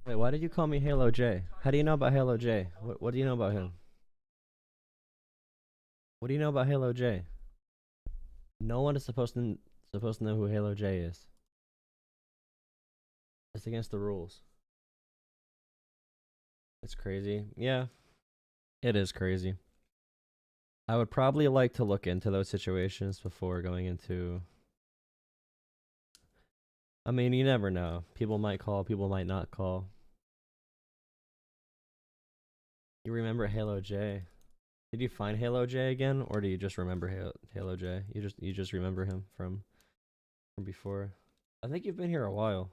Wait, why did you call me Halo J? How do you know about Halo J? What do you know about him? What do you know about Halo J? No one is supposed to know who Halo J is. It's against the rules. It's crazy. Yeah, it is crazy. I would probably like to look into those situations before going into. I mean, you never know. People might call, people might not call. You remember Halo J? Did you find Halo J again, or do you just remember Halo J? You just remember him from before. I think you've been here a while.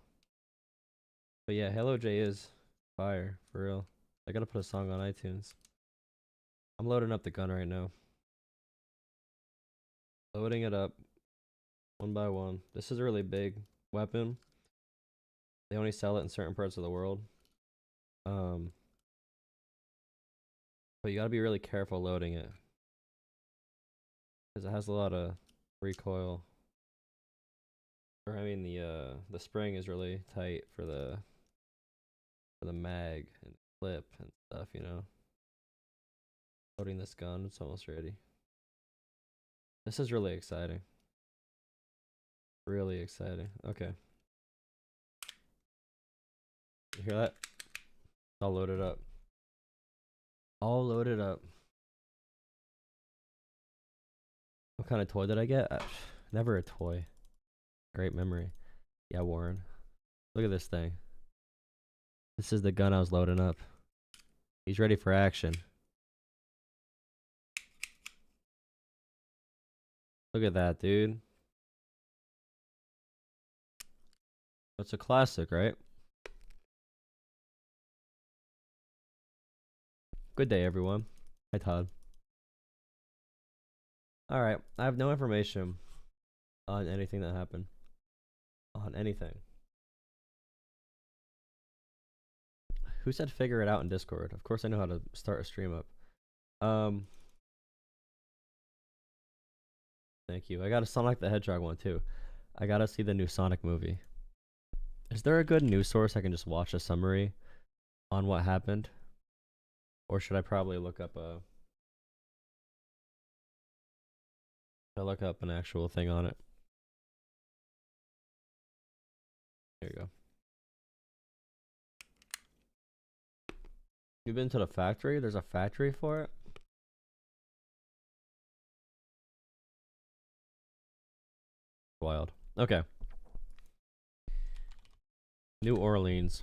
But yeah, Halo J is fire for real. I gotta put a song on iTunes. I'm loading up the gun right now. Loading it up one by one. This is a really big weapon. They only sell it in certain parts of the world. But you gotta be really careful loading it, because it has a lot of recoil. Or I mean the spring is really tight for the mag and clip and stuff, you know. Loading this gun, it's almost ready. This is really exciting. Really exciting. Okay. You hear that? All loaded up. All loaded up. What kind of toy did I get? Never a toy. Great memory. Yeah, Warren. Look at this thing. This is the gun I was loading up. He's ready for action. Look at that, dude. It's a classic, right? Good day, everyone. Hi, Todd. Alright, I have no information on anything that happened. On anything. Who said figure it out in Discord? Of course I know how to start a stream up. Thank you. I got a Sonic the Hedgehog one too. I gotta see the new Sonic movie. Is there a good news source I can just watch a summary on what happened? Or should I probably look up an actual thing on it? There you go. You've been to the factory? There's a factory for it? Wild. Okay. New Orleans.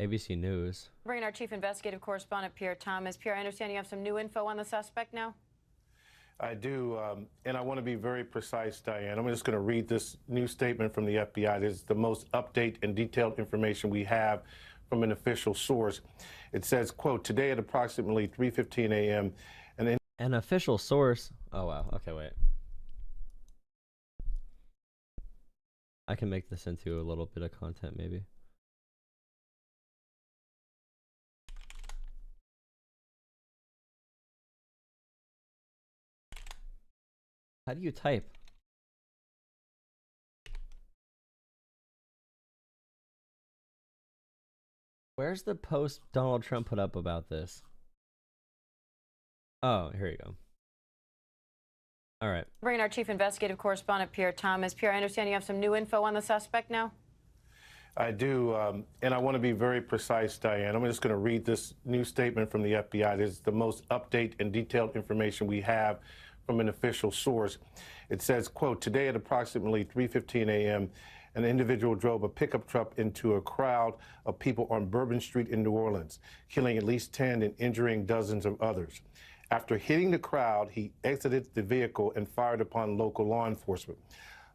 ABC News. Bringing our chief investigative correspondent, Pierre Thomas. Pierre, I understand you have some new info on the suspect now? I do, and I want to be very precise, Diane. I'm just going to read this new statement from the FBI. This is the most update and detailed information we have from an official source. It says, quote, today at approximately 3:15 a.m. An official source? Oh, wow. Okay, wait. I can make this into a little bit of content, maybe. How do you type? Where's the post Donald Trump put up about this? Oh, here you go. All right. Bringing our chief investigative correspondent, Pierre Thomas. Pierre, I understand you have some new info on the suspect now? I do, and I want to be very precise, Diane. I'm just going to read this new statement from the FBI. This is the most update and detailed information we have from an official source. It says, quote, today at approximately 3:15 a.m., an individual drove a pickup truck into a crowd of people on Bourbon Street in New Orleans, killing at least 10 and injuring dozens of others. After hitting the crowd, he exited the vehicle and fired upon local law enforcement.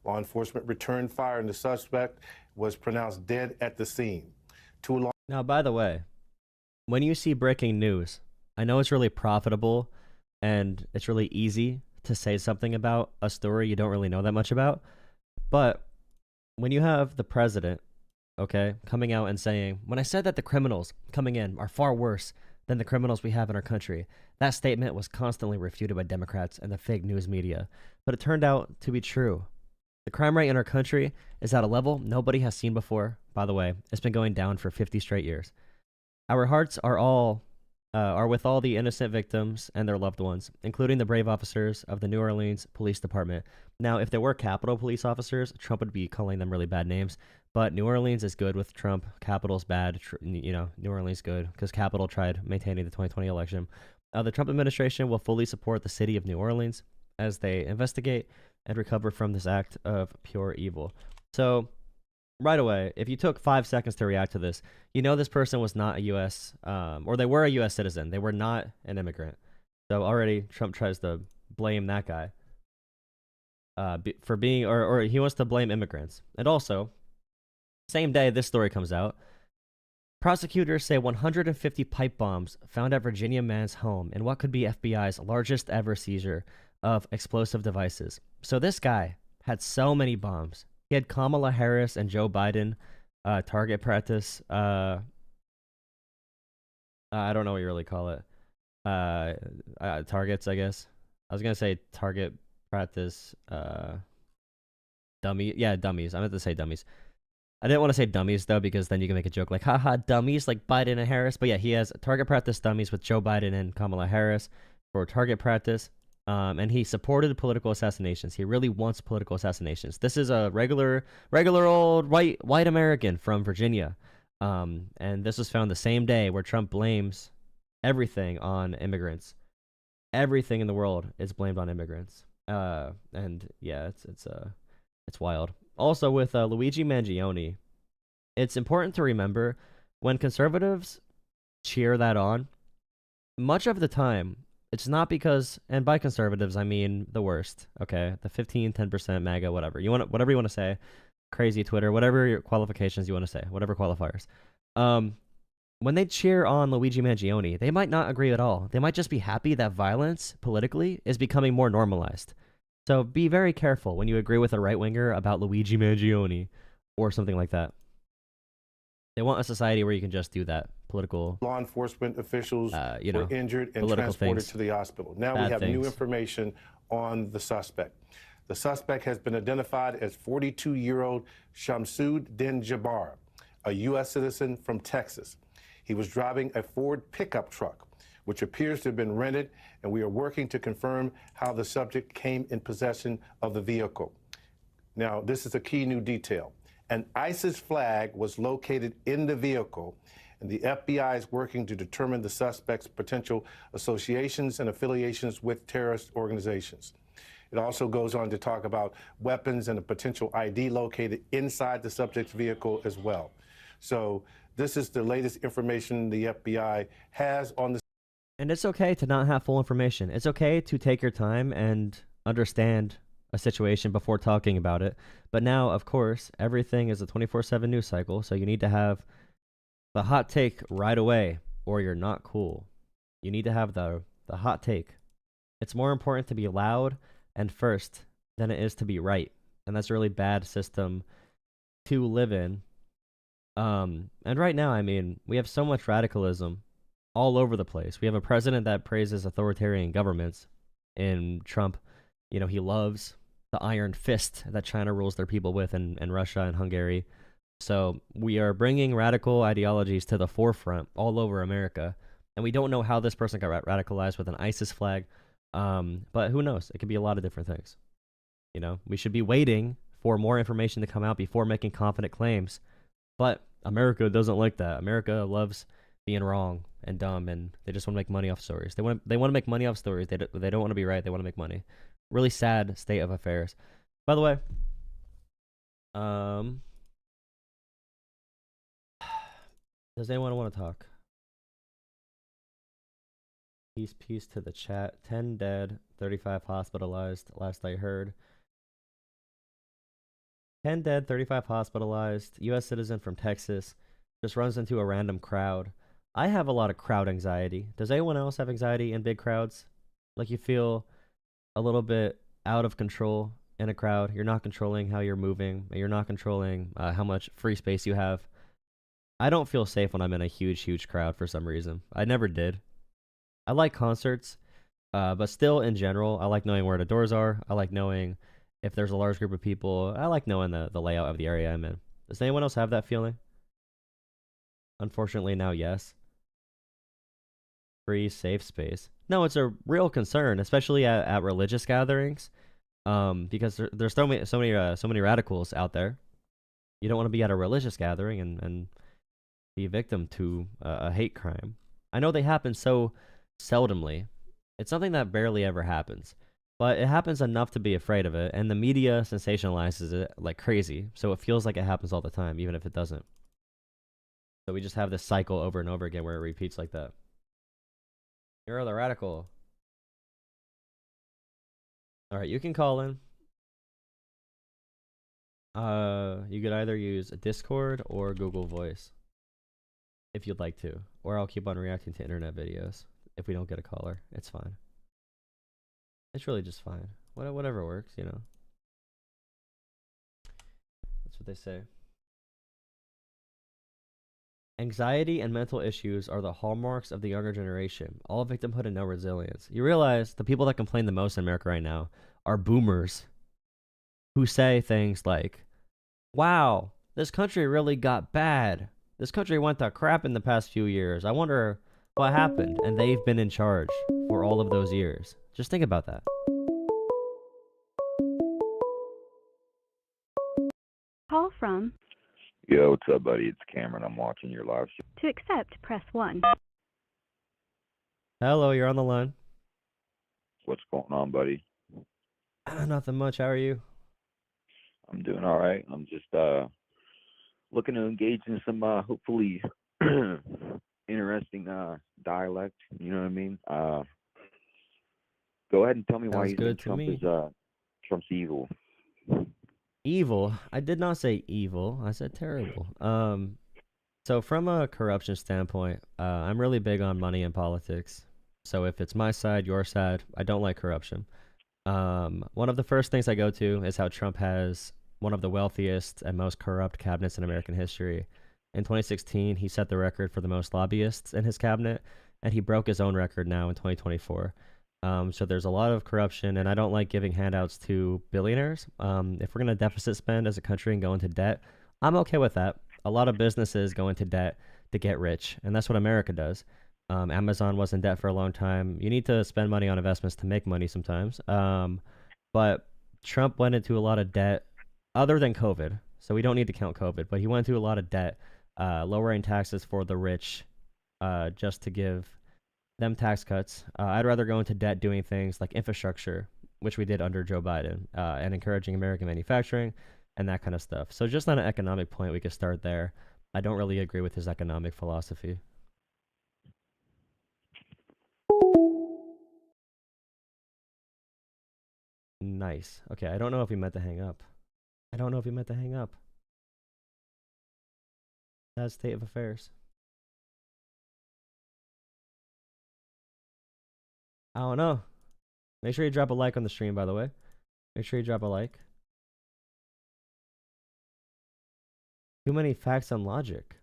Law enforcement returned fire, and the suspect was pronounced dead at the scene. Now, by the way, when you see breaking news, I know it's really profitable and it's really easy to say something about a story you don't really know that much about. But when you have the president, okay, coming out and saying, when I said that the criminals coming in are far worse than the criminals we have in our country, that statement was constantly refuted by Democrats and the fake news media. But it turned out to be true. The crime rate in our country is at a level nobody has seen before. By the way, it's been going down for 50 straight years. Our hearts are with all the innocent victims and their loved ones, including the brave officers of the New Orleans Police Department. Now, if there were Capitol police officers, Trump would be calling them really bad names. But New Orleans is good with Trump. Capitol's bad. New Orleans good because Capitol tried maintaining the 2020 election. The Trump administration will fully support the city of New Orleans as they investigate and recover from this act of pure evil. So, right away, if you took 5 seconds to react to this, you know this person was not a U.S. Or they were a U.S. citizen. They were not an immigrant. So already Trump tries to blame that guy for being, or he wants to blame immigrants. And also, same day this story comes out, prosecutors say 150 pipe bombs found at Virginia man's home in what could be FBI's largest ever seizure of explosive devices. So this guy had so many bombs. He had Kamala Harris and Joe Biden target practice. I don't know what you really call it. Targets, I guess. I was going to say target practice dummy. Yeah, dummies. I meant to say dummies. I didn't want to say dummies, though, because then you can make a joke like, haha, dummies, like Biden and Harris. But yeah, he has target practice dummies with Joe Biden and Kamala Harris for target practice. And he supported political assassinations. He really wants political assassinations. This is a regular old white American from Virginia. And this was found the same day where Trump blames everything on immigrants. Everything in the world is blamed on immigrants. And yeah, it's wild. Also with Luigi Mangione, it's important to remember when conservatives cheer that on, much of the time, it's not because, and by conservatives, I mean the worst, okay? The 10% MAGA, whatever you want to say, crazy Twitter, whatever your qualifications you want to say, whatever qualifiers. When they cheer on Luigi Mangione, they might not agree at all. They might just be happy that violence politically is becoming more normalized. So be very careful when you agree with a right-winger about Luigi Mangione or something like that. They want a society where you can just do that. Political law enforcement officials were injured and transported things. To the hospital. Now we have new information on the suspect. The suspect has been identified as 42-year-old Shamsud Din Jabbar, a U.S. citizen from Texas. He was driving a Ford pickup truck, which appears to have been rented, and we are working to confirm how the subject came in possession of the vehicle. Now, this is a key new detail. An ISIS flag was located in the vehicle, and the FBI is working to determine the suspect's potential associations and affiliations with terrorist organizations. It also goes on to talk about weapons and a potential ID located inside the subject's vehicle as well. So this is the latest information the FBI has on the. And it's okay to not have full information. It's okay to take your time and understand a situation before talking about it. But now, of course, everything is a 24/7 news cycle, so you need to have the hot take right away, or you're not cool. You need to have the hot take. It's more important to be loud and first than it is to be right. And that's a really bad system to live in. And right now, I mean, we have so much radicalism all over the place. We have a president that praises authoritarian governments in Trump. You know, he loves the iron fist that China rules their people with in Russia and Hungary. So we are bringing radical ideologies to the forefront all over America. And we don't know how this person got radicalized with an ISIS flag. But who knows? It could be a lot of different things. You know, we should be waiting for more information to come out before making confident claims. But America doesn't like that. America loves being wrong and dumb, and they just want to make money off stories. They want to make money off stories. They don't want to be right. They want to make money. Really sad state of affairs. By the way, does anyone want to talk? Peace to the chat. 10 dead, 35 hospitalized, last I heard. 10 dead, 35 hospitalized. U.S. citizen from Texas just runs into a random crowd. I have a lot of crowd anxiety. Does anyone else have anxiety in big crowds? Like you feel a little bit out of control in a crowd. You're not controlling how you're moving. You're not controlling how much free space you have. I don't feel safe when I'm in a huge crowd for some reason. I never did. I like concerts, but still in general, I like knowing where the doors are. I like knowing if there's a large group of people, I like knowing the layout of the area I'm in. Does anyone else have that feeling? Unfortunately, now, yes. Free, safe space. No, it's a real concern, especially at religious gatherings, because there's so many radicals out there. You don't want to be at a religious gathering and be victim to a hate crime. I know they happen so seldomly. It's something that barely ever happens, but it happens enough to be afraid of it, and the media sensationalizes it like crazy, so it feels like it happens all the time, even if it doesn't. So we just have this cycle over and over again where it repeats like that. You're the radical. All right, you can call in. You could either use Discord or Google Voice if you'd like to, or I'll keep on reacting to internet videos if we don't get a caller. It's fine. It's really just fine. Whatever works, you know. That's what they say. Anxiety and mental issues are the hallmarks of the younger generation. All victimhood and no resilience. You realize the people that complain the most in America right now are boomers who say things like, wow, this country really got bad. This country went to crap in the past few years. I wonder what happened. And they've been in charge for all of those years. Just think about that. Call from. Yo, what's up, buddy? It's Cameron. I'm watching your live stream. To accept, press 1. Hello, you're on the line. What's going on, buddy? Nothing much. How are you? I'm doing all right. I'm just looking to engage in some hopefully interesting dialect. You know what I mean? Go ahead and tell me why you think Trump's evil. Evil? I did not say evil. I said terrible. So from a corruption standpoint, I'm really big on money in politics. So if it's my side, your side, I don't like corruption. One of the first things I go to is how Trump has one of the wealthiest and most corrupt cabinets in American history. In 2016, he set the record for the most lobbyists in his cabinet, and he broke his own record now in 2024. So there's a lot of corruption, and I don't like giving handouts to billionaires. If we're going to deficit spend as a country and go into debt, I'm okay with that. A lot of businesses go into debt to get rich, and that's what America does. Amazon was in debt for a long time. You need to spend money on investments to make money sometimes. But Trump went into a lot of debt other than COVID, so we don't need to count COVID, but he went into a lot of debt, lowering taxes for the rich just to give them tax cuts. I'd rather go into debt doing things like infrastructure, which we did under Joe Biden, and encouraging American manufacturing and that kind of stuff. So just on an economic point, we could start there. I don't really agree with his economic philosophy. Nice. Okay, I don't know if he meant to hang up. That's state of affairs. I don't know. Make sure you drop a like on the stream, by the way. Make sure you drop a like. Too many facts and logic.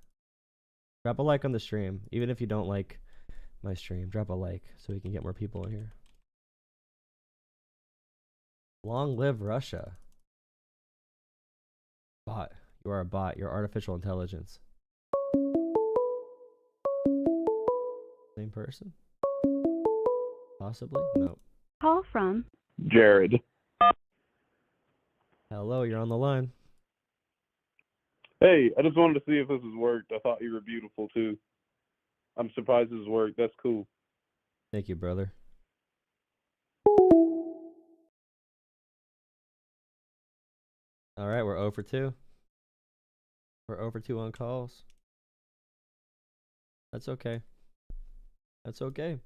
Drop a like on the stream. Even if you don't like my stream, drop a like so we can get more people in here. Long live Russia. Bot. You are a bot. You're artificial intelligence. Same person? Possibly? No. Call from. Jared. Hello, you're on the line. Hey, I just wanted to see if this has worked. I thought you were beautiful too. I'm surprised this has worked. That's cool. Thank you, brother. All right, we're 0 for 2. We're 0 for 2 on calls. That's okay. That's okay.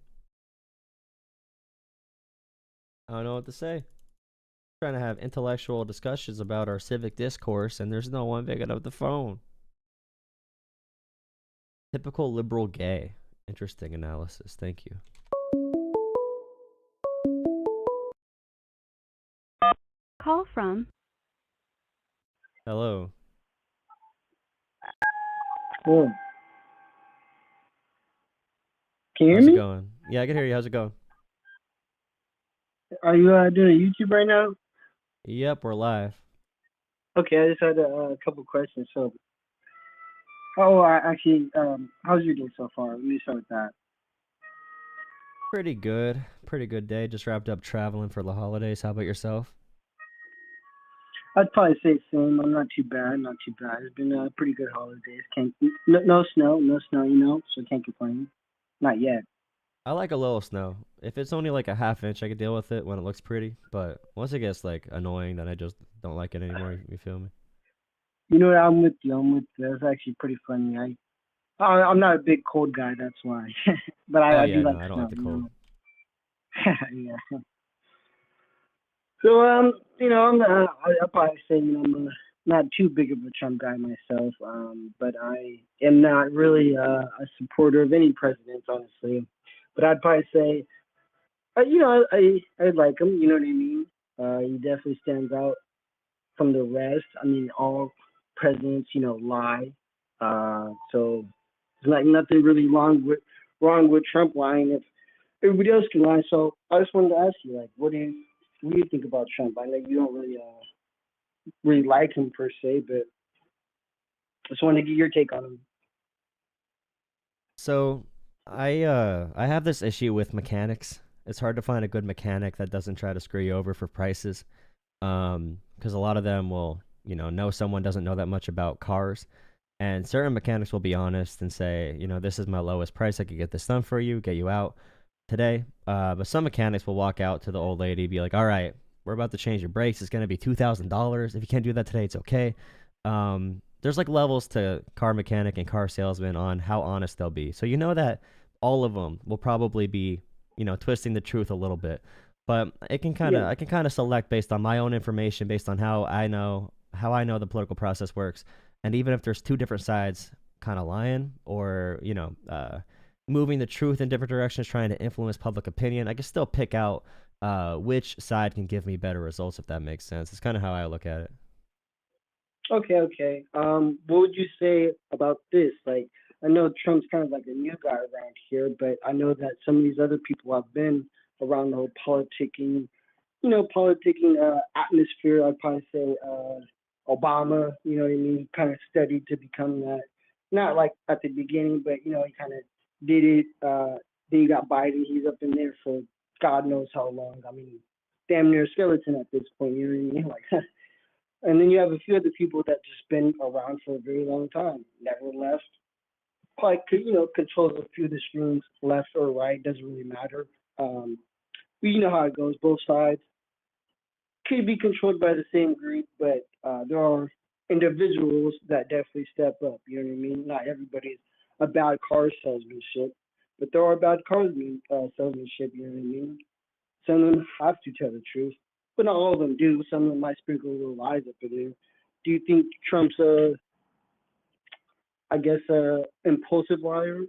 I don't know what to say. Trying to have intellectual discussions about our civic discourse, and there's no one picking up the phone. Typical liberal gay. Interesting analysis. Thank you. Call from. Hello. Cool. Can you How's hear it me? going? Yeah, I can hear you. How's it going? Are you doing YouTube right now? Yep, we're live. Okay, I just had a couple questions. So, actually, how's your day so far? Let me start with that. Pretty good. Pretty good day. Just wrapped up traveling for the holidays. How about yourself? I'd probably say same. I'm not too bad. Not too bad. It's been pretty good holidays. Can't no snow, no snow. So can't complain. Not yet. I like a little snow. If it's only like a half inch, I could deal with it when it looks pretty. But once it gets like annoying, then I just don't like it anymore. You feel me? You know what? I'm with you. That's actually pretty funny. I'm not a big cold guy. That's why. But Oh I yeah, do no, like I don't snow. like the cold. Yeah. So I'm I probably say I'm not too big of a Trump guy myself. But I am not really a supporter of any presidents, honestly. But I'd probably say, I like him. You know what I mean? He definitely stands out from the rest. I mean, all presidents, lie. So there's like nothing really wrong with Trump lying if everybody else can lie. So I just wanted to ask you, like, what do you think about Trump? I know you don't really like him per se, but just wanted to get your take on him. So I have this issue with mechanics. It's hard to find a good mechanic that doesn't try to screw you over for prices. Because a lot of them will, know someone doesn't know that much about cars. And certain mechanics will be honest and say, this is my lowest price. I could get this done for you, get you out today. But some mechanics will walk out to the old lady, be like, all right, we're about to change your brakes. It's going to be $2,000. If you can't do that today, it's okay. There's like levels to car mechanic and car salesman on how honest they'll be. So you know that all of them will probably be, twisting the truth a little bit. But it can kind of Yeah. I can kind of select based on my own information, based on how I know the political process works, and even if there's two different sides kind of lying or moving the truth in different directions, trying to influence public opinion, I can still pick out which side can give me better results, if that makes sense. It's kind of how I look at it. Okay, okay. What would you say about this? Like, I know Trump's kind of like a new guy around here, but I know that some of these other people have been around the whole politicking atmosphere. I'd probably say Obama, you know what I mean, kind of studied to become that. Not like at the beginning, but he kind of did it. Then you got Biden. He's up in there for God knows how long. I mean, damn near a skeleton at this point. You know what I mean? Like, and then you have a few other people that just been around for a very long time, never left. Probably controls a few of the streams, left or right, doesn't really matter. But you know how it goes. Both sides could be controlled by the same group, but there are individuals that definitely step up. You know what I mean? Not everybody's a bad car salesmanship, but there are bad car salesmanship. You know what I mean? Some of them have to tell the truth, but not all of them do. Some of them might sprinkle little lies up in there. Do you think Trump's impulsive liar?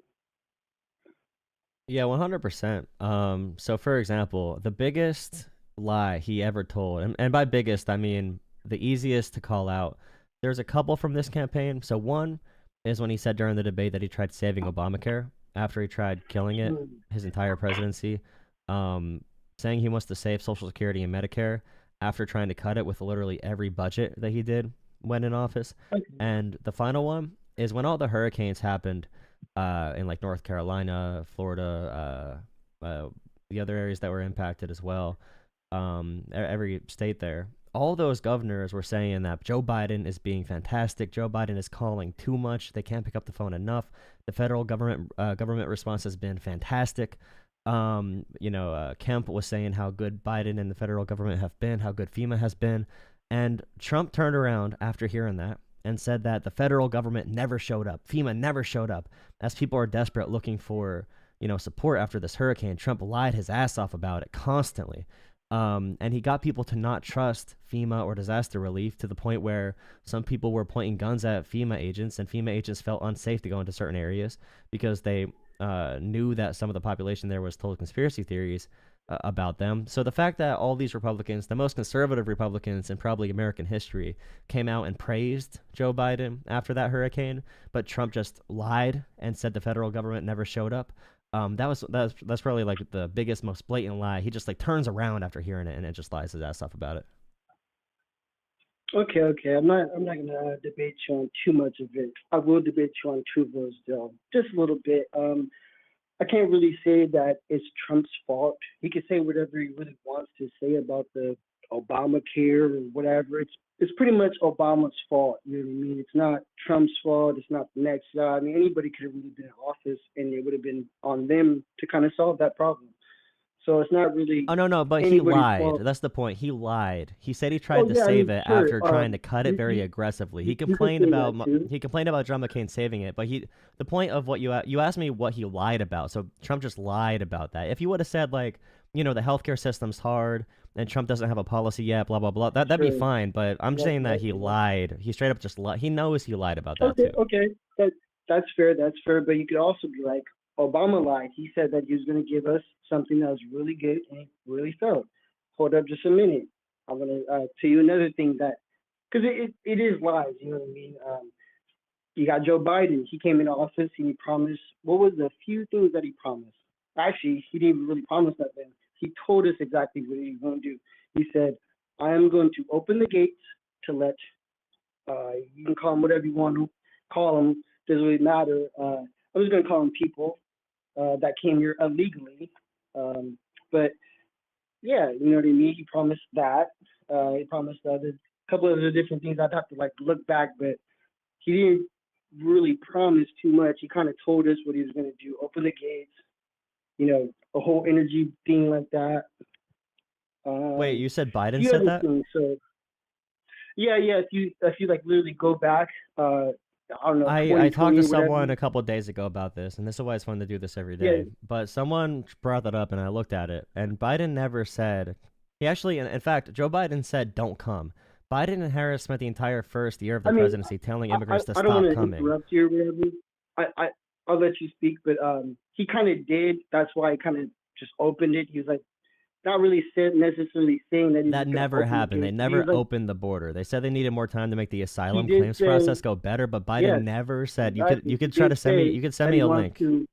Yeah, 100%. So for example, the biggest lie he ever told, and by biggest, I mean the easiest to call out, there's a couple from this campaign. So one is when he said during the debate that he tried saving Obamacare after he tried killing it Hmm. his entire presidency, um, saying he wants to save Social Security and Medicare after trying to cut it with literally every budget that he did when in office. Okay. And the final one is when all the hurricanes happened in like North Carolina, Florida, the other areas that were impacted as well. Every state there. All those governors were saying that Joe Biden is being fantastic. Joe Biden is calling too much. They can't pick up the phone enough. The federal government response has been fantastic. Kemp was saying how good Biden and the federal government have been, how good FEMA has been, and Trump turned around after hearing that and said that the federal government never showed up. FEMA never showed up. As people are desperate looking for, support after this hurricane, Trump lied his ass off about it constantly. And he got people to not trust FEMA or disaster relief to the point where some people were pointing guns at FEMA agents, and FEMA agents felt unsafe to go into certain areas because they knew that some of the population there was told conspiracy theories about them. So the fact that all these Republicans, the most conservative Republicans in probably American history, came out and praised Joe Biden after that hurricane, but Trump just lied and said the federal government never showed up. That's probably like the biggest, most blatant lie. He just like turns around after hearing it and just lies his ass off about it. Okay. I'm not gonna debate you on too much of it. I will debate you on two of those though, just a little bit. I can't really say that it's Trump's fault. He can say whatever he really wants to say about the Obamacare or whatever. It's pretty much Obama's fault. You know what I mean? It's not Trump's fault. It's not the next guy. I mean, anybody could have really been in office, and it would have been on them to kind of solve that problem. So it's not really Oh no, but he anybody's lied. fault. That's the point. He lied. He said he Oh tried to yeah, I save mean, it sure. after trying to cut it very aggressively. He You could complained say about that too. he complained about John McCain saving it, but the point of what you asked me what he lied about. So Trump just lied about that. If you would have said like, the healthcare system's hard and Trump doesn't have a policy yet, blah blah blah, that'd be Sure. fine. But I'm saying that he Right. lied. He straight up just lied. He knows he lied about that too. Okay. That's fair. That's fair. But you could also be like, Obama lied. He said that he was going to give us something that was really good, and it really failed. Hold up just a minute. I'm going to tell you another thing that, because it is lies, you know what I mean? You got Joe Biden. He came into office and he promised, what was the few things that he promised? Actually, he didn't even really promise nothing. He told us exactly what he was going to do. He said, I am going to open the gates to let, you can call them whatever you want to call them, doesn't really matter. I'm just going to call them people that came here illegally. But yeah, you know what I mean? He promised that. He promised a couple of the different things. I'd have to like look back, but he didn't really promise too much. He kind of told us what he was going to do, open the gates, a whole energy thing like that. Wait, you said Biden Few said other that? things. So yeah. If you like literally go back, I don't know, I talked 2020 to or whatever. someone a couple of days ago about this, and this is why it's fun to do this every Yeah. day. But someone brought that up, and I looked at it, and Biden never said. He actually, in fact, Joe Biden said, "Don't come." Biden and Harris spent the entire first year of the I mean, presidency telling immigrants to I don't stop want to coming. interrupt you or whatever. I'll let you speak, but he kind of did. That's why he kind of just opened it. He was like, not really necessarily saying that he was That going to never open the happened. They gates. He never was like, opened the border. They said they needed more time to make the asylum did claims say, process go better, but Biden yes, never said. You exactly. could He try did to send me. say You could send that me he a wants link. to.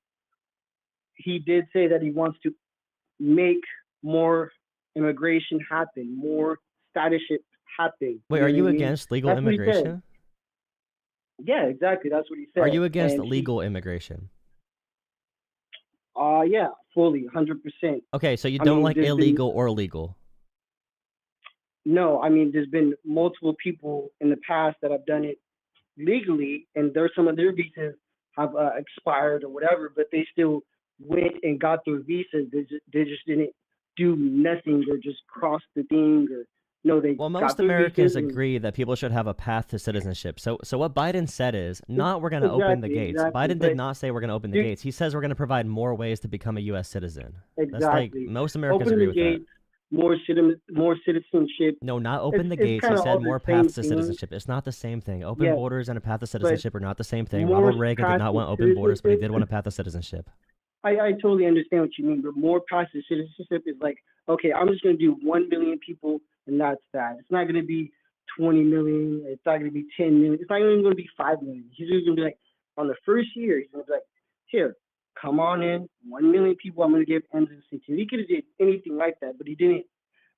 He did say that he wants to make more immigration happen, more status happen. Wait, You are know you what I mean? against legal That's what he said. immigration? Yeah, exactly. That's what he said. Are you against And legal immigration? yeah, fully, 100%. Okay, so you I don't mean, like there's been illegal or legal. no. I mean, there's been multiple people in the past that have done it legally, and there's some of their visas have expired or whatever, but they still went and got their visas. They just didn't do nothing or just crossed the thing or no, they Well, got most their Americans visas and agree that people should have a path to citizenship. So what Biden said is not we're going to open the gates. exactly. Biden But did not say we're going to open the you- gates. He says we're going to provide more ways to become a U.S. citizen. That's like exactly. most Americans Opening agree the with that. gates, more citizenship. No, not open the It's gates. He kind of all said the more same paths to thing. citizenship. It's not the same thing. Open Yes, borders and a path to but citizenship are not the same thing. more Ronald Reagan did paths not to want open borders, but he did citizenship. want a path to citizenship. I totally understand what you mean, but more passive citizenship is like, okay, I'm just going to do 1 million people, and that's that. It's not going to be 20 million. It's not going to be 10 million. It's not even going to be 5 million. He's just going to be like, on the first year, he's going to be like, here, come on in, 1 million people I'm going to give residency to. He could have did anything like that, but he didn't.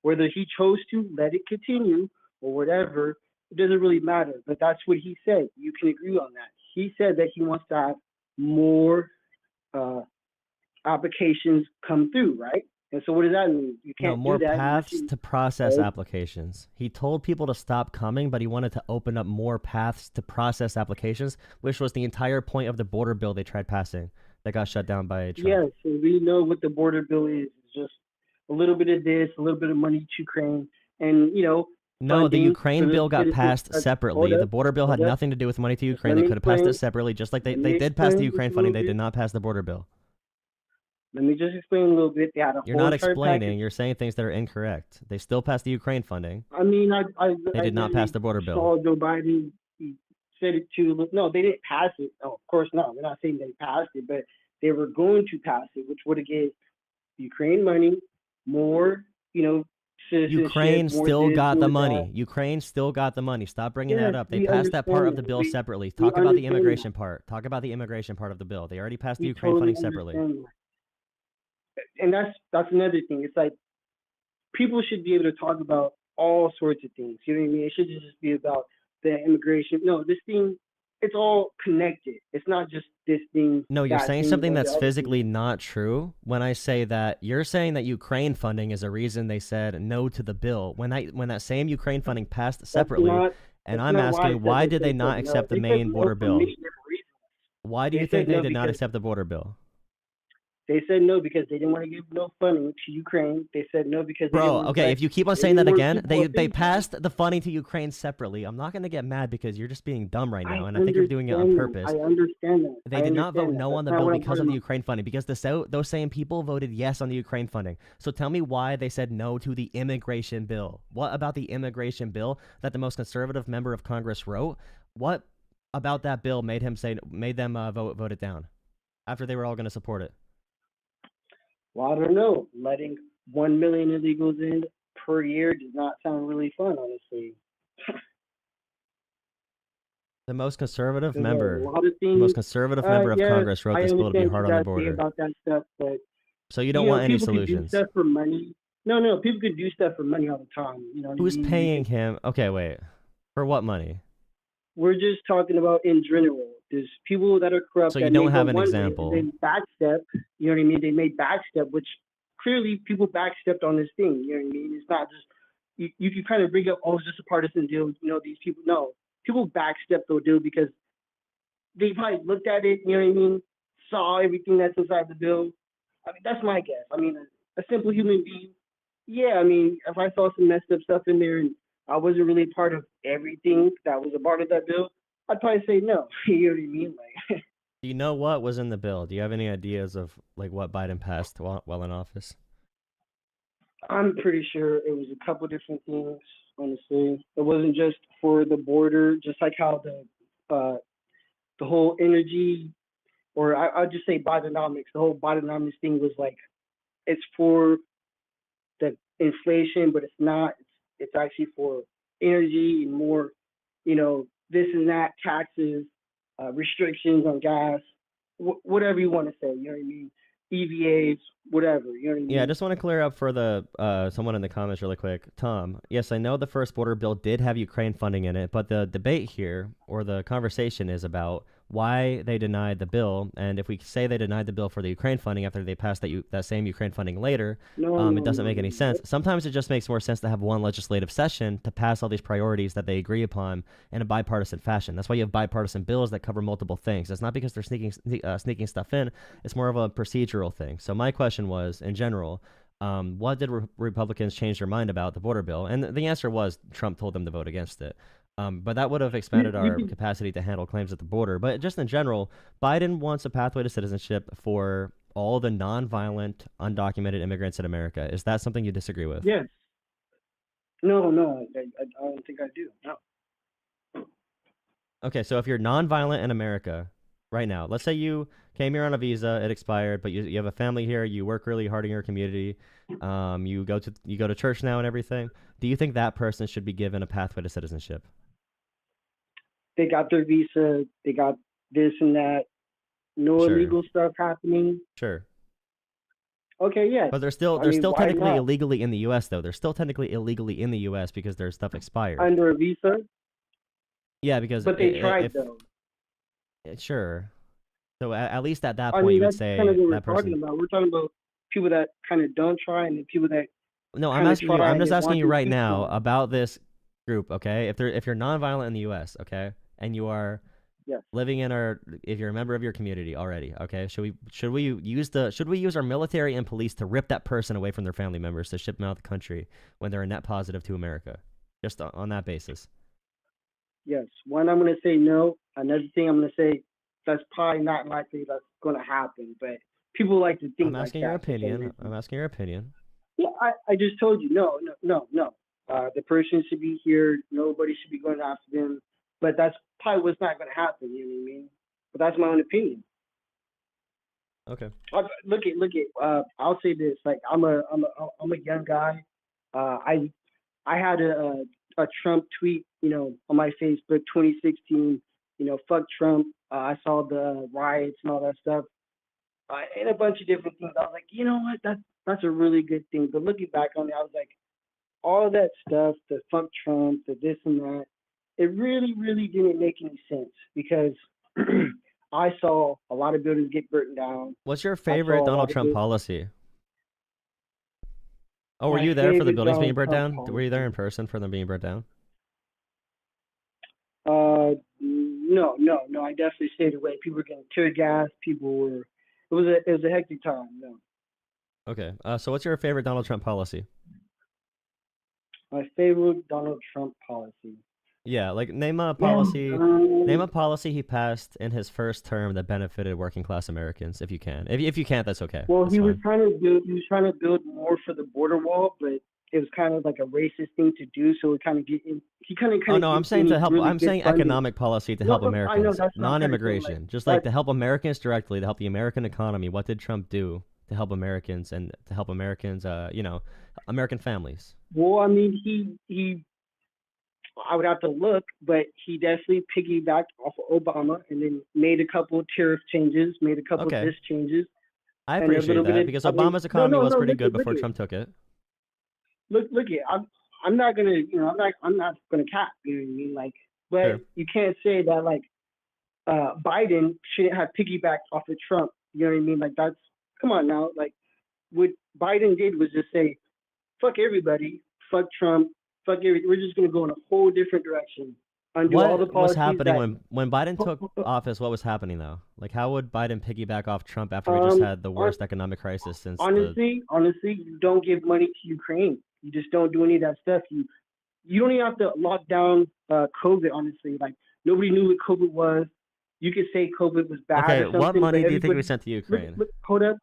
Whether he chose to let it continue or whatever, it doesn't really matter. But that's what he said. You can agree on that. He said that he wants to have more applications come through, right? And so what does that mean? You No, can't more do that unless paths you, to process right? applications. He told people to stop coming, but he wanted to open up more paths to process applications, which was the entire point of the border bill they tried passing that got shut down by Trump. Yes, and we know what the border bill is. It's just a little bit of this, a little bit of money to Ukraine, and No, the funding Ukraine for the bill got citizens. passed Hold separately. The up, border bill had hold up. nothing to do with money to Just Ukraine. let They me could have passed it explain. separately, just like they Let me did pass the explain just Ukraine a funding. little They did bit. not pass the border bill. Let me just explain a little bit. They had a You're whole not entire explaining. package. You're saying things that are incorrect. They still passed the Ukraine funding. I mean, They did not pass the border bill. saw Joe Biden. He said it to. No, they didn't pass it. Oh, of course not. We're not saying they passed it, but they were going to pass it, which would have gave Ukraine money, more, citizenship, Ukraine more still this, got the more money. that. Ukraine still got the money. Stop bringing Yes, that up. They we passed that part of understand the that. bill separately. We Talk about the understand immigration that. part. Talk about the immigration part of the bill. They already passed the We Ukraine totally funding separately. understand that. And that's another thing. It's like people should be able to talk about all sorts of things. You know what I mean? It should just be about the immigration. No, this thing, it's all connected. It's not just this thing. No, you're that saying thing, something or the that's other thing. physically not true when I say that you're saying that Ukraine funding is a reason they said no to the bill. When that same Ukraine funding passed separately, and I'm asking why did they not accept the main border bill? Why do you think they did not accept the border bill? They said no because they didn't want to give no funding to Ukraine. They said no because they didn't Bro, want to okay, let if you keep on saying that more again, people they in. passed the funding to Ukraine separately. I'm not going to get mad because you're just being dumb right now, and I think you're doing it on purpose. I understand that. They did not vote no on the bill because of the Ukraine funding, because those same people voted yes on the Ukraine funding. So tell me why they said no to the immigration bill. What about the immigration bill that the most conservative member of Congress wrote? What about that bill made them vote it down after they were all going to support it? Well, I don't know. Letting 1 million illegals in per year does not sound really fun, honestly. The most conservative There's member, a lot of the things. most conservative member of Yeah, Congress wrote I this bill to be understand hard what on you the guys say border. about that stuff, but So you don't want any people can do solutions. stuff for money. No, people can do stuff for money all the time. You know what Who's I mean? paying him? Okay, wait. For what money? We're just talking about in general. There's people that are corrupt. So that you don't may have go an one way, example. They backstep. You know what I mean? They made backstep, which clearly people backstepped on this thing. You know what I mean? It's not just you can kind of bring up, oh, it's just a partisan deal. You know, these people. No, people backstep the deal because they probably looked at it. You know what I mean? Saw everything that's inside the bill. I mean, that's my guess. I mean, a simple human being. Yeah, I mean, if I saw some messed up stuff in there and I wasn't really part of everything that was a part of that bill, I'd probably say no. You know what I mean? Like, Do you know what was in the bill? Do you have any ideas of like what Biden passed while in office? I'm pretty sure it was a couple different things. Honestly, it wasn't just for the border. Just like how the whole energy, or I'll just say Bidenomics. The whole Bidenomics thing was like, it's for the inflation, but it's not. It's actually for energy and more, this and that, taxes, restrictions on gas, whatever you want to say. You know what I mean? EVAs, whatever. You know what I mean? Yeah, I just want to clear up for the someone in the comments really quick. Tom, yes, I know the first border bill did have Ukraine funding in it, but the debate here, or the conversation, is about why they denied the bill. And if we say they denied the bill for the Ukraine funding after they passed that same Ukraine funding later, it doesn't make any sense. Sometimes it just makes more sense to have one legislative session to pass all these priorities that they agree upon in a bipartisan fashion. That's why you have bipartisan bills that cover multiple things. It's not because they're sneaking stuff in. It's more of a procedural thing. So my question was, in general, what did Republicans change their mind about the border bill? And the answer was Trump told them to vote against it. But that would have expanded our capacity to handle claims at the border. But just in general, Biden wants a pathway to citizenship for all the nonviolent, undocumented immigrants in America. Is that something you disagree with? Yes. No, I don't think I do. No. Okay, so if you're nonviolent in America right now, let's say you came here on a visa, it expired, but you have a family here, you work really hard in your community, you go to church now and everything. Do you think that person should be given a pathway to citizenship? They got their visa, they got this and that, no illegal stuff happening. Sure. Okay, yeah. But they're still technically illegally in the U.S. though. They're still technically illegally in the U.S. because their stuff expired. Under a visa? Yeah, because but they tried though. Sure. So at least at that point, you would say kind of what that we're talking about. We're talking about people that kind of don't try and the people that. No, I'm just asking you right now about this group. Okay, if you're nonviolent in the U.S., okay, and you are living if you're a member of your community already, okay, should we use our military and police to rip that person away from their family members to ship them out of the country when they're a net positive to America, just on that basis? Yes. One, I'm going to say no. Another thing I'm going to say, that's probably not likely that's going to happen. But people like to think. I'm asking your opinion. I'm asking your opinion. Yeah, I just told you no. The person should be here. Nobody should be going after them. But that's probably what's not going to happen. You know what I mean? But that's my own opinion. Okay. Look at. I'll say this. Like I'm a young guy. I had a Trump tweet, on my Facebook, 2016. Fuck Trump. I saw the riots and all that stuff, and a bunch of different things. I was like, you know what? That's a really good thing. But looking back on it, I was like, all that stuff, the fuck Trump, the this and that, it really, really didn't make any sense because I saw a lot of buildings get burnt down. What's your I favorite saw a Donald lot of Trump buildings. policy? Oh, were My you there for the favorite buildings being Donald burnt Trump down? Were you there in policy. person for them being burnt down? No. I definitely stayed away. People were getting tear gas. People were. It was a hectic time. No. Okay. So what's your favorite Donald Trump policy? My favorite Donald Trump policy. Yeah, like name a Yeah. policy. Name a policy he passed in his first term that benefited working class Americans, if you can. If you can't, that's okay. Well, That's he was fine. trying to build more for the border wall, but it was kind of like a racist thing to do. So it kind of he kind of Oh no, I'm gets saying to any help. really I'm good saying funding. economic policy to No, help look, I know Americans, that's what I'm trying to say. Like non-immigration, just like that. to help Americans directly, to help the American economy. What did Trump do to help Americans and to help Americans? American families. Well, I mean, he I would have to look, but he definitely piggybacked off of Obama and then made a couple of tariff changes, made a couple of Okay, this changes, I and a appreciate little bit that of. because I mean, Obama's economy was pretty good before look it, Trump took it. look it. I'm not gonna, I'm not gonna cap. You know what I mean? Like, but Sure. you can't say that like Biden shouldn't have piggybacked off of Trump. You know what I mean? Like that's come on now. Like what Biden did was just say, fuck everybody, fuck Trump, fuck everything. We're just gonna go in a whole different direction. Undo all the What was policies happening that. when Biden took office? What was happening though? Like, how would Biden piggyback off Trump after we just had the worst economic crisis since the? Honestly, you don't give money to Ukraine. You just don't do any of that stuff. You don't even have to lock down COVID. Honestly, like nobody knew what COVID was. You could say COVID was bad Okay, or something, what but money do you think we everybody sent to Ukraine? look, hold up.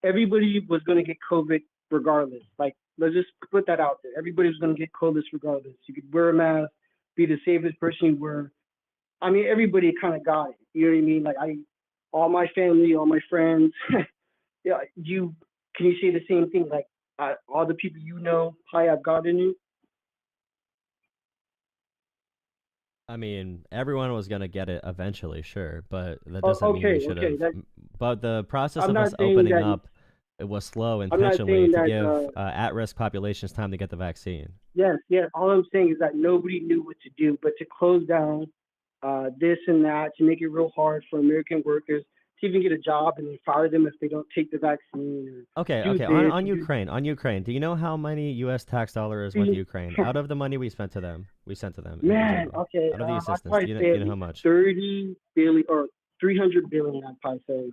Everybody was gonna get COVID regardless. Like let's just put that out there. Everybody was gonna get COVID regardless. You could wear a mask, be the safest person you were. I mean, everybody kind of got it. You know what I mean? Like all my family, all my friends. Yeah, can you say the same thing? Like all the people you know, high have gotten it. I mean, everyone was gonna get it eventually, sure, but that Oh, doesn't mean we should okay. have. But the process I'm of not us saying opening that. up, it was slow I'm not intentionally saying to that. give at-risk populations time to get the vaccine. Yes. All I'm saying is that nobody knew what to do, but to close down this and that, to make it real hard for American workers to even get a job and then fire them if they don't take the vaccine. Okay. Do On this, on do. Ukraine. Do you know how many U.S. tax dollars went to Ukraine out of the money we sent to them? We sent to them in Man, general. okay. Out of the I'd assistance. probably Do say you know how much? 30 billion or 300 billion. I'd probably say.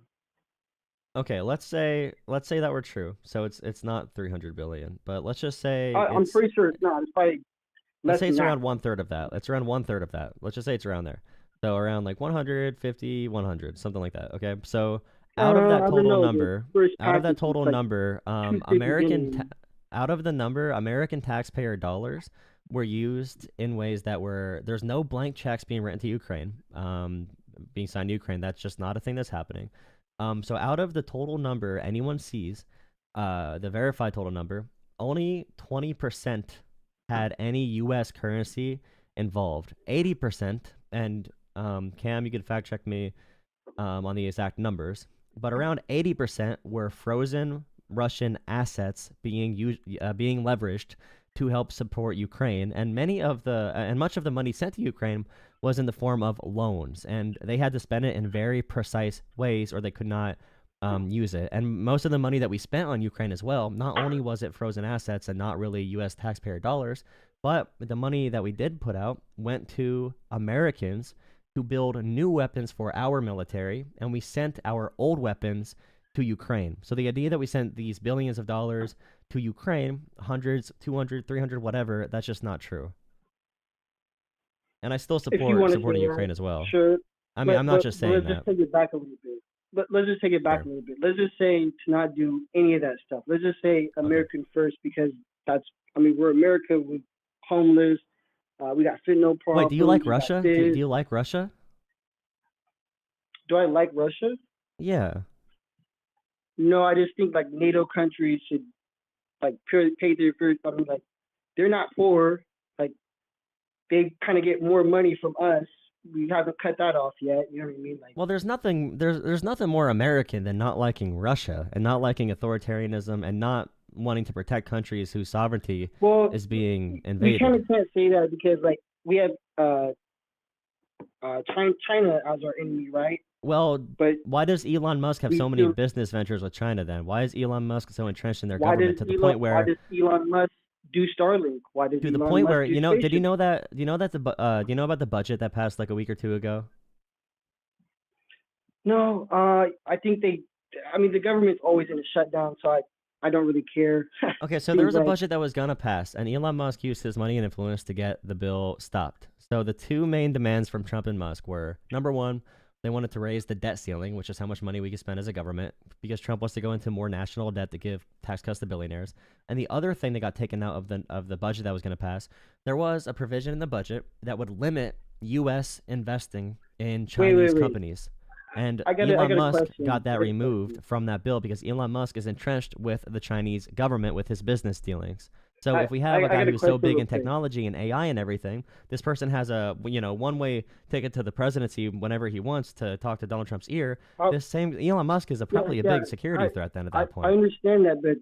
Okay, let's say that were true. So it's not 300 billion, but let's just say I'm it's pretty sure it's not. It's probably let's less say than it's that. around 1/3 of that. It's around 1/3 of that. Let's just say it's around there. So around like 150, 100, something like that. Okay. So out of that I don't total know. The number, first out of that package was total like number, 250 billion. out of the number, American taxpayer dollars were used in ways that were there's no blank checks being written to Ukraine, being signed to Ukraine. That's just not a thing that's happening. So out of the total number anyone sees, the verified total number, only 20% had any U.S. currency involved. 80%, and Cam, you could fact check me on the exact numbers, but around 80% were frozen Russian assets being leveraged to help support Ukraine, and much of the money sent to Ukraine was in the form of loans, and they had to spend it in very precise ways, or they could not use it. And most of the money that we spent on Ukraine as well, not only was it frozen assets and not really U.S. taxpayer dollars, but the money that we did put out went to Americans to build new weapons for our military, and we sent our old weapons to Ukraine. So the idea that we sent these billions of dollars to Ukraine, hundreds, 200, 300, whatever, that's just not true. And I still If you want to supporting say Ukraine that, as well. sure. I mean, I'm not just saying let's that. just take it back a little bit. Let's just take it back Sure. a little bit. Let's just say to not do any of that stuff. Let's just say American first, because we're America. We're homeless. We got fentanyl problems. Wait, do you like we got Russia? this. Do you like Russia? Do I like Russia? Yeah. No, I just think like NATO countries should like pay their first. Like they're not poor. Like they kind of get more money from us. We haven't cut that off yet. You know what I mean? Like, Well, there's nothing more American than not liking Russia and not liking authoritarianism and not wanting to protect countries whose sovereignty Well, is being we invaded. kind of can't say that because like we have China as our enemy, right? Well, But why does Elon Musk have we so many still, business ventures with China then? Why is Elon Musk so entrenched in their why does government to the point why where does Elon Musk do Starlink? Why does to the Elon point Musk where do did you spaceships? know that do you know about the budget that passed like a week or two ago? No, I think I mean, the government's always in a shutdown, so I don't really care. Okay, so there Seems was a like, budget that was gonna pass, and Elon Musk used his money and influence to get the bill stopped. So the two main demands from Trump and Musk were, number one, they wanted to raise the debt ceiling, which is how much money we can spend as a government, because Trump wants to go into more national debt to give tax cuts to billionaires. And the other thing that got taken out of the budget that was going to pass, there was a provision in the budget that would limit U.S. investing in Chinese wait. companies. And I got Elon a Musk question. got that I got a removed question. from that bill because Elon Musk is entrenched with the Chinese government with his business dealings. So I if we have a guy got a who's so question big real in quick. technology and AI and everything, this person has a one-way ticket to the presidency whenever he wants to talk to Donald Trump's ear. How- This same Elon Musk is probably a big security threat then at that I point. understand that, but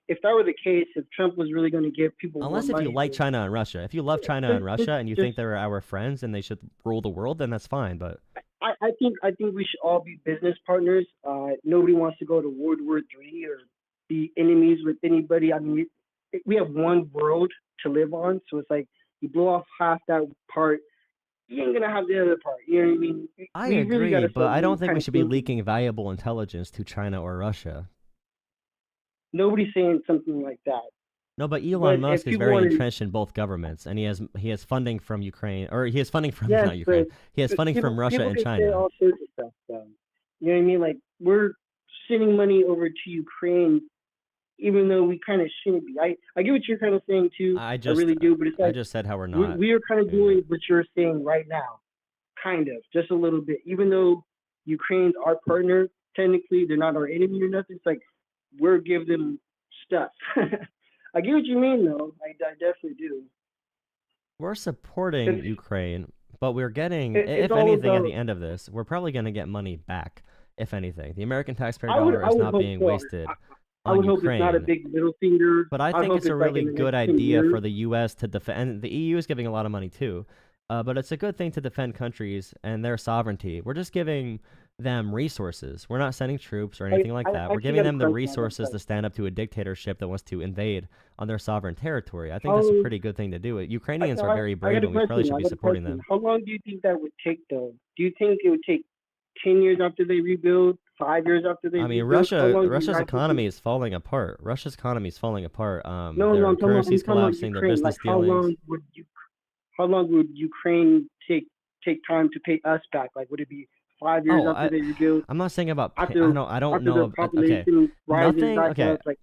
if that were the case, if Trump was really going to give people Unless more if you money, like China and Russia. If you love China and Russia and you think they're our friends and they should rule the world, then that's fine. But I think we should all be business partners. Nobody wants to go to World War III or be enemies with anybody. I mean, we have one world to live on, so it's like you blow off half that part, you ain't gonna have the other part. You know what I mean? I We agree, really gotta but start I don't think kind we of should be thinking. leaking valuable intelligence to China or Russia. Nobody's saying something like that. No, but But Elon if Musk is people very wanted, entrenched in both governments, and he has funding from Ukraine, or he has funding from yes, not Ukraine. He has but funding from Russia people and can say China. all sorts of stuff. Though. You know what I mean? Like we're sending money over to Ukraine, even though we kind of shouldn't be. I get what you're kind of saying too. I really do, but it's I like just said how we're not. we are kind of doing doing what you're saying right now, kind of, just a little bit. Even though Ukraine's our partner, technically they're not our enemy or nothing. It's like we're giving them stuff. I get what you mean, though. I definitely do. We're supporting It's, Ukraine, but we're getting, it's if all anything, at about. the end of this, we're probably going to get money back. If anything, the American taxpayer I would dollar is not hope being so. wasted I on would hope it's not a Ukraine. big middle finger. But I I think hope it's a it's like really in the good next 10 idea years. for the U.S. to defend. And the EU is giving a lot of money too, but it's a good thing to defend countries and their sovereignty. We're just giving them resources. We're not sending troops or anything like that. We're actually giving got a them the question. resources to stand up to a dictatorship that wants to invade on their sovereign territory. I think that's a pretty good thing to do. Ukrainians are very I brave, got a and we probably question. should I be got a supporting question. them. How long do you think that would take, though? Do you think it would take 10 years after they rebuild, 5 years after they I mean, rebuild? How long do you Russia's guys economy think? is falling apart. Russia's economy is falling apart. No, Their I'm currency's talking about collapsing. Their Ukraine. business Like, dealings. how long would Ukraine take time to pay us back? Like, would it be 5 years after they rebuild? I'm not saying about. I After don't after know. their Okay, population rises nothing. back Okay, up, like,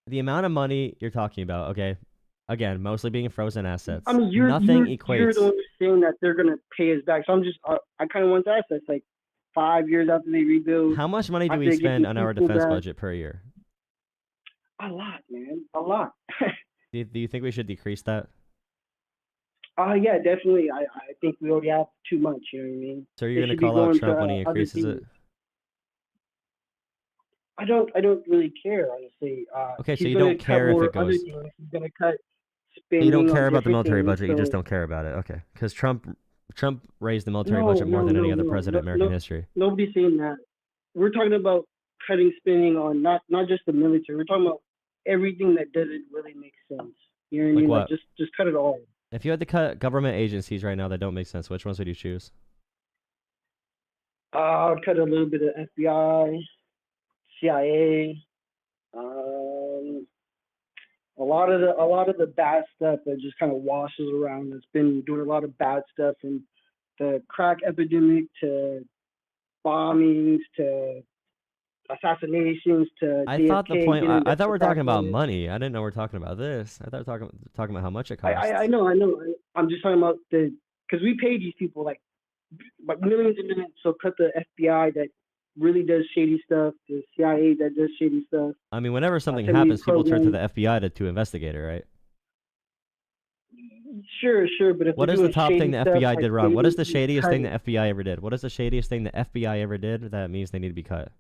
the amount of money you're talking about. Okay, again, mostly being frozen assets. I mean, Nothing you're equates. the one who's saying that they're gonna pay us back. So I'm just, I kind of want to ask that. It's like 5 years after they rebuild. How much money do after we they get spend these on our people defense back. budget per year? A lot, man, a lot. Do you think we should decrease that? Yeah, definitely. I think we already have too much. You know what I mean? So you're It going to should be call out going Trump to when he other increases things. it? I don't really care, honestly. Okay, so he's you gonna don't cut care if more it other goes. things. He's gonna cut You spending don't on care about the different military things, budget. You just so don't care about it. Okay, because Trump raised the military no, budget more no, than no, any other no, president in no, American no, history. nobody's saying that. We're talking about cutting spending on not just the military. We're talking about everything that doesn't really make sense. You know what I Like mean? what? Like just cut it all. If you had to cut government agencies right now that don't make sense, which ones would you choose? I'd cut a little bit of FBI, CIA, a lot of the bad stuff that just kind of washes around. That's been doing a lot of bad stuff, from the crack epidemic to bombings to assassinations to I JFK thought the point. getting I thought we were talking about assassinated. money. I didn't know we are talking about this. I thought we were talking about how much it costs. I know. I'm just talking about because we pay these people like millions and millions. So cut the FBI that really does shady stuff, the CIA that does shady stuff. I mean, whenever something send these happens, people turn to programs. the FBI to investigate it, right? Sure, but if What they're is the doing top thing shady the stuff, FBI like, did they wrong? What is need the to be shadiest thing the cut. FBI ever did? What is the shadiest thing the FBI ever did that means they need to be cut?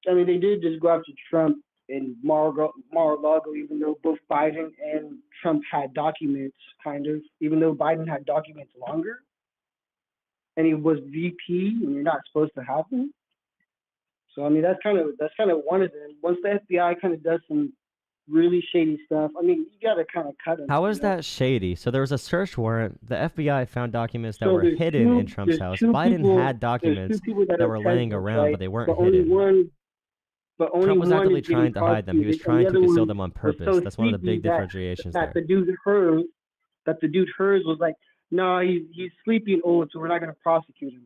I mean, they did just go after Trump and Mar-a-Lago, even though both Biden and Trump had documents, kind of, even though Biden had documents longer, and he was VP, and you're not supposed to have them. So I mean, that's kind of one of them. Once the FBI kind of does some really shady stuff, I mean, you gotta kind of cut them. How is that shady? So there was a search warrant. The FBI found documents that So were there's hidden two- in Trump's there's house. two Biden people- had there's two documents people that are were laying presidents, around, right? but they weren't But only hidden. one. But only Trump was one actively is getting trying to hide them. He was prosecuted, and trying the to other conceal one them on was purpose. so That's one of the sleepy big that- differentiations that there. the dude hers was like, no, he's sleepy and old, so we're not gonna prosecute him.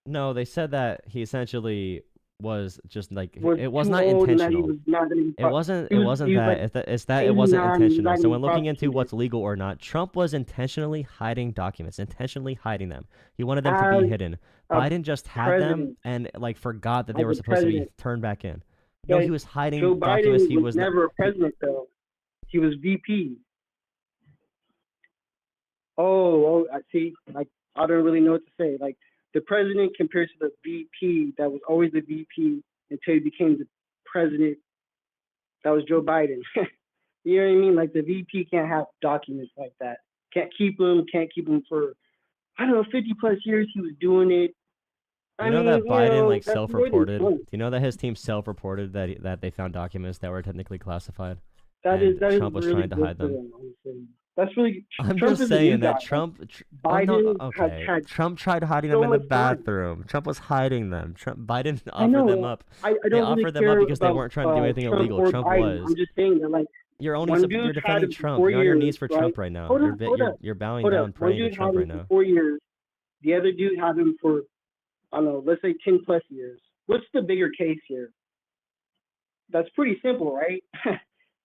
No, they said that he essentially was just like Was it was too not old and that he intentional. was not gonna be It wasn't. he It was- wasn't he was that. like It's that it wasn't 89, intentional. So not when looking into prosecuted. what's legal or not, Trump was intentionally hiding documents, intentionally hiding them. He wanted them to be As hidden. a Biden just had them president. and like forgot that they As were a supposed to be president. turned back in. No, But he was hiding Joe documents. Biden He was not. never a president though. He was VP. Oh, I see. Like I don't really know what to say. Like the president compared to the VP that was always the VP until he became the president. That was Joe Biden. You know what I mean? Like the VP can't have documents like that. Can't keep them. For I don't know 50 plus years he was doing it. You know that Biden like that's more than self-reported. Do fun. you know that his team self-reported that they found documents that were technically classified? That And is Trump was really trying to good hide for them. honestly. That's really. I'm Trump just is a new saying that guy. Trump. Biden no, has okay. had Trump tried hiding so them in the much fun. bathroom. Trump was hiding them. Biden I offered know. them up. I They don't really offered them up care because they about, weren't trying to do anything Trump illegal. or Trump Biden. was. I'm just saying that like You're one dude you're had defending him for Trump. 4 You're on your years, knees for right? Trump right now. Hold You're up, hold up, you're bowing hold down, up. One praying to dude Trump had right him for now. 4 years. The other dude had him for I don't know. Let's say 10 plus years. What's the bigger case here? That's pretty simple, right?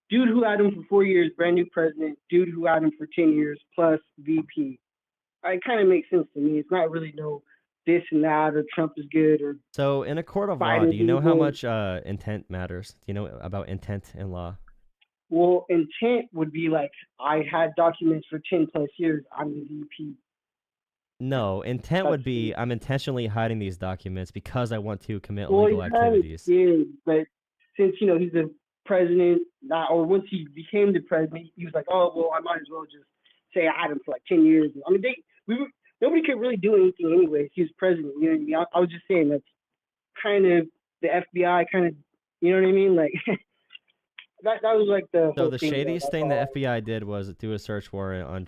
Dude who had him for 4 years, brand new president. Dude who had him for 10 years plus VP. It kind of makes sense to me. It's not really no this and that or Trump is good or So in a court of law, Biden do you know how evil. much intent matters? Do you know about intent in law? well, intent would be like I had documents for 10 plus years. I'm the VP. No, intent That's would be I'm intentionally hiding these documents because I want to commit Well, illegal he kind of activities. did, but since he's the president now, or once he became the president, he was like, oh well, I might as well just say I had him for like 10 years. I mean, nobody could really do anything anyway. He was president. You know what I mean? I was just saying that's kind of the FBI kind of, you know what I mean? Like that was like the So whole the thing, though. shadiest That's thing all. the FBI did was do a search warrant on.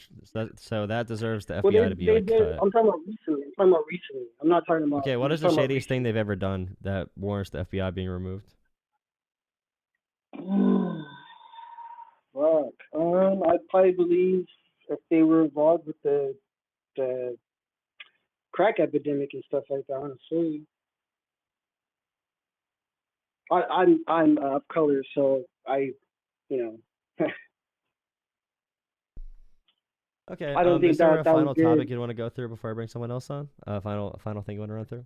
So that deserves the Well, FBI to be they like did. cut. I'm talking about recently. I'm not talking about. Okay, what I'm is the talking about shadiest thing they've ever done that warrants the FBI being removed? Fuck. I'd probably believe if they were involved with the crack epidemic and stuff like that. Honestly, I'm of color, so Okay, I don't think is there that a that was final good. topic you want to go through before I bring someone else on? Final thing you want to run through?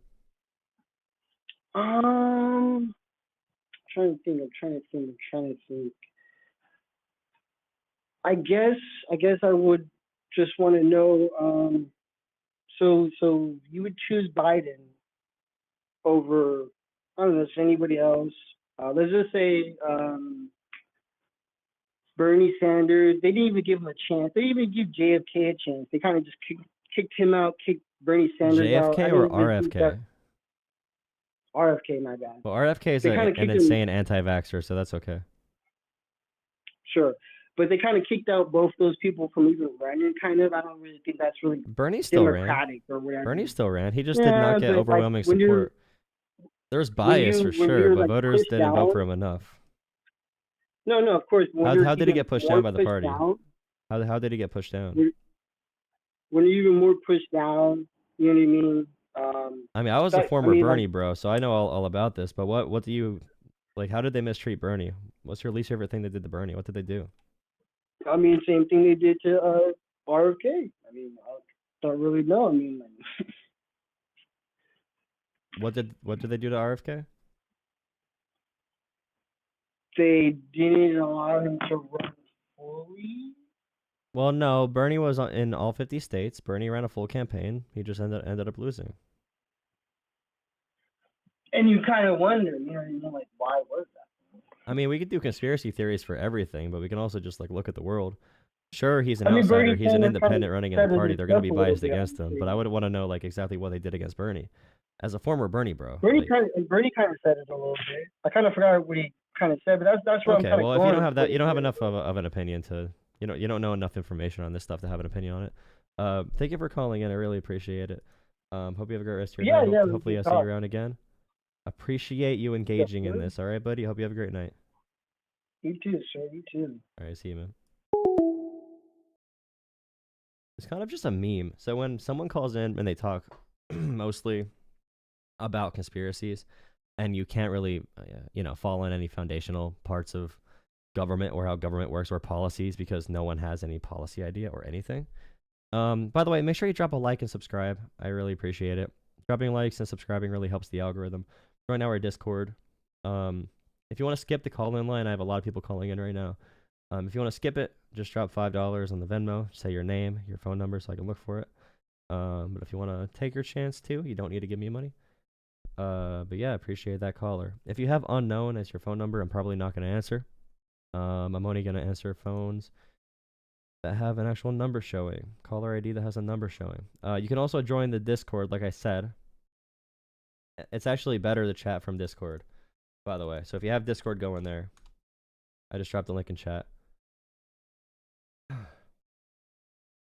I'm trying to think. I guess I would just want to know. So you would choose Biden over I don't know, just anybody else. Let's just say Bernie Sanders. They didn't even give him a chance. They didn't even give JFK a chance. They kind of just kicked him out, kicked Bernie Sanders out. JFK I or didn't even think that- RFK? RFK, my bad. Well, RFK is They kinda an kicked him- insane anti-vaxxer, so that's okay. Sure. But they kind of kicked out both those people from even running, kind of. I don't really think that's really Bernie still ran. democratic or whatever. Bernie still ran. He just did Yeah, not get but, like, overwhelming when you're- support. There's bias for when sure, you're, but like, voters pushed didn't vote out- for him enough. No, of course. When How you're did he even get pushed more down by the pushed party? down, How did he get pushed down? when you're even more pushed down, you know what I mean? I mean, I was a that- I former mean, like- Bernie bro, so I know all about this. But what do you like? How did they mistreat Bernie? What's your least favorite thing they did to Bernie? What did they do? I mean, same thing they did to RFK. I mean, I don't really know. I mean, like, What did they do to RFK? they didn't allow him to run fully. Well, no, Bernie was in all 50 states. Bernie ran a full campaign. He just ended up losing. and you kind of wonder, you know, like why was that? I mean, we could do conspiracy theories for everything, but we can also just like look at the world. Sure, he's an I mean, outsider. Bernie He's an Sanders kind independent of running in set the it party. They're going to up be a little biased bit, I against would him. say. But I would want to know like exactly what they did against Bernie. As a former Bernie bro. Bernie like- kind of said it a little bit. I kind of forgot what he kind of said, but that's where I'm Okay, kind of well, going. if you don't have that, with you don't have it. enough of an opinion to, you don't know enough information on this stuff to have an opinion on it. Thank you for calling in. I really appreciate it. Hope you have a great rest of your Yeah, night. yeah, we Hopefully, can I'll see you talk. around again. Appreciate you engaging in sir. this. All right, buddy. Hope you have a great night. You too, sir. You too. All right, see you, man. It's kind of just a meme. So when someone calls in and they talk mostly about conspiracies, and you can't really, fall in any foundational parts of government or how government works or policies because no one has any policy idea or anything. By the way, make sure you drop a like and subscribe. I really appreciate it. Dropping likes and subscribing really helps the algorithm. Right now, our Discord. If you want to skip the call-in line, I have a lot of people calling in right now. If you want to skip it, just drop $5 on the Venmo. Say your name, your phone number, so I can look for it. But if you want to take your chance too, you don't need to give me money. But yeah, appreciate that caller. If you have unknown as your phone number, I'm probably not going to answer. I'm only going to answer phones that have an actual number showing. Caller ID that has a number showing. You can also join the Discord, like I said. It's actually better to chat from Discord, by the way. So if you have Discord, go in there. I just dropped the link in chat.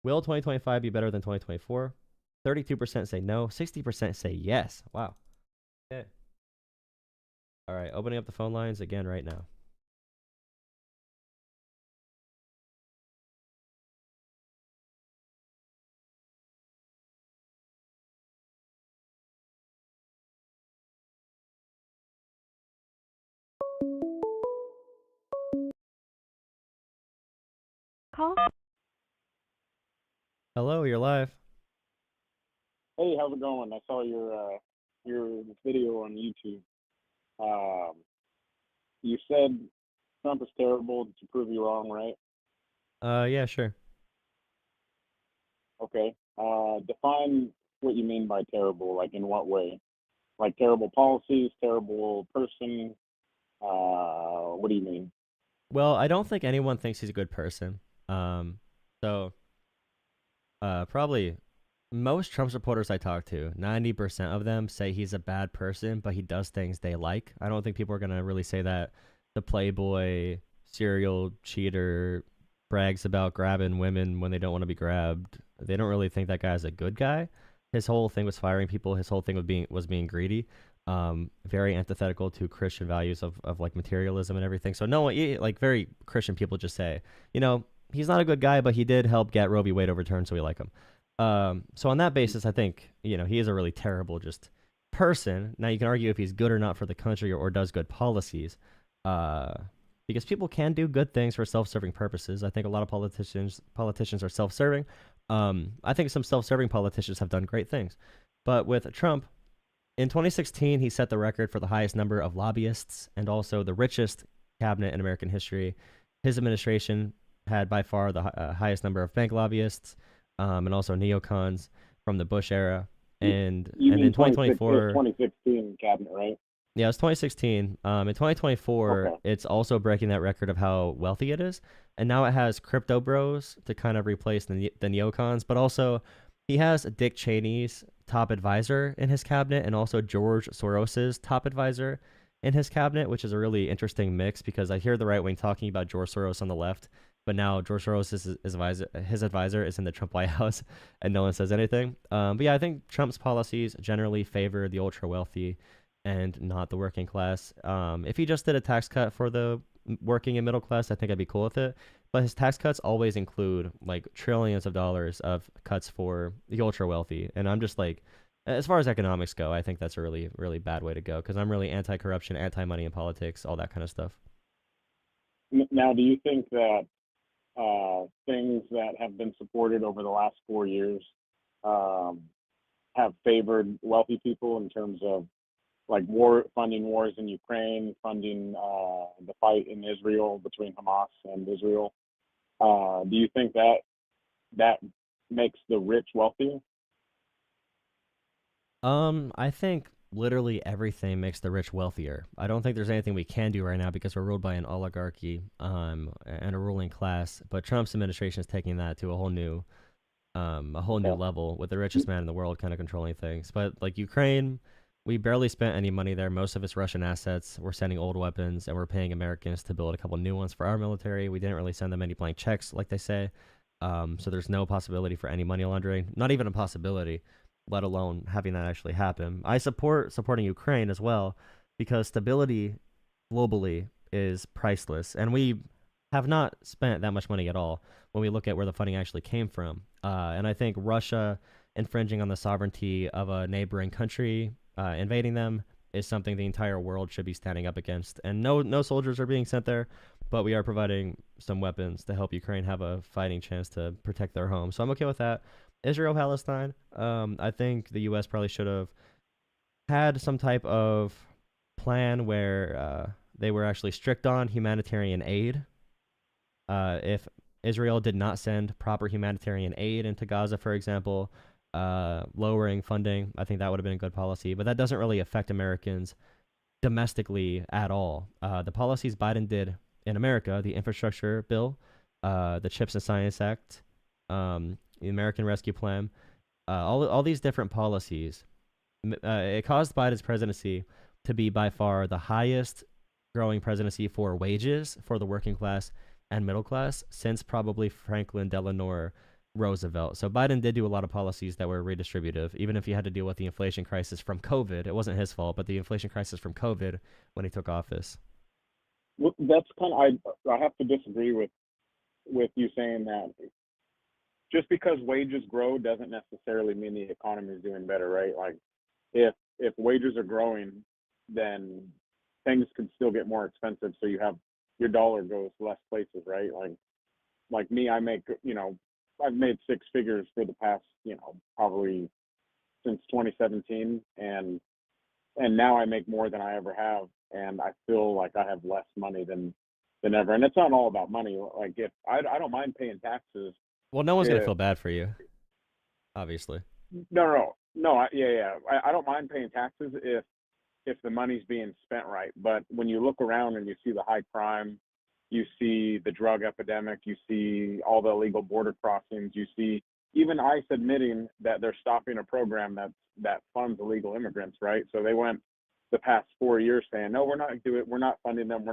Will 2025 be better than 2024? 32% say no. 60% say yes. Wow. Okay. All right, opening up the phone lines again right now. Call Hello, you're live. Hey, how's it going? I saw your video on YouTube. You said Trump is terrible to prove you wrong, right? Yeah, sure. Okay. Define what you mean by terrible. Like in what way? Like terrible policies, terrible person. What do you mean? Well, I don't think anyone thinks he's a good person. So probably most Trump supporters I talk to, 90% of them say he's a bad person, but he does things they like. I don't think people are going to really say that the playboy, serial cheater, brags about grabbing women when they don't want to be grabbed. They don't really think that guy's a good guy. His whole thing was firing people. His whole thing was being greedy. Very antithetical to Christian values of like materialism and everything. So no, like very Christian people just say, he's not a good guy, but he did help get Roe v. Wade overturned, so we like him. So on that basis, I think, he is a really terrible just person. Now you can argue if he's good or not for the country or does good policies, because people can do good things for self-serving purposes. I think a lot of politicians are self-serving. I think some self-serving politicians have done great things, but with Trump, in 2016, he set the record for the highest number of lobbyists and also the richest cabinet in American history. His administration had by far the highest number of bank lobbyists, and also neocons from the Bush era. And in 2024, 2016 cabinet, right? Yeah, it's 2016. In 2024, Okay. it's also breaking that record of how wealthy it is, and now it has crypto bros to kind of replace the neocons. But also, he has Dick Cheney's top advisor in his cabinet, and also George Soros's top advisor in his cabinet, which is a really interesting mix because I hear the right wing talking about George Soros on the left, but now George Soros his advisor is in the Trump White House, and no one says anything. But yeah, I think Trump's policies generally favor the ultra wealthy and not the working class. If he just did a tax cut for the working and middle class, I think I'd be cool with it. But his tax cuts always include like trillions of dollars of cuts for the ultra wealthy, and I'm just like, as far as economics go, I think that's a really, really bad way to go because I'm really anti-corruption, anti-money in politics, all that kind of stuff. Now, do you think that things that have been supported over the last 4 years have favored wealthy people in terms of like funding wars in Ukraine, funding the fight in Israel between Hamas and Israel? Do you think that makes the rich wealthier? I think literally everything makes the rich wealthier. I don't think there's anything we can do right now because we're ruled by an oligarchy and a ruling class. But Trump's administration is taking that to a whole new level with the richest man in the world kind of controlling things. But like Ukraine, we barely spent any money there. Most of it's Russian assets. We're sending old weapons and we're paying Americans to build a couple new ones for our military. We didn't really send them any blank checks, like they say. So there's no possibility for any money laundering, not even a possibility, let alone having that actually happen. I support supporting Ukraine as well because stability globally is priceless. And we have not spent that much money at all when we look at where the funding actually came from. And I think Russia infringing on the sovereignty of a neighboring country, invading them, is something the entire world should be standing up against. And no soldiers are being sent there, but we are providing some weapons to help Ukraine have a fighting chance to protect their home. So I'm okay with that. Israel, Palestine, I think the U.S. probably should have had some type of plan where they were actually strict on humanitarian aid. If Israel did not send proper humanitarian aid into Gaza, for example, lowering funding, I think that would have been a good policy. But that doesn't really affect Americans domestically at all. The policies Biden did in America, the infrastructure bill, the Chips and Science Act, the American Rescue Plan, all these different policies, it caused Biden's presidency to be by far the highest growing presidency for wages for the working class and middle class since probably Franklin Delano Roosevelt. So Biden did do a lot of policies that were redistributive, even if he had to deal with the inflation crisis from COVID. It wasn't his fault, but the inflation crisis from COVID when he took office. Well, that's kind of, I have to disagree with you saying that just because wages grow doesn't necessarily mean the economy is doing better, right? Like if wages are growing, then things could still get more expensive. So you have your dollar goes less places, right? Like me, I make, I've made six figures for the past, probably since 2017, and now I make more than I ever have, and I feel like I have less money than ever. And it's not all about money. Like if I don't mind paying taxes. Well, no one's gonna feel bad for you, obviously. No. I don't mind paying taxes if the money's being spent right. But when you look around and you see the high crime, you see the drug epidemic, you see all the illegal border crossings, you see even ICE admitting that they're stopping a program that funds illegal immigrants, right? So they went the past 4 years saying, no, we're not funding them,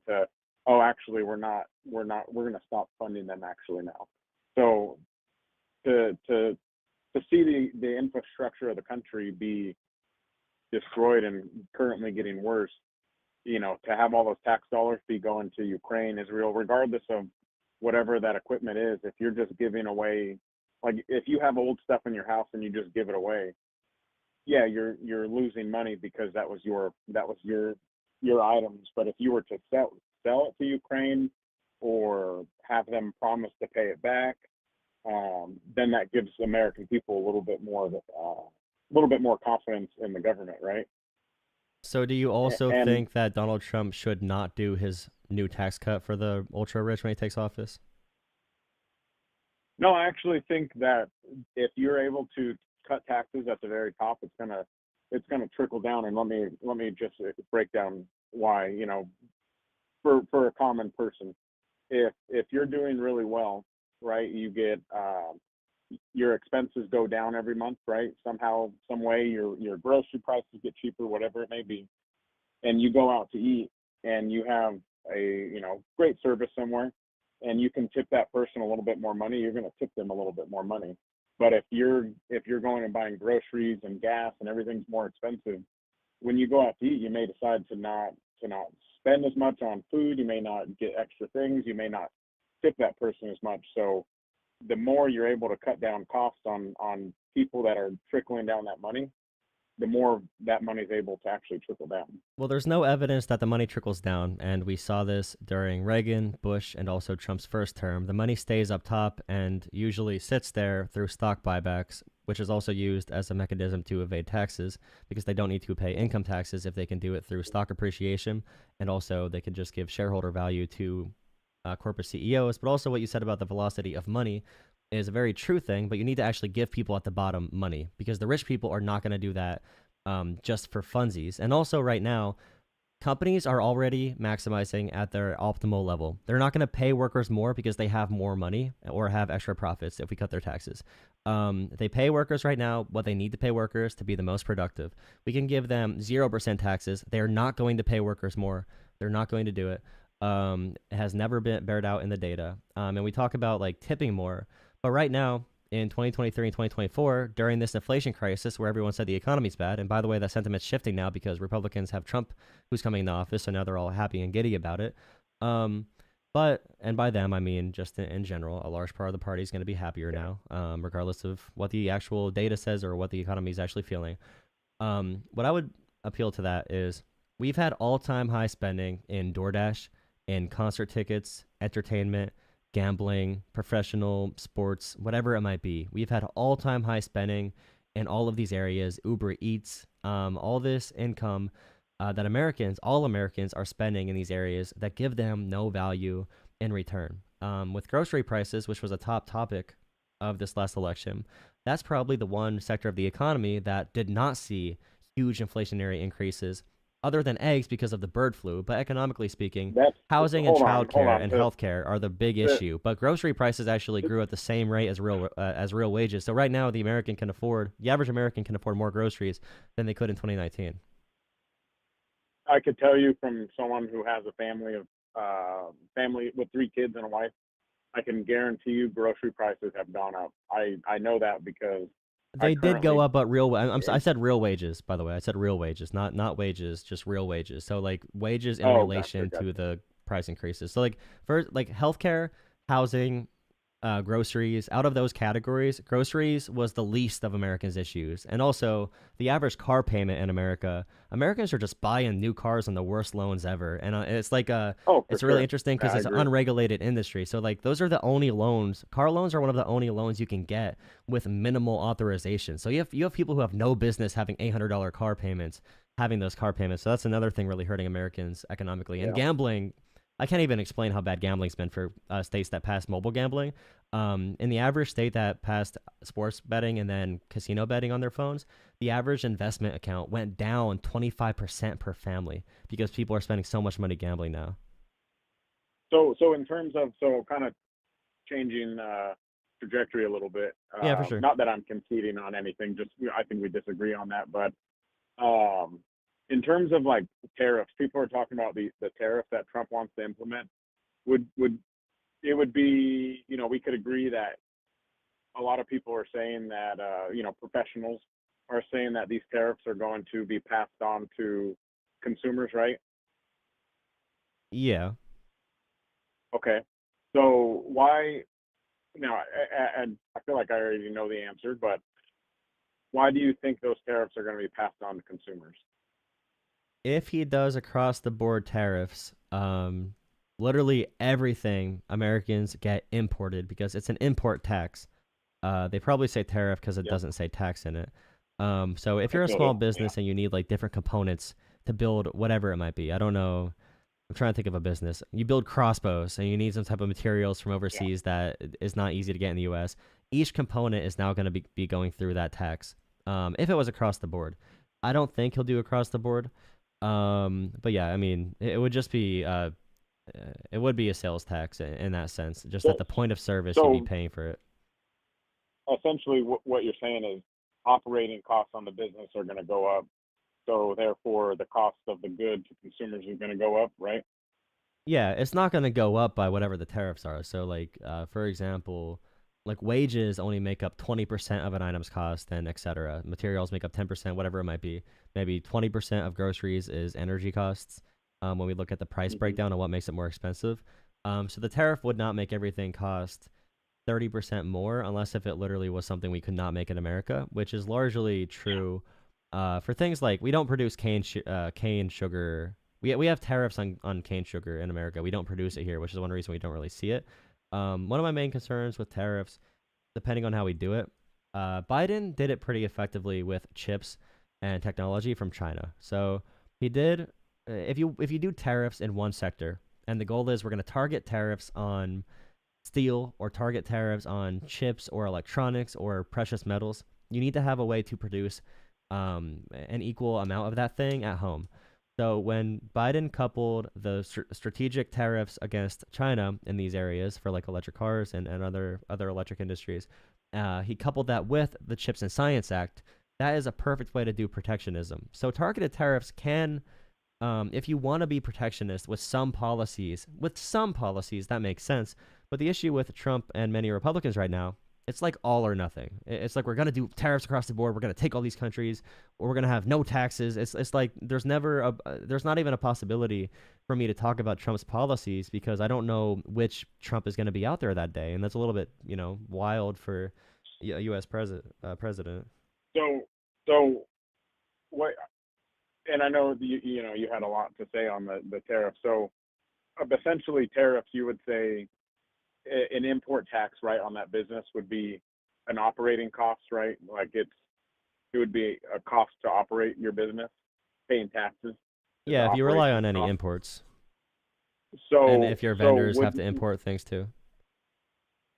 to, oh, actually we're going to stop funding them actually now. So to see the infrastructure of the country be destroyed and currently getting worse, to have all those tax dollars be going to Ukraine, Israel, regardless of whatever that equipment is, if you're just giving away, like if you have old stuff in your house and you just give it away, yeah, you're losing money because that was your items. But if you were to sell it to Ukraine or have them promise to pay it back, then that gives American people a little bit more confidence in the government, right? So do you also think that Donald Trump should not do his new tax cut for the ultra rich when he takes office? No, I actually think that if you're able to cut taxes at the very top, it's gonna trickle down. And let me just break down why. For a common person, if you're doing really well, right, you get your expenses go down every month, right? Somehow, some way, your grocery prices get cheaper, whatever it may be, and you go out to eat and you have a great service somewhere, and you can tip that person a little bit more money. You're going to tip them a little bit more money. But if you're going and buying groceries and gas and everything's more expensive, when you go out to eat, you may decide to not spend as much on food. You may not get extra things. You may not tip that person as much. So the more you're able to cut down costs on people that are trickling down that money, the more that money is able to actually trickle down. Well, there's no evidence that the money trickles down, and we saw this during Reagan, Bush, and also Trump's first term. The money stays up top and usually sits there through stock buybacks, which is also used as a mechanism to evade taxes because they don't need to pay income taxes if they can do it through stock appreciation, and also they can just give shareholder value to corporate CEOs. But also what you said about the velocity of money is a very true thing, but you need to actually give people at the bottom money because the rich people are not going to do that just for funsies. And also right now, companies are already maximizing at their optimal level. They're not going to pay workers more because they have more money or have extra profits if we cut their taxes. They pay workers right now what they need to pay workers to be the most productive. We can give them 0% taxes. They're not going to pay workers more. They're not going to do it. It has never been bared out in the data. And we talk about like tipping more. But right now, in 2023 and 2024, during this inflation crisis where everyone said the economy's bad, and by the way, that sentiment's shifting now because Republicans have Trump who's coming into office, so now they're all happy and giddy about it. But, and by them, I mean just in general, a large part of the party is going to be happier now, regardless of what the actual data says or what the economy is actually feeling. What I would appeal to that is we've had all-time high spending in DoorDash, in concert tickets, entertainment, gambling, professional sports, whatever it might be. We've had all-time high spending in all of these areas, Uber Eats, all this income that all Americans are spending in these areas that give them no value in return. With grocery prices, which was a top topic of this last election, that's probably the one sector of the economy that did not see huge inflationary increases other than eggs because of the bird flu. But economically speaking, housing and childcare and healthcare are the big issue. But grocery prices actually grew at the same rate as real wages. So right now, the average American can afford more groceries than they could in 2019. I could tell you from someone who has a family with 3 kids and a wife, I can guarantee you grocery prices have gone up. I know that because they did go up, but I said real wages, by the way. I said real wages, not wages, just real wages. So like wages in relation to the price increases. So like for like healthcare, housing, groceries, out of those categories, groceries was the least of Americans' issues. And also the average car payment in Americans are just buying new cars on the worst loans ever. And it's like it's really interesting because it's an unregulated industry. So like those are the only loans. Car loans are one of the only loans you can get with minimal authorization. So you have people who have no business having $800 car payments, having those car payments. So that's another thing really hurting Americans economically. And gambling, I can't even explain how bad gambling's been for states that passed mobile gambling. In the average state that passed sports betting and then casino betting on their phones, the average investment account went down 25% per family because people are spending so much money gambling now. So in terms of, kind of changing trajectory a little bit. Yeah, for sure. Not that I'm conceding on anything, just I think we disagree on that. But in terms of like tariffs, people are talking about the tariff that Trump wants to implement. Would be, we could agree that a lot of people are saying that, professionals are saying that these tariffs are going to be passed on to consumers, right? Yeah. Okay. So why, now, and I feel like I already know the answer, but why do you think those tariffs are going to be passed on to consumers? If he does across the board tariffs, literally everything Americans get imported because it's an import tax. They probably say tariff because it doesn't say tax in it. So if you're a small business and you need like different components to build whatever it might be, I don't know. I'm trying to think of a business. You build crossbows and you need some type of materials from overseas that is not easy to get in the U.S. Each component is now going to be going through that tax. If it was across the board, I don't think he'll do across the board. But yeah, I mean, it would just be it would be a sales tax in that sense. Just at the point of service, you'd be paying for it. Essentially, what you're saying is operating costs on the business are going to go up. So therefore, the cost of the good to consumers is going to go up, right? Yeah, it's not going to go up by whatever the tariffs are. So like, for example, like wages only make up 20% of an item's cost and et cetera. Materials make up 10%, whatever it might be. Maybe 20% of groceries is energy costs. When we look at the price breakdown and what makes it more expensive. So the tariff would not make everything cost 30% more unless if it literally was something we could not make in America, which is largely true for things like we don't produce cane sugar. We have tariffs on cane sugar in America. We don't produce it here, which is one reason we don't really see it. One of my main concerns with tariffs, depending on how we do it, Biden did it pretty effectively with chips and technology from China. So he did. If you do tariffs in one sector, and the goal is we're going to target tariffs on steel or target tariffs on chips or electronics or precious metals, you need to have a way to produce an equal amount of that thing at home. So when Biden coupled the strategic tariffs against China in these areas for like electric cars and other electric industries, he coupled that with the Chips and Science Act. That is a perfect way to do protectionism. So targeted tariffs can, if you want to be protectionist with some policies, that makes sense. But the issue with Trump and many Republicans right now, it's like all or nothing. It's like we're gonna do tariffs across the board. We're gonna take all these countries, or we're gonna have no taxes. It's like there's not even a possibility for me to talk about Trump's policies because I don't know which Trump is gonna be out there that day, and that's a little bit wild for a U.S. president. So what? And I know you had a lot to say on the tariff. So essentially, tariffs, you would say an import tax, right, on that business would be an operating cost, right? Like it would be a cost to operate your business, paying taxes. Yeah, if you rely on any imports. And if your vendors have to import things too.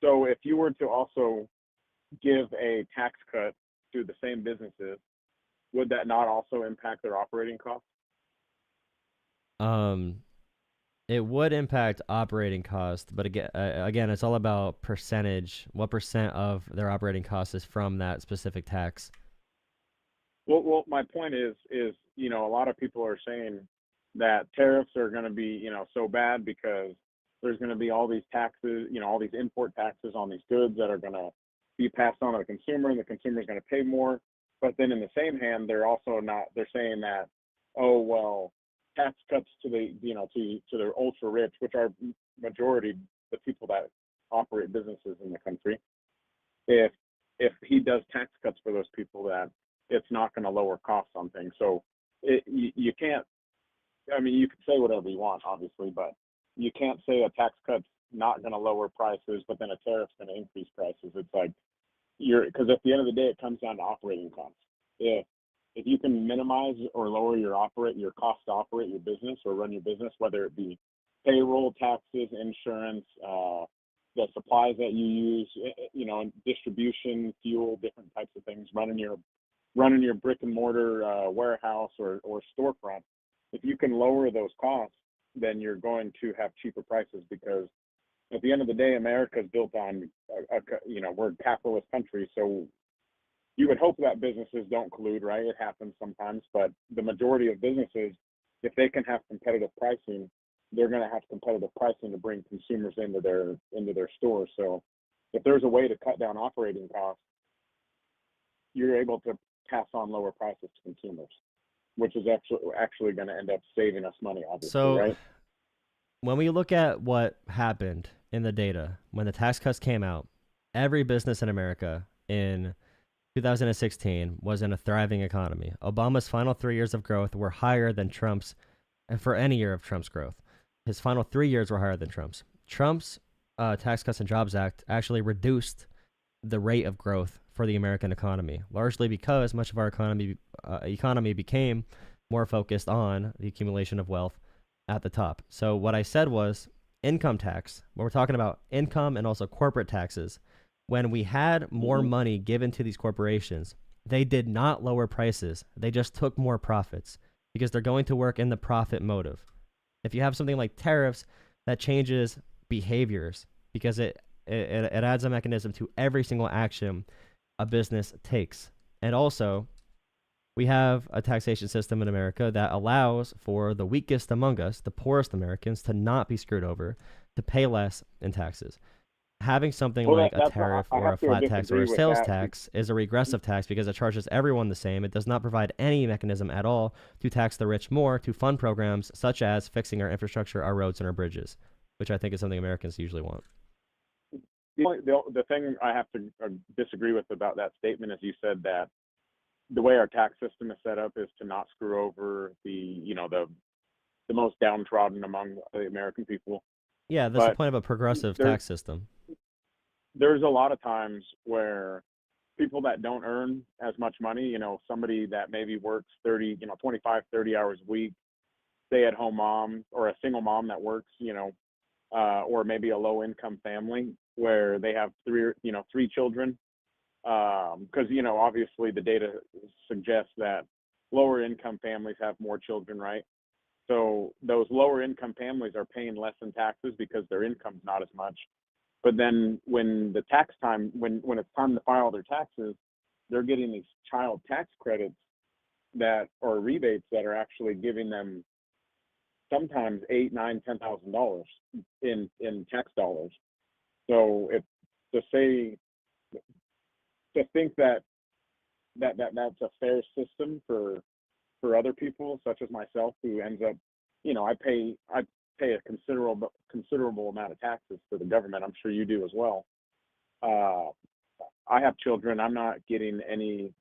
So if you were to also give a tax cut to the same businesses, would that not also impact their operating costs? It would impact operating cost, but again, it's all about percentage. What percent of their operating cost is from that specific tax? Well, my point is, a lot of people are saying that tariffs are going to be, so bad because there's going to be all these taxes, all these import taxes on these goods that are going to be passed on to the consumer, and the consumer is going to pay more. But then in the same hand, they're saying that, oh, well, tax cuts to the, to their ultra rich, which are majority the people that operate businesses in the country. If he does tax cuts for those people, that it's not going to lower costs on things. So you can't. I mean, you can say whatever you want, obviously, but you can't say a tax cut's not going to lower prices, but then a tariff's going to increase prices. It's like because at the end of the day, it comes down to operating costs. If you can minimize or lower your cost to operate your business or run your business, whether it be payroll, taxes, insurance, the supplies that you use, distribution, fuel, different types of things, running your brick and mortar warehouse or storefront, if you can lower those costs, then you're going to have cheaper prices because at the end of the day, America is built on, we're a capitalist country, so you would hope that businesses don't collude, right? It happens sometimes, but the majority of businesses, if they can have competitive pricing, they're going to have competitive pricing to bring consumers into their stores. So if there's a way to cut down operating costs, you're able to pass on lower prices to consumers, which is actually going to end up saving us money, obviously, right? When we look at what happened in the data, when the tax cuts came out, every business in America in 2016 was in a thriving economy. Obama's final 3 years of growth were higher than Trump's, for any year of Trump's growth. His final 3 years were higher than Trump's. Trump's Tax Cuts and Jobs Act actually reduced the rate of growth for the American economy, largely because much of our economy became more focused on the accumulation of wealth at the top. So what I said was income tax, when we're talking about income and also corporate taxes, when we had more money given to these corporations, they did not lower prices. They just took more profits because they're going to work in the profit motive. If you have something like tariffs, that changes behaviors because it adds a mechanism to every single action a business takes. And also, we have a taxation system in America that allows for the weakest among us, the poorest Americans, to not be screwed over, to pay less in taxes. Having something like a tariff or a flat tax or a sales tax is a regressive tax because it charges everyone the same. It does not provide any mechanism at all to tax the rich more to fund programs such as fixing our infrastructure, our roads, and our bridges, which I think is something Americans usually want. The thing I have to disagree with about that statement is you said that the way our tax system is set up is to not screw over the most downtrodden among the American people. Yeah, that's the point of a progressive tax system. There's a lot of times where people that don't earn as much money, somebody that maybe works 25, 30 hours a week, stay-at-home mom or a single mom that works, or maybe a low-income family where they have three children, because obviously the data suggests that lower income families have more children, right? So those lower income families are paying less in taxes because their income's not as much. But then when the tax time, when it's time to file their taxes, they're getting these child tax credits or rebates that are actually giving them sometimes $8, $9, $10,000 in tax dollars. So to think that that's a fair system for other people such as myself, who ends up, I pay a considerable amount of taxes for the government. I'm sure you do as well. I have children. I'm not getting any.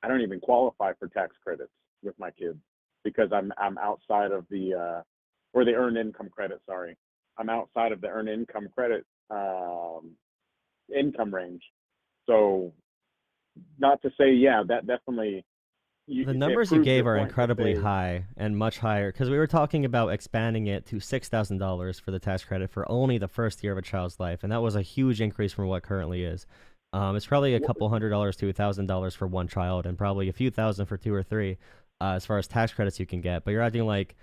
I don't even qualify for tax credits with my kids because I'm outside of the or the earned income credit. Sorry, I'm outside of the earned income credit income range. So, not to say, yeah, that definitely. The numbers you gave are incredibly high and much higher, because we were talking about expanding it to $6,000 for the tax credit for only the first year of a child's life, and that was a huge increase from what currently is. It's probably a couple $100 to $1,000 for one child, and probably a few thousand for two or three, as far as tax credits you can get. But you're acting like,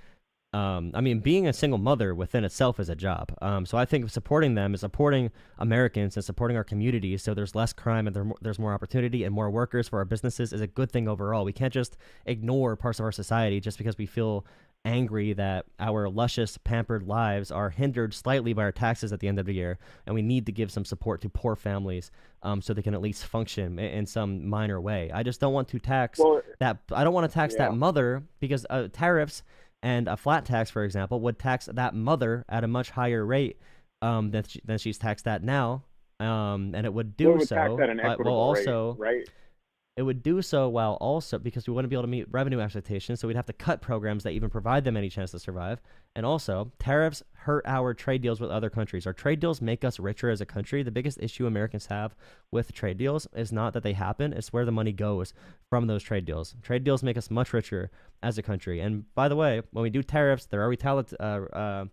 being a single mother within itself is a job. So I think supporting them is supporting Americans and supporting our communities, so there's less crime and there's more opportunity and more workers for our businesses is a good thing overall. We can't just ignore parts of our society just because we feel angry that our luscious, pampered lives are hindered slightly by our taxes at the end of the year, and we need to give some support to poor families so they can at least function in some minor way. I just don't want to tax that. I don't want to tax that mother, because tariffs and a flat tax, for example, would tax that mother at a much higher rate than she's taxed at now, and it would do so. But will also, right? It would do so while also, because we wouldn't be able to meet revenue expectations, so we'd have to cut programs that even provide them any chance to survive. And also, tariffs hurt our trade deals with other countries. Our trade deals make us richer as a country. The biggest issue Americans have with trade deals is not that they happen, it's where the money goes from those trade deals. Trade deals make us much richer as a country. And by the way, when we do tariffs, there are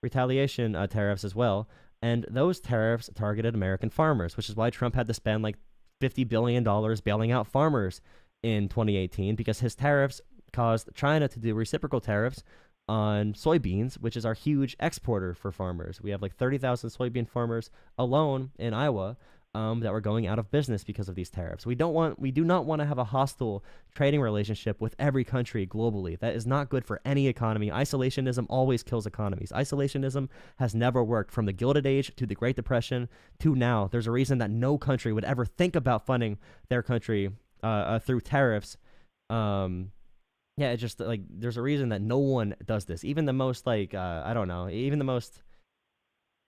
retaliation tariffs as well. And those tariffs targeted American farmers, which is why Trump had to spend like $50 billion bailing out farmers in 2018, because his tariffs caused China to do reciprocal tariffs on soybeans, which is our huge exporter for farmers. We have like 30,000 soybean farmers alone in Iowa that were going out of business because of these tariffs. We do not want to have a hostile trading relationship with every country globally. That is not good for any economy. Isolationism always kills economies. Isolationism has never worked from the Gilded Age to the Great Depression to now. There's a reason that no country would ever think about funding their country through tariffs. It's just like there's a reason that no one does this. Even the most even the most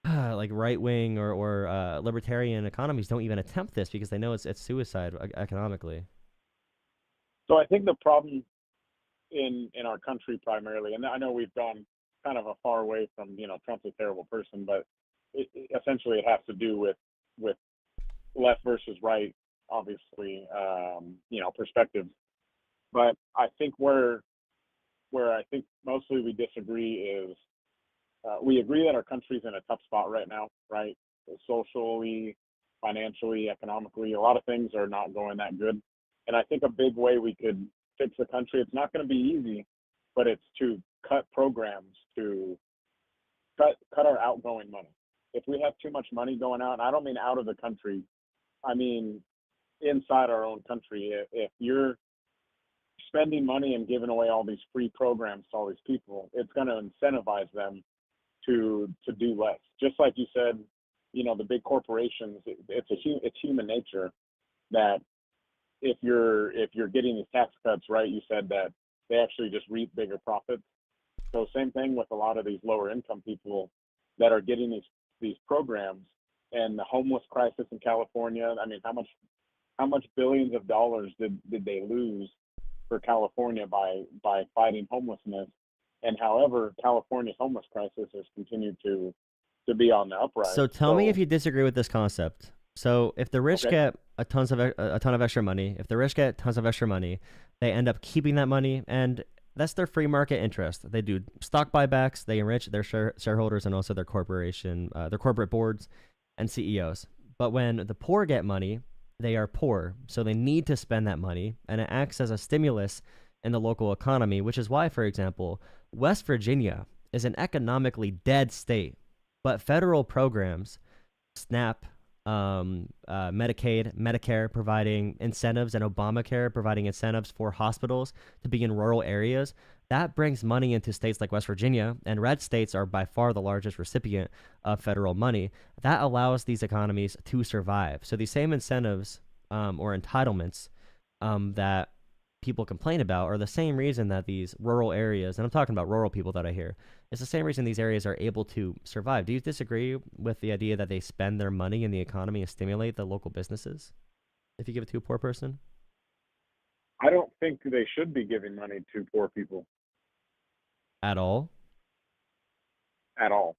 like right-wing or libertarian economies don't even attempt this because they know it's suicide economically. So I think the problem in our country primarily, and I know we've gone kind of a far away from, Trump's a terrible person, but essentially it has to do with left versus right, obviously, perspectives. But I think where I think mostly we disagree is we agree that our country's in a tough spot right now, right? Socially, financially, economically, a lot of things are not going that good. And I think a big way we could fix the country, it's not going to be easy, but it's to cut programs, to cut our outgoing money. If we have too much money going out, and I don't mean out of the country, I mean inside our own country. If you're spending money and giving away all these free programs to all these people, it's going to incentivize them to do less. Just like you said, the big corporations, it's human nature that if you're getting these tax cuts, right, you said that they actually just reap bigger profits. So same thing with a lot of these lower income people that are getting these programs, and the homeless crisis in California. I mean, how much billions of dollars did they lose for California by fighting homelessness? And however, California's homeless crisis has continued to be on the uprise. So tell me if you disagree with this concept. So if the rich get a ton of extra money, they end up keeping that money, and that's their free market interest. They do stock buybacks, they enrich their shareholders and also their corporate boards and CEOs. But when the poor get money, they are poor, so they need to spend that money, and it acts as a stimulus in the local economy, which is why, for example, West Virginia is an economically dead state, but federal programs, SNAP, Medicaid, Medicare providing incentives, and Obamacare providing incentives for hospitals to be in rural areas, that brings money into states like West Virginia, and red states are by far the largest recipient of federal money. That allows these economies to survive. So these same incentives or entitlements that people complain about are the same reason that these rural areas, and I'm talking about rural people that I hear, it's the same reason these areas are able to survive. Do you disagree with the idea that they spend their money in the economy and stimulate the local businesses if you give it to a poor person? I don't think they should be giving money to poor people At all? at all.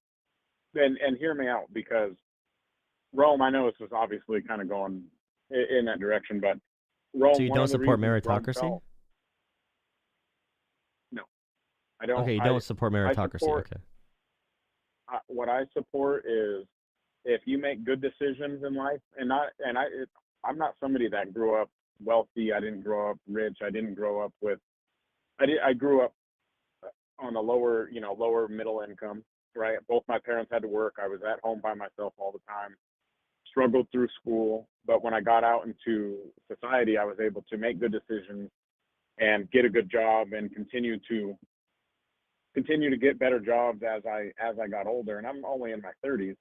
And hear me out, because Rome, I know this was obviously kind of going in that direction, but Rome. So you one don't of the support reasons Rome meritocracy? fell- No, I don't. Okay, you don't support meritocracy. support- Okay. What I support is if you make good decisions in life, I'm not somebody that grew up wealthy. I didn't grow up rich. I didn't grow up with. I grew up on a lower middle income. Right. Both my parents had to work. I was at home by myself all the time. Struggled through school, but when I got out into society, I was able to make good decisions and get a good job and continue to get better jobs as I got older. And I'm only in my 30s,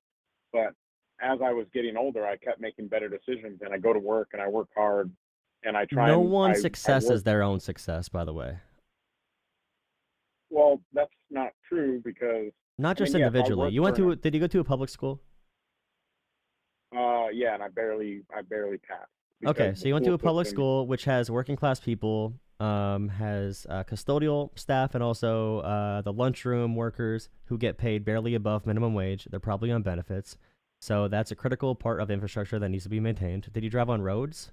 but as I was getting older, I kept making better decisions, and I go to work and I work hard and I try. No and one's I success work, is their own success, by the way. Well, that's not true, because Not just yes, I individually. work You went for to did you go to a public school? yeah, and I barely passed. Okay, because so the you went to a school public system- school which has working class people, has custodial staff, and also the lunchroom workers who get paid barely above minimum wage. They're probably on benefits. So that's a critical part of infrastructure that needs to be maintained. Did you drive on roads?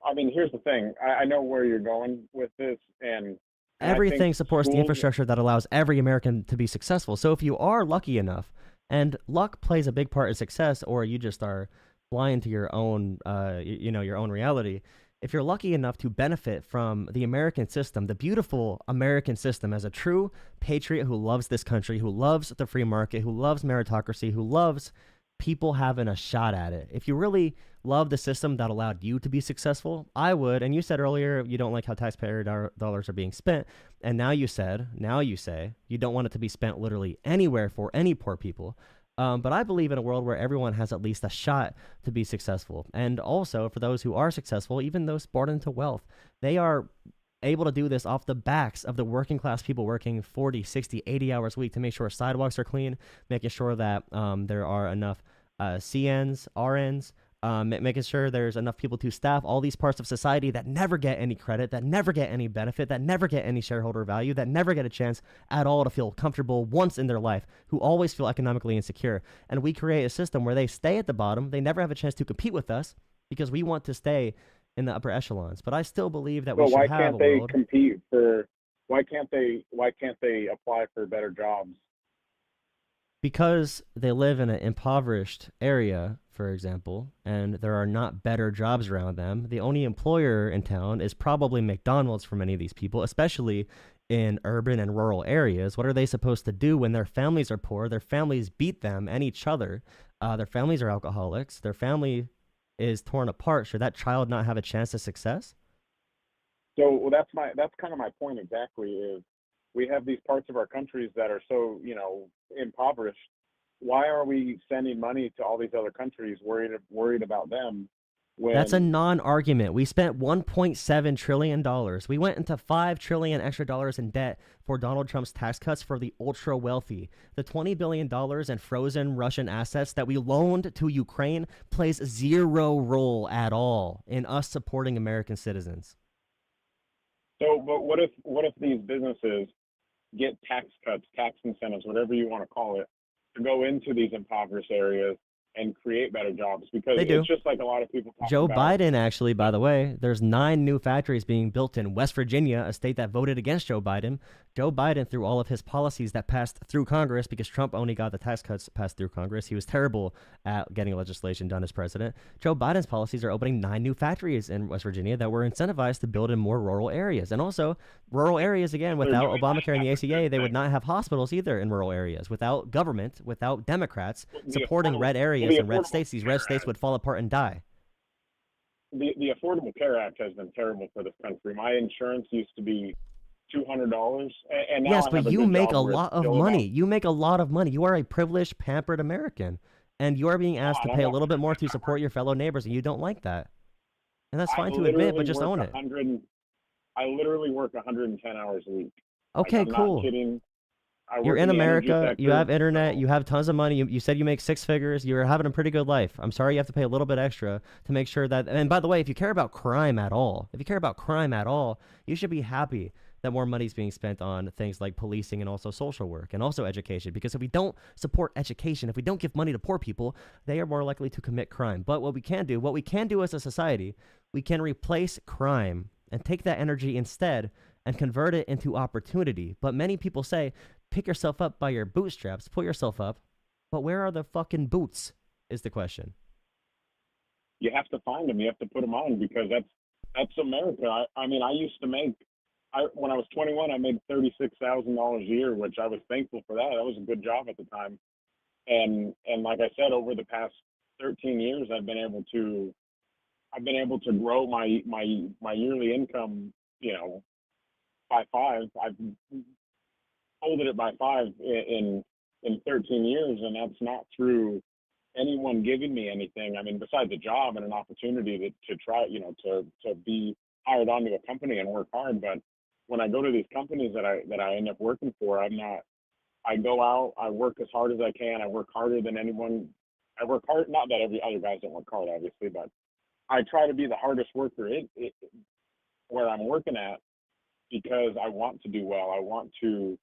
I mean, here's the thing. I know where you're going with this, and I Everything think supports the schools- infrastructure that allows every American to be successful. So if you are lucky enough, and luck plays a big part in success, or you just are blind to your own, your own reality. If you're lucky enough to benefit from the American system, the beautiful American system, as a true patriot who loves this country, who loves the free market, who loves meritocracy, who loves people having a shot at it. If you really love the system that allowed you to be successful, I would. And you said earlier you don't like how taxpayer dollars are being spent. And now you say you don't want it to be spent literally anywhere for any poor people. But I believe in a world where everyone has at least a shot to be successful. And also, for those who are successful, even those born into wealth, they are able to do this off the backs of the working class people working 40, 60, 80 hours a week to make sure sidewalks are clean, making sure that there are enough CNs, RNs, making sure there's enough people to staff all these parts of society that never get any credit, that never get any benefit, that never get any shareholder value, that never get a chance at all to feel comfortable once in their life, who always feel economically insecure. And we create a system where they stay at the bottom. They never have a chance to compete with us because we want to stay in the upper echelons. But I still believe that we should have a world. Why can't they apply for better jobs? Because they live in an impoverished area, for example, and there are not better jobs around them. The only employer in town is probably McDonald's for many of these people, especially in urban and rural areas. What are they supposed to do when their families are poor? Their families beat them and each other. Their families are alcoholics. Their family is torn apart. Should that child not have a chance of success? So that's kind of my point exactly. Is we have these parts of our countries that are so impoverished. Why are we sending money to all these other countries, worried about them? That's a non-argument. We spent $1.7 trillion. We went into $5 trillion extra dollars in debt for Donald Trump's tax cuts for the ultra wealthy. The $20 billion in frozen Russian assets that we loaned to Ukraine plays zero role at all in us supporting American citizens. So, but what if these businesses get tax cuts, tax incentives, whatever you want to call it, to go into these impoverished areas, and create better jobs, because They do. it's just like a lot of people talk Joe about. Biden, actually, by the way, there's 9 new factories being built in West Virginia, a state that voted against Joe Biden. Joe Biden, through all of his policies that passed through Congress, because Trump only got the tax cuts passed through Congress, he was terrible at getting legislation done as president. Joe Biden's policies are opening 9 new factories in West Virginia that were incentivized to build in more rural areas. And also, rural areas, again, without Obamacare and the ACA, they would not have hospitals either in rural areas. Without government, without Democrats supporting red areas and red states, these red states would fall apart and die. The Affordable Care Act has been terrible for this country. My insurance used to be $200, and now Yes, I but have you good make job a where it's lot of still money. You make a lot of money. You are a privileged, pampered American, and you are being asked to pay a little bit more to support your fellow neighbors, and you don't like that. And that's fine to admit, but just own it. I literally work 110 hours a week. Okay, I'm cool. not kidding. You're in America, you have internet, you have tons of money, you said you make 6 figures, you're having a pretty good life. I'm sorry you have to pay a little bit extra to make sure that, and by the way, if you care about crime at all, you should be happy that more money is being spent on things like policing and also social work and also education. Because if we don't support education, if we don't give money to poor people, they are more likely to commit crime. But what we can do as a society, we can replace crime and take that energy instead and convert it into opportunity. But many people say, pick yourself up by your bootstraps, pull yourself up, but where are the fucking boots is the question. You have to find them. You have to put them on, because that's America. I mean, I used to make, when I was 21, I made $36,000 a year, which I was thankful for that. That was a good job at the time. And like I said, over the past 13 years, I've been able to grow my yearly income, by 5. I've folded it by 5 in 13 years, and that's not through anyone giving me anything. I mean, besides a job and an opportunity to try, to be hired onto a company and work hard. But when I go to these companies that I end up working for, I go out, I work as hard as I can. I work harder than anyone. I work hard. Not that every other guys don't work hard, obviously, but I try to be the hardest worker where I'm working at, because I want to do well. I want to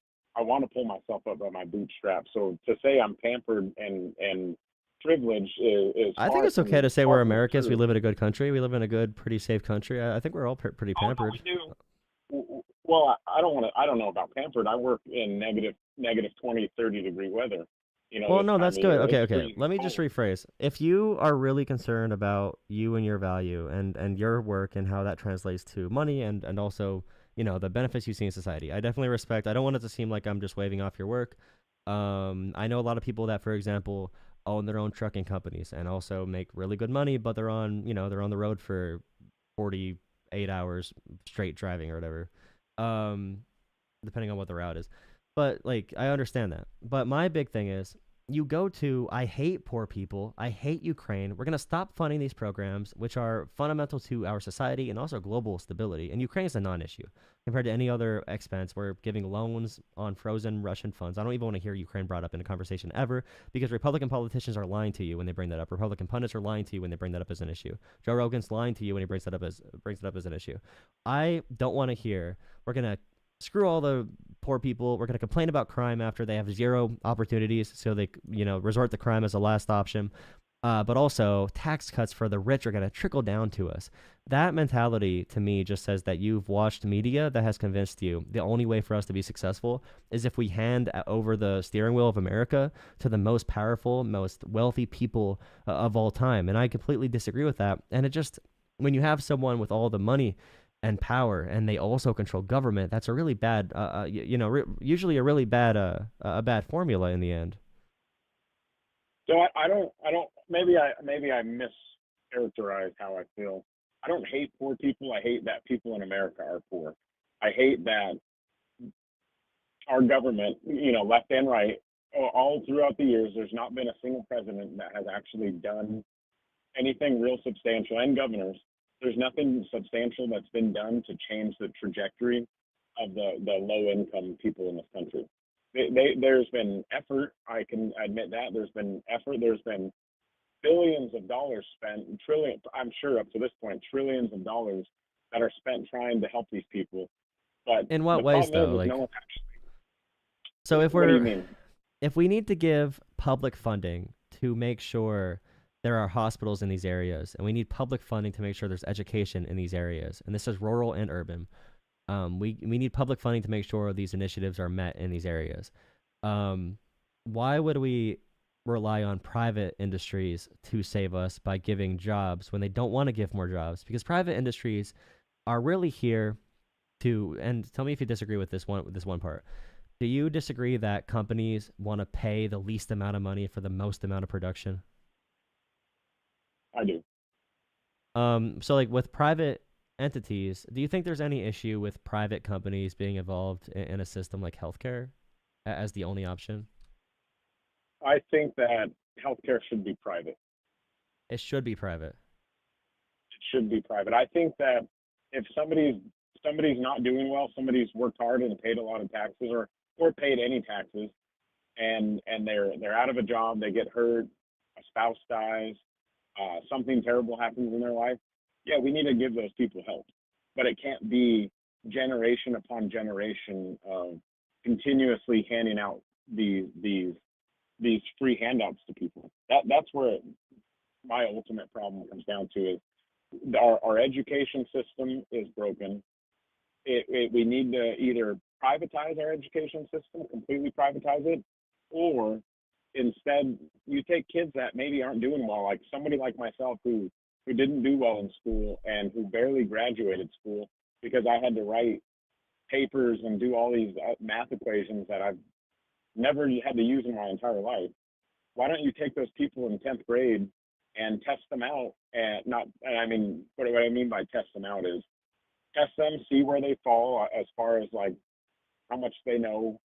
pull myself up by my bootstraps. So to say I'm pampered and privileged is I think it's okay to say we're Americans. We live in a good country. We live in a good, pretty safe country. I think we're all pretty pampered. Oh, no, we do. Well, I don't know about pampered. I work in negative 20, 30 degree weather. Well, no, that's good. Okay. Let me just rephrase. If you are really concerned about you and your value and your work and how that translates to money and also, the benefits you see in society, I definitely respect. I don't want it to seem like I'm just waving off your work. I know a lot of people that, for example, own their own trucking companies and also make really good money, but they're on the road for 48 hours straight driving or whatever, depending on what the route is. But I understand that. But my big thing is, I hate poor people. I hate Ukraine. We're going to stop funding these programs, which are fundamental to our society and also global stability. And Ukraine is a non-issue compared to any other expense. We're giving loans on frozen Russian funds. I don't even want to hear Ukraine brought up in a conversation ever, because Republican politicians are lying to you when they bring that up. Republican pundits are lying to you when they bring that up as an issue. Joe Rogan's lying to you when he brings it up as an issue. I don't want to hear, we're going to screw all the poor people. We're going to complain about crime after they have zero opportunities, so they, resort to crime as a last option. But also, tax cuts for the rich are going to trickle down to us. That mentality, to me, just says that you've watched media that has convinced you the only way for us to be successful is if we hand over the steering wheel of America to the most powerful, most wealthy people of all time. And I completely disagree with that. And it just, when you have someone with all the money and power, and they also control government, that's a really bad, usually a really bad, a bad formula in the end. So I don't. Maybe I mischaracterize how I feel. I don't hate poor people. I hate that people in America are poor. I hate that our government, left and right, all throughout the years, there's not been a single president that has actually done anything real substantial, and governors. There's nothing substantial that's been done to change the trajectory of the low-income people in this country. There's been effort. I can admit that. There's been effort. There's been billions of dollars spent, I'm sure up to this point, trillions of dollars that are spent trying to help these people. But in what ways, though? So if we need to give public funding to make sure there are hospitals in these areas, and we need public funding to make sure there's education in these areas. And this is rural and urban. We need public funding to make sure these initiatives are met in these areas. Why would we rely on private industries to save us by giving jobs when they don't want to give more jobs? Because private industries are really here to, and tell me if you disagree with this one part. Do you disagree that companies want to pay the least amount of money for the most amount of production? I do. So like with private entities, do you think there's any issue with private companies being involved in a system like healthcare as the only option? I think that healthcare should be private. It should be private. It should be private. I think that if somebody's not doing well, somebody's worked hard and paid a lot of taxes or paid any taxes, and they're out of a job, they get hurt, a spouse dies, something terrible happens in their life. Yeah, we need to give those people help, but it can't be generation upon generation of continuously handing out these free handouts to people. That's where my ultimate problem comes down to is our education system is broken. We need to either privatize our education system, completely privatize it, or instead you take kids that maybe aren't doing well, like somebody like myself who didn't do well in school and who barely graduated school because I had to write papers and do all these math equations that I've never had to use in my entire life. Why don't you take those people in 10th grade and test them out? What I mean by test them out is test them, see where they fall as far as like how much they know,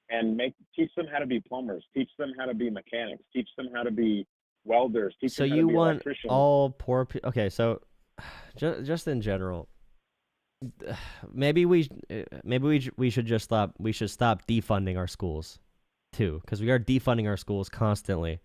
and teach them how to be plumbers, teach them how to be mechanics, teach them how to be welders, teach them how to be electricians. So you want all poor people? Okay, so just in general, maybe we should just stop. We should stop defunding our schools too, because we are defunding our schools constantly.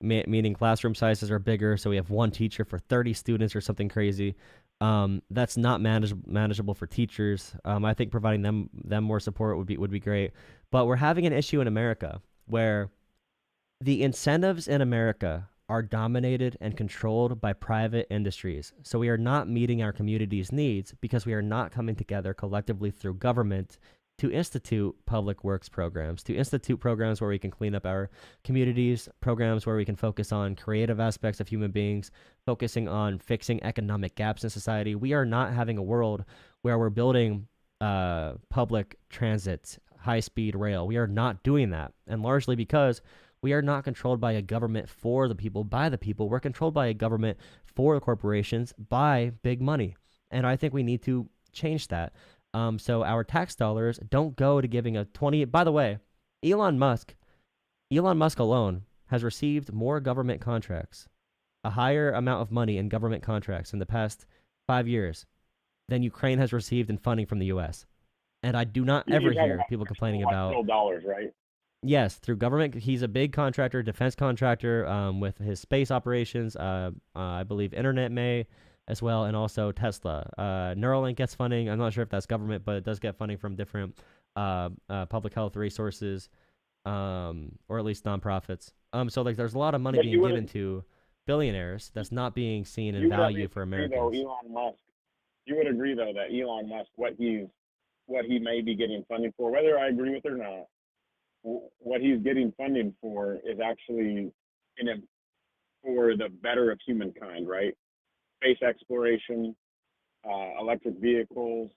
Meaning classroom sizes are bigger, so we have one teacher for 30 students or something crazy. That's not manageable for teachers. I think providing them more support would be great. But we're having an issue in America where the incentives in America are dominated and controlled by private industries. So we are not meeting our community's needs because we are not coming together collectively through government to institute public works programs, to institute programs where we can clean up our communities, programs where we can focus on creative aspects of human beings, focusing on fixing economic gaps in society. We are not having a world where we're building public transit, high-speed rail. We are not doing that, and largely because we are not controlled by a government for the people, by the people. We're controlled by a government for the corporations, by big money, and I think we need to change that. So our tax dollars don't go to giving a 20. By the way, Elon Musk alone has received more government contracts, a higher amount of money in government contracts in the past 5 years than Ukraine has received in funding from the U.S. And I do not ever hear people complaining about dollars, right? Yes, through government. He's a big contractor, defense contractor, with his space operations. I believe Internet may as well, and also Tesla. Neuralink gets funding. I'm not sure if that's government, but it does get funding from different public health resources, or at least nonprofits. So like, there's a lot of money being given to billionaires that's not being seen in value for Americans. Elon Musk, you would agree though that Elon Musk, what he may be getting funding for, whether I agree with it or not, what he's getting funding for is actually for the better of humankind, right? Space exploration, electric vehicles.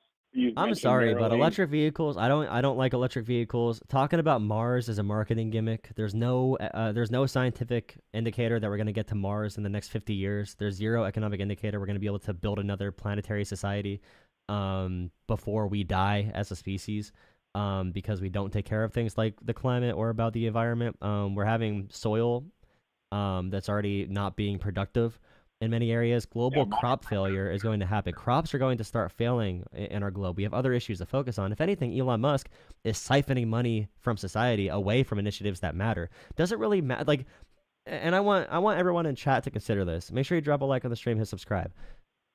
I'm sorry, but electric vehicles, I don't like electric vehicles. Talking about Mars is a marketing gimmick. There's no scientific indicator that we're going to get to Mars in the next 50 years. There's zero economic indicator we're going to be able to build another planetary society before we die as a species, because we don't take care of things like the climate or about the environment. We're having soil that's already not being productive in many areas. Global crop failure is going to happen. Crops are going to start failing in our globe. We have other issues to focus on. If anything, Elon Musk is siphoning money from society away from initiatives that matter. Does it really matter? Like, and I want everyone in chat to consider this. Make sure you drop a like on the stream, hit subscribe.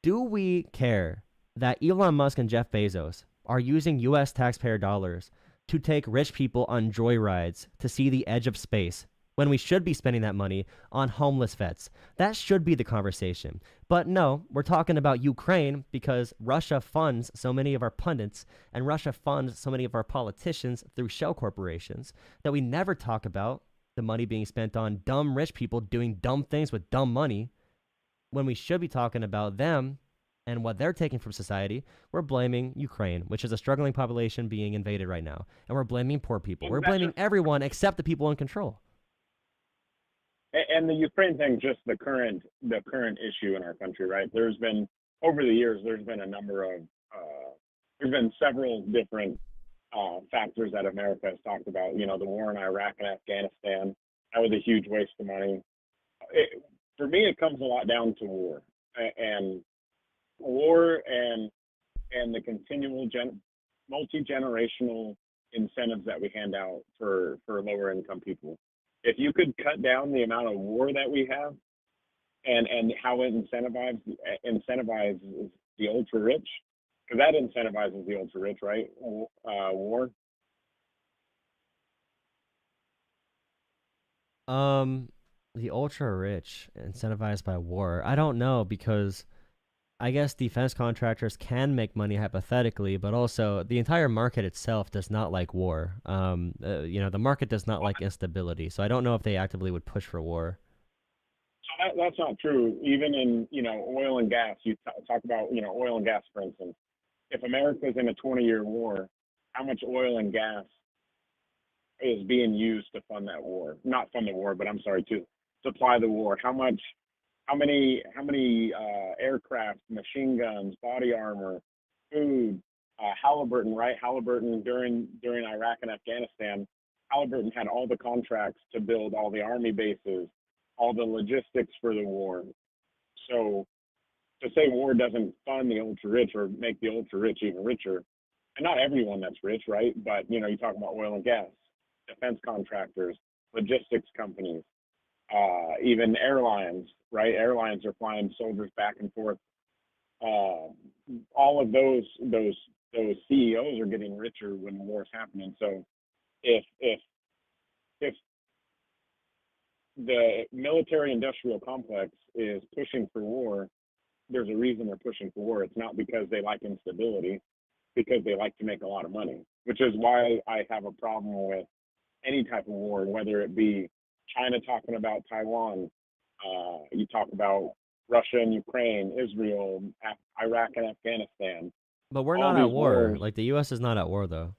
Do we care that Elon Musk and Jeff Bezos are using U.S. taxpayer dollars to take rich people on joyrides to see the edge of space when we should be spending that money on homeless vets. That should be the conversation. But no, we're talking about Ukraine because Russia funds so many of our pundits and Russia funds so many of our politicians through shell corporations that we never talk about the money being spent on dumb rich people doing dumb things with dumb money when we should be talking about them and what they're taking from society. We're blaming Ukraine, which is a struggling population being invaded right now. And we're blaming poor people. We're blaming everyone except the people in control. And the Ukraine thing, just the current issue in our country, right? There's been, over the years, there's been a number of, there's been several different factors that America has talked about. You know, the war in Iraq and Afghanistan, that was a huge waste of money. For me, it comes a lot down to war and the continual multi-generational incentives that we hand out for lower income people. If you could cut down the amount of war that we have and how it incentivizes the ultra rich, because that incentivizes the ultra rich, right? War. The ultra rich incentivized by war. I don't know, because I guess defense contractors can make money hypothetically, but also the entire market itself does not like war. The market does not like instability, so I don't know if they actively would push for war. So that's not true. Even in, oil and gas, you talk about, oil and gas, for instance. If America's in a 20-year war, how much oil and gas is being used to fund that war? Not fund the war, but I'm sorry, to supply the war. How many aircraft, machine guns, body armor, food, Halliburton, right? Halliburton during Iraq and Afghanistan, Halliburton had all the contracts to build all the army bases, all the logistics for the war. So to say war doesn't fund the ultra rich or make the ultra rich even richer, and not everyone that's rich, right? But you talk about oil and gas, defense contractors, logistics companies, even airlines, right? Airlines are flying soldiers back and forth. All of those CEOs are getting richer when war's happening. So if the military-industrial complex is pushing for war, there's a reason they're pushing for war. It's not because they like instability, because they like to make a lot of money, which is why I have a problem with any type of war, whether it be China talking about Taiwan, you talk about Russia and Ukraine, Israel, Iraq and Afghanistan. But we're not at war. Like, the U.S. is not at war, though.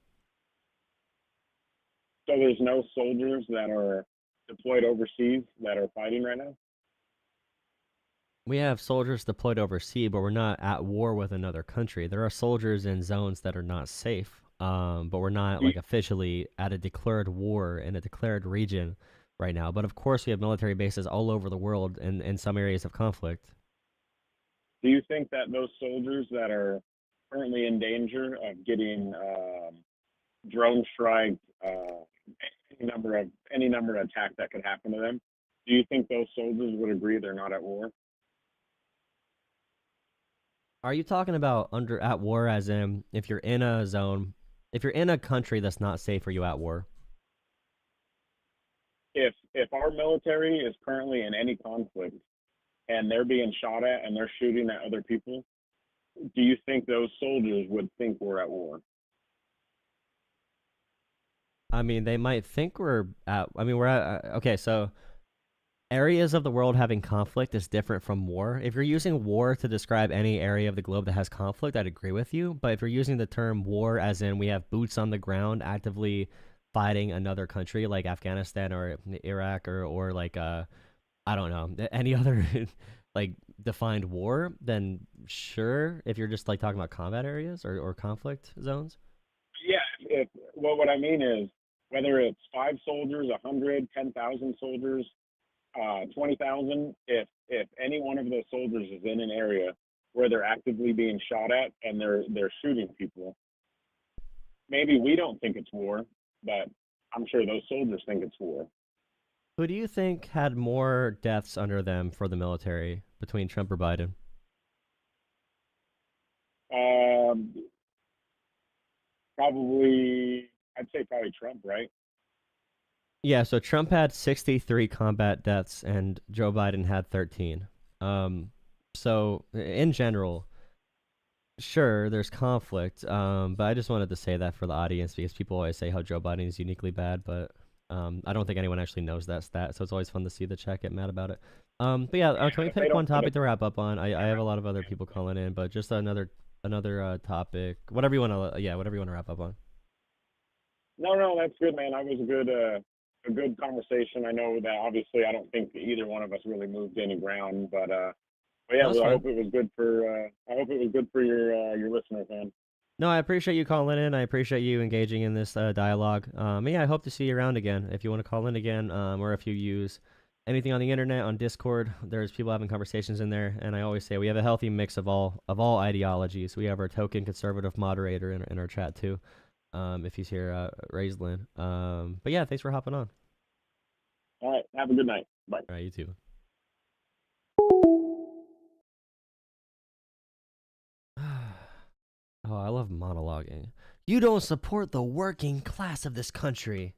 So there's no soldiers that are deployed overseas that are fighting right now? We have soldiers deployed overseas, but we're not at war with another country. There are soldiers in zones that are not safe, but we're not officially at a declared war in a declared region right now. But of course, we have military bases all over the world in some areas of conflict. Do you think that those soldiers that are currently in danger of getting drone strike, any number of attacks that could happen to them, do you think those soldiers would agree they're not at war? Are you talking about at war as in if you're in a zone, if you're in a country that's not safe, are you at war? If our military is currently in any conflict and they're being shot at and they're shooting at other people, do you think those soldiers would think we're at war? I mean, they might think we're at, okay, so areas of the world having conflict is different from war. If you're using war to describe any area of the globe that has conflict, I'd agree with you. But if you're using the term war as in we have boots on the ground actively fighting another country like Afghanistan or Iraq or like, I don't know, any other like defined war, then sure, if you're just like talking about combat areas or conflict zones. Yeah, what I mean is whether it's 5 soldiers, 100, 10,000 soldiers, 20,000, if any one of those soldiers is in an area where they're actively being shot at and they're shooting people, maybe we don't think it's war, but I'm sure those soldiers think it's war. Who do you think had more deaths under them for the military between Trump or Biden? Probably, I'd say probably Trump, right? Yeah, so Trump had 63 combat deaths and Joe Biden had 13. So in general, sure, there's conflict, but I just wanted to say that for the audience because people always say how Joe Biden is uniquely bad, but I don't think anyone actually knows that stat, so it's always fun to see the chat get mad about it. But yeah, can we If they pick one don't, topic to wrap up on? I have a lot of other people calling in, but just another topic, whatever you want to, whatever you want to wrap up on. no, that's good, man. That was a good conversation. I know that obviously I don't think that either one of us really moved any ground, but yeah, That's I fine. hope it was good for your listeners, man. No, I appreciate you calling in. I appreciate you engaging in this dialogue. Yeah, I hope to see you around again. If you want to call in again, or if you use anything on the internet, on Discord, there's people having conversations in there. And I always say we have a healthy mix of all ideologies. We have our token conservative moderator in our chat too, if he's here, Raislin. But yeah, thanks for hopping on. All right, have a good night. Bye. All right, you too. Oh, I love monologuing. You don't support the working class of this country.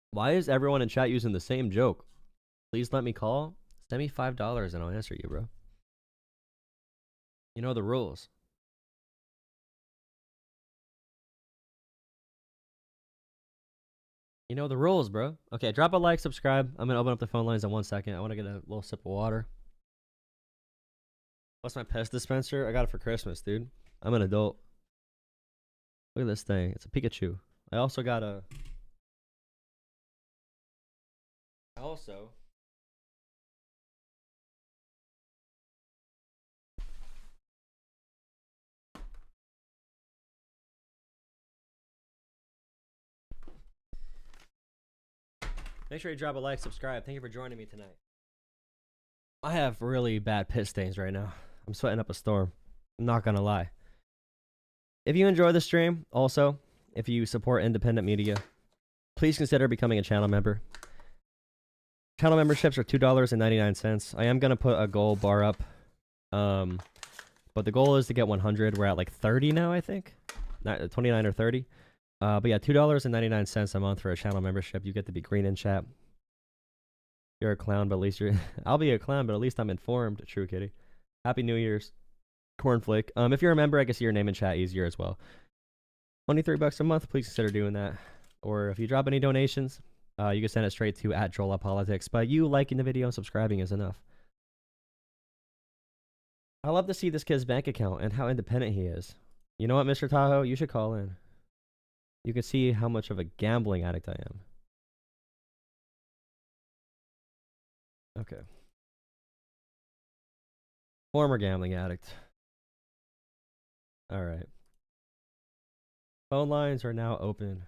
Why is everyone in chat using the same joke? Please let me call. Send me $5 and I'll answer you, bro. You know the rules. You know the rules, bro. Okay, drop a like, subscribe. I'm going to open up the phone lines in 1 second. I want to get a little sip of water. What's my pest dispenser? I got it for Christmas, dude. I'm an adult. Look at this thing. It's a Pikachu. I also got a... Make sure you drop a like, subscribe. Thank you for joining me tonight. I have really bad piss stains right now. I'm sweating up a storm. I'm not gonna lie. If you enjoy the stream, also, if you support independent media, please consider becoming a channel member. Channel memberships are $2.99. I am gonna put a goal bar up. But the goal is to get 100. We're at like 30 now, I think. 29 or 30. But yeah, $2.99 a month for a channel membership. You get to be green in chat. You're a clown, but at least you're... I'll be a clown, but at least I'm informed. True Kitty. Happy New Year's. Cornflake. If you're a member, I can see your name in chat easier as well. $23 a month. Please consider doing that. Or if you drop any donations, you can send it straight to @JoelaPolitics. But you liking the video and subscribing is enough. I love to see this kid's bank account and how independent he is. You know what, Mr. Tahoe? You should call in. You can see how much of a gambling addict I am. Okay. Former gambling addict. All right. Phone lines are now open.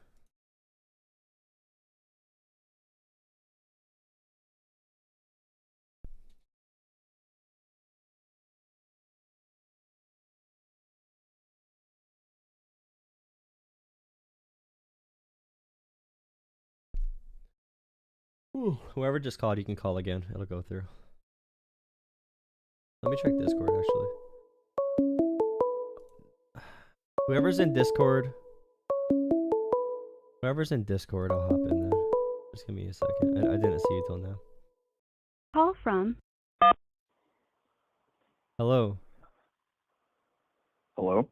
Ooh, whoever just called, you can call again. It'll go through. Let me check Discord, actually. Whoever's in Discord, I'll hop in then. Just give me a second. I didn't see you till now. Call from. Hello. Hello.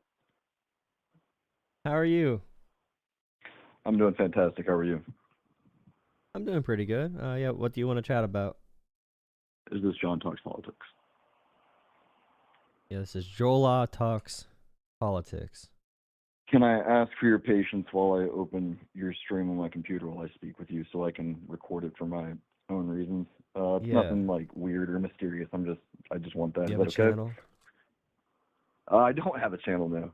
How are you? I'm doing fantastic. How are you? I'm doing pretty good. Yeah, what do you want to chat about? Is this John Talks Politics? Yeah, this is Jola Talks Politics. Can I ask for your patience while I open your stream on my computer while I speak with you so I can record it for my own reasons? It's nothing like weird or mysterious. I just want that. You Is have that a okay? channel? I don't have a channel now.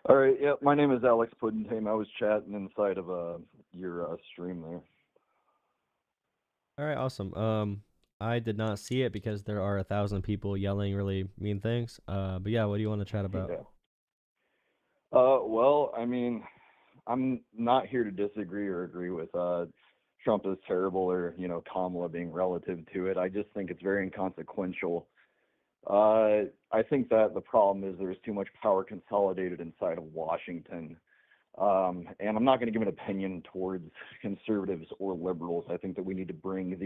All right. Yeah, my name is Alex Puddentame. I was chatting inside of your stream there. All right, awesome. I did not see it because there are 1,000 people yelling really mean things. But yeah, what do you want to chat about? Yeah. Well, I mean, I'm not here to disagree or agree with Trump is terrible or, Kamala being relative to it. I just think it's very inconsequential. I think that the problem is there's too much power consolidated inside of Washington. And I'm not going to give an opinion towards conservatives or liberals. I think that we need to bring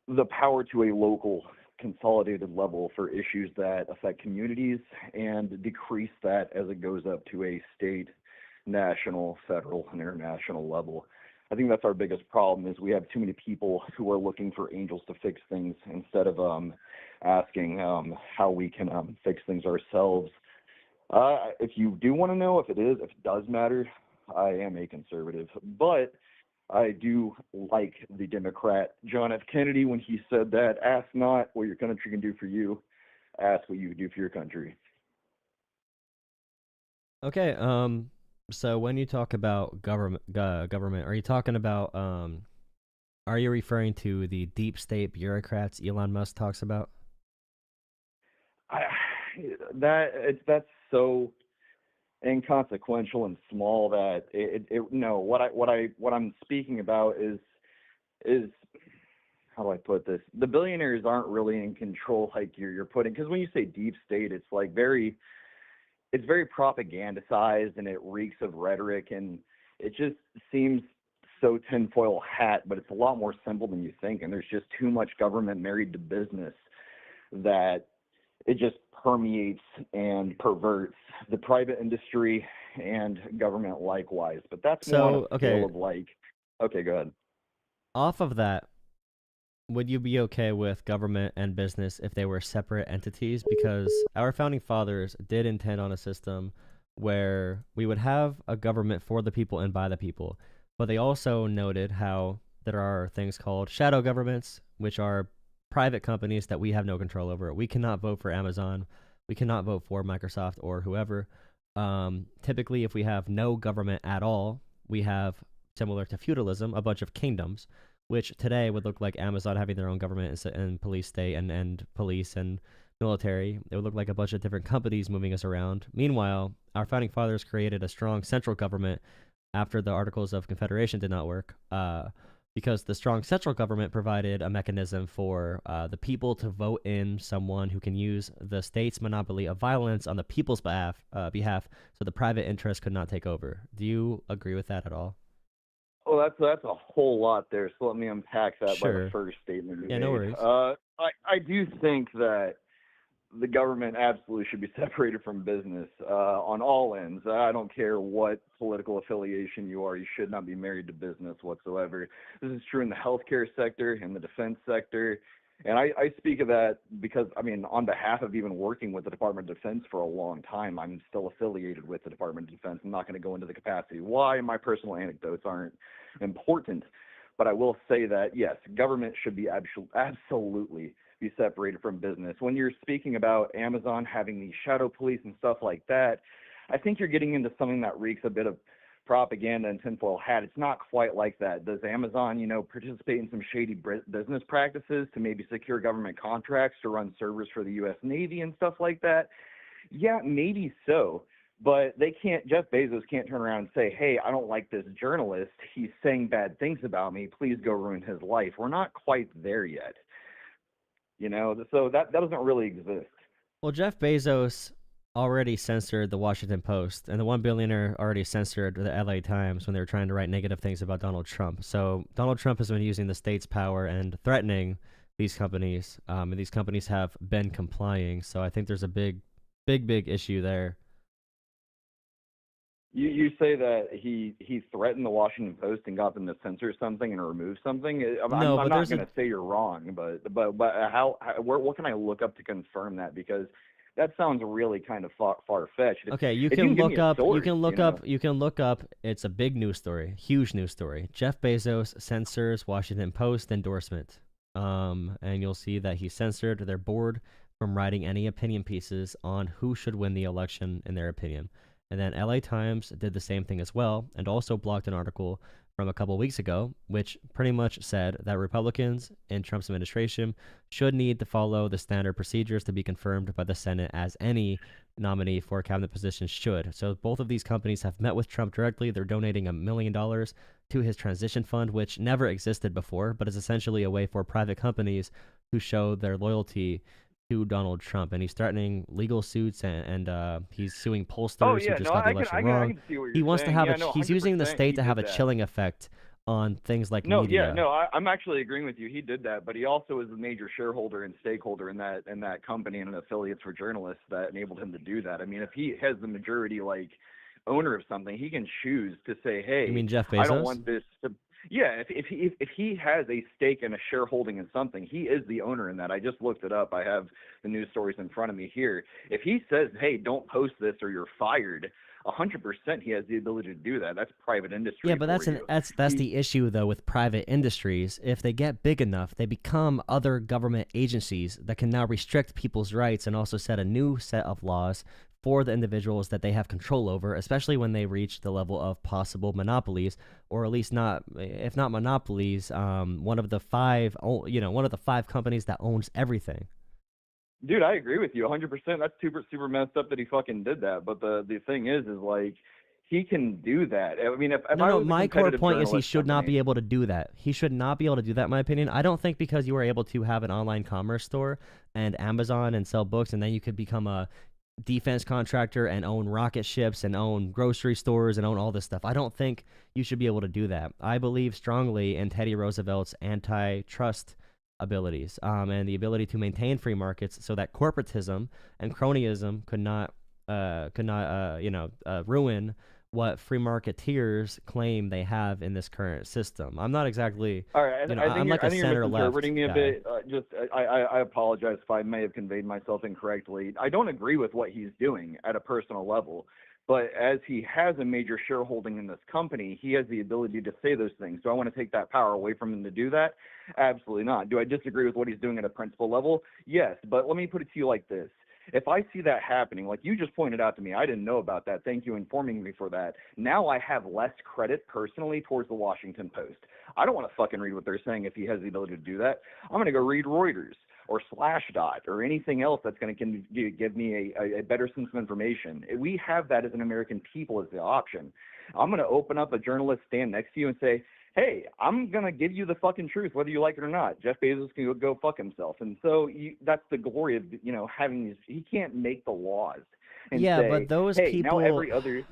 the power to a local consolidated level for issues that affect communities and decrease that as it goes up to a state, national, federal, and international level. I think that's our biggest problem is we have too many people who are looking for angels to fix things instead of asking how we can fix things ourselves. If you do want to know if it does matter, I am a conservative, but I do like the Democrat John F. Kennedy when he said that, ask not what your country can do for you, ask what you can do for your country. Okay, so when you talk about government, are you talking about, are you referring to the deep state bureaucrats Elon Musk talks about? That's so inconsequential and small that what I'm speaking about is how do I put this? The billionaires aren't really in control like you're putting, because when you say deep state, it's like very propagandized and it reeks of rhetoric, and it just seems so tinfoil hat, but it's a lot more simple than you think, and there's just too much government married to business that it just permeates and perverts the private industry and government likewise. But that's more on a scale of okay, go ahead. Off of that, would you be okay with government and business if they were separate entities? Because our founding fathers did intend on a system where we would have a government for the people and by the people, but they also noted how there are things called shadow governments, which are private companies that we have no control over. We cannot vote for Amazon. We cannot vote for Microsoft or whoever. Typically, if we have no government at all, we have, similar to feudalism, a bunch of kingdoms, which today would look like Amazon having their own government and police state and police and military. It would look like a bunch of different companies moving us around. Meanwhile, our founding fathers created a strong central government after the Articles of Confederation did not work, because the strong central government provided a mechanism for the people to vote in someone who can use the state's monopoly of violence on the people's behalf, so the private interest could not take over. Do you agree with that at all? Oh, that's a whole lot there. So let me unpack that by Sure. the first statement you Yeah, made. no worries. I do think that the government absolutely should be separated from business on all ends. I don't care what political affiliation you are. You should not be married to business whatsoever. This is true in the healthcare sector, in the defense sector. And I speak of that because, on behalf of even working with the Department of Defense for a long time, I'm still affiliated with the Department of Defense. I'm not going to go into the capacity why. My personal anecdotes aren't important. But I will say that, yes, government should be absolutely be separated from business. When you're speaking about Amazon having these shadow police and stuff like that, I think you're getting into something that reeks a bit of propaganda and tinfoil hat. It's not quite like that. Does Amazon, participate in some shady business practices to maybe secure government contracts to run servers for the U.S. Navy and stuff like that? Yeah, maybe so. But Jeff Bezos can't turn around and say, hey, I don't like this journalist. He's saying bad things about me. Please go ruin his life. We're not quite there yet. So that doesn't really exist. Well, Jeff Bezos already censored the Washington Post, and the one billionaire already censored the LA Times when they were trying to write negative things about Donald Trump. So Donald Trump has been using the state's power and threatening these companies, and these companies have been complying. So I think there's a big issue there. You say that he threatened the Washington Post and got them to censor something and remove something. I'm not going to say you're wrong, but what can I look up to confirm that? Because that sounds really kind of far-fetched. Okay, you can look up. It's a big news story, huge news story. Jeff Bezos censors Washington Post endorsement, and you'll see that he censored their board from writing any opinion pieces on who should win the election in their opinion. And then LA Times did the same thing as well, and also blocked an article from a couple weeks ago, which pretty much said that Republicans in Trump's administration should need to follow the standard procedures to be confirmed by the Senate, as any nominee for a cabinet position should. So both of these companies have met with Trump directly. They're donating $1 million to his transition fund, which never existed before, but is essentially a way for private companies to show their loyalty to Donald Trump. And he's threatening legal suits, and he's suing pollsters Oh who yeah, just no, got the I can election I can wrong. I can see what He you're wants to saying. have Yeah, no, he's using the 100% state he to have did a that. chilling effect on things like No, media. yeah, no, I'm actually agreeing with you. He did that, but he also is a major shareholder and stakeholder in that company and an affiliates for journalists that enabled him to do that. I mean, if he has the majority like owner of something, he can choose to say, "Hey, You mean Jeff I don't Bezos? want this to." Yeah, if he has a stake and a shareholding in something, he is the owner in that. I just looked it up. I have the news stories in front of me here. If he says, "Hey, don't post this or you're fired," 100% he has the ability to do that. That's private industry. Yeah, but for you. that's the issue though with private industries. If they get big enough, they become other government agencies that can now restrict people's rights and also set a new set of laws for the individuals that they have control over, especially when they reach the level of possible monopolies, or at least not, if not monopolies, one of the five companies that owns everything. Dude, I agree with you 100%. That's super messed up that he fucking did that. But the thing is like he can do that. I mean, if I No, was a my core competitive point is he journalist should not company- be able to do that. He should not be able to do that, in my opinion. I don't think because you were able to have an online commerce store and Amazon and sell books, and then you could become a defense contractor and own rocket ships and own grocery stores and own all this stuff. I don't think you should be able to do that. I believe strongly in Teddy Roosevelt's antitrust abilities, and the ability to maintain free markets so that corporatism and cronyism could not ruin what free marketeers claim they have in this current system. I'm not exactly, All right, I'm like a center left misinterpreting me a guy. bit. I apologize if I may have conveyed myself incorrectly. I don't agree with what he's doing at a personal level, but as he has a major shareholding in this company, he has the ability to say those things. Do I want to take that power away from him to do that? Absolutely not. Do I disagree with what he's doing at a principal level? Yes, but let me put it to you like this. If I see that happening, like you just pointed out to me, I didn't know about that. Thank you informing me for that. Now I have less credit personally towards the Washington Post. I don't want to fucking read what they're saying if he has the ability to do that. I'm going to go read Reuters or Slashdot or anything else that's going to give me a better sense of information. We have that as an American people as the option. I'm going to open up a journalist stand next to you and say, hey, I'm going to give you the fucking truth, whether you like it or not. Jeff Bezos can go fuck himself. And so that's the glory of, having these. He can't make the laws. And Yeah, say, but those hey, people. now every other.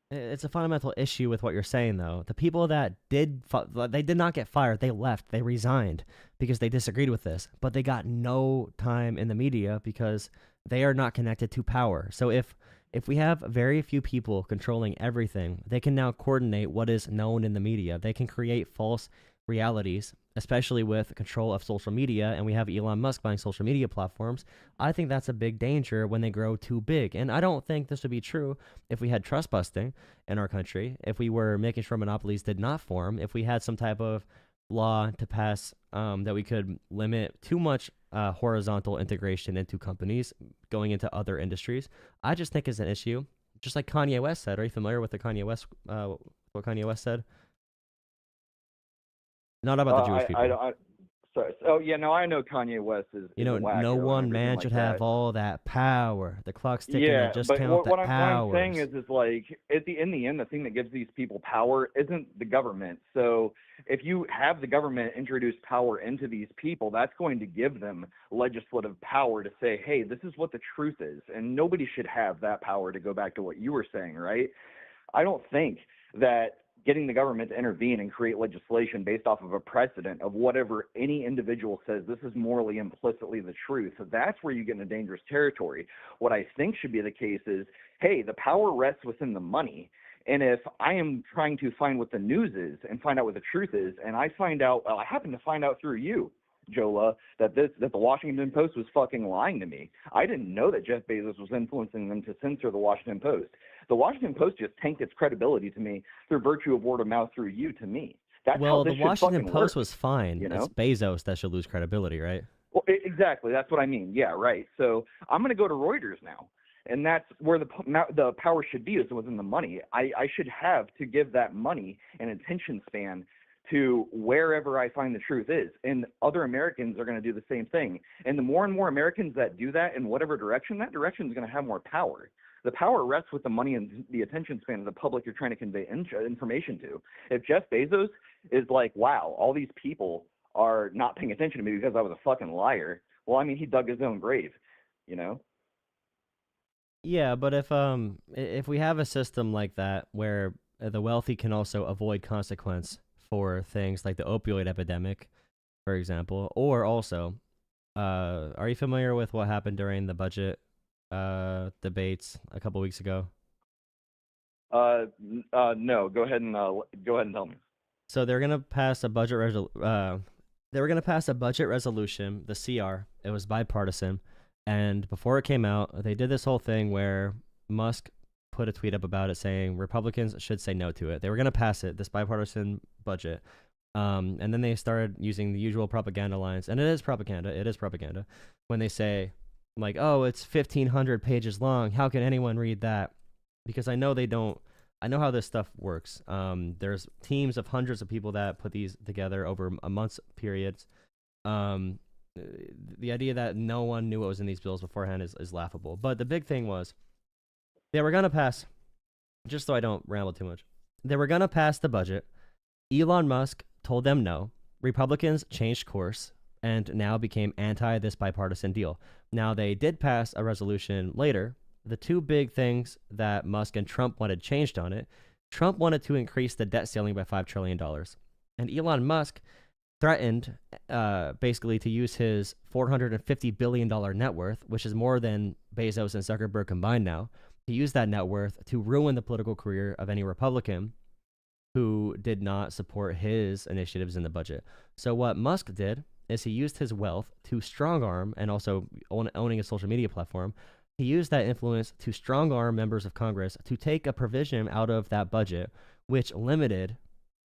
It's a fundamental issue with what you're saying, though. The people that they did not get fired. They left. They resigned because they disagreed with this. But they got no time in the media because they are not connected to power. So if we have very few people controlling everything, they can now coordinate what is known in the media. They can create false realities, especially with control of social media, and we have Elon Musk buying social media platforms. I think that's a big danger when they grow too big. And I don't think this would be true if we had trust busting in our country, if we were making sure monopolies did not form, if we had some type of law to pass that we could limit too much horizontal integration into companies going into other industries. I just think is an issue. Just like Kanye West said. Are you familiar with what Kanye West said? Not about the Jewish people. Sorry. Oh yeah, no, I know Kanye West is. No one man should have all that power. The clock's ticking. Yeah, Just but count the what hours. I'm saying is like in the end, the thing that gives these people power isn't the government. So if you have the government introduce power into these people, that's going to give them legislative power to say, hey, this is what the truth is, and nobody should have that power. To go back to what you were saying, right? I don't think that getting the government to intervene and create legislation based off of a precedent of whatever any individual says this is morally implicitly the truth, that's where you get into dangerous territory. What I think should be the case is, hey, the power rests within the money. And if I am trying to find what the news is and find out what the truth is, and I find out, well, I happen to find out through you, Jola, that the Washington Post was fucking lying to me. I didn't know that Jeff Bezos was influencing them to censor the Washington Post. The Washington Post just tanked its credibility to me through virtue of word of mouth through you to me. That's well, how this the Washington should Post work, was fine. you know? It's Bezos that should lose credibility, right? Well, exactly. That's what I mean. Yeah, right. So I'm going to go to Reuters now. And that's where the power should be, is within the money. I should have to give that money an attention span to wherever I find the truth is. And other Americans are going to do the same thing. And the more and more Americans that do that in whatever direction, that direction is going to have more power. The power rests with the money and the attention span of the public you're trying to convey information to. If Jeff Bezos is like, wow, all these people are not paying attention to me because I was a fucking liar, well, I mean, he dug his own grave, you know? Yeah, but if we have a system like that where the wealthy can also avoid consequence for things like the opioid epidemic, for example, or also, are you familiar with what happened during the budget debates a couple weeks ago? No. Go ahead and tell me. So they're gonna pass a they were gonna pass a budget resolution, the CR. It was bipartisan, and before it came out, they did this whole thing where Musk put a tweet up about it saying Republicans should say no to it. They were gonna pass it, this bipartisan budget. And then they started using the usual propaganda lines, and it is propaganda, when they say, like, oh, it's 1,500 pages long. How can anyone read that? Because I know they don't. I know how this stuff works. There's teams of hundreds of people that put these together over a month's periods. The idea that no one knew what was in these bills beforehand is laughable. But the big thing was, they were going to pass, just so I don't ramble too much, they were going to pass the budget. Elon Musk told them no. Republicans changed course and now became anti this bipartisan deal. Now, they did pass a resolution later. The two big things that Musk and Trump wanted changed on it: Trump wanted to increase the debt ceiling by $5 trillion. And Elon Musk threatened basically to use his $450 billion net worth, which is more than Bezos and Zuckerberg combined now, to use that net worth to ruin the political career of any Republican who did not support his initiatives in the budget. So what Musk did is he used his wealth to strong arm, and also owning a social media platform, he used that influence to strong arm members of Congress to take a provision out of that budget which limited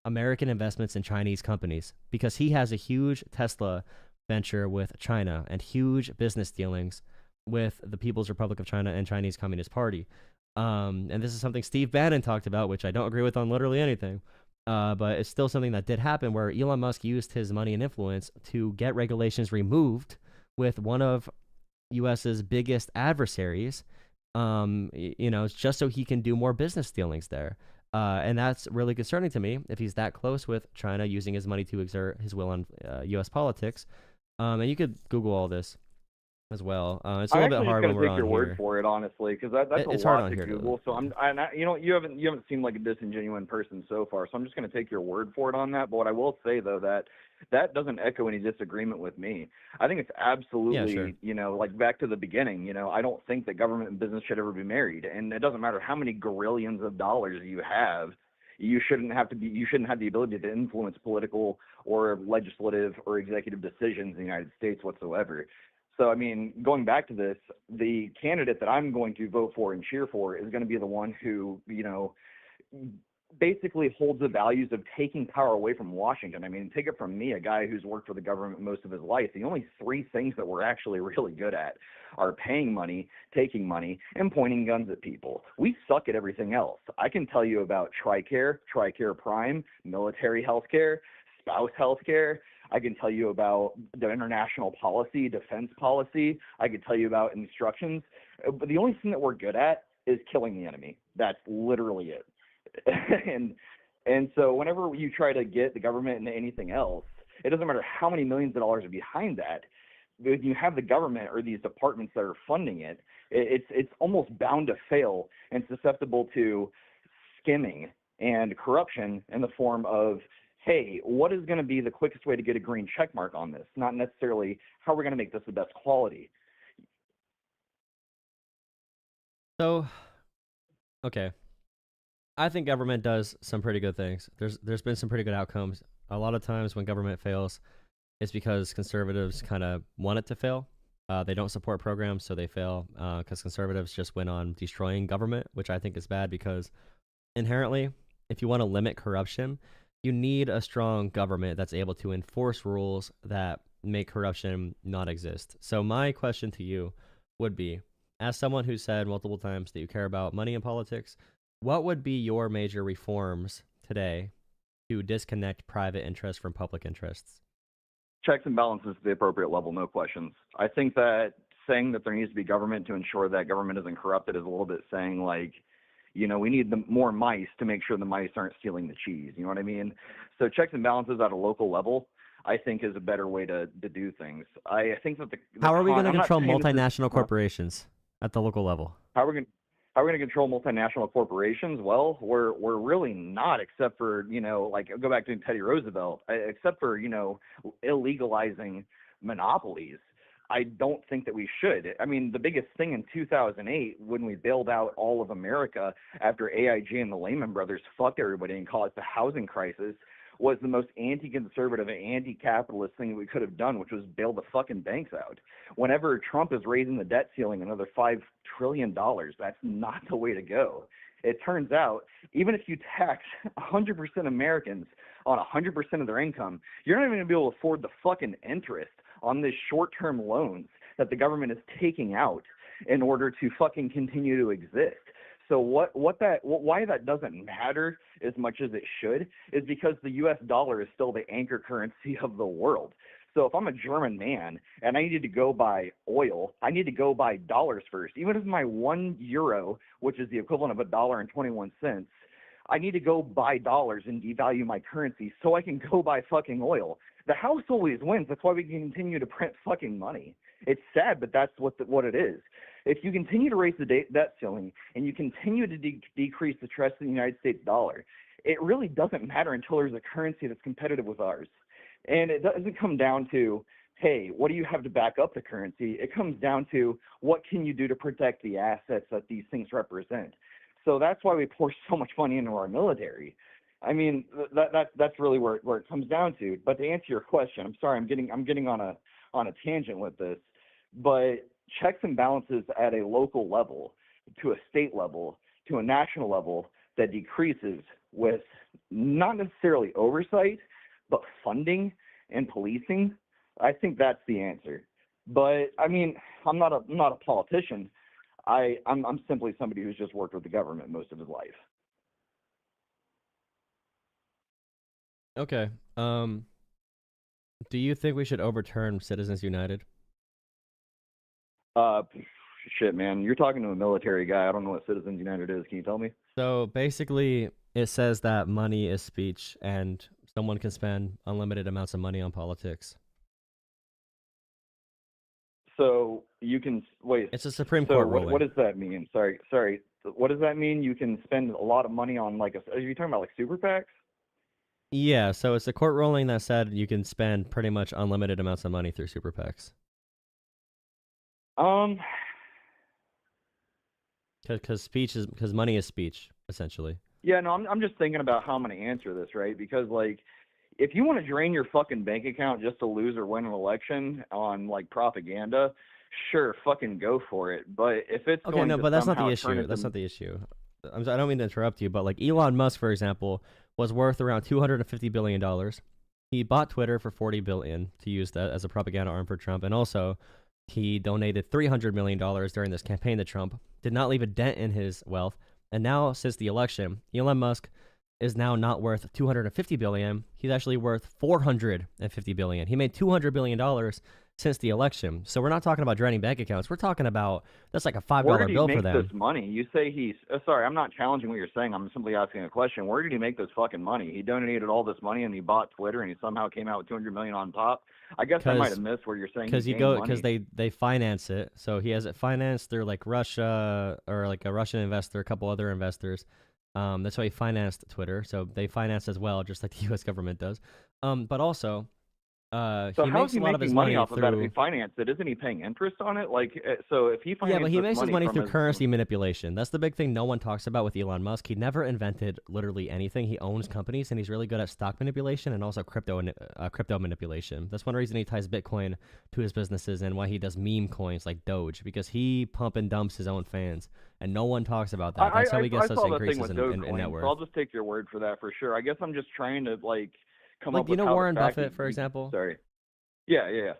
American investments in Chinese companies, because he has a huge Tesla venture with China and huge business dealings with the People's Republic of China and Chinese Communist Party. And this is something Steve Bannon talked about, which I don't agree with on literally anything. But it's still something that did happen, where Elon Musk used his money and influence to get regulations removed with one of US's biggest adversaries, just so he can do more business dealings there. And that's really concerning to me, if he's that close with China, using his money to exert his will on US politics. And you could Google all this as well. It's a little bit hard when we're on here. I'm actually just gonna take your word for it, honestly, because that's a lot to Google. So you haven't seemed like a disingenuous person so far. So I'm just gonna take your word for it on that. But what I will say, though, that doesn't echo any disagreement with me. I think it's absolutely, like back to the beginning. I don't think that government and business should ever be married, and it doesn't matter how many gazillions of dollars you have. You shouldn't have the ability to influence political or legislative or executive decisions in the United States whatsoever. So, I mean, going back to this, the candidate that I'm going to vote for and cheer for is going to be the one who, basically holds the values of taking power away from Washington. I mean, take it from me, a guy who's worked for the government most of his life. The only three things that we're actually really good at are paying money, taking money, and pointing guns at people. We suck at everything else. I can tell you about TRICARE, TRICARE Prime, military health care, spouse health care. I can tell you about the international policy, defense policy. I can tell you about instructions. But the only thing that we're good at is killing the enemy. That's literally it. and so whenever you try to get the government into anything else, it doesn't matter how many millions of dollars are behind that. If you have the government or these departments that are funding it, it's almost bound to fail and susceptible to skimming and corruption in the form of, hey, what is going to be the quickest way to get a green check mark on this? Not necessarily how we're going to make this the best quality. So, okay. I think government does some pretty good things. There's been some pretty good outcomes. A lot of times when government fails, it's because conservatives kind of want it to fail. They don't support programs, so they fail, because conservatives just went on destroying government, which I think is bad, because inherently, if you want to limit corruption, you need a strong government that's able to enforce rules that make corruption not exist. So my question to you would be, as someone who said multiple times that you care about money in politics, what would be your major reforms today to disconnect private interests from public interests? Checks and balances to the appropriate level, no questions. I think that saying that there needs to be government to ensure that government isn't corrupted is a little bit saying like, we need more mice to make sure the mice aren't stealing the cheese. You know what I mean? So checks and balances at a local level, I think, is a better way to do things. I think that how are we going to I'm not control saying this is- multinational corporations at the local level? How are we going to control multinational corporations? Well, we're really not, except for, like go back to Teddy Roosevelt, except for, illegalizing monopolies. I don't think that we should. I mean, the biggest thing in 2008, when we bailed out all of America after AIG and the Lehman Brothers fucked everybody and caused the housing crisis, was the most anti-conservative and anti-capitalist thing that we could have done, which was bail the fucking banks out. Whenever Trump is raising the debt ceiling another $5 trillion, that's not the way to go. It turns out, even if you tax 100% Americans on 100% of their income, you're not even going to be able to afford the fucking interest on these short-term loans that the government is taking out in order to fucking continue to exist. So why that doesn't matter as much as it should is because the U.S. dollar is still the anchor currency of the world. So if I'm a German man and I need to go buy oil, I need to go buy dollars first. Even if my €1, which is the equivalent of $1.21, I need to go buy dollars and devalue my currency so I can go buy fucking oil. The house always wins. That's why we can continue to print fucking money. It's sad, but that's what it is. If you continue to raise the debt ceiling and you continue to decrease the trust in the United States dollar, it really doesn't matter until there's a currency that's competitive with ours. And it doesn't come down to, hey, what do you have to back up the currency? It comes down to what can you do to protect the assets that these things represent. So that's why we pour so much money into our military. I mean, that's really where it comes down to. But to answer your question, I'm sorry, I'm getting on a tangent with this, but checks and balances at a local level, to a state level, to a national level that decreases with not necessarily oversight, but funding and policing, I think that's the answer. But I mean, I'm not a politician. I'm simply somebody who's just worked with the government most of his life. Okay. Do you think we should overturn Citizens United? Shit, man. You're talking to a military guy. I don't know what Citizens United is. Can you tell me? So basically, it says that money is speech and someone can spend unlimited amounts of money on politics. So you can wait. It's a Supreme Court ruling. What does that mean? Sorry. What does that mean? You can spend a lot of money on are you talking about like super PACs? Yeah, so it's a court ruling that said you can spend pretty much unlimited amounts of money through super PACs. Because money is speech, essentially. Yeah, no, I'm just thinking about how I'm going to answer this, right? Because like, if you want to drain your fucking bank account just to lose or win an election on like propaganda, sure, fucking go for it. But if it's okay, no, but that's not the issue. That's not the issue. I don't mean to interrupt you, but like Elon Musk, for example, was worth around $250 billion. He bought Twitter for $40 billion to use that as a propaganda arm for Trump, and also he donated $300 million during this campaign to Trump. Did not leave a dent in his wealth, and now since the election, Elon Musk is now not worth $250 billion. He's actually worth $450 billion. He made $200 billion since the election. So we're not talking about draining bank accounts. We're talking about that's like a $5 Where did he bill make for them. this money? You say he's sorry, I'm not challenging what you're saying. I'm simply asking a question. Where did he make this fucking money? He donated all this money and he bought Twitter and he somehow came out with $200 million on top. I guess I might have missed where you're saying because they finance it. So he has it financed through like Russia or like a Russian investor, a couple other investors. That's why he financed Twitter. So they finance as well, just like the U.S. government does. But also, so he how makes is he a lot of his making money off through... of that if he financed it? Isn't he paying interest on it? Like, so if he finances but he makes his money through his... currency manipulation. That's the big thing no one talks about with Elon Musk. He never invented literally anything. He owns companies, and he's really good at stock manipulation and also crypto manipulation. That's one reason he ties Bitcoin to his businesses and why he does meme coins like Doge, because he pump and dumps his own fans, and no one talks about that. That's how he gets such increases in net worth. So I'll just take your word for that for sure. I guess I'm just trying to like come like, up with you know Warren Buffett, for example? Sorry. Yeah.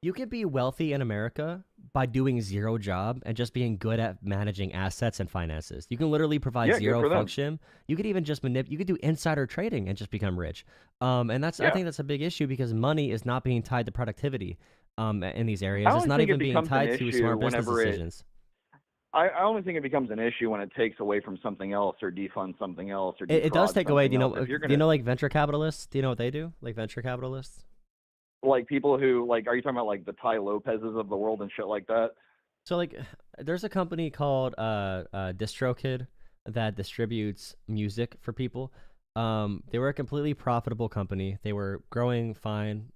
You could be wealthy in America by doing zero job and just being good at managing assets and finances. You can literally provide zero function. You could even just you could do insider trading and just become rich. And I think that's a big issue because money is not being tied to productivity. in these areas. I It's only not think it even being becomes an tied to issue smart business whenever it. decisions. I only think it becomes an issue when it takes away from something else or defunds something else or It does defrauds take away. something else. If Do you're you gonna know like venture capitalists? Do you know what they do? Like venture capitalists? like people who like, are you talking about like the Ty Lopez's of the world and shit like that? So like, there's a company called DistroKid that distributes music for people. They were a completely profitable company. They were growing fine.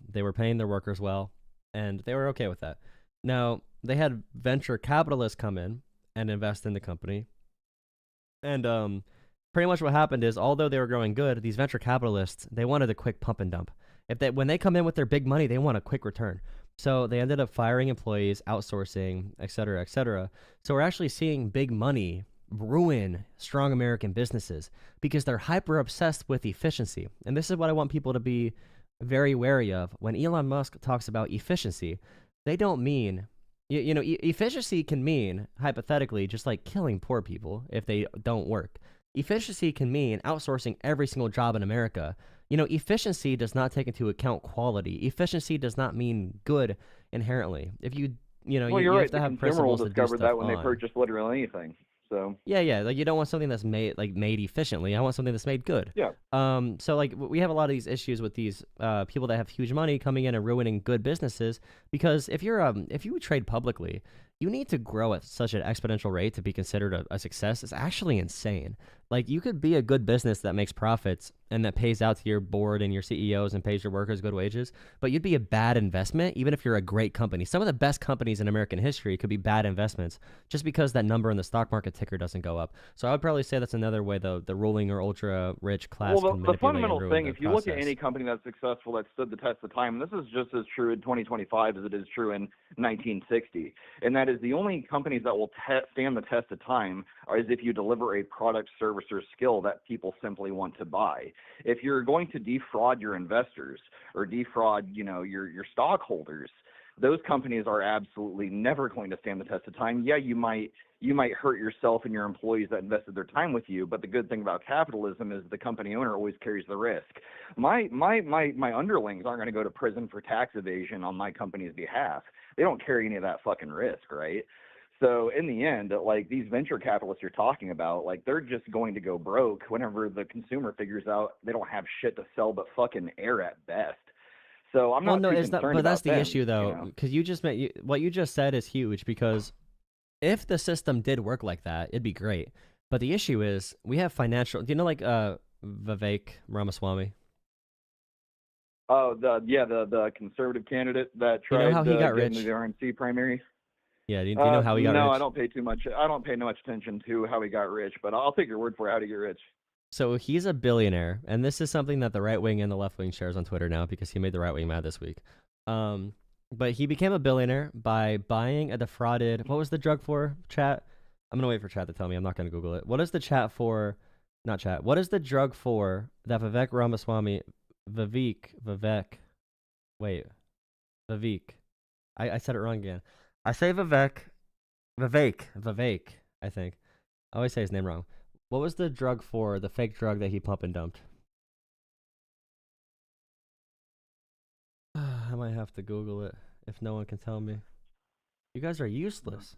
They were paying their workers well, and they were okay with that. Now they had venture capitalists come in and invest in the company, and pretty much what happened is, although they were growing good, these venture capitalists, they wanted a quick pump and dump. When they come in with their big money, they want a quick return. So they ended up firing employees, outsourcing, et cetera, et cetera. So we're actually seeing big money ruin strong American businesses because they're hyper obsessed with efficiency. And this is what I want people to be very wary of. When Elon Musk talks about efficiency, they don't mean, efficiency can mean, hypothetically, just like killing poor people if they don't work. Efficiency can mean outsourcing every single job in America. Efficiency does not take into account quality. Efficiency does not mean good inherently. If you Well, you're you right. have to The have consumer will principles to do discover stuff that when they on. purchase literally anything. So Yeah, like you don't want something that's made efficiently. I want something that's made good. yeah. So like we have a lot of these issues with these people that have huge money coming in and ruining good businesses, because if you trade publicly, you need to grow at such an exponential rate to be considered a success. It's actually insane. Like, you could be a good business that makes profits and that pays out to your board and your CEOs and pays your workers good wages, but you'd be a bad investment even if you're a great company. Some of the best companies in American history could be bad investments just because that number in the stock market ticker doesn't go up. So I would probably say that's another way the ruling or ultra rich class Well, can the manipulate fundamental and ruin thing, the if you look at process. any company that's successful that stood the test of time, and this is just as true in 2025 as it is true in 1960, and that is the only companies that will stand the test of time are as if you deliver a product, service, or skill that people simply want to buy. If you're going to defraud your investors or defraud, your stockholders, those companies are absolutely never going to stand the test of time. Yeah, you might hurt yourself and your employees that invested their time with you, but the good thing about capitalism is the company owner always carries the risk. My underlings aren't going to go to prison for tax evasion on my company's behalf. They don't carry any of that fucking risk, right? So in the end, like, these venture capitalists you're talking about, like, they're just going to go broke whenever the consumer figures out they don't have shit to sell but fucking air at best. So I'm not too concerned about them. But that's the issue, though, because what you just said is huge. Because if the system did work like that, it'd be great. But the issue is we have financial. Do you know like Vivek Ramaswamy? Oh, the conservative candidate that tried how he got to get rich? into the RNC primary. Yeah, do you know how he got rich? No, I don't pay much attention to how he got rich, but I'll take your word for how to get rich. So he's a billionaire, and this is something that the right wing and the left wing shares on Twitter now because he made the right wing mad this week. But he became a billionaire by buying a defrauded. What was the drug for? Chat. I'm gonna wait for chat to tell me. I'm not gonna Google it. What is the chat for? Not chat. What is the drug for that Vivek Ramaswamy? Vivek. Wait. Vivek. I said it wrong again. I say Vivek, I think. I always say his name wrong. What was the drug for, the fake drug that he pump and dumped? I might have to Google it if no one can tell me. You guys are useless.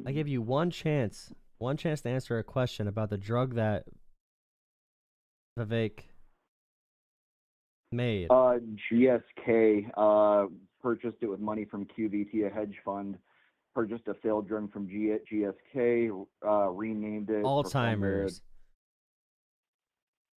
I gave you one chance to answer a question about the drug that Vivek made. GSK purchased it with money from QVT, a hedge fund. Purchased a failed drug from GSK, renamed it Alzheimer's.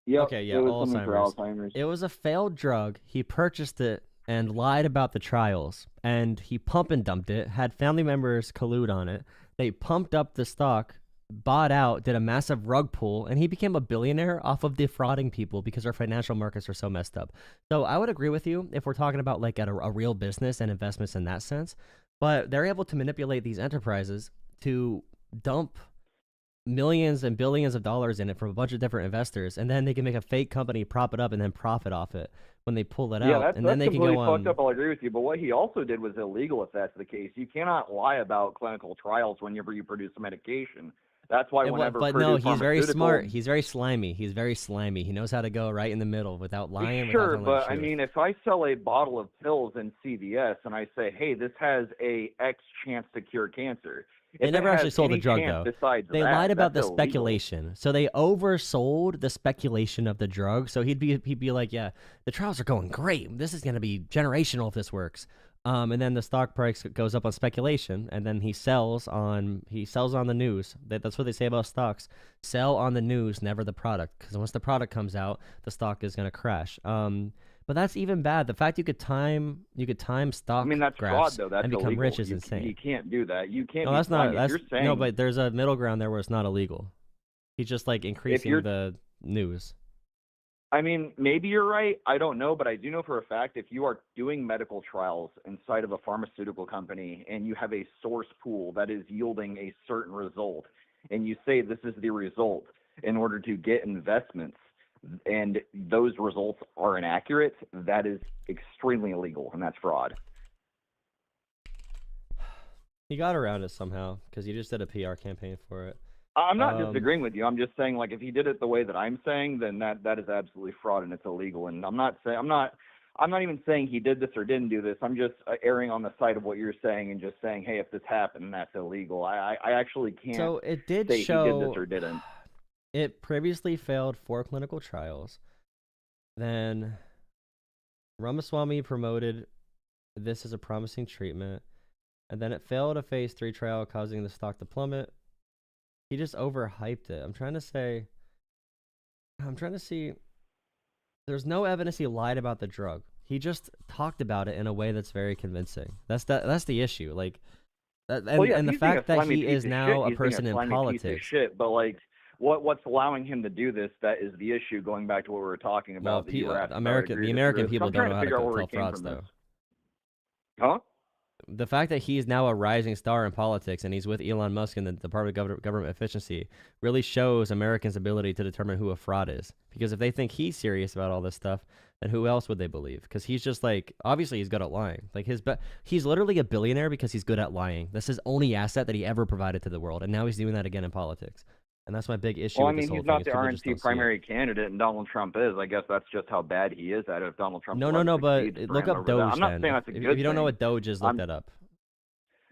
Yep, okay, yeah, it was something for Alzheimer's. It was a failed drug. He purchased it and lied about the trials, and he pump and dumped it, had family members collude on it. They pumped up the stock, bought out, did a massive rug pull, and he became a billionaire off of defrauding people because our financial markets are so messed up. So I would agree with you if we're talking about like a real business and investments in that sense. But they're able to manipulate these enterprises to dump millions and billions of dollars in it from a bunch of different investors, and then they can make a fake company, prop it up, and then profit off it when they pull it out. And then they can go fucked up. I'll agree with you. But what he also did was illegal. If that's the case, you cannot lie about clinical trials whenever you produce a medication. That's why But whenever no, Purdue he's very smart. Pharmaceutical, He's very slimy. He's very slimy. He knows how to go right in the middle without lying. without sure, telling the but I truth. mean, if I sell a bottle of pills in CVS and I say, hey, this has a X chance to cure cancer, They if never it actually has sold the any drug, chance though. besides They that, lied about the that's illegal. speculation. So they oversold the speculation of the drug. So he'd be like, yeah, the trials are going great. This is going to be generational if this works. And then the stock price goes up on speculation, and then he sells on the news. That's what they say about stocks: sell on the news, never the product. Because once the product comes out, the stock is going to crash. But that's even bad. The fact you could time stock I mean, that's fraud, graphs though. That's and become illegal. rich is You insane. can't do that. You can't. No, be that's not. slimy. If That's you're saying, no, but there's a middle ground there where it's not illegal. He's just like increasing you're- the news. I mean, maybe you're right. I don't know, but I do know for a fact if you are doing medical trials inside of a pharmaceutical company and you have a source pool that is yielding a certain result, and you say this is the result in order to get investments, and those results are inaccurate, that is extremely illegal, and that's fraud. He got around it somehow because he just did a PR campaign for it. I'm not disagreeing with you. I'm just saying, like, if he did it the way that I'm saying, then that is absolutely fraud and it's illegal. And I'm not even saying he did this or didn't do this. I'm just erring on the side of what you're saying and just saying, hey, if this happened, that's illegal. I actually can't So it did say show he did this or didn't. It previously failed 4 clinical trials. Then Ramaswamy promoted this as a promising treatment, and then it failed a phase 3 trial, causing the stock to plummet. He just overhyped it. I'm trying to see. There's no evidence he lied about the drug. He just talked about it in a way that's very convincing. That's the issue. Like, and the fact that he is now a person in politics. Shit, but like, what's allowing him to do this? That is the issue. Going back to what we were talking about. Well, the American people don't know how to tell frauds, though. Huh? The fact that he's now a rising star in politics and he's with Elon Musk in the Department of Government Efficiency really shows Americans' ability to determine who a fraud is. Because if they think he's serious about all this stuff, then who else would they believe? Because he's just like, obviously he's good at lying. Like he's literally a billionaire because he's good at lying. That's his only asset that he ever provided to the world, and now he's doing that again in politics. And that's my big issue. Well, I with this mean, whole he's not thing, the RNC primary candidate, and Donald Trump is. I guess that's just how bad he is at it. If Donald Trump, but look up Doge. I'm not saying that's a good thing. If you don't know what Doge is, look that up.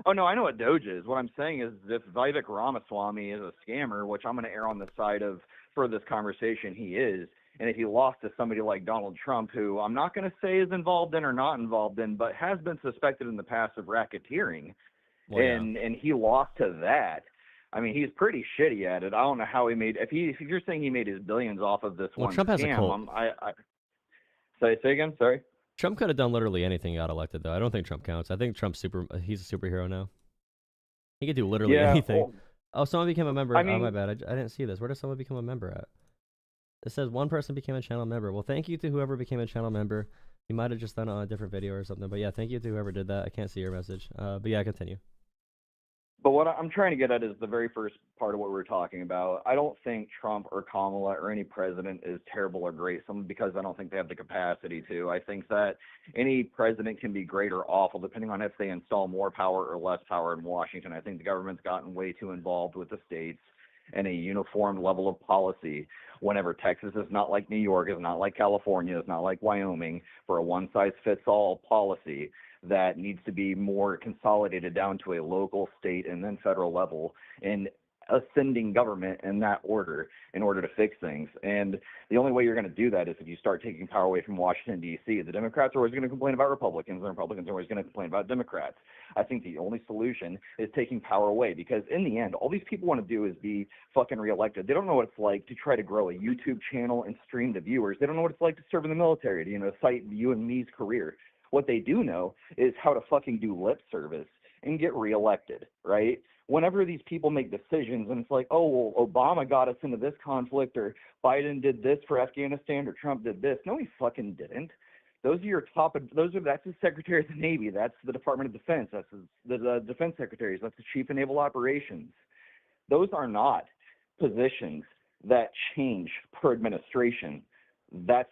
Oh, no, I know what Doge is. What I'm saying is if Vivek Ramaswamy is a scammer, which I'm going to err on the side of for this conversation he is, and if he lost to somebody like Donald Trump, who I'm not going to say is involved in or not involved in, but has been suspected in the past of racketeering, and he lost to that, I mean, he's pretty shitty at it. I don't know how he made – if you're saying he made his billions off of this one Trump scam, has a cult. Say again? Sorry? Trump could have done literally anything he got elected, though. I don't think Trump counts. I think he's a superhero now. He could do literally anything. Well, oh, someone became a member. I mean, oh, my bad. I didn't see this. Where does someone become a member at? It says one person became a channel member. Well, thank you to whoever became a channel member. You might have just done it on a different video or something. But yeah, thank you to whoever did that. I can't see your message. But yeah, continue. But what I'm trying to get at is the very first part of what we were talking about. I don't think Trump or Kamala or any president is terrible or great, because I don't think they have the capacity to. I think that any president can be great or awful depending on if they install more power or less power in Washington. I think the government's gotten way too involved with the states and a uniform level of policy whenever Texas is not like New York, is not like California, is not like Wyoming, for a one-size-fits-all policy that needs to be more consolidated down to a local, state, and then federal level, and ascending government in that order in order to fix things. And the only way you're going to do that is if you start taking power away from Washington, D.C. The Democrats are always going to complain about Republicans, and Republicans are always going to complain about Democrats. I think the only solution is taking power away, because in the end, all these people want to do is be fucking reelected. They don't know what it's like to try to grow a YouTube channel and stream to viewers. They don't know what it's like to serve in the military, to, cite you and me's career. What they do know is how to fucking do lip service and get reelected, right? Whenever these people make decisions and it's like, oh, well, Obama got us into this conflict, or Biden did this for Afghanistan, or Trump did this. No, he fucking didn't. That's the Secretary of the Navy. That's the Department of Defense. That's the Defense Secretaries. That's the Chief of Naval Operations. Those are not positions that change per administration. That's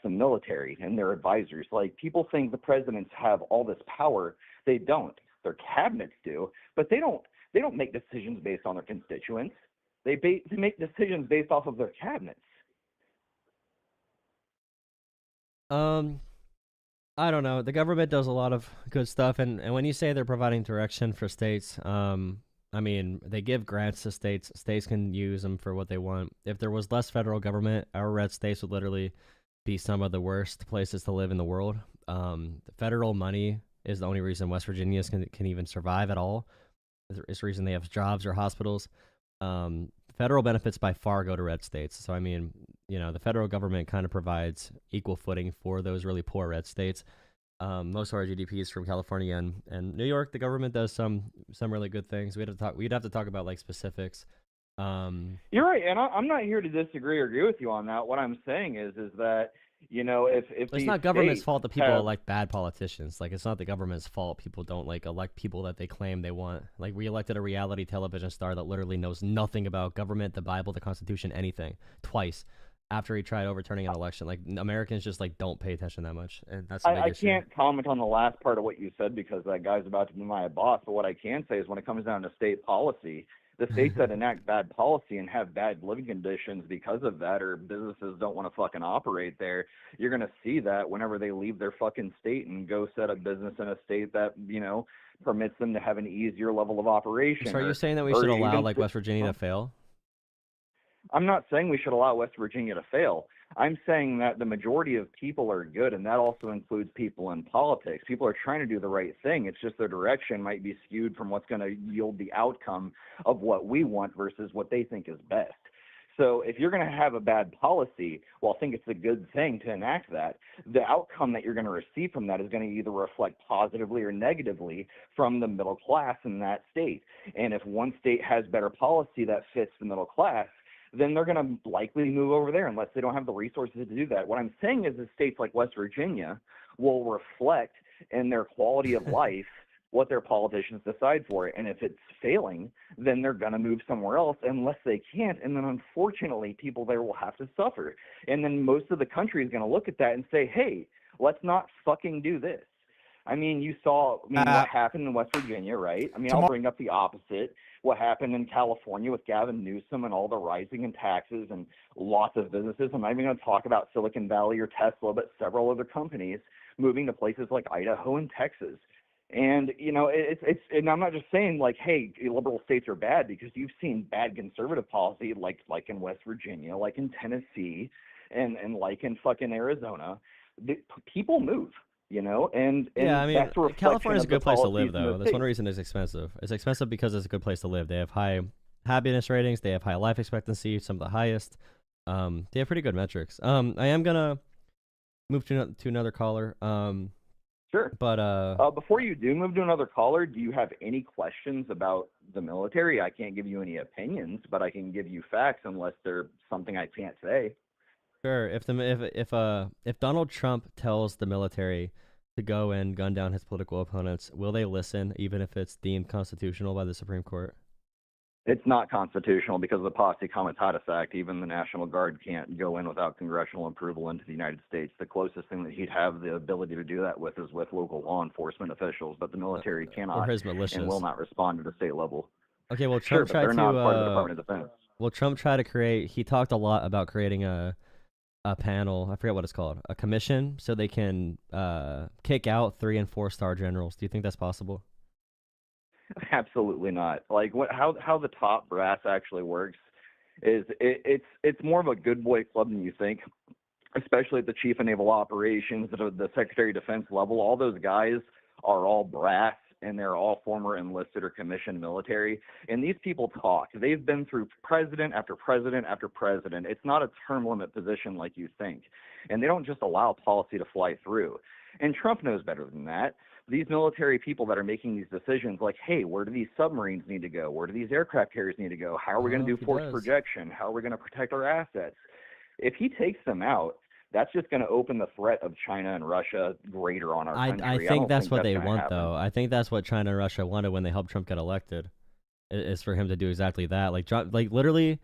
the military and their advisors. Like, people think the presidents have all this power. They don't. Their cabinets do, but they don't make decisions based on their constituents. They make decisions based off of their cabinets. I don't know. The government does a lot of good stuff, and when you say they're providing direction for states, I mean, they give grants to states. States can use them for what they want. If there was less federal government, our red states would literally be some of the worst places to live in the world. The federal money is the only reason West Virginians can even survive at all. It's the reason they have jobs or hospitals. Federal benefits by far go to red states. So, I mean, you know, the federal government kind of provides equal footing for those really poor red states. Most of our GDP is from California and New York. The government does some really good things. We'd have to talk about like specifics. You're right, and I'm not here to disagree or agree with you on that. What I'm saying is that, you know, if it's not government's fault that people elect bad politicians. Like, it's not the government's fault people don't like elect people that they claim they want. Like, we elected a reality television star that literally knows nothing about government, the Bible, the Constitution, anything, twice after he tried overturning an election. Like, Americans just like don't pay attention that much, and that's the big issue. I can't comment on the last part of what you said because that guy's about to be my boss. But what I can say is when it comes down to state policy, the states that enact bad policy and have bad living conditions because of that, or businesses don't want to fucking operate there, you're going to see that whenever they leave their fucking state and go set up business in a state that, you know, permits them to have an easier level of operation. So are you saying that we should allow like West Virginia to fail? I'm not saying we should allow West Virginia to fail. I'm saying that the majority of people are good, and that also includes people in politics. People are trying to do the right thing. It's just their direction might be skewed from what's going to yield the outcome of what we want versus what they think is best. So if you're going to have a bad policy, well, I think it's a good thing to enact that. The outcome that you're going to receive from that is going to either reflect positively or negatively from the middle class in that state. And if one state has better policy that fits the middle class, then they're going to likely move over there unless they don't have the resources to do that. What I'm saying is that states like West Virginia will reflect in their quality of life what their politicians decide for it. And if it's failing, then they're going to move somewhere else unless they can't. And then unfortunately, people there will have to suffer. And then most of the country is going to look at that and say, hey, let's not fucking do this. I mean, you saw what happened in West Virginia, right? I mean, I'll bring up the opposite. What happened in California with Gavin Newsom and all the rising in taxes and lots of businesses. I'm not even going to talk about Silicon Valley or Tesla, but several other companies moving to places like Idaho and Texas. And, you know, and I'm not just saying like, hey, liberal states are bad, because you've seen bad conservative policy like in West Virginia, like in Tennessee, and like in fucking Arizona. People move. You know, and yeah, I mean, California is a good place to live, though. That's one reason it's expensive. It's expensive because it's a good place to live. They have high happiness ratings. They have high life expectancy, some of the highest. They have pretty good metrics. I am gonna move to another caller. Sure. But before you do move to another caller, do you have any questions about the military? I can't give you any opinions, but I can give you facts unless they're something I can't say. Sure. If Donald Trump tells the military to go and gun down his political opponents, will they listen, even if it's deemed constitutional by the Supreme Court? It's not constitutional because of the Posse Comitatus Act. Even the National Guard can't go in without congressional approval into the United States. The closest thing that he'd have the ability to do that with is with local law enforcement officials, but the military cannot or his militias, and will not respond at the state level. Okay, well, Trump tried they're to. Not part of the Department of Defense. Well, Trump tried to create. He talked a lot about creating a panel. I forget what it's called. A commission, so they can kick out 3- and 4-star generals. Do you think that's possible? Absolutely not. Like how the top brass actually works is it's more of a good boy club than you think, especially at the Chief of Naval Operations, the Secretary of Defense level. All those guys are all brass, and they're all former enlisted or commissioned military. And these people talk. They've been through president after president after president. It's not a term limit position like you think. And they don't just allow policy to fly through. And Trump knows better than that. These military people that are making these decisions, like, hey, where do these submarines need to go? Where do these aircraft carriers need to go? How are we going to do force projection? How are we going to protect our assets? If he takes them out, that's just going to open the threat of China and Russia greater on our country. I think that's what they want, though. I think that's what China and Russia wanted when they helped Trump get elected, is for him to do exactly that. Like literally,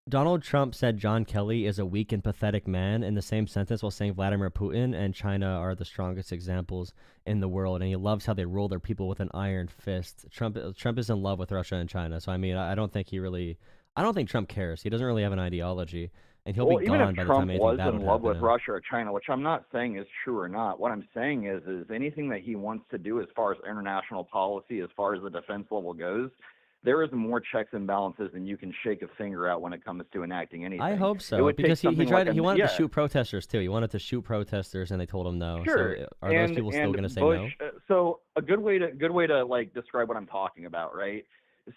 Donald Trump said John Kelly is a weak and pathetic man in the same sentence while saying Vladimir Putin and China are the strongest examples in the world, and he loves how they rule their people with an iron fist. Trump is in love with Russia and China, so I mean, I don't think he really... I don't think Trump cares. He doesn't really have an ideology, and he'll Well, be even gone if by the Trump time anything was bad in would love happen with to him. Russia or China, which I'm not saying is true or not, what I'm saying is anything that he wants to do as far as international policy, as far as the defense level goes, there is more checks and balances than you can shake a finger at when it comes to enacting anything. I hope It so, would take because he something tried. like He wanted to yeah, shoot protesters too. He wanted to shoot protesters, and they told him no. sure. So are those people still going to say no? So a good way to like describe what I'm talking about, right?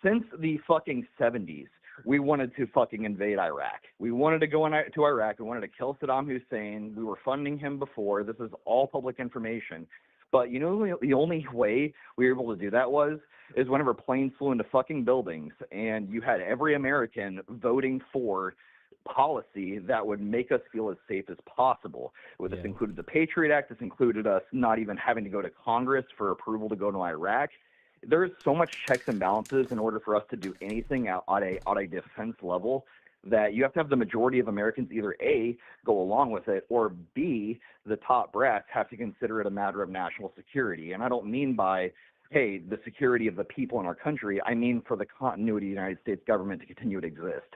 Since the fucking 70s, we wanted to fucking invade Iraq. We wanted to go to Iraq. We wanted to kill Saddam Hussein. We were funding him before. This is all public information. But you know, the only way we were able to do that is whenever planes flew into fucking buildings and you had every American voting for policy that would make us feel as safe as possible. This included the Patriot Act. This included us not even having to go to Congress for approval to go to Iraq. There's so much checks and balances in order for us to do anything at a defense level that you have to have the majority of Americans either A, go along with it, or B, the top brass have to consider it a matter of national security. And I don't mean by, hey, the security of the people in our country. I mean for the continuity of the United States government to continue to exist.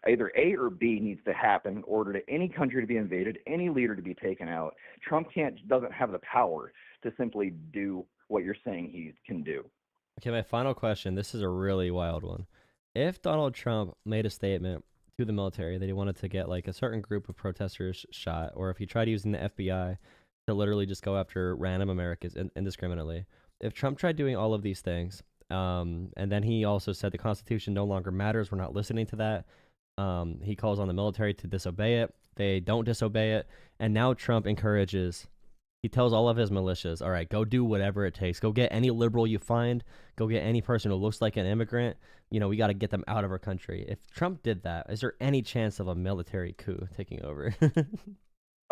Either A or B needs to happen in order to any country to be invaded, any leader to be taken out. Trump doesn't have the power to simply do what you're saying he can do. Okay, my final question. This is a really wild one. If Donald Trump made a statement to the military that he wanted to get like a certain group of protesters shot, or if he tried using the FBI to literally just go after random Americans indiscriminately, if Trump tried doing all of these things, and then he also said the Constitution no longer matters, we're not listening to that. He calls on the military to disobey it. They don't disobey it. And now Trump he tells all of his militias, all right, go do whatever it takes. Go get any liberal you find. Go get any person who looks like an immigrant. You know, we got to get them out of our country. If Trump did that, is there any chance of a military coup taking over?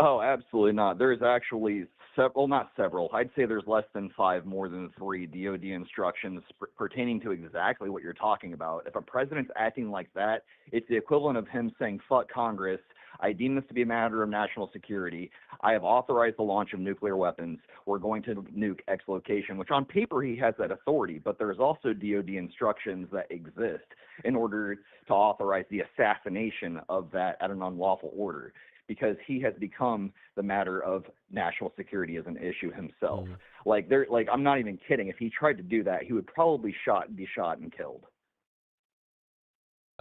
Oh, absolutely not. There's actually not several. I'd say there's less than 5, more than 3 DOD instructions pertaining to exactly what you're talking about. If a president's acting like that, it's the equivalent of him saying, fuck Congress. I deem this to be a matter of national security. I have authorized the launch of nuclear weapons. We're going to nuke X location, which on paper he has that authority, but there's also DOD instructions that exist in order to authorize the assassination of that at an unlawful order, because he has become the matter of national security as an issue himself. Like I'm not even kidding. If he tried to do that, he would probably be shot and killed.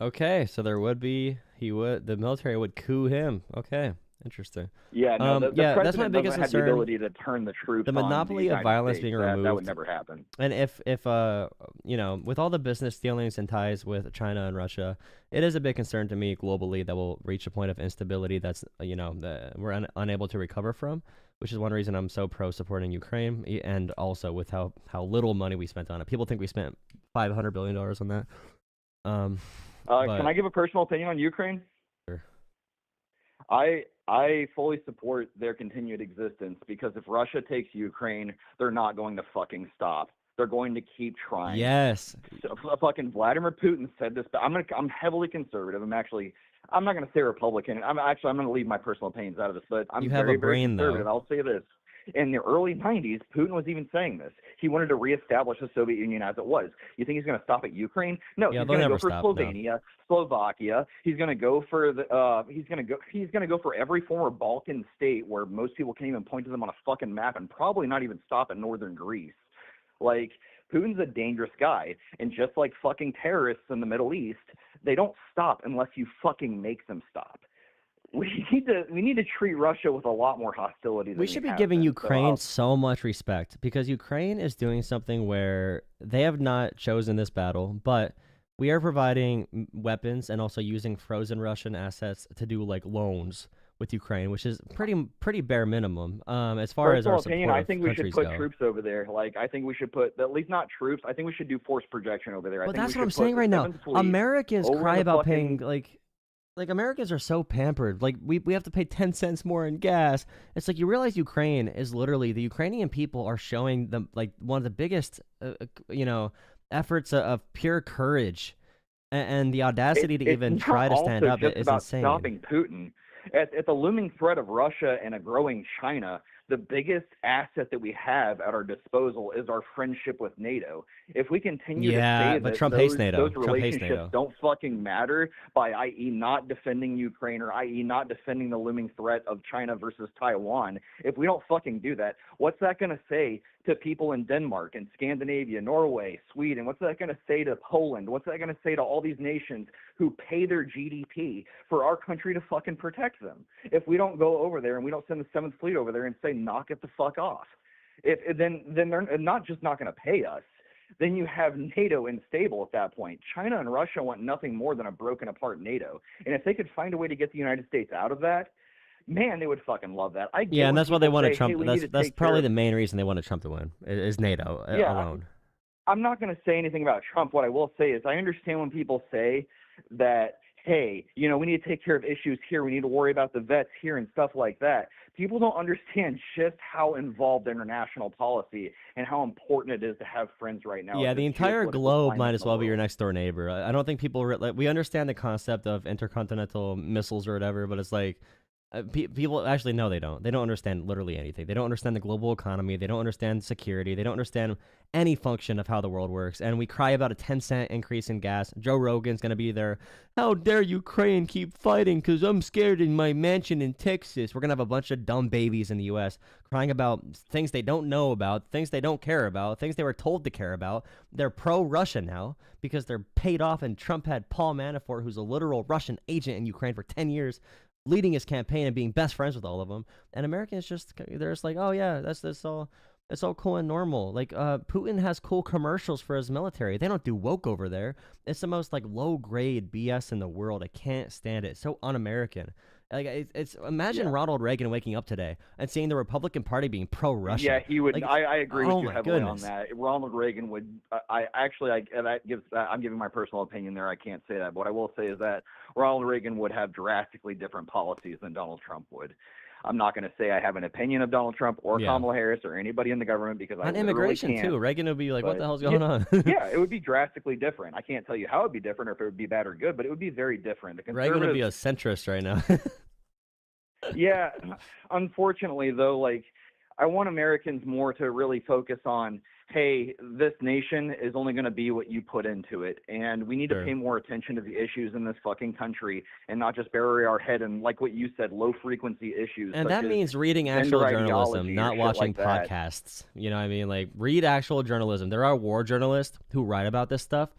Okay, so the military would coup him. Okay, interesting. Yeah, no, the that's my president biggest doesn't have the concern. ability to turn the troops The on monopoly the of United violence States. being removed. That would never happen. And if with all the business dealings and ties with China and Russia, it is a big concern to me globally that we'll reach a point of instability that's, that we're unable to recover from, which is one reason I'm so pro supporting Ukraine, and also with how little money we spent on it. People think we spent $500 billion on that. Can I give a personal opinion on Ukraine? Sure. I fully support their continued existence, because if Russia takes Ukraine, they're not going to fucking stop. They're going to keep trying. Yes. So, fucking Vladimir Putin said this. But I'm heavily conservative. I'm not going to say Republican. I'm going to leave my personal opinions out of this. But I'm very conservative. I'll say this. In the early 90s, Putin was even saying this. He wanted to reestablish the Soviet Union as it was. You think he's going to stop at Ukraine? No, he's going to go for Slovenia, Slovakia. He's going to go for he's going to go for every former Balkan state where most people can't even point to them on a fucking map, and probably not even stop at northern Greece. Like, Putin's a dangerous guy, and just like fucking terrorists in the Middle East, they don't stop unless you fucking make them stop. We need to treat Russia with a lot more hostility than we should be giving Ukraine so much respect, because Ukraine is doing something where they have not chosen this battle, but we are providing weapons and also using frozen Russian assets to do like loans with Ukraine, which is pretty bare minimum. As far as our support, I think we should put go. Troops over there. Like, I think we should put, at least not troops. I think we should do force projection over there. Well, that's what I'm saying right now. Americans cry about paying like Americans are so pampered. Like we have to pay 10 cents more in gas. It's like, you realize Ukraine is literally, the Ukrainian people are showing them like one of the biggest, efforts of pure courage, and the audacity to even try to stand up is insane. Stopping Putin. At the looming threat of Russia and a growing China, the biggest asset that we have at our disposal is our friendship with NATO. If we continue to Yeah, say but that Trump hates NATO. those Trump hates relationships NATO. don't fucking matter by i.e. not defending Ukraine or i.e. not defending the looming threat of China versus Taiwan, if we don't fucking do that, what's that going to say to people in Denmark and Scandinavia, Norway, Sweden? What's that going to say to Poland? What's that going to say to all these nations who pay their GDP for our country to fucking protect them? If we don't go over there and we don't send the 7th Fleet over there and say, knock it the fuck off, then they're not just not going to pay us. Then you have NATO unstable at that point. China and Russia want nothing more than a broken apart NATO. And if they could find a way to get the United States out of that, man, they would fucking love that. Yeah, and that's why they wanted say, Trump. hey, That's probably the main reason they wanted Trump to win is NATO alone. I'm not going to say anything about Trump. What I will say is I understand when people say that, hey, you know, we need to take care of issues here. We need to worry about the vets here and stuff like that. People don't understand just how involved international policy and how important it is to have friends right now. Yeah, the entire globe might as well be your next door neighbor. I don't think people we understand the concept of intercontinental missiles or whatever, but it's like people actually no, they don't. They don't understand literally anything. They don't understand the global economy. They don't understand security. They don't understand any function of how the world works. And we cry about a 10-cent increase in gas. Joe Rogan's going to be there. How dare Ukraine keep fighting because I'm scared in my mansion in Texas. We're going to have a bunch of dumb babies in the U.S. crying about things they don't know about, things they don't care about, things they were told to care about. They're pro-Russia now because they're paid off, and Trump had Paul Manafort, who's a literal Russian agent in Ukraine for 10 years, leading his campaign and being best friends with all of them. And Americans they're just like, oh yeah, that's all cool and normal. Like Putin has cool commercials for his military. They don't do woke over there. It's the most like low grade BS in the world. I can't stand it. It's so un-American. Like it's imagine Ronald Reagan waking up today and seeing the Republican Party being pro-Russia. Yeah, he would. Like, I agree with you heavily goodness. on that. Ronald Reagan would. I'm giving my personal opinion there. I can't say that, but what I will say is that Ronald Reagan would have drastically different policies than Donald Trump would. I'm not going to say I have an opinion of Donald Trump or Kamala Harris or anybody in the government because I on immigration can't. too. Reagan would be like, "What the hell's going on?" Yeah, it would be drastically different. I can't tell you how it would be different or if it would be bad or good, but it would be very different. Reagan would be a centrist right now. Yeah, unfortunately though, like I want Americans more to really focus on, hey, this nation is only going to be what you put into it, and we need to pay more attention to the issues in this fucking country and not just bury our head in, like what you said, low frequency issues. And that means reading actual journalism, not watching podcasts. You know what I mean? Like read actual journalism. There are war journalists who write about this stuff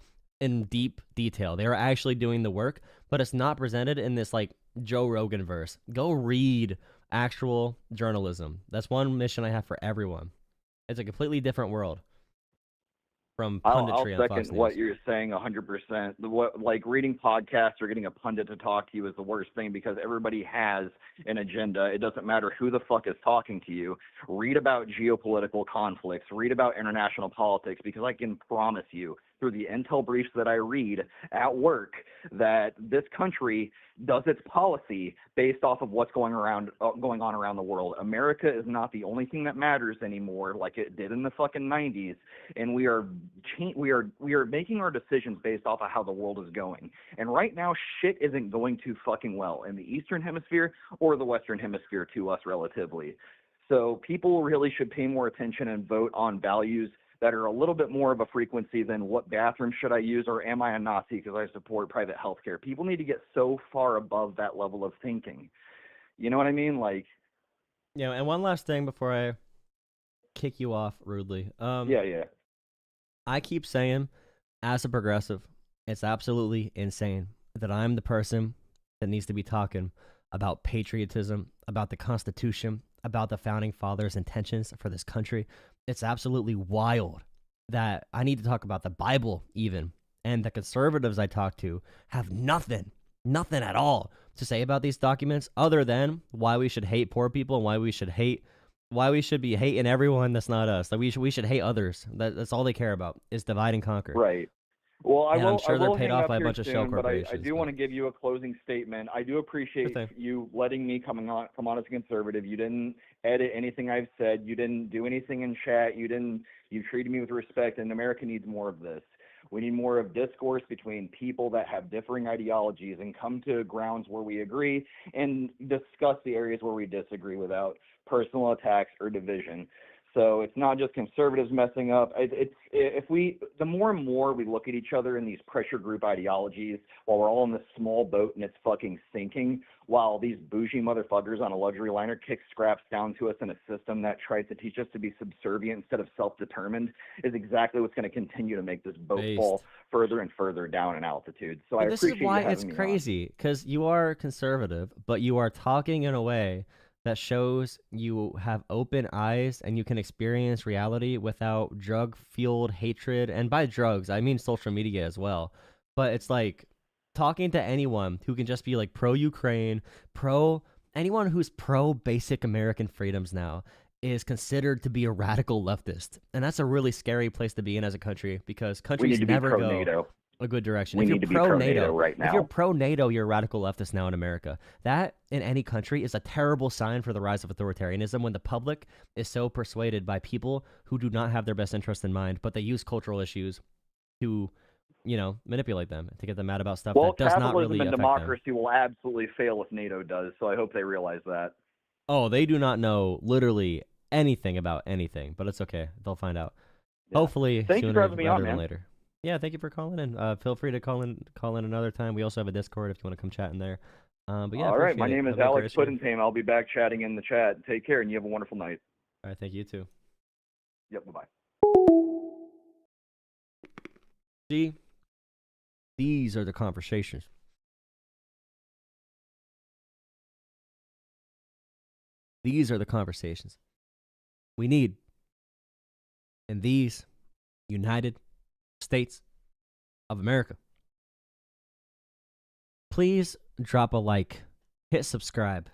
in deep detail. They are actually doing the work, but it's not presented in this like Joe Rogan verse. Go read actual journalism. That's one mission I have for everyone. It's a completely different world from punditry I'll on Fox second News. what you're saying 100%. Like reading podcasts or getting a pundit to talk to you is the worst thing because everybody has an agenda. It doesn't matter who the fuck is talking to you. Read about geopolitical conflicts. Read about international politics because I can promise you through the intel briefs that I read at work that this country does its policy based off of what's going on around the world. America is not the only thing that matters anymore like it did in the fucking 90s, and we are making our decisions based off of how the world is going. And right now shit isn't going too fucking well in the Eastern Hemisphere or the Western Hemisphere to us relatively. So people really should pay more attention and vote on values that are a little bit more of a frequency than what bathroom should I use or am I a Nazi because I support private health care. People need to get so far above that level of thinking. You know what I mean? Like, yeah. And one last thing before I kick you off rudely. Yeah. I keep saying, as a progressive, it's absolutely insane that I'm the person that needs to be talking about patriotism, about the Constitution, about the Founding Fathers' intentions for this country. It's absolutely wild that I need to talk about the Bible even. And the conservatives I talk to have nothing at all to say about these documents other than why we should hate poor people and why we should be hating everyone that's not us. Like we should hate others. That's all they care about is divide and conquer. Right. Well, I'm sure they're paid off by a bunch bunch of shell corporations. I do want to give you a closing statement. I do appreciate you letting me come on as a conservative. You didn't edit anything I've said. You didn't do anything in chat. You treated me with respect, and America needs more of this. We need more of discourse between people that have differing ideologies and come to grounds where we agree and discuss the areas where we disagree without personal attacks or division. So it's not just conservatives messing up. The more and more we look at each other in these pressure group ideologies while we're all in this small boat and it's fucking sinking, while these bougie motherfuckers on a luxury liner kick scraps down to us in a system that tries to teach us to be subservient instead of self-determined, is exactly what's going to continue to make this boat fall further and further down in altitude. So I this appreciate is why you having it's me on. crazy, because you are conservative, but you are talking in a way that shows you have open eyes and you can experience reality without drug-fueled hatred. And by drugs, I mean social media as well. But it's like talking to anyone who can just be like pro-Ukraine, anyone who's pro-basic American freedoms now is considered to be a radical leftist. And that's a really scary place to be in as a country, because countries never go pro-NATO. A good direction. We if need you're to be pro-NATO right now. If you're pro-NATO, you're a radical leftist now in America. That, in any country, is a terrible sign for the rise of authoritarianism, when the public is so persuaded by people who do not have their best interest in mind, but they use cultural issues to, manipulate them, to get them mad about stuff that does not really affect them. Capitalism and democracy will absolutely fail if NATO does, so I hope they realize that. Oh, they do not know literally anything about anything, but it's okay. They'll find out. Yeah. Hopefully sooner rather than later. Yeah, thank you for calling in. Feel free to call in another time. We also have a Discord if you want to come chat in there. But yeah, all right, my name is Alex Puddingtame. I'll be back chatting in the chat. Take care, and you have a wonderful night. All right, thank you too. Yep, bye-bye. See, these are the conversations. These are the conversations we need in these United States of America. Please drop a like, hit subscribe.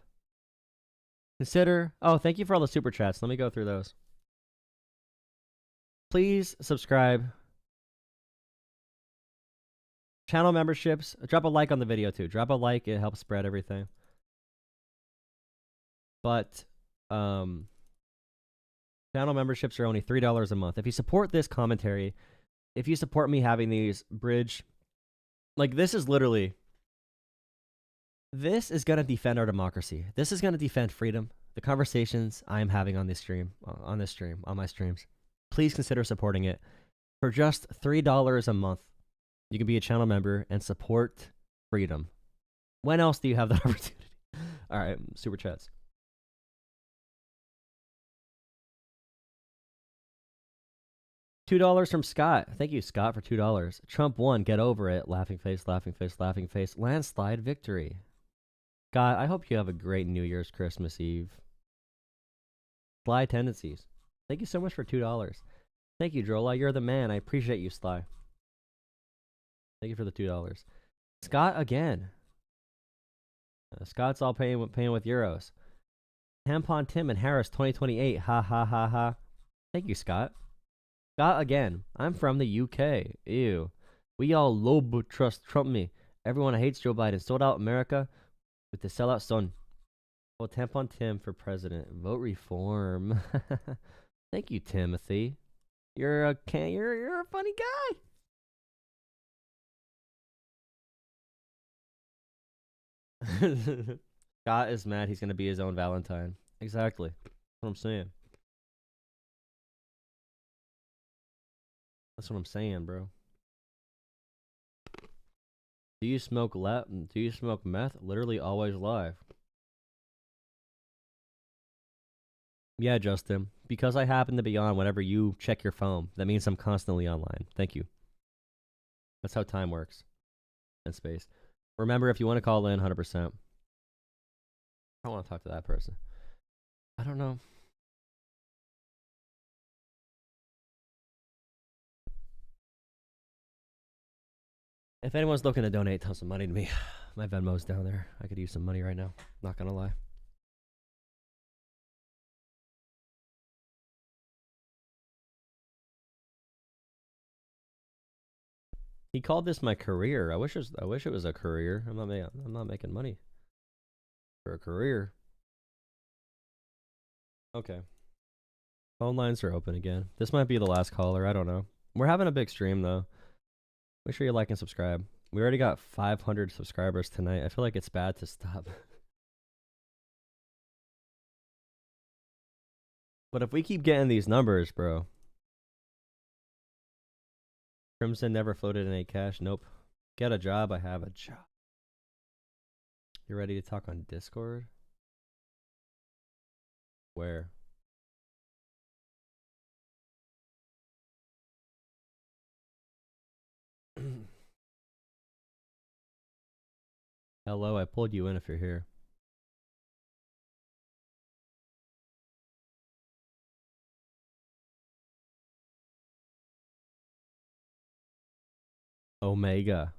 Consider, thank you for all the super chats. Let me go through those. Please subscribe. Channel memberships, drop a like on the video too. Drop a like, it helps spread everything. But channel memberships are only $3 a month. If you support this commentary, if you support me having these bridge, this is literally, this is going to defend our democracy. This is going to defend freedom. The conversations I am having on my streams. Please consider supporting it. For just $3 a month, you can be a channel member and support freedom. When else do you have that opportunity? All right, super chats. $2 from Scott. Thank you, Scott, for $2. Trump won. Get over it. Laughing face, laughing face, laughing face. Landslide victory. Scott, I hope you have a great New Year's, Christmas Eve. Sly tendencies. Thank you so much for $2. Thank you, Drola. You're the man. I appreciate you, Sly. Thank you for the $2. Scott again. Scott's all paying with euros. Tampon Tim and Harris 2028. Ha ha ha ha. Thank you, Scott. Scott again. I'm from the UK. Ew. We all low trust Trump me. Everyone hates Joe Biden. Sold out America with the sellout son. Well, Tampon Tim for president. Vote reform. Thank you, Timothy. You're a funny guy. Scott is mad he's gonna be his own Valentine. Exactly. That's what I'm saying. That's what I'm saying, bro. Do you smoke meth? Literally always live. Yeah, Justin. Because I happen to be on whenever you check your phone, that means I'm constantly online. Thank you. That's how time works. And space. Remember, if you want to call in, 100%. I want to talk to that person. I don't know. If anyone's looking to donate some money to me, my Venmo's down there. I could use some money right now. Not gonna lie. He called this my career. I wish it was a career. I'm not making money for a career. Okay. Phone lines are open again. This might be the last caller. I don't know. We're having a big stream though. Make sure you like and subscribe. We already got 500 subscribers tonight. I feel like it's bad to stop. But if we keep getting these numbers, bro. Crimson never floated in a cash. Nope. Get a job. I have a job. You ready to talk on Discord? Where? Hello, I pulled you in if you're here. Omega.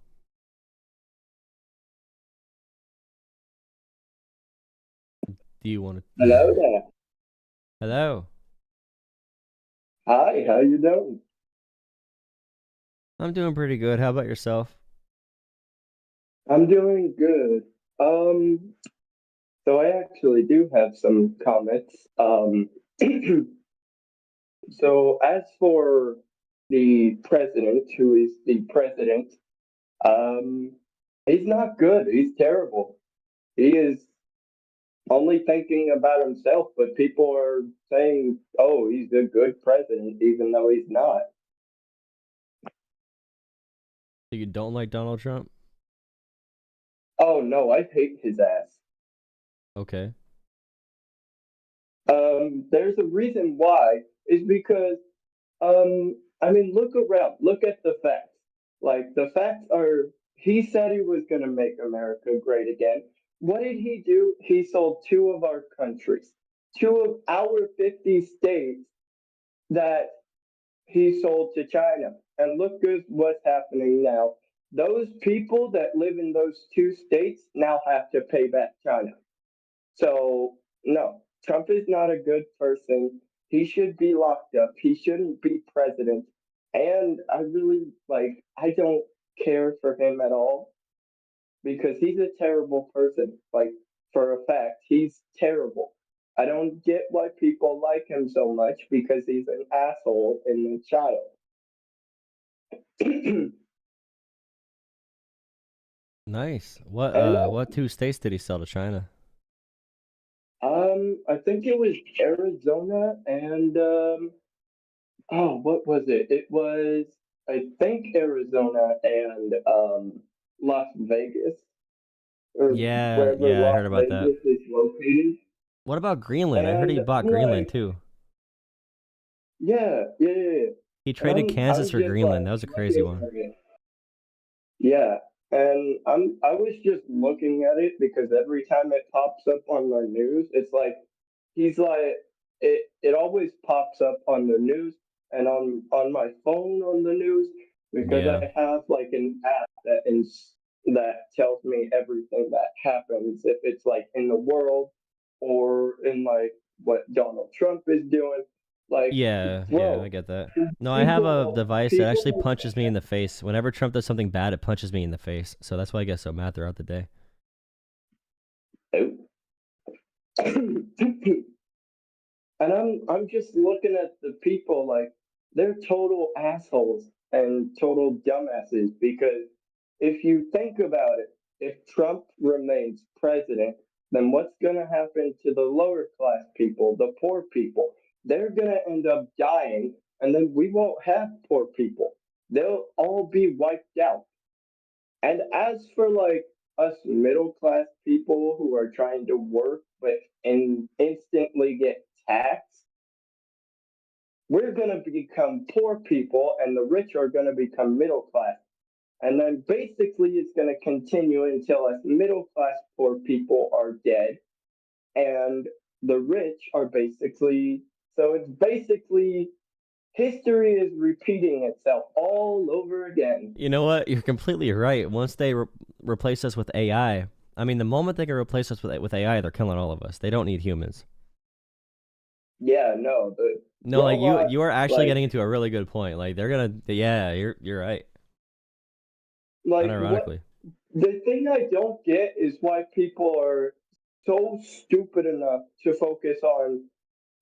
Do you want to? Hello there. Hello. Hi, how you doing? I'm doing pretty good. How about yourself? I'm doing good. So I actually do have some comments. So as for the president, who is the president, he's not good. He's terrible. He is only thinking about himself, but people are saying, "Oh, he's a good president," even though he's not. So you don't like Donald Trump? Oh no, I hate his ass. Okay. There's a reason why. Is because, I mean, look around. Look at the facts. Like, the facts are, he said he was going to make America great again. What did he do? He sold two of our countries, two of our 50 states that he sold to China. And look at what's happening now. Those people that live in those two states now have to pay back China. So, no, Trump is not a good person. He should be locked up. He shouldn't be president. And I really, I don't care for him at all because he's a terrible person. Like, for a fact, he's terrible. I don't get why people like him so much because he's an asshole and a child. Nice. What two states did he sell to China? I think it was Arizona and what was it? It was, I think, Arizona and Las Vegas, or Yeah, wherever I Las heard about that. Vegas is located. What about Greenland? I heard he And bought I'm Greenland like, too. yeah. He traded Kansas for just Greenland. That was a crazy one. Yeah, and I was just looking at it because every time it pops up on the news, it's like he's like it always pops up on the news and on my phone on the news because Yeah. I have like an app that tells me everything that happens if it's like in the world or in like what Donald Trump is doing. Like, Yeah, bro, I get that. No, I have a device that actually people punches me in the face. Whenever Trump does something bad, it punches me in the face. So that's why I get so mad throughout the day. And I'm just looking at the people like they're total assholes and total dumbasses because if you think about it, if Trump remains president, then what's going to happen to the lower class people, the poor people? They're going to end up dying, and then we won't have poor people. They'll all be wiped out. And as for like us middle class people who are trying to work but instantly get taxed, we're going to become poor people and the rich are going to become middle class. And then basically it's going to continue until us middle class poor people are dead and the rich are basically, so it's basically history is repeating itself all over again. You know what? You're completely right. Once they replace us with AI, I mean, the moment they can replace us with AI, they're killing all of us. They don't need humans. Yeah, no. No, like robots, you are actually like, getting into a really good point. Like they're gonna, yeah, you're right. like Unironically. the thing I don't get is why people are so stupid enough to focus on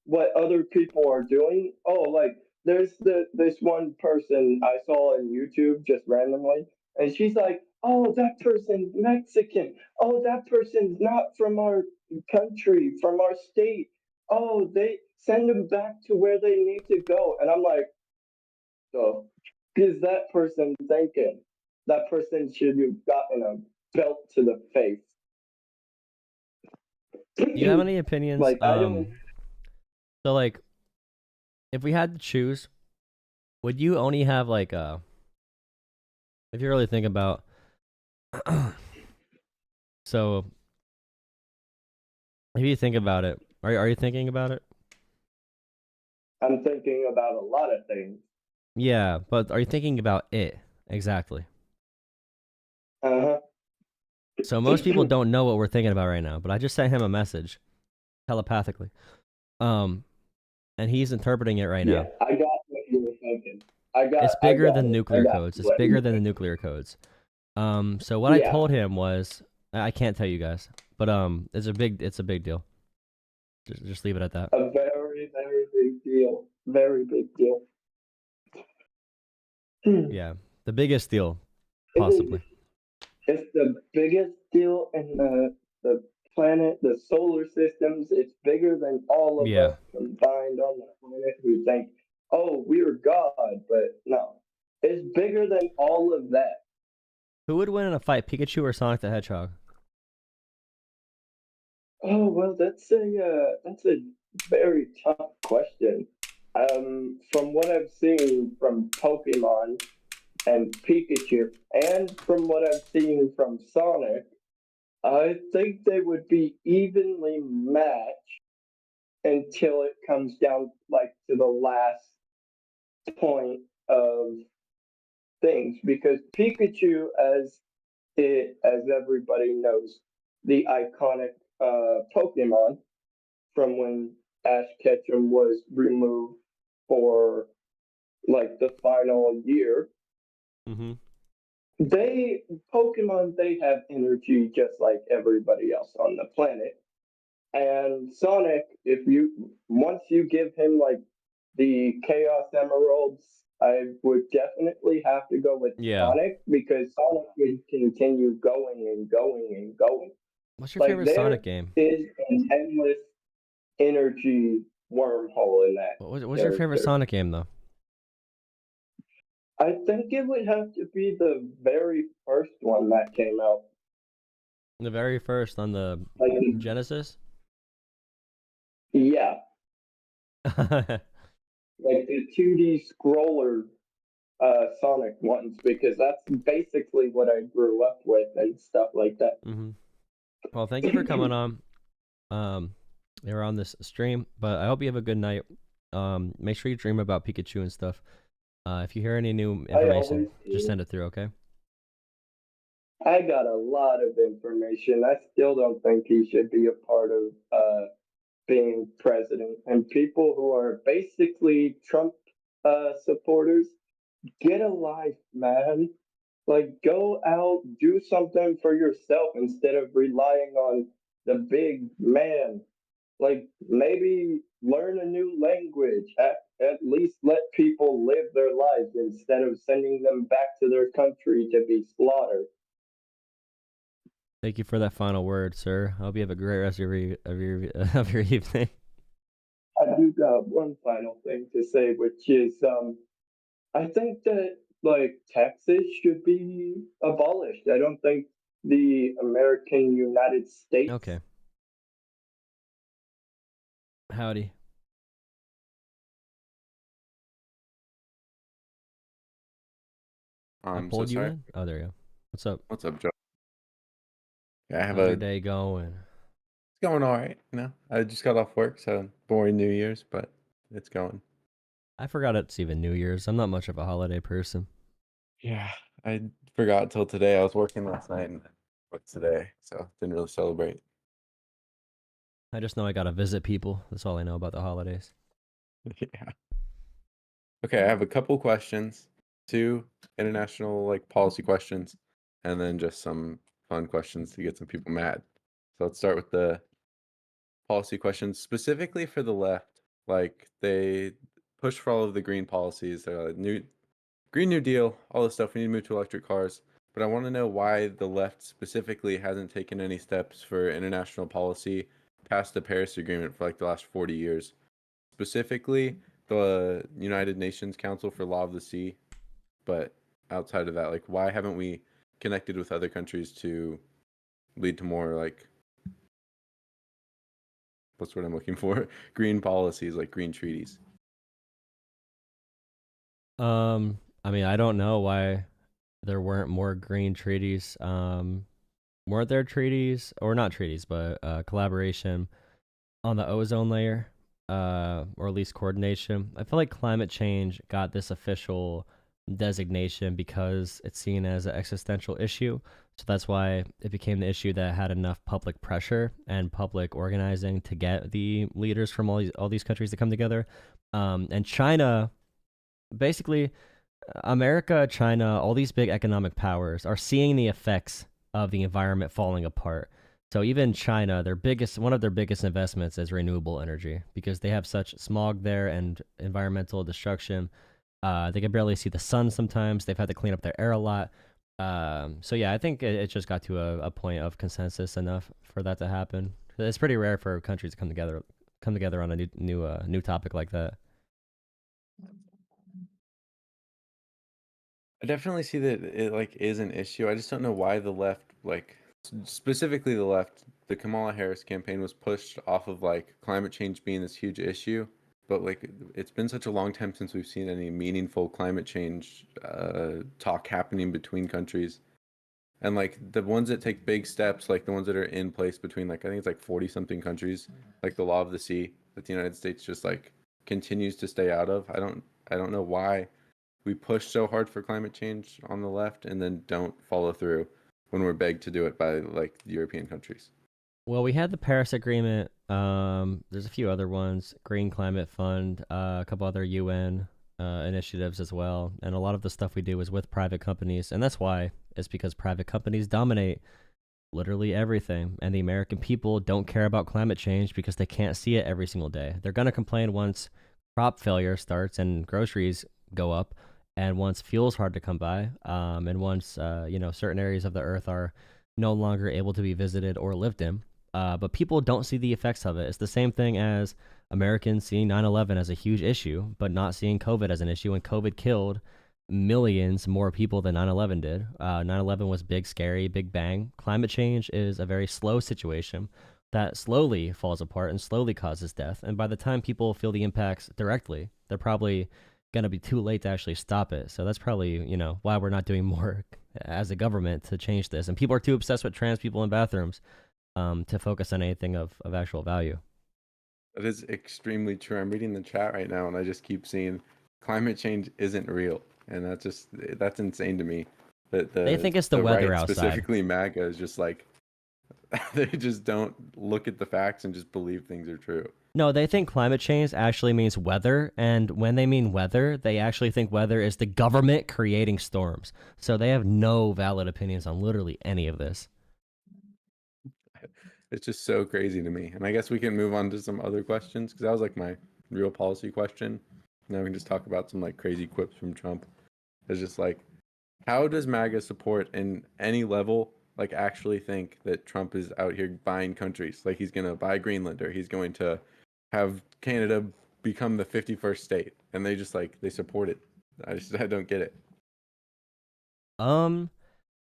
what other people are doing. Oh, like there's this one person I saw on YouTube just randomly, and she's like, "Oh, that person's Mexican. Oh, that person's not from our country, from our state. Oh, they send them back to where they need to go." And I'm like, "So, is that person thinking? That person should have gotten a belt to the face." Do you have any opinions? Like, I don't. So like, if we had to choose, would you only have like if you really think about, so if you think about it, are you thinking about it? I'm thinking about a lot of things. Yeah, but are you thinking about it exactly? Uh-huh. So most people don't know what we're thinking about right now, but I just sent him a message telepathically. And he's interpreting it right Yeah, now. I got what you were thinking. It's bigger than it. nuclear codes. It's bigger than the nuclear codes. So what I Yeah. told him was, I can't tell you guys, but it's a big deal. Just leave it at that. A very, very big deal. Very big deal. Yeah, the biggest deal, possibly. It's the biggest deal in the planet, the solar systems. It's bigger than all of us combined on the planet who think, "Oh, we're God," but no. It's bigger than all of that. Who would win in a fight, Pikachu or Sonic the Hedgehog? Oh, well, that's a very tough question. From what I've seen from Pokemon and Pikachu, and from what I've seen from Sonic, I think they would be evenly matched until it comes down like to the last point of things, because Pikachu, as everybody knows, the iconic Pokemon from when Ash Ketchum was removed for like the final year. Mm-hmm. Pokemon, they have energy just like everybody else on the planet. And Sonic, once you give him like the Chaos Emeralds, I would definitely have to go with Sonic, because Sonic would continue going and going and going. What's your favorite Sonic game? Is an endless energy wormhole in that. What's your favorite Sonic game, though? I think it would have to be the very first one that came out. The very first on the Genesis? Yeah. Like the 2D scroller Sonic ones, because that's basically what I grew up with and stuff like that. Mm-hmm. Well, thank you for coming on. You're on this stream, but I hope you have a good night. Make sure you dream about Pikachu and stuff. If you hear any new information, just send it through, okay? I got a lot of information. I still don't think he should be a part of being president. And people who are basically Trump supporters, get a life, man. Like, go out, do something for yourself instead of relying on the big man. Like, maybe learn a new language. At least let people live their lives instead of sending them back to their country to be slaughtered. Thank you for that final word, sir. I hope you have a great rest of your evening. I do got one final thing to say, which is I think that like taxes should be abolished. I don't think the American United States. Okay. Howdy. I pulled you in? Oh, there you go. What's up? What's up, Joe? Yeah, I have How's your day going? It's going all right. You know, I just got off work, so boring New Year's, but it's going. I forgot it's even New Year's. I'm not much of a holiday person. Yeah, I forgot till today. I was working last night and worked today, so didn't really celebrate. I just know I gotta visit people. That's all I know about the holidays. Yeah. Okay, I have a couple questions, 2 international like policy questions, and then just some fun questions to get some people mad. So let's start with the policy questions, specifically for the left. Like push for all of the green policies, new Green New Deal, all this stuff. We need to move to electric cars. But I want to know why the left specifically hasn't taken any steps for international policy past the Paris Agreement for like the last 40 years. Specifically, the United Nations Council for Law of the Sea. But outside of that, like, why haven't we connected with other countries to lead to more, like, what's what I'm looking for? Green policies, like green treaties. I mean, I don't know why there weren't more green treaties. Weren't there treaties, or not treaties, but collaboration on the ozone layer, or at least coordination? I feel like climate change got this official designation because it's seen as an existential issue. So that's why it became the issue that had enough public pressure and public organizing to get the leaders from all these countries to come together. And China, basically, America, China, all these big economic powers are seeing the effects of the environment falling apart. So even China, one of their biggest investments is renewable energy because they have such smog there and environmental destruction. They can barely see the sun sometimes. They've had to clean up their air a lot. So yeah, I think it just got to a point of consensus enough for that to happen. It's pretty rare for countries to come together on a new topic like that. I definitely see that it like is an issue. I just don't know why the left, like specifically the left, the Kamala Harris campaign was pushed off of like climate change being this huge issue. But like it's been such a long time since we've seen any meaningful climate change talk happening between countries. And like the ones that take big steps, like the ones that are in place between like I think it's like 40 something countries, like the Law of the Sea that the United States just like continues to stay out of. I don't know why we push so hard for climate change on the left and then don't follow through when we're begged to do it by like the European countries. Well, we had the Paris Agreement. There's a few other ones, Green Climate Fund, a couple other UN initiatives as well. And a lot of the stuff we do is with private companies. And that's why it's because private companies dominate literally everything. And the American people don't care about climate change because they can't see it every single day. They're going to complain once crop failure starts and groceries go up, and once fuel's hard to come by, and once certain areas of the earth are no longer able to be visited or lived in. But people don't see the effects of it. It's the same thing as Americans seeing 9/11 as a huge issue, but not seeing COVID as an issue. And COVID killed millions more people than 9/11 did. 9/11 was big, scary, big bang. Climate change is a very slow situation that slowly falls apart and slowly causes death. And by the time people feel the impacts directly, they're probably going to be too late to actually stop it. So that's probably, why we're not doing more as a government to change this. And people are too obsessed with trans people in bathrooms to focus on anything of actual value. That is extremely true. I'm reading the chat right now and I just keep seeing climate change isn't real. And that's insane to me. They think it's the weather right, outside. Specifically MAGA is just like, they just don't look at the facts and just believe things are true. No, they think climate change actually means weather, and when they mean weather, they actually think weather is the government creating storms. So they have no valid opinions on literally any of this. It's just so crazy to me. And I guess we can move on to some other questions, because that was like my real policy question. Now we can just talk about some like crazy quips from Trump. It's just like, how does MAGA support in any level like actually think that Trump is out here buying countries? Like he's going to buy Greenland, or he's going to have Canada become the 51st state, and they just like they support it. I don't get it.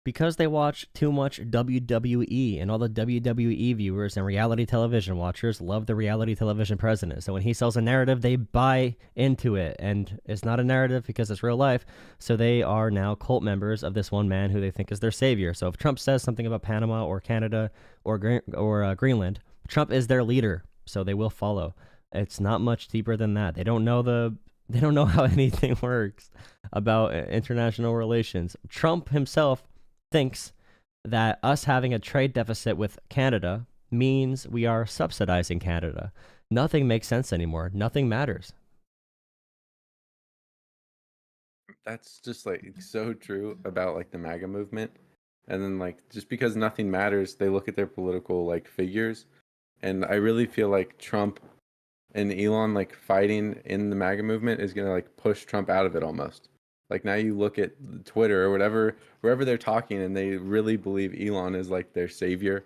Because they watch too much WWE, and all the WWE viewers and reality television watchers love the reality television president. So when he sells a narrative, they buy into it, and it's not a narrative because it's real life. So they are now cult members of this one man who they think is their savior. So if Trump says something about Panama or Canada or Greenland, Trump is their leader. So they will follow. It's not much deeper than that. They don't know how anything works about international relations. Trump himself thinks that us having a trade deficit with Canada means we are subsidizing Canada. Nothing makes sense anymore. Nothing matters. That's just like so true about like the MAGA movement. And then like just because nothing matters, they look at their political like figures. And I really feel like Trump and Elon like fighting in the MAGA movement is gonna like push Trump out of it almost. Like now you look at Twitter or whatever, wherever they're talking, and they really believe Elon is like their savior,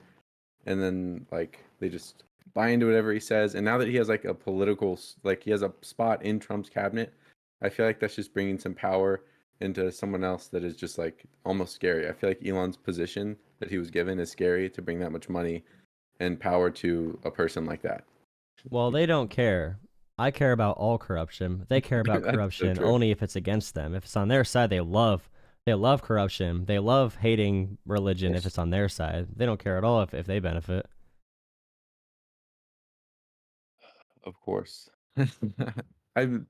and then like they just buy into whatever he says. And now that he has like a political, like he has a spot in Trump's cabinet, I feel like that's just bringing some power into someone else that is just like almost scary. I feel like Elon's position that he was given is scary to bring that much money and power to a person like that. Well, they don't care. I care about all corruption. They care about That's so corruption true. only if it's against them. If it's on their side, they love corruption. They love hating religion if it's on their side. They don't care at all if they benefit. Of course. I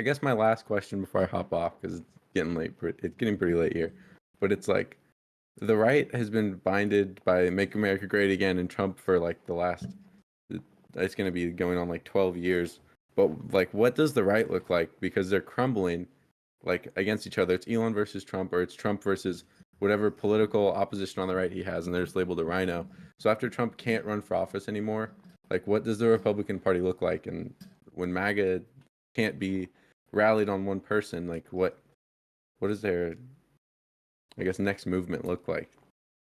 guess my last question before I hop off, because it's getting late. It's getting pretty late here, but it's like the right has been binded by "Make America Great Again" and Trump for like the last. It's going to be going on like 12 years. But like, what does the right look like? Because they're crumbling, like against each other. It's Elon versus Trump, or it's Trump versus whatever political opposition on the right he has, and they're just labeled a rhino. So after Trump can't run for office anymore, like what does the Republican Party look like? And when MAGA can't be rallied on one person, like what is their, I guess, next movement look like?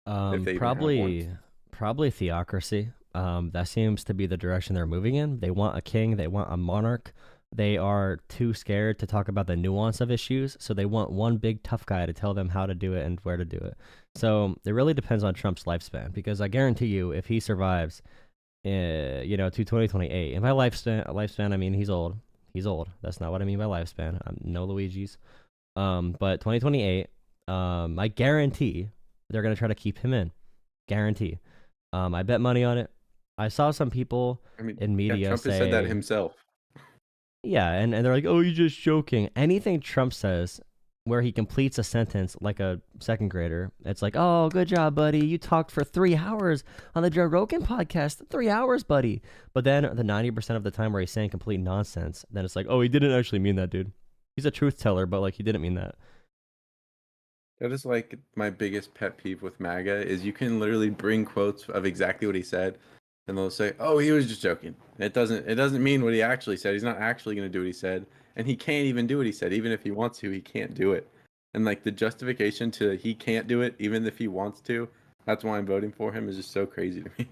If they even have one. Probably theocracy. That seems to be the direction they're moving in. They want a king, they want a monarch. They are too scared to talk about the nuance of issues, so they want one big tough guy to tell them how to do it and where to do it. So it really depends on Trump's lifespan, because I guarantee you, if he survives, to 2028, and by lifespan, I mean he's old. He's old. That's not what I mean by lifespan. I'm no Luigi's. But 2028, I guarantee they're gonna try to keep him in. Guarantee. I bet money on it. I saw some people in media Trump say has said that himself. Yeah, and they're like, oh, you're just joking. Anything Trump says where he completes a sentence like a second grader, it's like, oh, good job, buddy. You talked for 3 hours on the Joe Rogan podcast. 3 hours, buddy. But then the 90% of the time where he's saying complete nonsense, then it's like, oh, he didn't actually mean that, dude. He's a truth teller, but like he didn't mean that. That is like my biggest pet peeve with MAGA is you can literally bring quotes of exactly what he said, and they'll say, "Oh, he was just joking." It doesn't mean what he actually said. He's not actually going to do what he said, and he can't even do what he said. Even if he wants to, he can't do it. And like the justification to he can't do it, even if he wants to, that's why I'm voting for him, is just so crazy to me.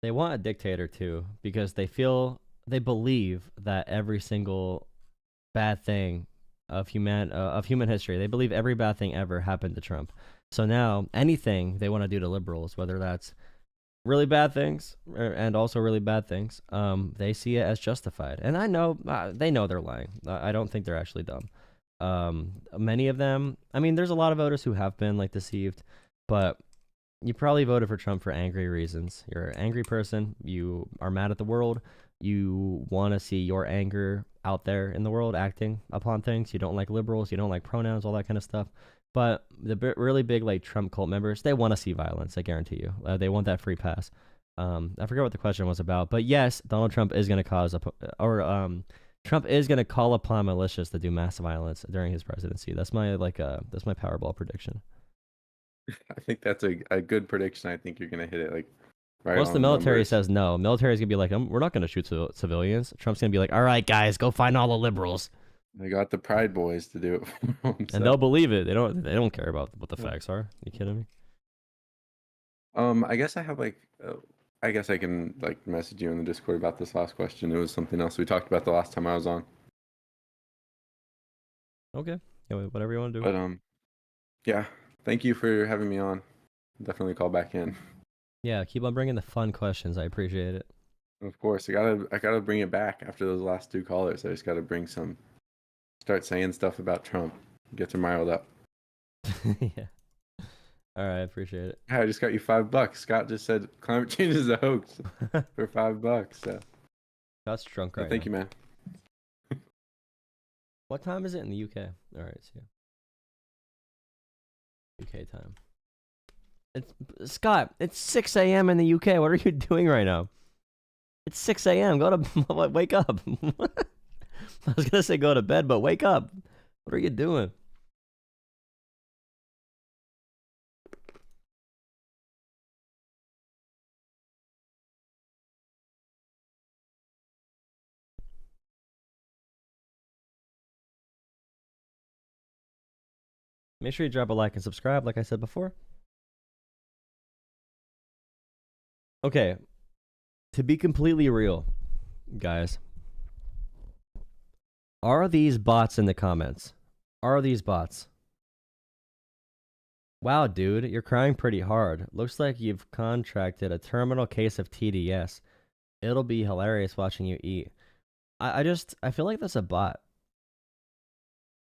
They want a dictator too, because they believe that every single bad thing of human history, they believe every bad thing ever happened to Trump. So now anything they want to do to liberals, whether that's really bad things and also really bad things, they see it as justified. And I know they know they're lying. I don't think they're actually dumb. Many of them, I mean, there's a lot of voters who have been like deceived, but you probably voted for Trump for angry reasons. You're an angry person. You are mad at the world. You want to see your anger out there in the world, acting upon things. You don't like liberals. You don't like pronouns, all that kind of stuff. But the really big like Trump cult members, they want to see violence. I guarantee you. They want that free pass. I forget what the question was about, but yes, Donald Trump is going to Trump is going to call upon militias to do mass violence during his presidency. That's my Powerball prediction. I think that's a good prediction. I think you're gonna hit it like right Once on the military numbers. says no, military is gonna be like, we're not gonna shoot civilians. Trump's gonna be like, all right, guys, go find all the liberals, They got the Pride Boys to do it for them. and they'll believe it. They don't care about what the facts are. You kidding me? I guess I have like, I guess I can like message you in the Discord about this last question. It was something else we talked about the last time I was on. Okay, yeah, whatever you want to do. But yeah, thank you for having me on. Definitely call back in. Yeah, keep on bringing the fun questions. I appreciate it. Of course, I gotta bring it back after those last 2 callers. I just gotta start saying stuff about Trump, get them riled up. Yeah. All right, I appreciate it. I just got you $5. Scott just said climate change is a hoax for $5. So Scott's drunk right thank now. you, man. What time is it in the UK? All right, see ya. UK time. Scott, it's 6 a.m. in the UK. What are you doing right now? It's 6 a.m. Go to wake up. I was gonna say go to bed, but wake up. What are you doing? Make sure you drop a like and subscribe, like I said before. Okay, to be completely real, guys, are these bots in the comments? Are these bots? Wow, dude, you're crying pretty hard. Looks like you've contracted a terminal case of TDS. It'll be hilarious watching you eat. I feel like that's a bot.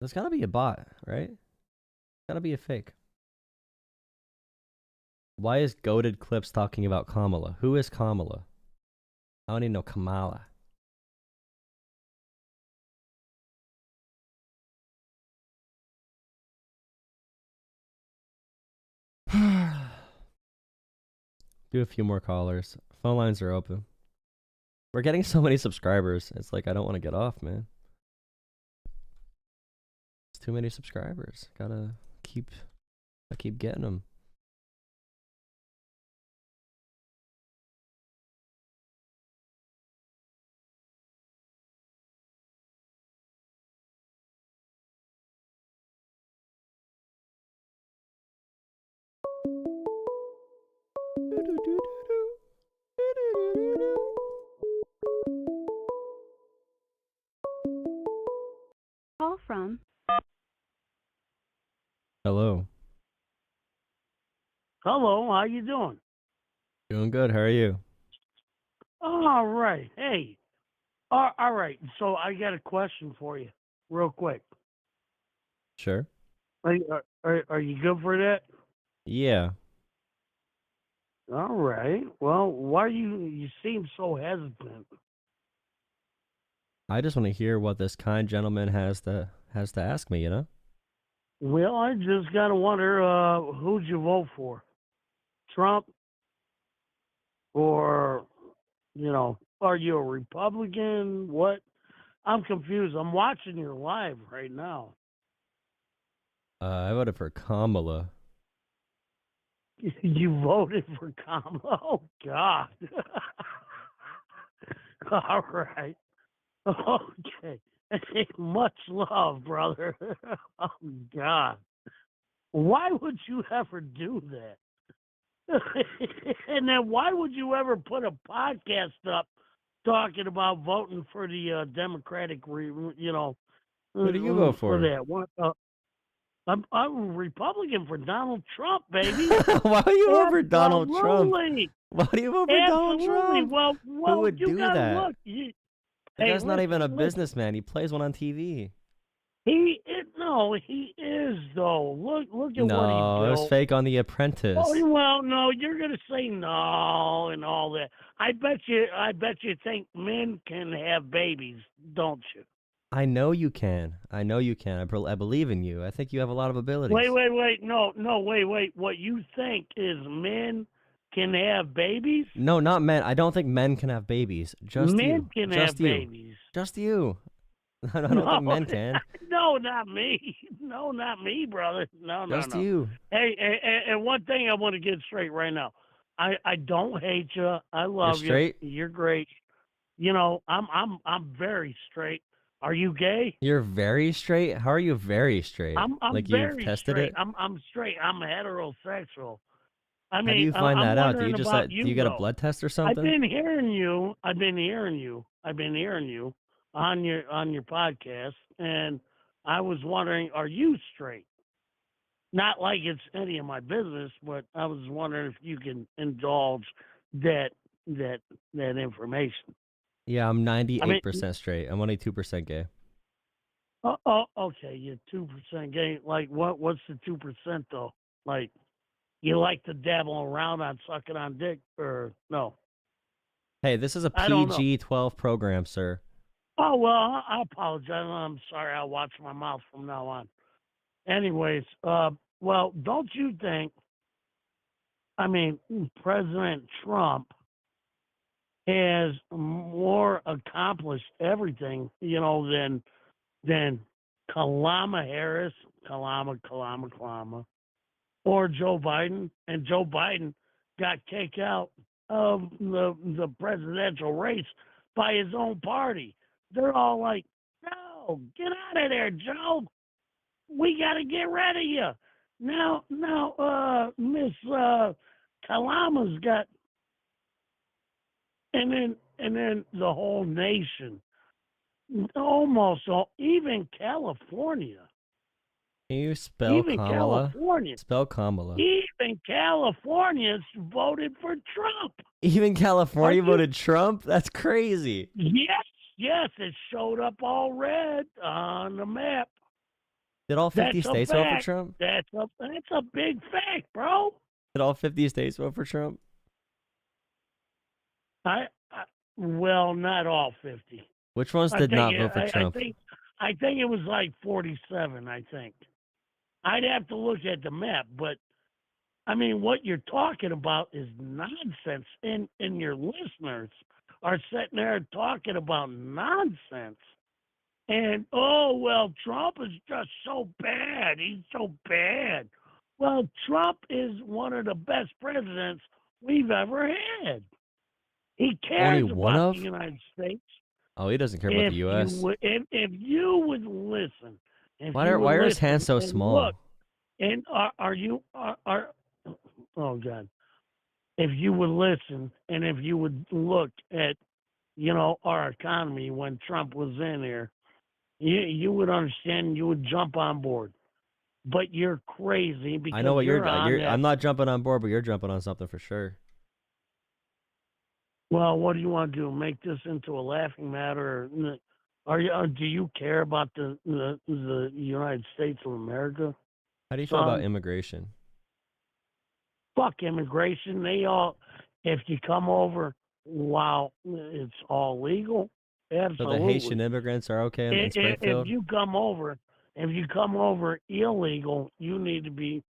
There's gotta be a bot, right? Gotta be a fake. Why is Goated Clips talking about Kamala? Who is Kamala? I don't even know Kamala. Do a few more callers. Phone lines are open. We're getting so many subscribers. It's like I don't want to get off, man. It's too many subscribers. Gotta keep getting them. Call from Hello. Hello, how you doing? Doing good. How are you? All right. Hey. All right. So I got a question for you, real quick. Sure. Are you good for that? Yeah. All right. Well, why you seem so hesitant? I just want to hear what this kind gentleman has to ask me, you know? Well, I just gotta wonder, who'd you vote for? Trump? Or, are you a Republican? What? I'm confused. I'm watching your live right now. I voted for Kamala. You voted for Kamala? Oh, God. All right. Okay. Much love, brother. Oh, God. Why would you ever do that? And then why would you ever put a podcast up talking about voting for the Democratic, Who do you vote for for? that? What? I'm a Republican for Donald Trump, baby. Why do you vote for Donald Trump? Absolutely. Why do you vote for Donald Absolutely. Trump? Well, Who would you do gotta that? look. The Hey, guy's not even a listen. businessman. He plays one on TV. He is though. Look at what he No, it was built. fake on The Apprentice. Oh well, no, you're gonna say no and all that. I bet you think men can have babies, don't you? I know you can. I believe in you. I think you have a lot of abilities. Wait. No, wait. What you think is men can have babies? No, not men. I don't think men can have babies. Just men you. can Just have you. babies. Just you. I don't think men can. No, not me. No, not me, brother. No. Just you. Hey, and one thing I want to get straight right now. I don't hate you. I love You're straight? you. You're great. I'm very straight. Are you gay? You're very straight? How are you very straight? I'm like very you've tested straight. it? I'm straight. I'm heterosexual. I mean, How do you find I'm that out? Do you wondering just about do you get a blood test or something? I've been hearing you on your podcast, and I was wondering, are you straight? Not like it's any of my business, but I was wondering if you can indulge that information. Yeah, I'm 98% straight. I'm only 2% gay. Oh, okay. You're 2% gay. Like, what's the 2% though? Like, you like to dabble around on sucking on dick, or no? Hey, this is a I don't know. PG-12 program, sir. Oh well, I apologize. I'm sorry. I'll watch my mouth from now on. Anyways, well, don't you think? I mean, President Trump has more accomplished everything, than Kalama Harris, Kalama, or Joe Biden. And Joe Biden got kicked out of the presidential race by his own party. They're all like, no, get out of there, Joe. we got to get rid of you. Now, Miss Kalama's got, and then the whole nation, almost all, even California. Can you spell Even Kamala? California. Spell Kamala. Even Californians voted for Trump. Even California voted Trump? That's crazy. Yes, it showed up all red on the map. Did all 50 states vote for Trump? That's a big fact, bro. Did all 50 states vote for Trump? Well, not all 50. Which ones did not vote for Trump? I think it was like 47, I think. I'd have to look at the map, but I mean, what you're talking about is nonsense, and your listeners are sitting there talking about nonsense. And, oh, well, Trump is just so bad. He's so bad. Well, Trump is one of the best presidents we've ever had. He cares Only one about of? the United States. Oh, he doesn't care about the U.S. If you would listen. Why are his hands so small? Look, and oh, God. If you would listen and if you would look at, our economy when Trump was in here, you would understand, you would jump on board. But you're crazy because I know what you're on I'm not jumping on board, but you're jumping on something for sure. Well, what do you want to do? Make this into a laughing matter? Do you care about the United States of America? How do you feel about immigration? Fuck immigration. If you come over, wow, it's all legal. Absolutely. So the Haitian immigrants are okay in Springfield? If you come over illegal, you need to be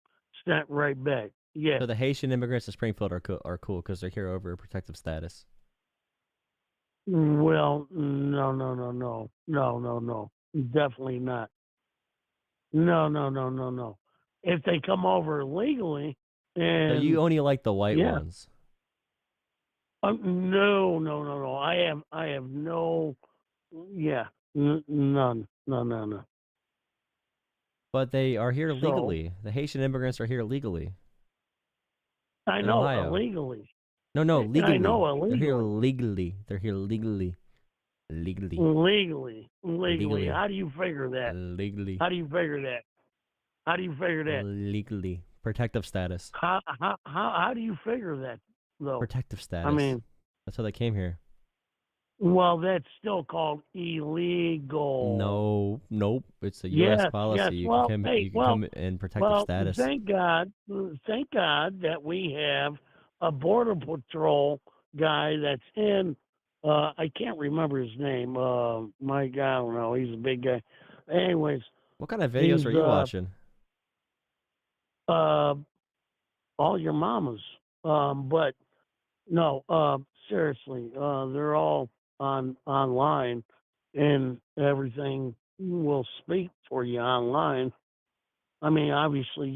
sent right back. Yeah. So the Haitian immigrants in Springfield are cool because they're here over protective status. Well, no. Definitely not. No. If they come over illegally, and So you only like the white ones. No. I have no. Yeah, none. No. But they are here legally. The Haitian immigrants are here legally. I know, Ohio. illegally. No, legally. I know, illegally. They're here legally. They're here legally. Legally. How do you figure that? Legally. How do you figure that? Legally. Protective status. How do you figure that, though? Protective status. I mean, that's how they came here. Well, that's still called illegal. No, nope. It's a U.S. policy. Yes. You Well, can hey, come in protective status. Thank God that we have a border patrol guy that's in. I can't remember his name. My God, I don't know. He's a big guy. Anyways, what kind of videos are you watching? All your mamas. But no. Seriously, they're all online, and everything will speak for you online. I mean, obviously,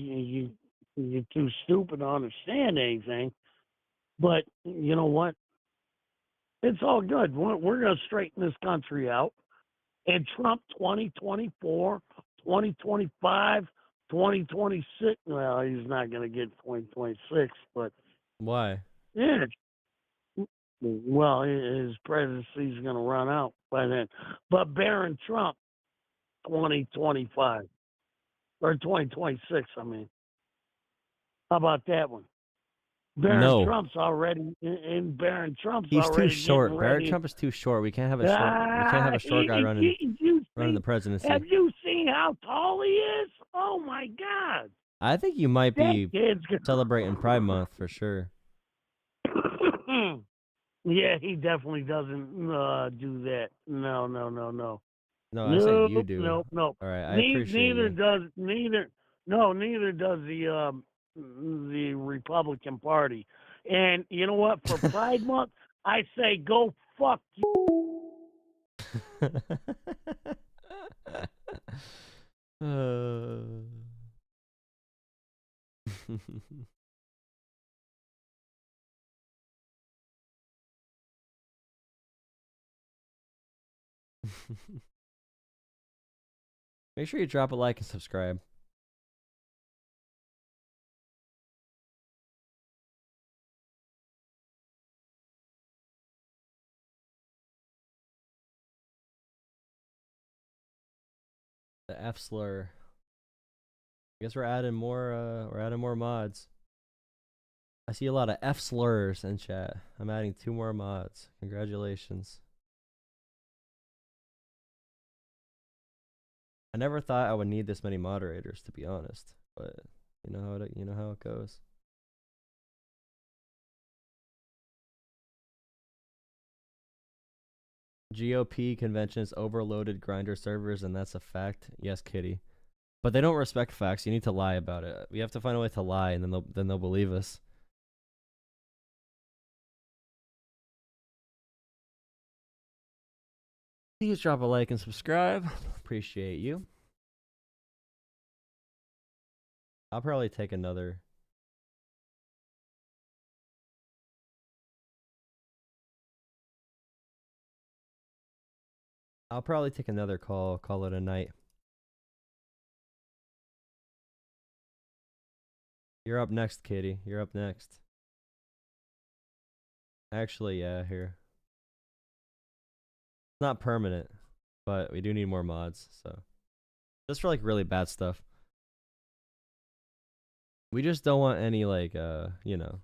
you're too stupid to understand anything, but you know what? It's all good. We're going to straighten this country out. And Trump 2024, 2025, 2026, well, he's not going to get 2026, but... Why? Yeah. Well, his presidency is going to run out by then. But Barron Trump, 2025 or 2026, I mean. How about that one? Barron Trump's already in. Barron Trump's He's already too short. ready. Barron Trump is too short. We can't have a short guy running the presidency. Have you seen how tall he is? Oh my God! I think you might be celebrating Pride Month for sure. Yeah, he definitely doesn't do that. No. No, I said you do. No. All right, I appreciate Neither does the Republican Party. And you know what? For Pride Month, I say go fuck you. Make sure you drop a like and subscribe. The F slur. I guess we're adding more mods. I see a lot of F slurs in chat. I'm adding 2 more mods. Congratulations. I never thought I would need this many moderators, to be honest, but you know how it goes. GOP conventions overloaded grinder servers, and that's a fact. Yes, Kitty. But they don't respect facts. You need to lie about it. We have to find a way to lie, and then they'll believe us. Please drop a like and subscribe. Appreciate you. I'll probably take another. I'll probably take another call. Call it a night. You're up next, Kitty. You're up next. Actually, yeah, here. It's not permanent, but we do need more mods, so. Just for like really bad stuff. We just don't want any like, you know.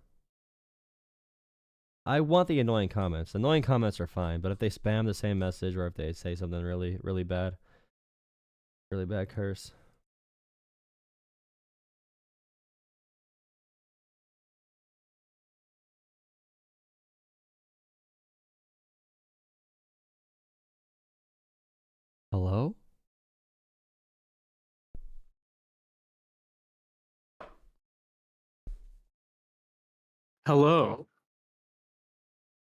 I want the annoying comments. Annoying comments are fine, but if they spam the same message or if they say something really, really bad curse. Hello? Hello.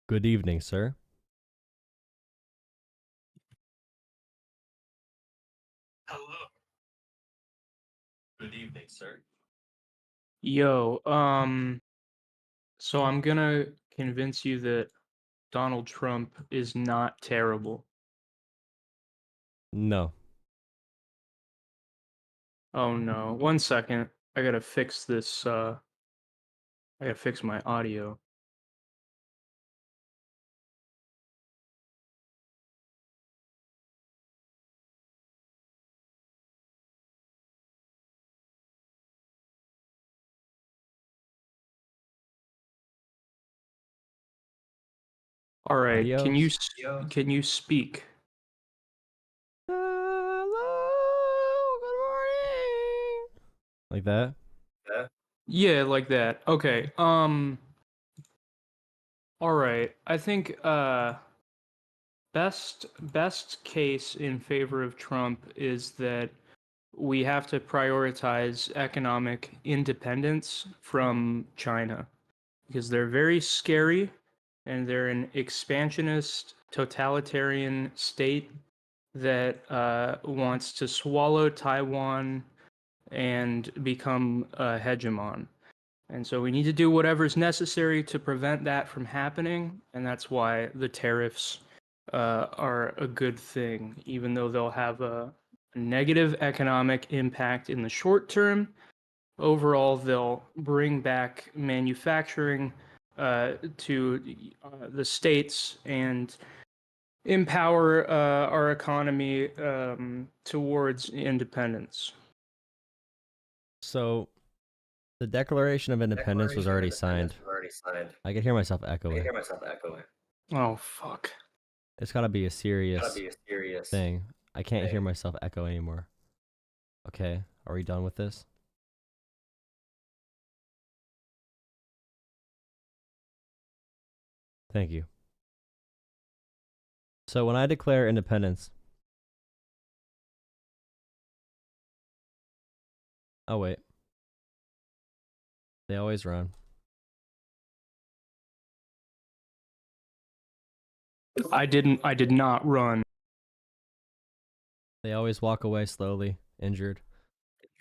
Good evening, sir. Hello. Good evening, sir. Yo, so I'm gonna convince you that Donald Trump is not terrible. No. Oh no. 1 second. I gotta fix this, I gotta fix my audio. All right. Can you speak? Hello, good morning. Like that? Yeah, like that. Okay. All right. I think best case in favor of Trump is that we have to prioritize economic independence from China because they're very scary and they're an expansionist totalitarian state that wants to swallow Taiwan and become a hegemon. And so we need to do whatever's necessary to prevent that from happening, and that's why the tariffs are a good thing, even though they'll have a negative economic impact in the short term. Overall, they'll bring back manufacturing to the states and empower our economy towards independence. So, the Declaration of Independence was already signed. I can hear myself echoing. Oh, fuck. It's gotta be a serious thing. I can't hear myself echo anymore. Okay, are we done with this? Thank you. So when I declare independence... Oh, wait. They always run. I did not run. They always walk away slowly, injured.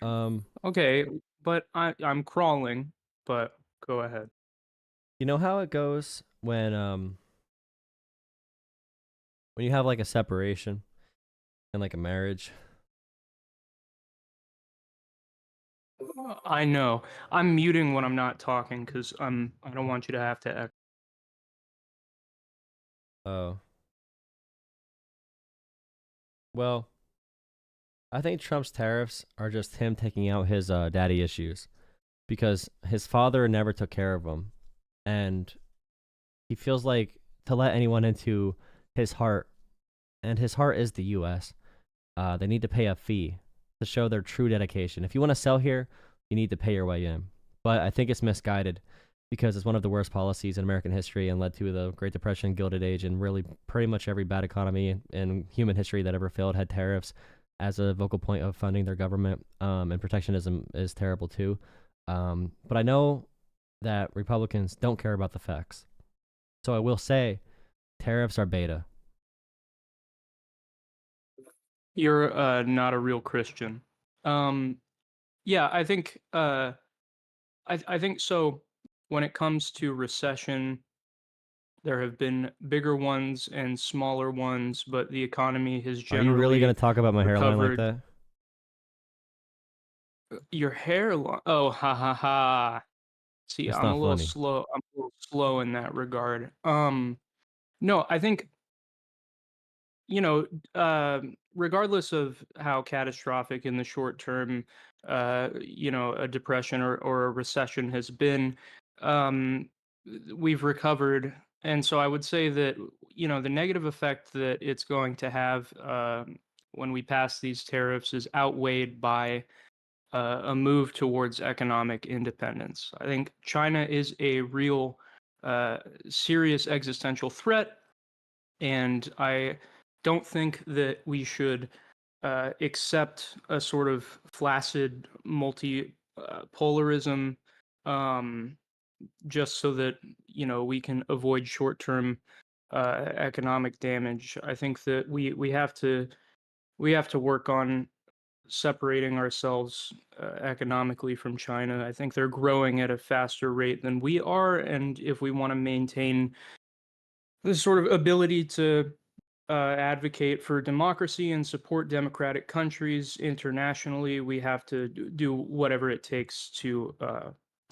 Okay, but I'm crawling, but go ahead. You know how it goes when you have like a separation and like a marriage I know. I'm muting when I'm not talking because I don't want you to have to echo. Oh. Well, I think Trump's tariffs are just him taking out his daddy issues because his father never took care of him. And he feels like to let anyone into his heart, and his heart is the U.S., they need to pay a fee to show their true dedication. If you want to sell here, you need to pay your way in. But I think it's misguided because it's one of the worst policies in American history and led to the Great Depression, Gilded Age, and really pretty much every bad economy in human history that ever failed had tariffs as a vocal point of funding their government. And protectionism is terrible too. But I know that Republicans don't care about the facts. So I will say tariffs are beta. You're not a real Christian. Yeah, I think I think so. When it comes to recession, there have been bigger ones and smaller ones, but the economy has Are you really going generally to talk about my hairline like recovered. that? Your hairline. Oh, ha ha ha. See, It's I'm a not little funny. slow. I'm a little slow in that regard. No, I think regardless of how catastrophic in the short term, a depression or a recession has been, um, we've recovered. And so I would say that, the negative effect that it's going to have when we pass these tariffs is outweighed by a move towards economic independence. I think China is a real serious existential threat, and I don't think that we should accept a sort of flaccid multi-polarism just so that we can avoid short-term economic damage. I think that we have to work on separating ourselves economically from China. I think they're growing at a faster rate than we are, and if we want to maintain this sort of ability to advocate for democracy and support democratic countries internationally, we have to do whatever it takes to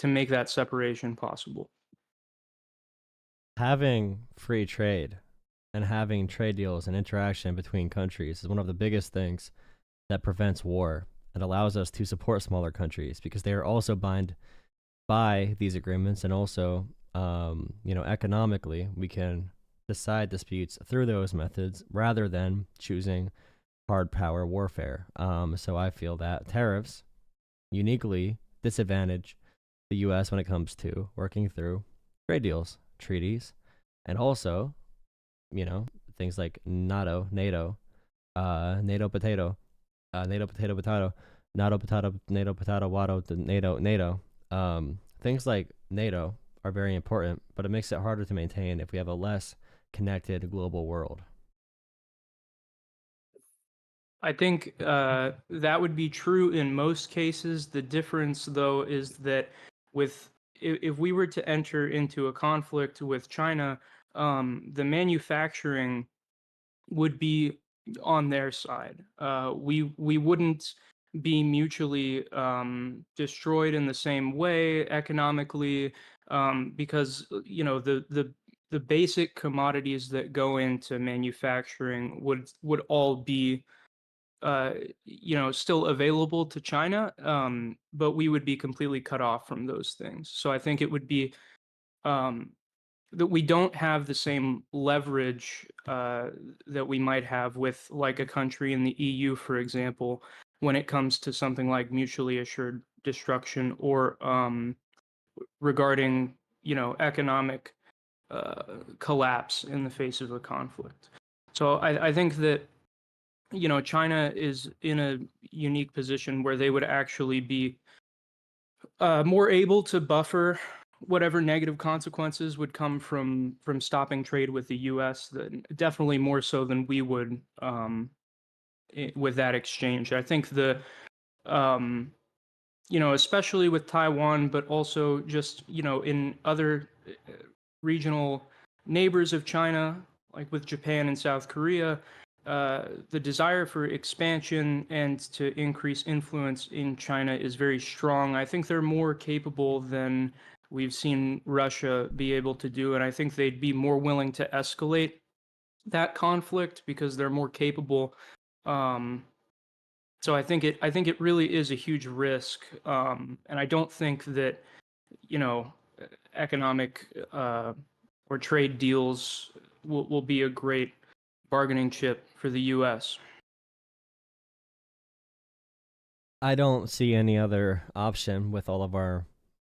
make that separation possible. Having free trade and having trade deals and interaction between countries is one of the biggest things that prevents war and allows us to support smaller countries because they are also bound by these agreements, and also economically we can decide disputes through those methods rather than choosing hard power warfare. So I feel that tariffs uniquely disadvantage the U.S. when it comes to working through trade deals, treaties, and also, things like NATO, NATO potato, NATO potato potato, NATO potato, NATO potato, NATO, NATO. Things like NATO are very important, but it makes it harder to maintain if we have a less connected global world. I think that would be true in most cases. The difference, though, is that if we were to enter into a conflict with China, the manufacturing would be on their side. We wouldn't be mutually destroyed in the same way economically, because the basic commodities that go into manufacturing would all be still available to China, but we would be completely cut off from those things. So I think it would be that we don't have the same leverage that we might have with like a country in the EU, for example, when it comes to something like mutually assured destruction or regarding economic collapse in the face of a conflict. So I think that China is in a unique position where they would actually be more able to buffer whatever negative consequences would come from stopping trade with the U.S. Definitely more so than we would with that exchange. I think especially with Taiwan, but also just in other regional neighbors of China, like with Japan and South Korea, the desire for expansion and to increase influence in China is very strong. I think they're more capable than we've seen Russia be able to do, and I think they'd be more willing to escalate that conflict because they're more capable. So I think it really is a huge risk, and I don't think that economic or trade deals will be a great bargaining chip for the U.S. I don't see any other option with all of our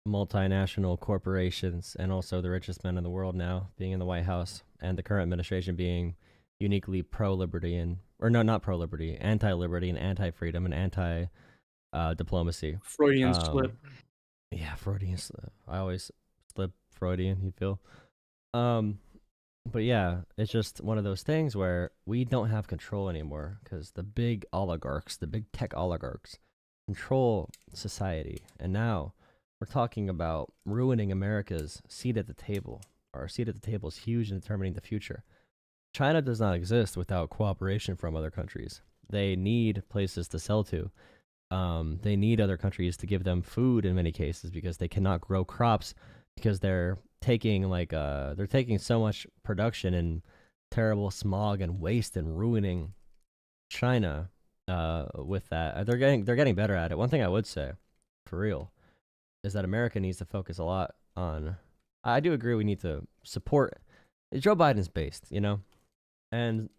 multinational corporations and also the richest men in the world now being in the White House and the current administration being uniquely pro-liberty and, or no, not pro-liberty, anti-liberty and anti-freedom and anti-diplomacy. Freudian slip. Yeah, Freudian slip. I always slip Freudian, you feel. But yeah, it's just one of those things where we don't have control anymore because the big oligarchs, the big tech oligarchs, control society. And now we're talking about ruining America's seat at the table. Our seat at the table is huge in determining the future. China does not exist without cooperation from other countries. They need places to sell to. They need other countries to give them food in many cases because they cannot grow crops because they're taking so much production and terrible smog and waste and ruining China with that. They're getting better at it. One thing I would say, for real, is that America needs to focus a lot on. I do agree we need to support. Joe Biden's based, and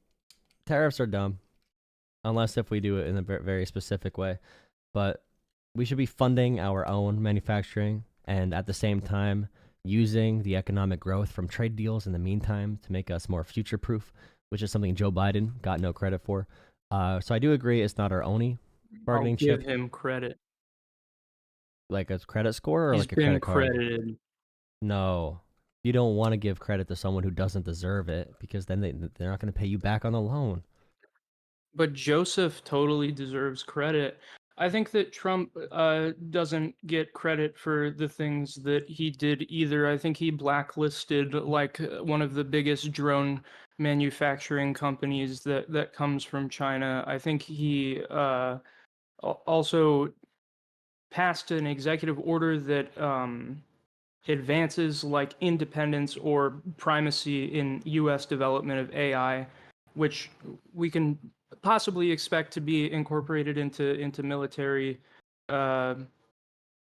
tariffs are dumb, unless if we do it in a very specific way. But we should be funding our own manufacturing and at the same time using the economic growth from trade deals in the meantime to make us more future-proof, which is something Joe Biden got no credit for. So I do agree it's not our only bargaining chip. Give him credit. Like a credit score or He's like a been credit card? credited. No. You don't want to give credit to someone who doesn't deserve it because then they're not going to pay you back on the loan. But Joseph totally deserves credit. I think that Trump doesn't get credit for the things that he did either. I think he blacklisted one of the biggest drone manufacturing companies that comes from China. I think he also passed an executive order that advances like independence or primacy in U.S. development of AI, which we can possibly expect to be incorporated into military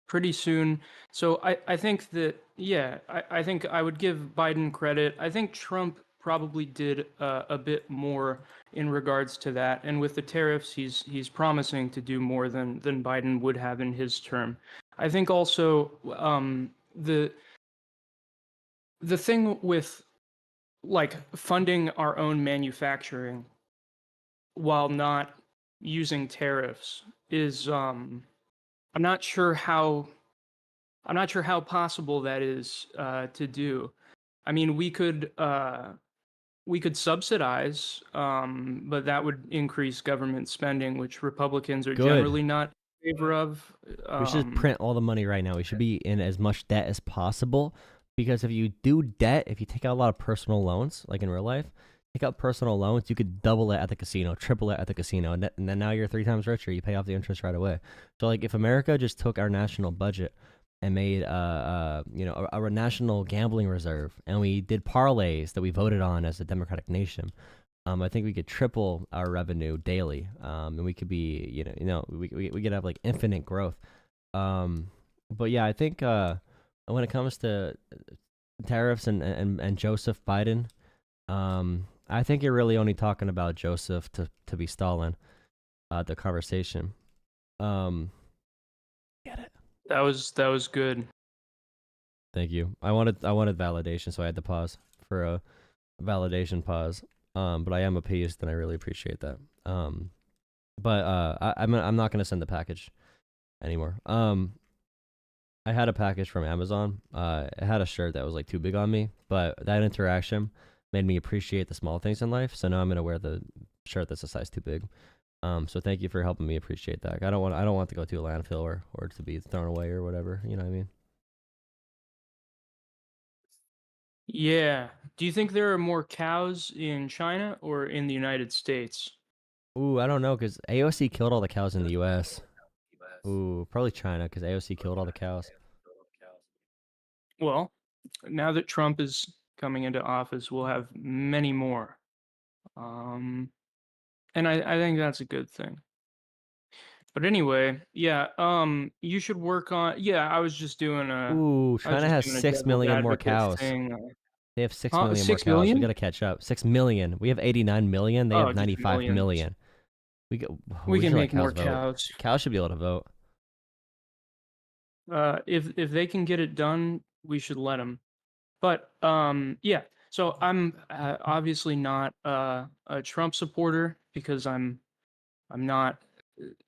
pretty soon. So I think that, yeah, I think I would give Biden credit. I think Trump probably did a bit more in regards to that. And with the tariffs, he's promising to do more than Biden would have in his term. I think also the thing with like funding our own manufacturing while not using tariffs is I'm not sure how possible that is to do. I mean, we could subsidize, but that would increase government spending, which Republicans are generally not in favor of. We should print all the money right now. We should be in as much debt as possible because if you do debt, if you take out a lot of personal loans, like in real life, take out personal loans, you could double it at the casino, triple it at the casino, and then now you're 3 times richer. You pay off the interest right away. So like if America just took our national budget and made a national gambling reserve, and we did parlays that we voted on as a democratic nation, I think we could triple our revenue daily, and we could be we could have like infinite growth. But yeah, I think when it comes to tariffs and Joseph Biden, I think you're really only talking about Joseph to be Stalin, the conversation. Get it. That was good. Thank you. I wanted validation, so I had to pause for a validation pause. But I am appeased, and I really appreciate that. But I'm not gonna send the package anymore. I had a package from Amazon. It had a shirt that was like too big on me, but that interaction made me appreciate the small things in life. So now I'm gonna wear the shirt that's a size too big. So thank you for helping me appreciate that. I don't want to go to a landfill or to be thrown away or whatever. You know what I mean? Yeah. Do you think there are more cows in China or in the United States? Ooh, I don't know, because AOC killed all the cows in the U.S. Ooh, probably China, because AOC killed all the cows. Well, now that Trump is coming into office, we'll have many more. And I think that's a good thing. But anyway, yeah, you should work on. Yeah, Ooh, I was China just has doing a 6 devil's million more advocate cows. thing. They have 6 Huh? million more Six cows. We million? gotta catch up. 6 million. We have 89 million. They Oh, have just 95 millions. million. We We can should let make more cows vote. cows. Cows should be able to vote. If they can get it done, we should let them. But yeah. So I'm obviously not a Trump supporter because I'm not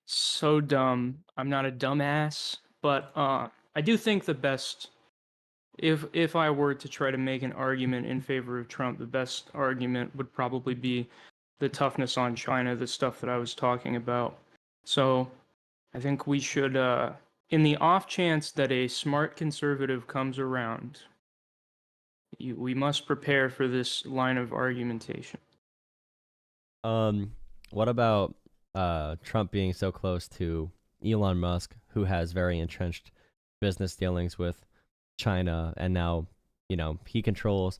so dumb. I'm not a dumbass. But I do think the best, if I were to try to make an argument in favor of Trump, the best argument would probably be the toughness on China, the stuff that I was talking about. So I think we should, in the off chance that a smart conservative comes around, we must prepare for this line of argumentation. What about Trump being so close to Elon Musk, who has very entrenched business dealings with China, and now, he controls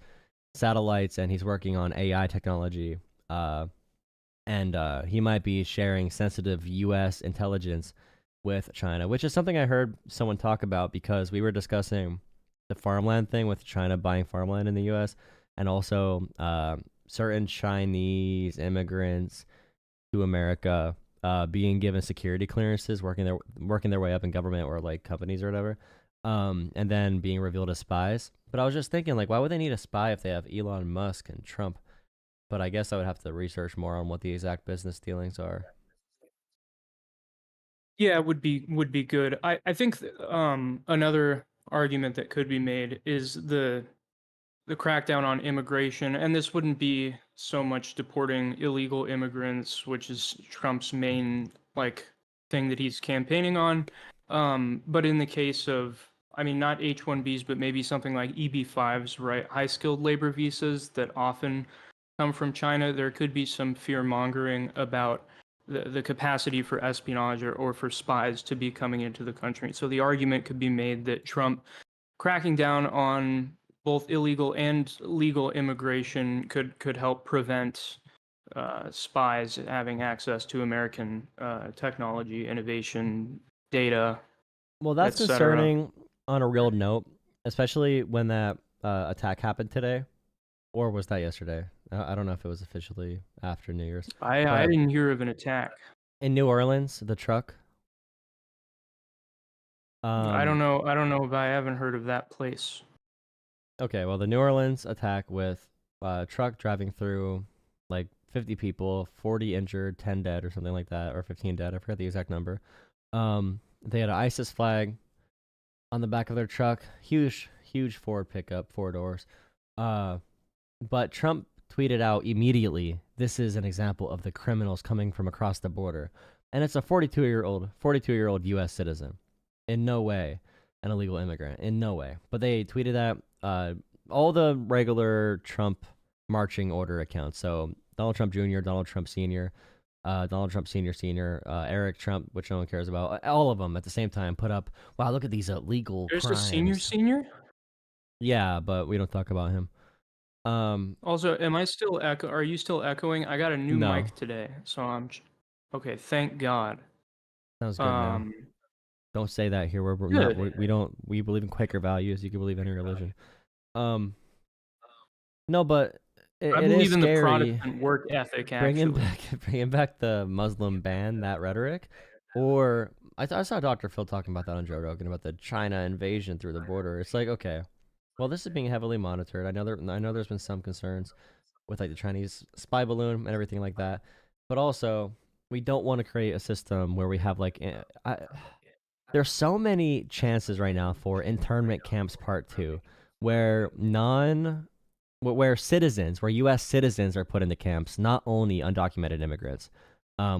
satellites and he's working on AI technology. And he might be sharing sensitive U.S. intelligence with China, which is something I heard someone talk about because we were discussing the farmland thing with China buying farmland in the U.S. and also certain Chinese immigrants to America being given security clearances, working their way up in government or like companies or whatever, and then being revealed as spies. But I was just thinking, like, why would they need a spy if they have Elon Musk and Trump? But I guess I would have to research more on what the exact business dealings are. Yeah, it would be good. I think another argument that could be made is the crackdown on immigration, and this wouldn't be so much deporting illegal immigrants, which is Trump's main like thing that he's campaigning on. But in the case of, I mean, not H-1Bs, but maybe something like EB-5s, right? High skilled labor visas that often come from China. There could be some fear mongering about the capacity for espionage or for spies to be coming into the country. So the argument could be made that Trump cracking down on both illegal and legal immigration could help prevent spies having access to American technology, innovation, data, Well, that's etc. concerning on a real note, especially when that attack happened today, or was that yesterday? I don't know if it was officially after New Year's, I but didn't hear of an attack. in New Orleans, the truck. I don't Um, know. I don't know if I haven't heard of that place. okay, well, the New Orleans attack with truck driving through like 50 people, 40 injured, 10 dead, or something like that, or 15 dead. I forget the exact number. They had an ISIS flag on the back of their truck, huge Ford pickup, 4 doors. But Trump tweeted out immediately, "This is an example of the criminals coming from across the border," and it's a 42-year-old U.S. citizen. In no way an illegal immigrant. In no way. But they tweeted that all the regular Trump marching order accounts. So Donald Trump Jr., Donald Trump Sr., Donald Trump Sr., Eric Trump, which no one cares about. All of them at the same time put up, "Wow, look at these illegal There's a crimes." senior. Yeah, but we don't talk about him. Also, am I still echo? Are you still echoing? I got a new No. mic today, so okay. Thank God. Sounds good, man. Um, Don't say that here. We're not. Good. We believe in Quaker values. You can believe any religion. Um, no, but I it is believe in the scary Protestant work ethic, bringing actually. back bringing back the Muslim ban, that rhetoric. Or I saw Dr. Phil talking about that on Joe Rogan about the China invasion through the border. It's like, okay, well, this is being heavily monitored. I know there's been some concerns with like the Chinese spy balloon and everything like that, but also we don't want to create a system where we have like there's so many chances right now for internment camps part 2 where where U.S. citizens are put into camps, not only undocumented immigrants,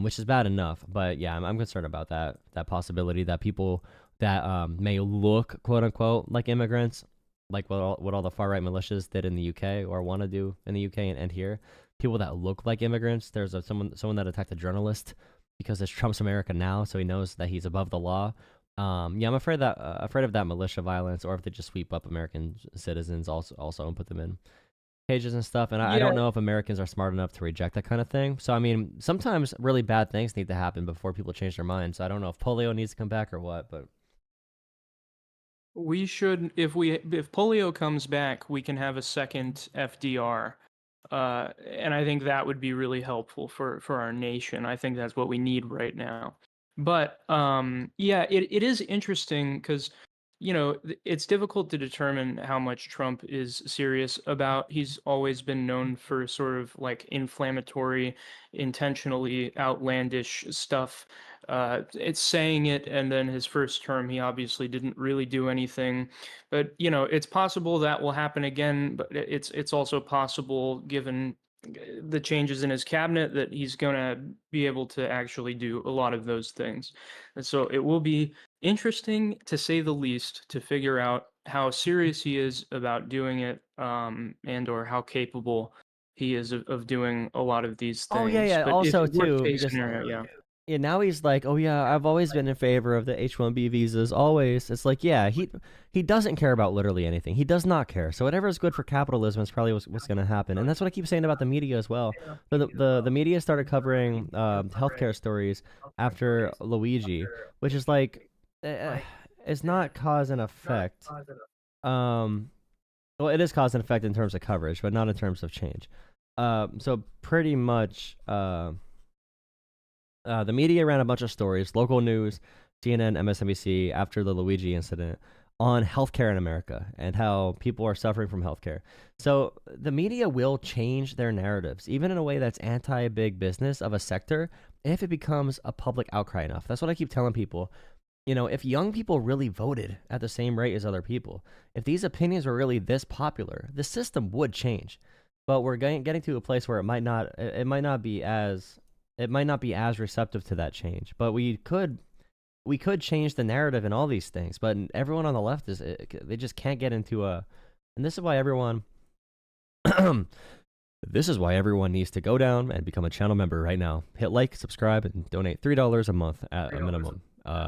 which is bad enough. But yeah, I'm concerned about that possibility that people that may look quote unquote like immigrants like what all the far right militias did in the UK or want to do in the UK and here. People that look like immigrants. There's someone that attacked a journalist because it's Trump's America now, so he knows that he's above the law. Yeah, I'm afraid of that militia violence, or if they just sweep up American citizens also and put them in cages and stuff. And I Yeah, don't know if Americans are smart enough to reject that kind of thing. So I mean, sometimes really bad things need to happen before people change their minds. So I don't know if polio needs to come back or what, but we should, if polio comes back, we can have a second FDR. And I think that would be really helpful for our nation. I think that's what we need right now. But yeah, it is interesting because it's difficult to determine how much Trump is serious about. He's always been known for sort of like inflammatory, intentionally outlandish stuff. It's saying it, and then his first term, he obviously didn't really do anything. But it's possible that will happen again. But it's also possible, given the changes in his cabinet, that he's going to be able to actually do a lot of those things. And so it will be interesting, to say the least, to figure out how serious he is about doing it, and or how capable he is of doing a lot of these oh yeah, things. yeah. But if Also worst too, case because scenario, yeah. yeah, now he's like, oh yeah, I've always been in favor of the H-1B visas. Always. It's like, yeah, he doesn't care about literally anything. He does not care. So whatever is good for capitalism is probably what's going to happen. And that's what I keep saying about the media as well. The media started covering healthcare stories after Luigi, which is like, it's not cause and effect. Um, well, it is cause and effect in terms of coverage, but not in terms of change. So pretty much, the media ran a bunch of stories, local news, CNN, MSNBC, after the Luigi incident, on healthcare in America and how people are suffering from healthcare. So the media will change their narratives, even in a way that's anti-big business of a sector, if it becomes a public outcry enough. That's what I keep telling people. If young people really voted at the same rate as other people, if these opinions were really this popular, the system would change. But we're getting to a place where it might not be as receptive to that change. But we could change the narrative in all these things. But everyone on the left they just can't get into and this is why everyone this is why everyone needs to go down and become a channel member right now. Hit like, subscribe, and donate $3 a month at a minimum.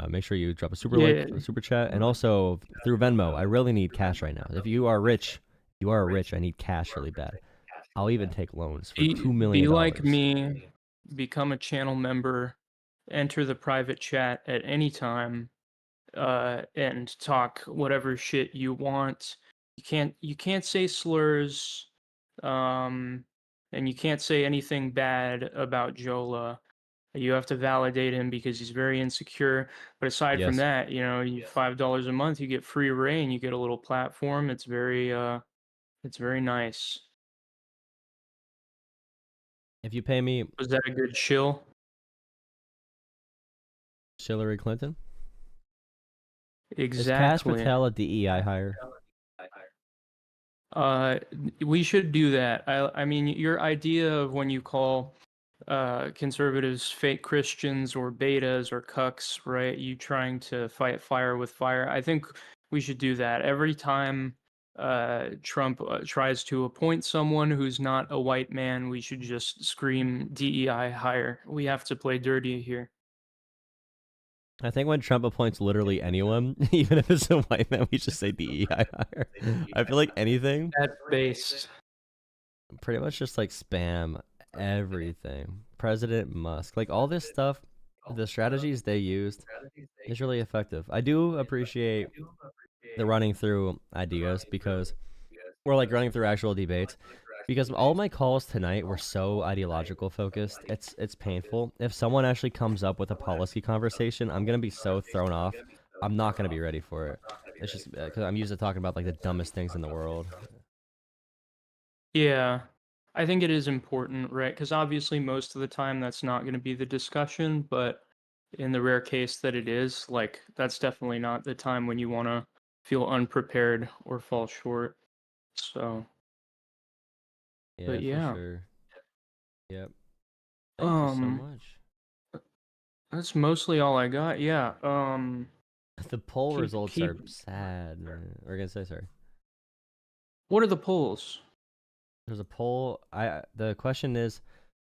Make sure you drop a super chat, and also through Venmo. I really need cash right now. If you are rich, I need cash really bad. I'll even take loans for $2 million. Be like me, become a channel member, enter the private chat at any time, and talk whatever shit you want. You can't say slurs, and you can't say anything bad about Jola. You have to validate him because he's very insecure. But aside from Yes. that, you $5 a month, you get free reign, you get a little platform. It's very nice. If you pay me, Was that a good shill? Hillary Clinton. Exactly. Is Cash Patel a DEI hire? We should do that. I mean, your idea of when you call conservatives fake Christians or betas or cucks, right? You trying to fight fire with fire. I think we should do that every time Trump tries to appoint someone who's not a white man. We should just scream DEI hire. We have to play dirty here. I think when Trump appoints literally anyone, even if it's a white man, we just say DEI hire. I feel like anything. That's based. Pretty much just like spam everything. President Musk, like all this stuff, the strategies they used is really effective. I do appreciate the running through ideas because we're like running through actual debates. Because all my calls tonight were so ideological focused, it's painful. If someone actually comes up with a policy conversation, I'm gonna be so thrown off. I'm not gonna be ready for it. It's just because I'm used to talking about like the dumbest things in the world. Yeah, I think it is important, right? Because obviously, most of the time, that's not going to be the discussion. But in the rare case that it is, like, that's definitely not the time when you want to feel unprepared or fall short. So, Yeah, but yeah, for sure. Yep. Thank you so um, much. that's mostly all I got. Yeah. The poll results keep are sad, man. We're gonna say sorry. What are the polls? There's a poll. The question is,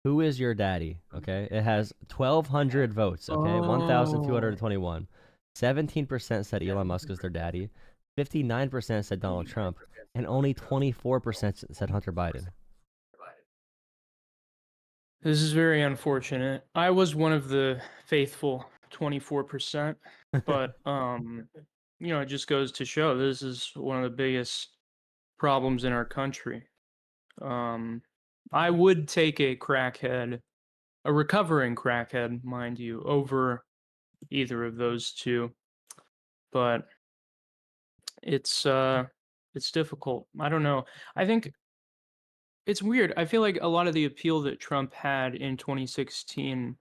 who is your daddy? Okay, it has 1,200 votes. Okay, 1,221. 17% said Elon Musk is their daddy. 59% said Donald Trump, and only 24% said Hunter Biden. This is very unfortunate. I was one of the faithful 24%, but it just goes to show this is one of the biggest problems in our country. I would take a crackhead, a recovering crackhead, mind you, over either of those two, but it's difficult. I don't know. I think it's weird. I feel like a lot of the appeal that Trump had in 2016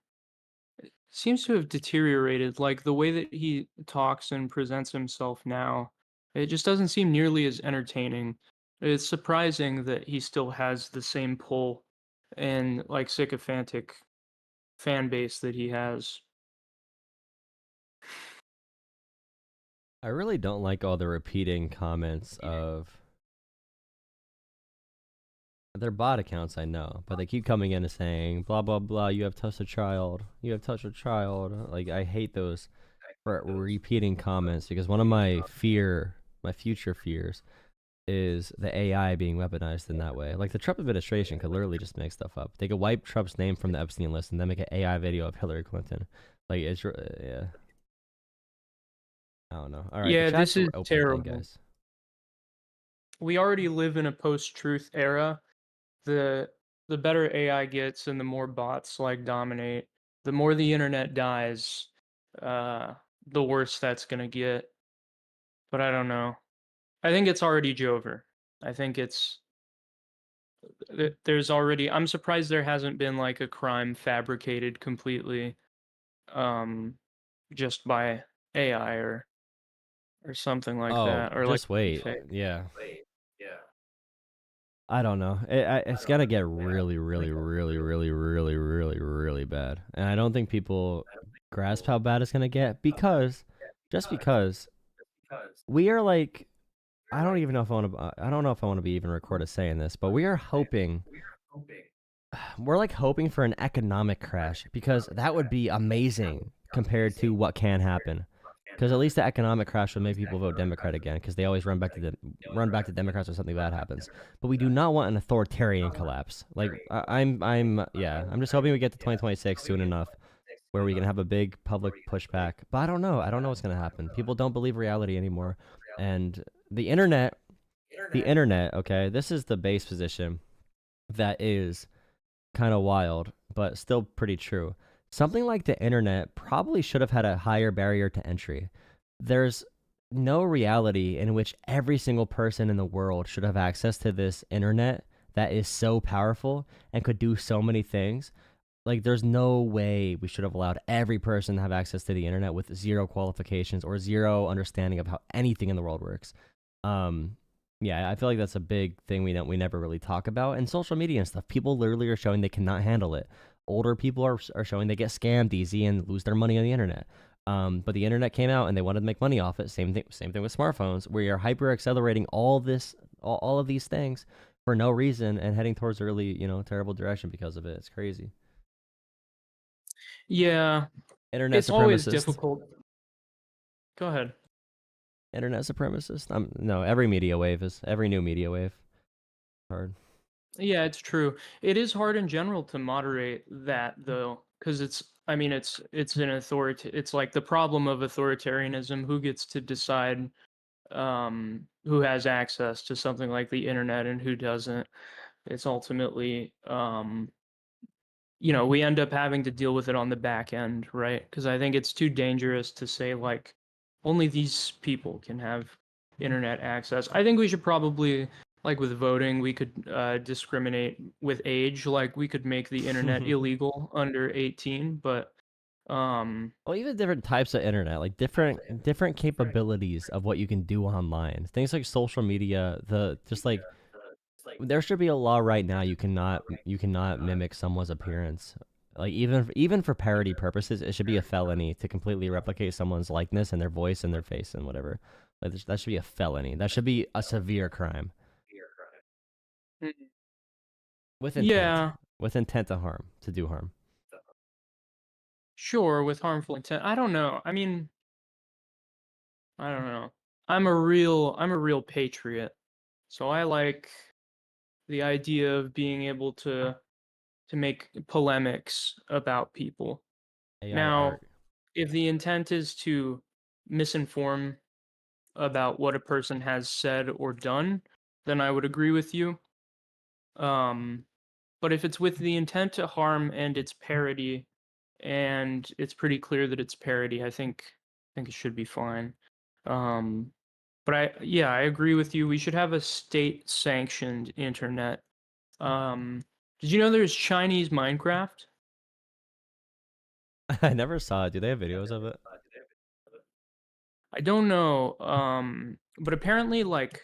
seems to have deteriorated. Like the way that he talks and presents himself now, it just doesn't seem nearly as entertaining. It's surprising that he still has the same pull and like sycophantic fan base that he has. I really don't like all the repeating comments of they're bot accounts, I know, but they keep coming in and saying blah blah blah. You have touched a child. You have touched a child. Like I hate those repeating comments because one of my future fears, is the AI being weaponized in that way. Like the Trump administration could literally just make stuff up. They could wipe Trump's name from the Epstein list and then make an AI video of Hillary Clinton. Like it's yeah. I don't know. All right. Yeah, this is open terrible. thing, guys. We already live in a post-truth era. The better AI gets and the more bots like dominate, the more the internet dies, the worse that's gonna get. But I don't know. I think it's already Jover. I think there's already. I'm surprised there hasn't been like a crime fabricated completely, just by AI or something like that, or just like wait. Yeah. I don't know. It's gonna get really, really, really, really, really, really, really bad, and I don't think people grasp how bad it's gonna get because we are like, I don't even know if I want to. I don't know if I want to be even recorded saying this, but we are hoping. We're like hoping for an economic crash because that would be amazing compared to what can happen. Because at least the economic crash would make people vote Democrat again, because they always run back to Democrats when something bad happens. But we do not want an authoritarian collapse. Like I'm just hoping we get to 2026 soon enough, where we can have a big public pushback. But I don't know. I don't know what's gonna happen. People don't believe reality anymore, and the internet. Okay, this is the base position that is kind of wild, but still pretty true. Something like the internet probably should have had a higher barrier to entry. There's no reality in which every single person in the world should have access to this internet that is so powerful and could do so many things. Like, there's no way we should have allowed every person to have access to the internet with zero qualifications or zero understanding of how anything in the world works. Yeah, I feel like that's a big thing we never really talk about. And social media and stuff, people literally are showing they cannot handle it. Older people are showing they get scammed easy and lose their money on the internet. But the internet came out and they wanted to make money off it. Same thing with smartphones. We are hyper accelerating all of these things for no reason and heading towards a really, terrible direction because of it. It's crazy. Yeah, internet it's supremacist. Always difficult. Go ahead. Internet supremacist. No, every new media wave. Hard. Yeah, it's true. It is hard in general to moderate that though, because it's an authority. It's like the problem of authoritarianism. Who gets to decide who has access to something like the internet and who doesn't? It's ultimately we end up having to deal with it on the back end, right? Because I think it's too dangerous to say like only these people can have internet access. I think we should probably, like with voting, we could discriminate with age. Like we could make the internet illegal under 18, but well, even different types of internet, like different capabilities of what you can do online. Things like social media, there should be a law right now you cannot mimic someone's appearance. Like even for parody purposes, it should be a felony to completely replicate someone's likeness and their voice and their face and whatever. Like that should be a felony. That should be a severe crime. Mm. With intent. Yeah, With intent to harm, to do harm. sure, with harmful intent. I don't know. I mean, I don't know. I'm a real patriot. So I like the idea of being able to make polemics about people. AI Now, art. if the intent is to misinform about what a person has said or done, then I would agree with you. But if it's with the intent to harm and it's parody, and it's pretty clear that it's parody, I think it should be fine. But I agree with you. We should have a state-sanctioned internet. Did you know there's Chinese Minecraft? I never saw it. Do they have videos of it? I don't know. But apparently, like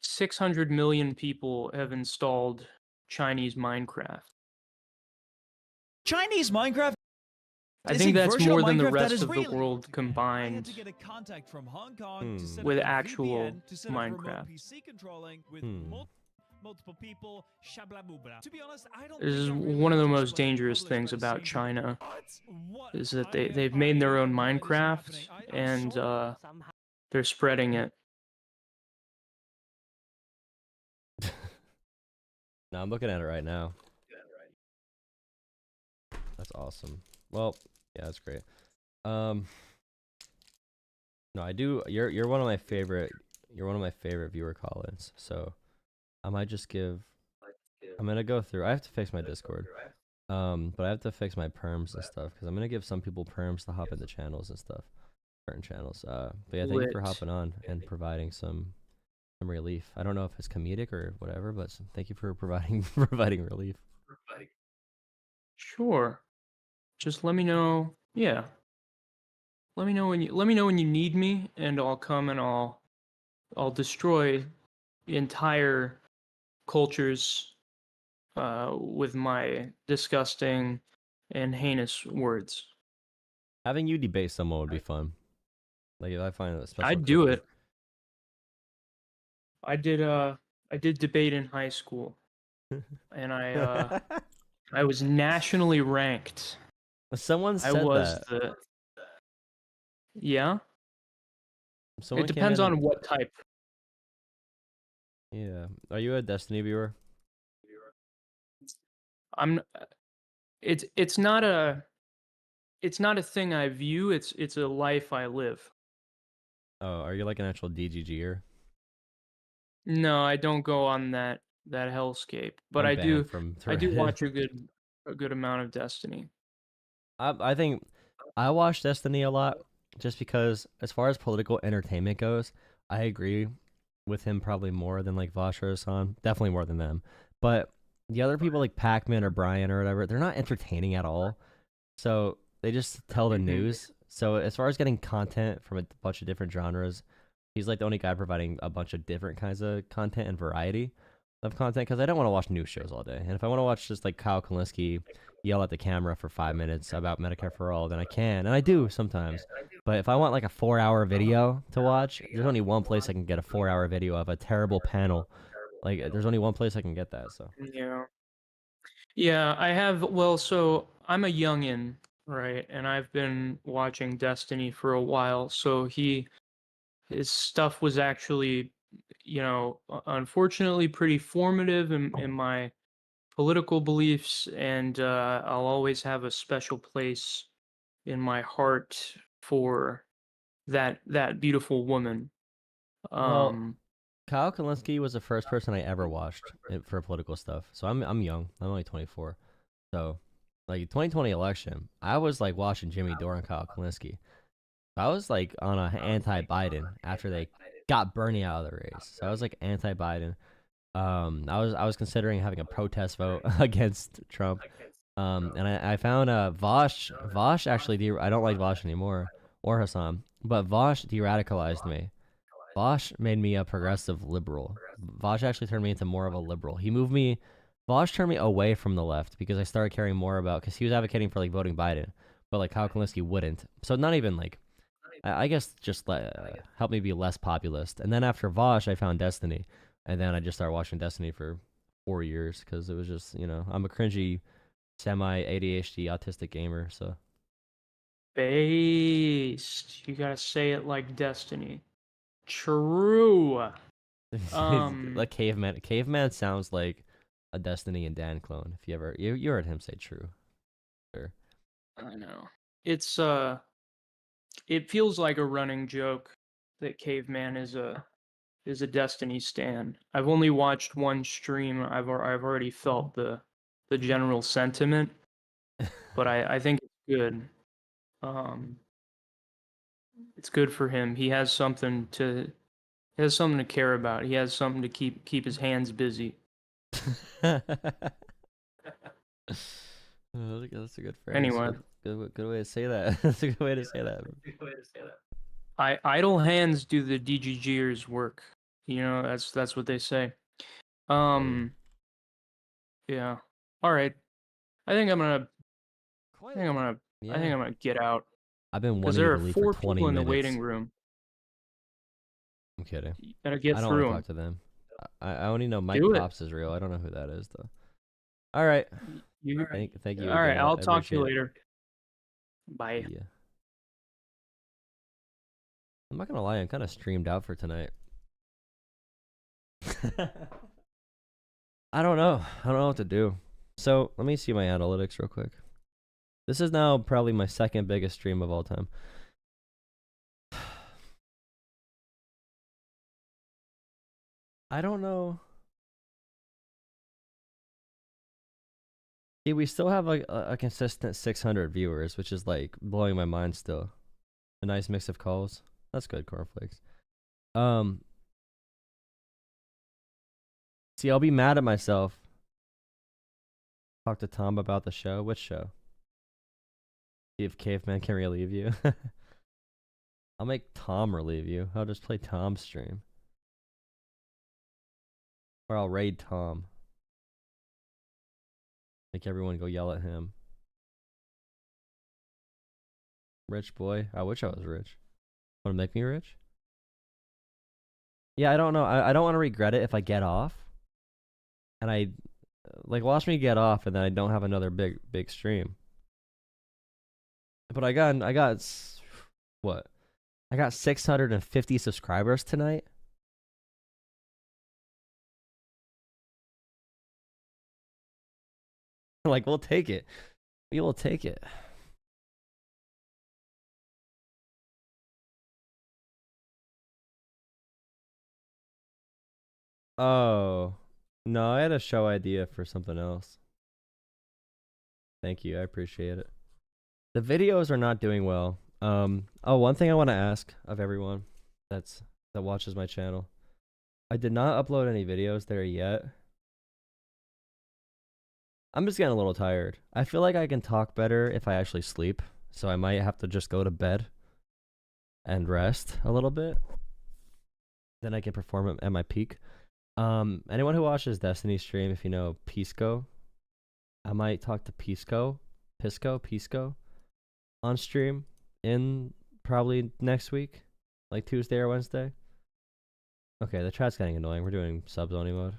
600 million people have installed Chinese Minecraft. Chinese Minecraft. I is think a that's version more of than the Minecraft that rest is of the really- world I had combined to get a contact from Hong Kong to set with up a actual VPN to set up remote Minecraft. PC controlling with multiple people. Shabla-boobla. To be honest, I don't This is think I really one of the trust most what's being dangerous published things by the about same China What is that I they've am made their arguing own why this is Minecraft happening. I'm and sorry. they're spreading it. No, I'm looking at it right now. That's awesome. Well, yeah, that's great. No, I do. You're one of my favorite. You're one of my favorite viewer call-ins. So I might just give. I'm gonna go through. I have to fix my Discord. But I have to fix my perms and stuff because I'm gonna give some people perms to hop into channels and stuff, certain channels. But yeah, thank you for Lit. hopping on and providing some relief. I don't know if it's comedic or whatever, but thank you for providing relief. Sure. Just let me know. Yeah. Let me know when you need me, and I'll come and I'll destroy entire cultures with my disgusting and heinous words. Having you debate someone would be fun. Like if I find a special. I'd do culture. it. I did debate in high school, and I was nationally ranked. Someone I said was that. the Yeah. Someone It came depends in on and- what type. Yeah. Are you a Destiny viewer? I'm. It's not a thing I view. It's a life I live. Oh, are you like an actual DGGer? No, I don't go on that hellscape, but I'm I do. banned from I do Reddit. watch a good amount of Destiny. I think I watch Destiny a lot just because, as far as political entertainment goes, I agree with him probably more than like Vosh or Hassan. Definitely more than them. But the other people like Pac-Man or Brian or whatever, they're not entertaining at all. So they just tell the news. So as far as getting content from a bunch of different genres, he's like the only guy providing a bunch of different kinds of content and variety of content because I don't want to watch news shows all day. And if I want to watch just like Kyle Kalinske yell at the camera for 5 minutes about Medicare for all, then I can. And I do sometimes. But if I want like a 4-hour video to watch, there's only one place I can get a 4-hour video of a terrible panel. Like there's only one place I can get that. So Yeah. Yeah, I have. Well, so I'm a youngin, right? And I've been watching Destiny for a while. So his stuff was actually, unfortunately pretty formative in my political beliefs, and I'll always have a special place in my heart for that beautiful woman. Well, Kyle Kalinske was the first person I ever watched for political stuff. So I'm young. I'm only 24. So like 2020 election, I was like watching Jimmy Dore and Kyle Kalinske. I was like on a anti-Biden after they got Bernie out of the race. So I was like anti-Biden. I was considering having a protest vote against Trump. And I found Vosh actually I don't like Vosh anymore or Hassan, but Vosh de-radicalized me. Vosh made me a progressive liberal. Vosh actually turned me into more of a liberal. Vosh turned me away from the left because I started caring more about, because he was advocating for like voting Biden, but like Kyle Kalinske wouldn't. So not even like, I guess just help me be less populist. And then after Vosh, I found Destiny. And then I just started watching Destiny for 4 years because it was just, I'm a cringy, semi ADHD autistic gamer. So Based. You gotta say it like Destiny. True. like caveman. Caveman sounds like a Destiny and Dan clone. If you heard him say true, sure. I know. It's it feels like a running joke that Caveman is a Destiny stan. I've only watched one stream. I've already felt the general sentiment, but I think it's good. It's good for him. He has something to care about. He has something to keep his hands busy. Oh, that's a good phrase. Anyway. Good way to say that. That's a good way to say that. Idle hands do the DGGers work. That's what they say. Yeah. All right. I think I'm gonna get out. I've been Because wanting there you are to leave for 4 20 people in the minutes. waiting room. I'm kidding. You gotta get I don't through want to them. talk to them. I only know Mike Do it. Pops is real. I don't know who that is though. All right. Thank you. All right. again. I'll I talk to you appreciate it. later. Bye. Yeah. I'm not gonna lie. I'm kind of streamed out for tonight. I don't know. I don't know what to do. So let me see my analytics real quick. This is now probably my second biggest stream of all time. I don't know. See, we still have a consistent 600 viewers, which is like blowing my mind still. A nice mix of calls. That's good, cornflakes. See, I'll be mad at myself. Talk to Tom about the show. Which show? See if Caveman can relieve you. I'll make Tom relieve you. I'll just play Tom's stream. Or I'll raid Tom. Make everyone go yell at him. Rich boy. I wish I was rich. Want to make me rich? Yeah, I don't know. I don't want to regret it if I get off. And I watch me get off and then I don't have another big stream. But I got what? I got 650 subscribers tonight. Like, we'll take it. We will take it. Oh, no, I had a show idea for something else. Thank you. I appreciate it. The videos are not doing well. One thing I want to ask of everyone that watches my channel. I did not upload any videos there yet. I'm just getting a little tired. I feel like I can talk better if I actually sleep, so I might have to just go to bed and rest a little bit. Then I can perform at my peak. Anyone who watches Destiny stream, if you know Pisco, I might talk to Pisco on stream in probably next week, like Tuesday or Wednesday. Okay, the chat's getting annoying. We're doing subs only mode.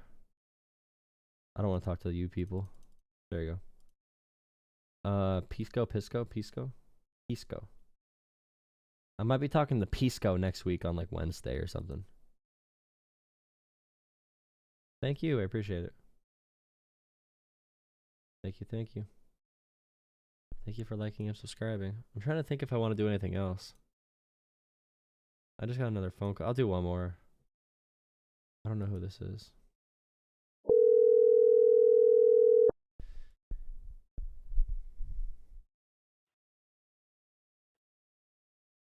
I don't want to talk to you people. There you go. Pisco. I might be talking to Pisco next week on like Wednesday or something. Thank you. I appreciate it. Thank you. Thank you for liking and subscribing. I'm trying to think if I want to do anything else. I just got another phone call. I'll do one more. I don't know who this is.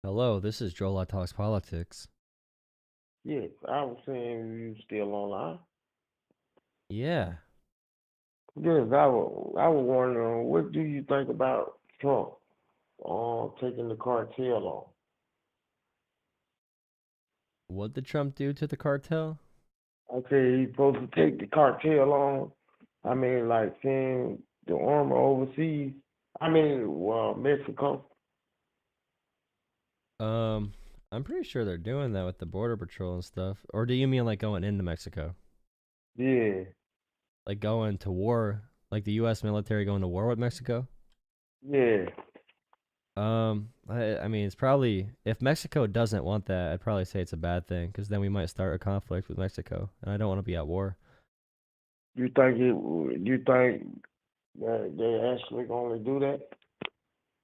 Hello, this is Joel Talks Politics. Yes, I was saying you still online. Yeah. Yes, I was wondering, what do you think about Trump taking the cartel on? What did Trump do to the cartel? Okay, he's supposed to take the cartel on. I mean, like seeing the armor overseas. Mexico. I'm pretty sure they're doing that with the border patrol and stuff. Or do you mean like going into Mexico? Yeah. like going to war, like the U.S. military going to war with Mexico. Yeah. I mean, it's probably if Mexico doesn't want that, I'd probably say it's a bad thing because then we might start a conflict with Mexico, and I don't want to be at war. You think that they actually gonna do that?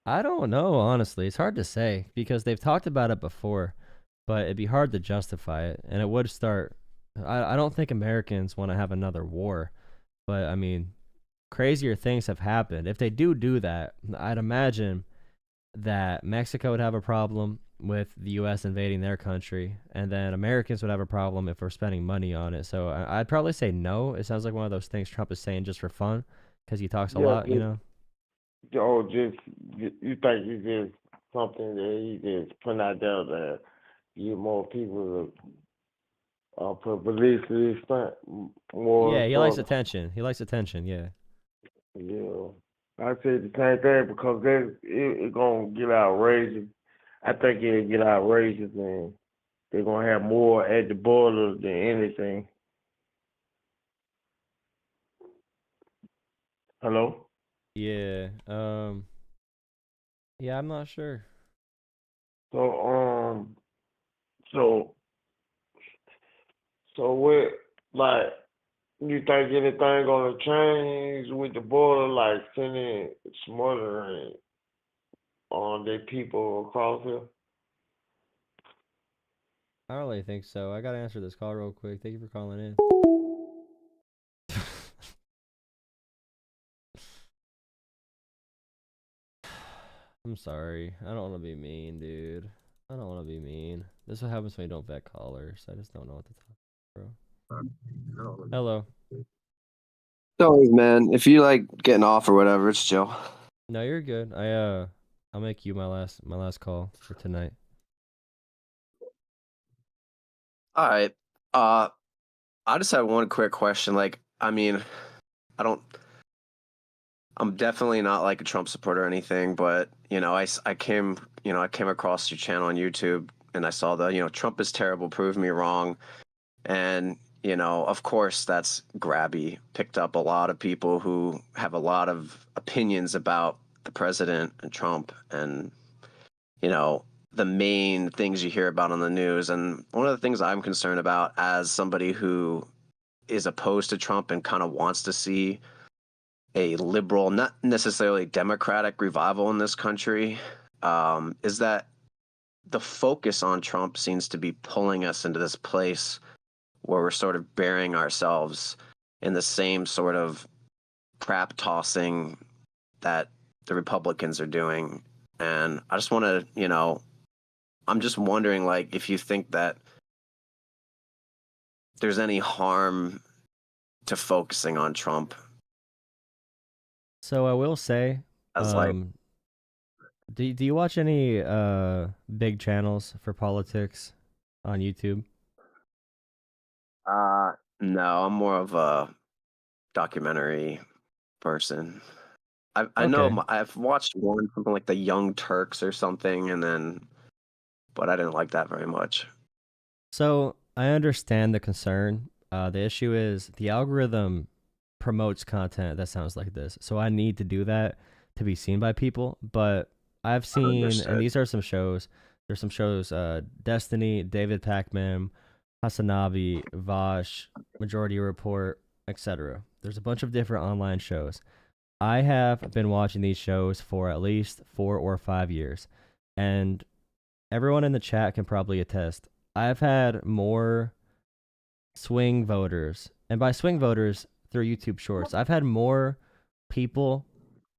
I don't know, honestly. It's hard to say because they've talked about it before, but it'd be hard to justify it, and it would start. I don't think Americans want to have another war, but I mean, crazier things have happened. If they do that, I'd imagine that Mexico would have a problem with the U.S. invading their country, and then Americans would have a problem if we're spending money on it. So I'd probably say no. It sounds like one of those things Trump is saying just for fun because he talks a lot, you know? Just you think it's just something that he just putting out there to get more people to put publicity stunt more? Yeah, he likes attention. He likes attention, yeah. Yeah. I say the same thing because it gonna get outrageous. I think it'll get outrageous and they're gonna have more at the border than anything. Hello? Yeah. Yeah, I'm not sure. So what, like, you think anything gonna change with the border, like sending smothering on the people across here? I don't really think so. I gotta answer this call real quick. Thank you for calling in. I'm sorry. I don't want to be mean, dude. I don't want to be mean. This is what happens when you don't vet callers. I just don't know what to talk, bro. Hello. No, man. If you like getting off or whatever, it's chill. No, you're good. I'll make you my last call for tonight. All right. I just have one quick question. Like, I mean, I'm definitely not like a Trump supporter or anything, but I came across your channel on YouTube and I saw Trump is terrible, prove me wrong. And, of course that's grabby. Picked up a lot of people who have a lot of opinions about the president and Trump and, the main things you hear about on the news. And one of the things I'm concerned about as somebody who is opposed to Trump and kind of wants to see a liberal, not necessarily democratic revival in this country, is that the focus on Trump seems to be pulling us into this place where we're sort of burying ourselves in the same sort of crap tossing that the Republicans are doing. And I just want to, I'm just wondering, like, if you think that there's any harm to focusing on Trump. So I will say, do you watch any big channels for politics on YouTube? No, I'm more of a documentary person. I know I've watched one, something like the Young Turks or something, but I didn't like that very much. So I understand the concern. The issue is the algorithm promotes content that sounds like this. So I need to do that to be seen by people. But I've seen, and these are some shows. There's some shows, Destiny, David Pacman, Hasanabi, Vosh, Majority Report, etc. There's a bunch of different online shows. I have been watching these shows for at least 4 or 5 years. And everyone in the chat can probably attest. I've had more swing voters, and by swing voters through YouTube Shorts, I've had more people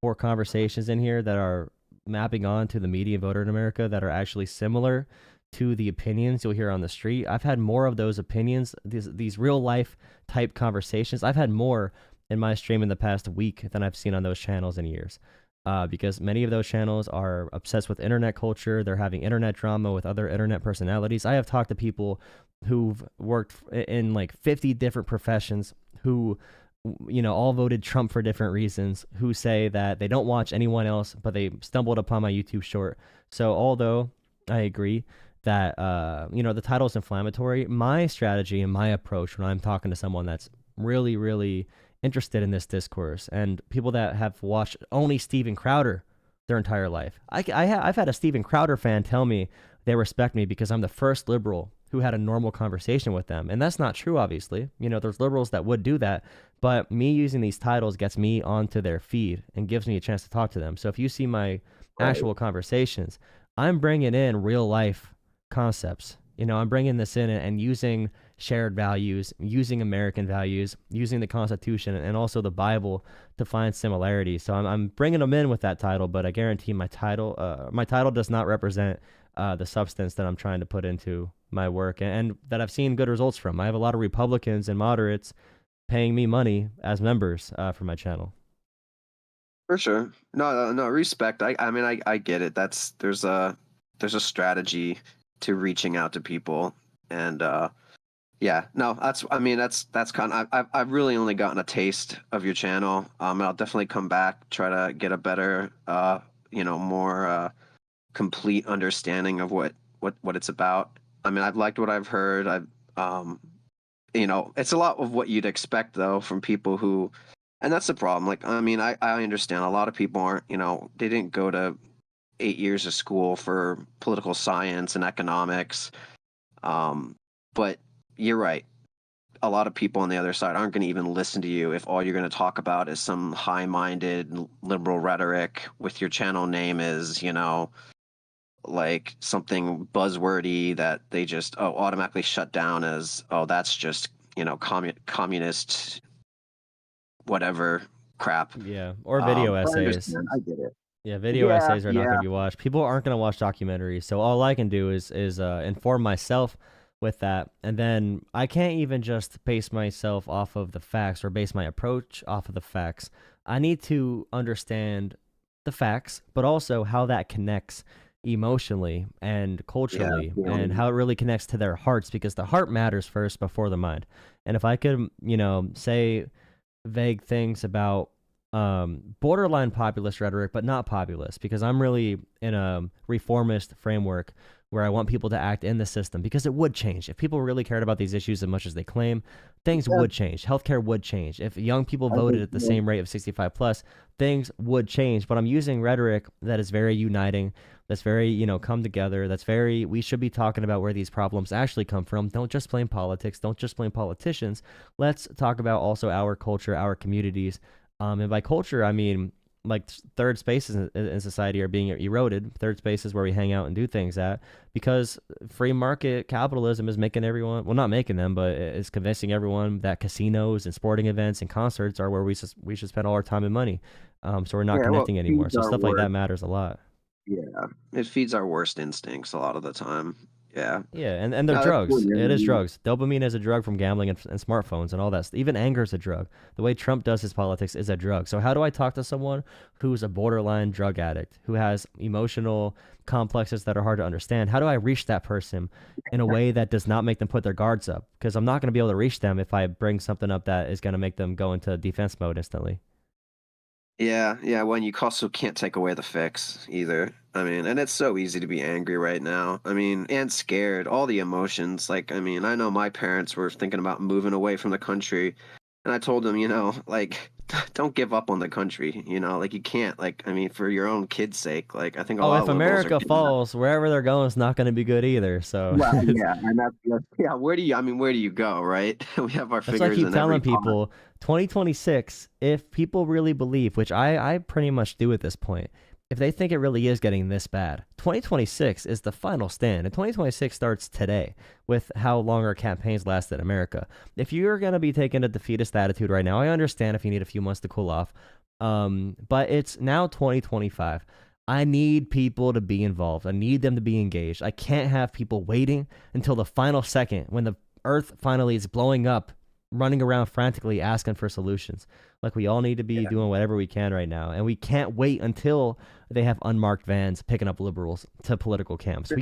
for conversations in here that are mapping on to the median voter in America that are actually similar to the opinions you'll hear on the street. I've had more of those opinions, these real life type conversations. I've had more in my stream in the past week than I've seen on those channels in years. Because many of those channels are obsessed with internet culture. They're having internet drama with other internet personalities. I have talked to people who've worked in like 50 different professions who, all voted Trump for different reasons, who say that they don't watch anyone else, but they stumbled upon my YouTube short. So although I agree that, the title's inflammatory, my strategy and my approach when I'm talking to someone that's really, really interested in this discourse, and people that have watched only Steven Crowder their entire life. I've had a Steven Crowder fan tell me they respect me because I'm the first liberal who had a normal conversation with them. And that's not true, obviously. You know, there's liberals that would do that, but me using these titles gets me onto their feed and gives me a chance to talk to them. So if you see my actual conversations, I'm bringing in real life concepts. You know, I'm bringing this in and using shared values, using American values, using the Constitution and also the Bible to find similarities. So I'm bringing them in with that title, but I guarantee my title does not represent the substance that I'm trying to put into my work and that I've seen good results from. I have a lot of Republicans and moderates paying me money as members for my channel. For sure. No, respect. I mean, I get it. There's a strategy to reaching out to people, and yeah, no, that's kind of, I've really only gotten a taste of your channel. I'll definitely come back, try to get a better, more complete understanding of what it's about. I mean, I've liked what I've heard. It's a lot of what you'd expect though from people who, and that's the problem. Like, I mean, I understand a lot of people aren't, they didn't go to 8 years of school for political science and economics. But you're right. A lot of people on the other side aren't going to even listen to you if all you're going to talk about is some high-minded liberal rhetoric with your channel name is, like something buzzwordy that they just automatically shut down as, that's just, communist whatever crap. Yeah, or video essays. I get it. Yeah, video essays are not going to be watched. People aren't going to watch documentaries. So all I can do is inform myself with that. And then I can't even just base myself off of the facts or base my approach off of the facts. I need to understand the facts, but also how that connects emotionally and culturally and how it really connects to their hearts, because the heart matters first before the mind. And if I could, say vague things about borderline populist rhetoric, but not populist, because I'm really in a reformist framework where I want people to act in the system, because it would change. If people really cared about these issues as much as they claim, things would change. Healthcare would change. If young people voted at the same rate of 65 plus, things would change. But I'm using rhetoric that is very uniting, that's very, come together, that's very, we should be talking about where these problems actually come from. Don't just blame politics. Don't just blame politicians. Let's talk about also our culture, our communities. And by culture, I mean, like, third spaces in society are being eroded. Third spaces where we hang out and do things at, because free market capitalism is making everyone, well, not making them, but it's convincing everyone that casinos and sporting events and concerts are where we should spend all our time and money. So we're not connecting anymore. So stuff like that matters a lot. Yeah, it feeds our worst instincts a lot of the time. Yeah. Yeah, and they're drugs. It is drugs. Dopamine is a drug from gambling and smartphones and all that. Even anger is a drug. The way Trump does his politics is a drug. So how do I talk to someone who's a borderline drug addict, who has emotional complexes that are hard to understand? How do I reach that person in a way that does not make them put their guards up? Because I'm not going to be able to reach them if I bring something up that is going to make them go into defense mode instantly. Yeah, when you also can't take away the fix either. I mean, and it's so easy to be angry right now. I mean, and scared, all the emotions. Like, I mean, I know my parents were thinking about moving away from the country, and I told them, like, don't give up on the country, like, you can't, like, I mean, for your own kids' sake, like, I think a lot if of liberals America falls, wherever they're going is not going to be good either. So well, yeah, and that's where do you go, right? We have our that's fingers why I keep in telling every pot. people, 2026, if people really believe, which I pretty much do at this point, if they think it really is getting this bad, 2026 is the final stand, and 2026 starts today with how long our campaigns last in America. If you're going to be taking a defeatist attitude right now, I understand if you need a few months to cool off, but it's now 2025. I need people to be involved. I need them to be engaged. I can't have people waiting until the final second when the earth finally is blowing up, running around frantically asking for solutions. Like, we all need to be doing whatever we can right now, and we can't wait until they have unmarked vans picking up liberals to political camps. We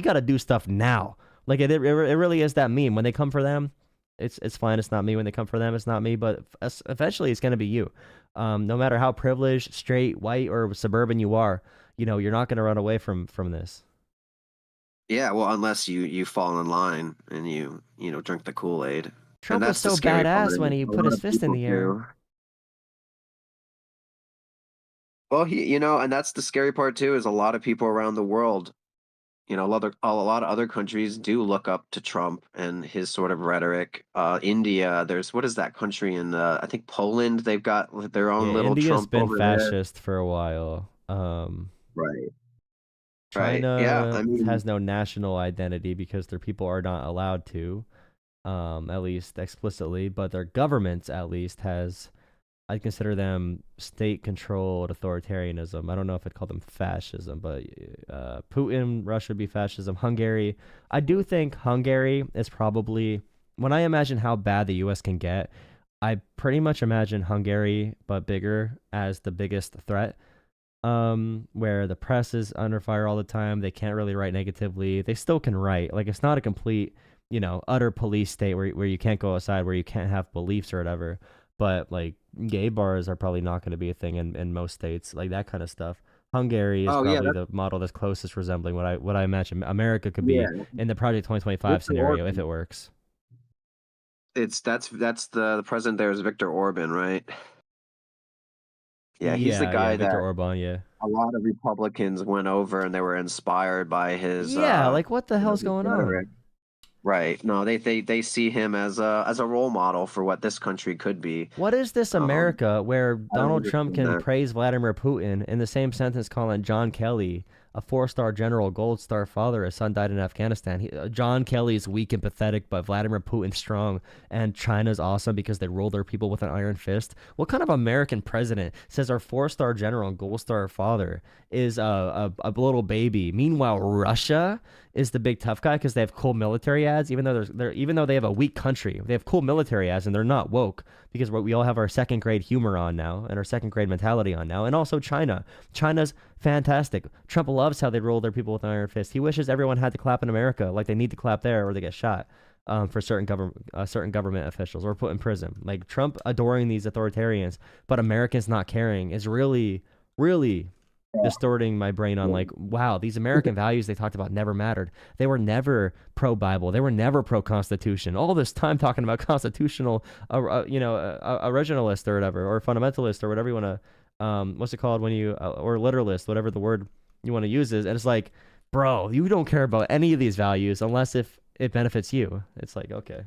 gotta do stuff now. Like, it really is that meme. When they come for them, it's fine. It's not me. When they come for them, it's not me. But eventually, it's gonna be you. No matter how privileged, straight, white, or suburban you are, you're not gonna run away from this. Yeah, well, unless you fall in line and you drink the Kool-Aid. Trump was that's the so scary part. badass when he A put lot his of fist in people the air. do. Well, and that's the scary part too, is a lot of people around the world, a lot of other countries do look up to Trump and his sort of rhetoric. India, what is that country in, I think Poland, they've got their Yeah, own little India's Trump been over there. fascist for a while. Right. Right. Yeah. China I mean, has no national identity because their people are not allowed to, at least explicitly, but their governments at least has. I consider them state-controlled authoritarianism. I don't know if I'd call them fascism, but Putin, Russia would be fascism. Hungary, I do think Hungary is probably, when I imagine how bad the U.S. can get, I pretty much imagine Hungary, but bigger, as the biggest threat. Where the press is under fire all the time. They can't really write negatively. They still can write. Like, it's not a complete, utter police state where you can't go outside, where you can't have beliefs or whatever. But like gay bars are probably not going to be a thing in most states, like that kind of stuff. Hungary is oh yeah, probably the model that's closest resembling what I imagine America could yeah. be in the Project 2025 Victor scenario if Orban. it works. That's the president there is Victor Orban, right? Yeah, he's the Yeah, guy Victor that Orban, yeah. a lot of Republicans went over and they were inspired by his Yeah, like what the hell's his going rhetoric. on? Right. No, they see him as a role model for what this country could be. What is this Um, America where I don't Donald Trump understand can that. praise Vladimir Putin in the same sentence calling John Kelly a 4-star general, gold star father, his son died in Afghanistan. John Kelly is weak and pathetic, but Vladimir Putin's strong, and China's awesome because they rule their people with an iron fist. What kind of American president says our 4-star general and gold star father is a little baby? Meanwhile, Russia is the big tough guy because they have cool military ads, even though they have a weak country. They have cool military ads and they're not woke because we all have our second grade humor on now and our second grade mentality on now. And also China's fantastic. Trump loves how they roll their people with an iron fist. He wishes everyone had to clap in America like they need to clap there or they get shot. For certain government officials or put in prison. Like Trump adoring these authoritarians, but Americans not caring is really, really distorting my brain on like, wow, these American values they talked about never mattered. They were never pro-Bible. They were never pro-Constitution. All this time talking about constitutional, originalist or whatever, or fundamentalist or whatever you want to, what's it called when you, or literalist, whatever the word you want to use is. And it's like, bro, you don't care about any of these values unless if it benefits you. It's like, okay.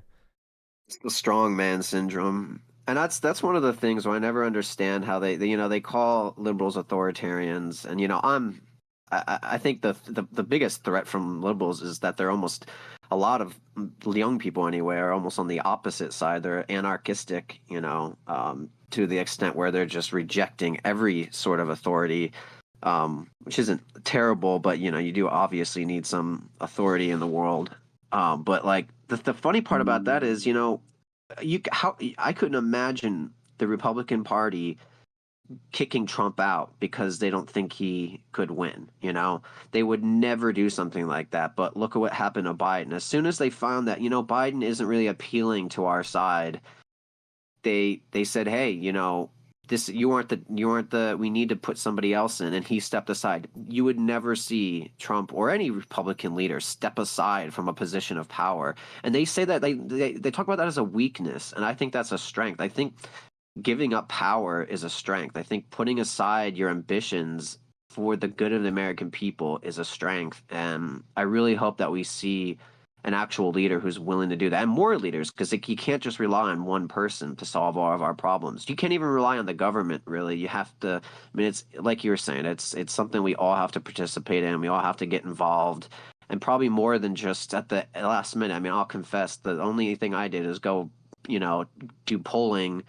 It's the strong man syndrome. And that's one of the things where I never understand how they call liberals authoritarians. And I think the biggest threat from liberals is that they're almost, a lot of young people anyway are almost on the opposite side. They're anarchistic, to the extent where they're just rejecting every sort of authority, which isn't terrible, but you do obviously need some authority in the world. But like the funny part about that is, I couldn't imagine the Republican Party kicking Trump out because they don't think he could win. They would never do something like that. But look at what happened to Biden. As soon as they found that Biden isn't really appealing to our side, they said, hey, this you aren't the we need to put somebody else in, and he stepped aside. You would never see Trump or any Republican leader step aside from a position of power, and they say that they talk about that as a weakness, and I think that's a strength. I think giving up power is a strength. I think putting aside your ambitions for the good of the American people is a strength, and I really hope that we see an actual leader who's willing to do that, and more leaders, because you can't just rely on one person to solve all of our problems. You can't even rely on the government, really. You have to, I mean, it's like you were saying, it's something we all have to participate in. We all have to get involved, and probably more than just at the last minute. I mean, I'll confess, the only thing I did is go, do polling,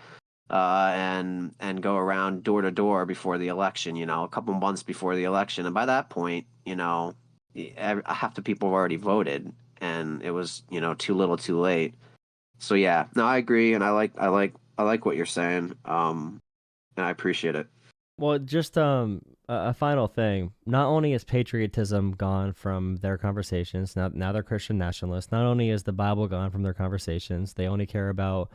and go around door to door before the election, a couple months before the election. And by that point, half the people have already voted, and it was too little too late. So yeah, no, I agree, and I like what you're saying, and I appreciate it. Well, just a final thing. Not only is patriotism gone from their conversations, now they're Christian nationalists. Not only is the Bible gone from their conversations, they only care about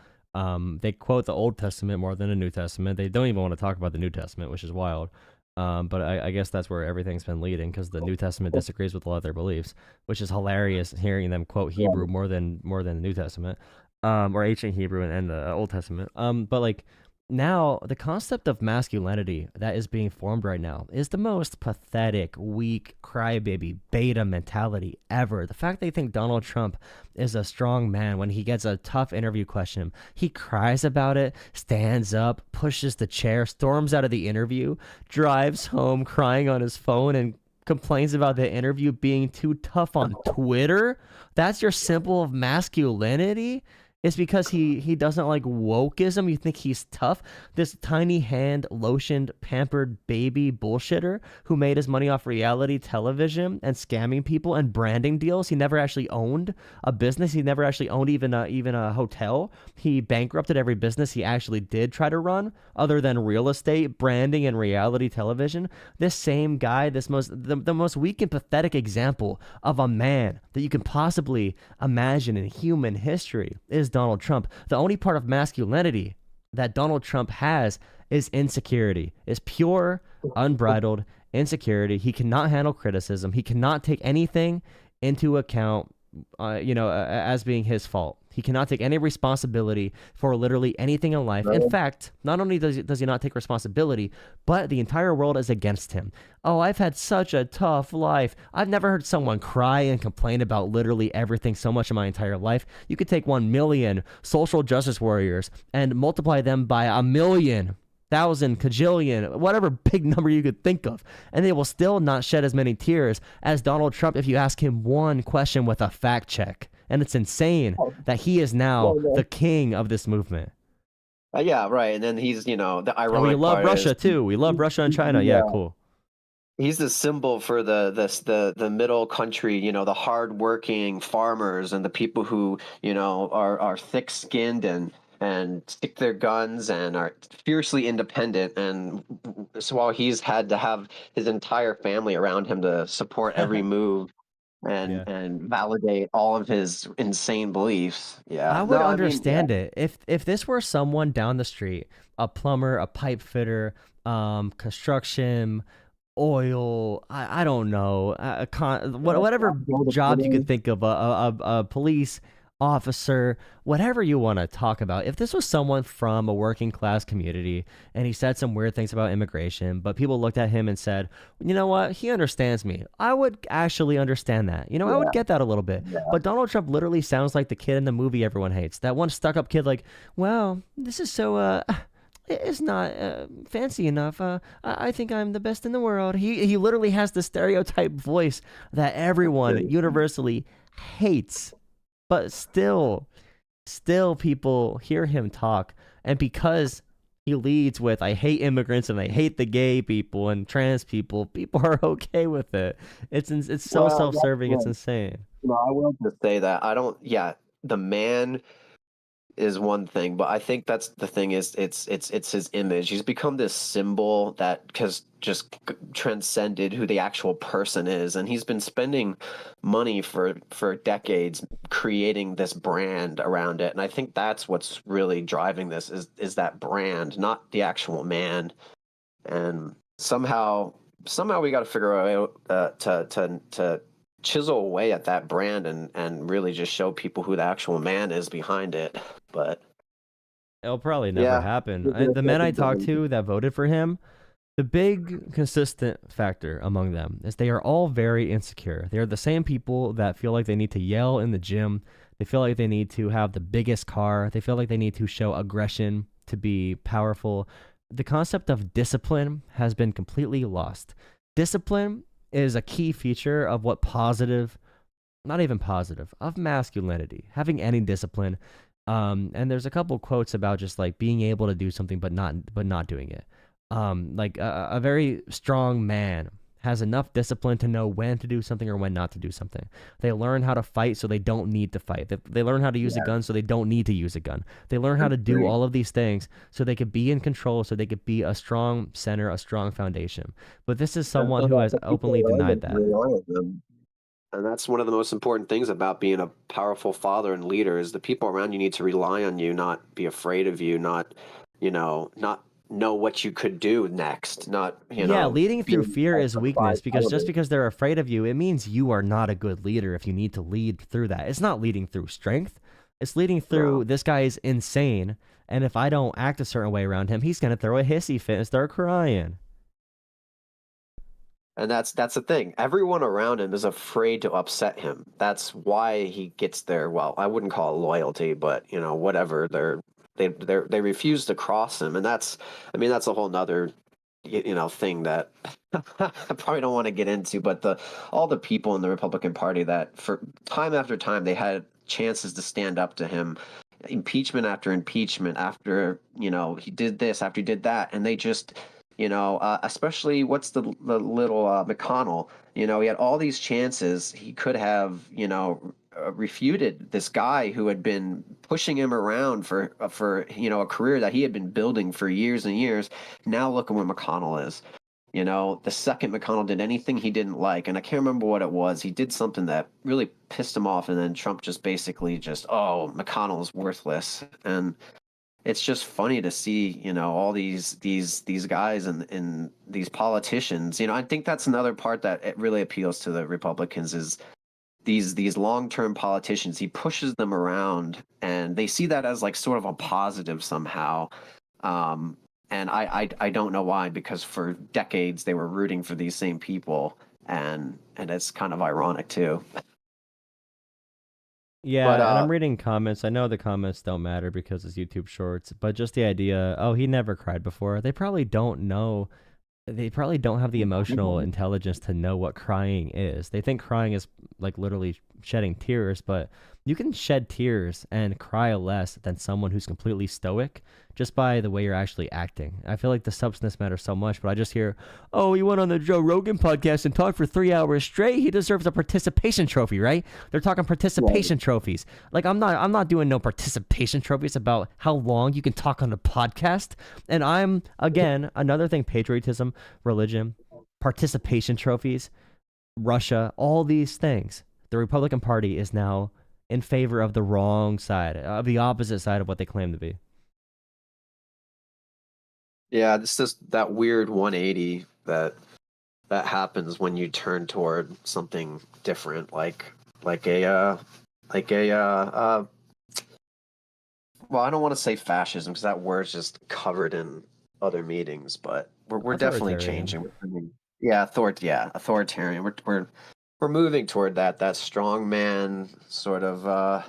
they quote the Old Testament more than the New Testament. They don't even want to talk about the New Testament, which is wild. But I guess that's where everything's been leading, because the New Testament disagrees with a lot of their beliefs, which is hilarious hearing them quote Hebrew more than the New Testament. or ancient Hebrew and the Old Testament. But like now, the concept of masculinity that is being formed right now is the most pathetic, weak, crybaby, beta mentality ever. The fact they think Donald Trump is a strong man when he gets a tough interview question, he cries about it, stands up, pushes the chair, storms out of the interview, drives home crying on his phone, and complains about the interview being too tough on Twitter. That's your symbol of masculinity? It's because he doesn't like wokeism. You think he's tough? This tiny hand, lotioned, pampered baby bullshitter who made his money off reality television and scamming people and branding deals. He never actually owned a business. He never actually owned even a hotel. He bankrupted every business he actually did try to run, other than real estate, branding, and reality television. This same guy, the most weak and pathetic example of a man that you can possibly imagine in human history is Donald Trump. The only part of masculinity that Donald Trump has is insecurity, is pure, unbridled insecurity. He cannot handle criticism. He cannot take anything into account, as being his fault. He cannot take any responsibility for literally anything in life. In fact, not only does he not take responsibility, but the entire world is against him. Oh, I've had such a tough life. I've never heard someone cry and complain about literally everything so much in my entire life. You could take 1 million social justice warriors and multiply them by 1,000,000, 1,000, cajillion, whatever big number you could think of, and they will still not shed as many tears as Donald Trump if you ask him one question with a fact check. And it's insane that he is now the king of this movement. Yeah, right. And then he's, the ironic And we love part Russia is too. We love Russia and China. Yeah, cool. he's the symbol for the middle country, the hardworking farmers and the people who, are thick-skinned and stick their guns and are fiercely independent. And so while he's had to have his entire family around him to support every move and validate all of his insane beliefs. Yeah. I would understand it if this were someone down the street, a plumber, a pipe fitter, construction, oil, I don't know, whatever job you could think of, a police officer, whatever you want to talk about. If this was someone from a working class community and he said some weird things about immigration, but people looked at him and said, you know what, he understands me, I would actually understand that. I would get that a little bit. But Donald Trump literally sounds like the kid in the movie everyone hates. That one stuck-up kid like, well, this is so, it's not fancy enough. I think I'm the best in the world. He literally has the stereotype voice that everyone universally hates. But still people hear him talk. And because he leads with, I hate immigrants and I hate the gay people and trans people, people are okay with it. It's so self-serving. It's insane. I will just say that the man is one thing, but I think that's the thing is it's his image. He's become this symbol that has just transcended who the actual person is, and he's been spending money for decades creating this brand around it. And I think that's what's really driving this is that brand, not the actual man. And somehow we got to figure out to chisel away at that brand and really just show people who the actual man is behind it. But it'll probably never happen. The men I talked to that voted for him, the big consistent factor among them is they are all very insecure. They are the same people that feel like they need to yell in the gym. They feel like they need to have the biggest car. They feel like they need to show aggression to be powerful. The concept of discipline has been completely lost. Discipline is a key feature of what of masculinity, having any discipline. And there's a couple quotes about just like being able to do something but not doing it. Like a very strong man has enough discipline to know when to do something or when not to do something. They learn how to fight so they don't need to fight. They learn how to use a gun so they don't need to use a gun. They learn how to do all of these things so they could be in control, so they could be a strong center, a strong foundation. But this is someone who has openly denied that. And that's one of the most important things about being a powerful father and leader is the people around you need to rely on you, not be afraid of you, not know what you could do next, leading through fear is weakness, because just because they're afraid of you, it means you are not a good leader if you need to lead through that. It's not leading through strength. It's leading through this guy is insane, and if I don't act a certain way around him, he's gonna throw a hissy fit and start crying. And that's the thing. Everyone around him is afraid to upset him. That's why he gets their, well, I wouldn't call it loyalty, but you know, whatever. They refuse to cross him, and that's, I mean, that's a whole nother, you know, thing that I probably don't want to get into. But all the people in the Republican Party that for time after time they had chances to stand up to him, impeachment after impeachment after, you know, he did this after he did that, and they just, you know, especially what's the little McConnell, you know, he had all these chances. He could have, you know, refuted this guy who had been pushing him around for you know, a career that he had been building for years and years. Now look at where McConnell is. You know, the second McConnell did anything he didn't like, and I can't remember what it was, he did something that really pissed him off, and then Trump just basically just, oh, McConnell is worthless. And it's just funny to see, you know, all these guys and these politicians. You know, I think that's another part that it really appeals to the Republicans is these long-term politicians. He pushes them around, and they see that as like sort of a positive somehow. And I don't know why, because for decades they were rooting for these same people, and it's kind of ironic too. Yeah, But and I'm reading comments. I know the comments don't matter because it's YouTube Shorts, but just the idea, oh, he never cried before. They probably don't know. They probably don't have the emotional intelligence to know what crying is. They think crying is like literally shedding tears, but you can shed tears and cry less than someone who's completely stoic just by the way you're actually acting. I feel like the substance matters so much, but I just hear, oh, he went on the Joe Rogan podcast and talked for 3 hours straight. He deserves a participation trophy, right? They're talking participation trophies. Like I'm not doing no participation trophies about how long you can talk on the podcast. And I'm, again, another thing, patriotism, religion, participation trophies, Russia, all these things. The Republican Party is now in favor of the wrong side, of the opposite side of what they claim to be. yeah, it's just that weird 180 that happens when you turn toward something different, like a well, I don't want to say fascism because that word's just covered in other meanings, but we're definitely changing. I mean, yeah, authoritarian. We're moving toward that strongman sort of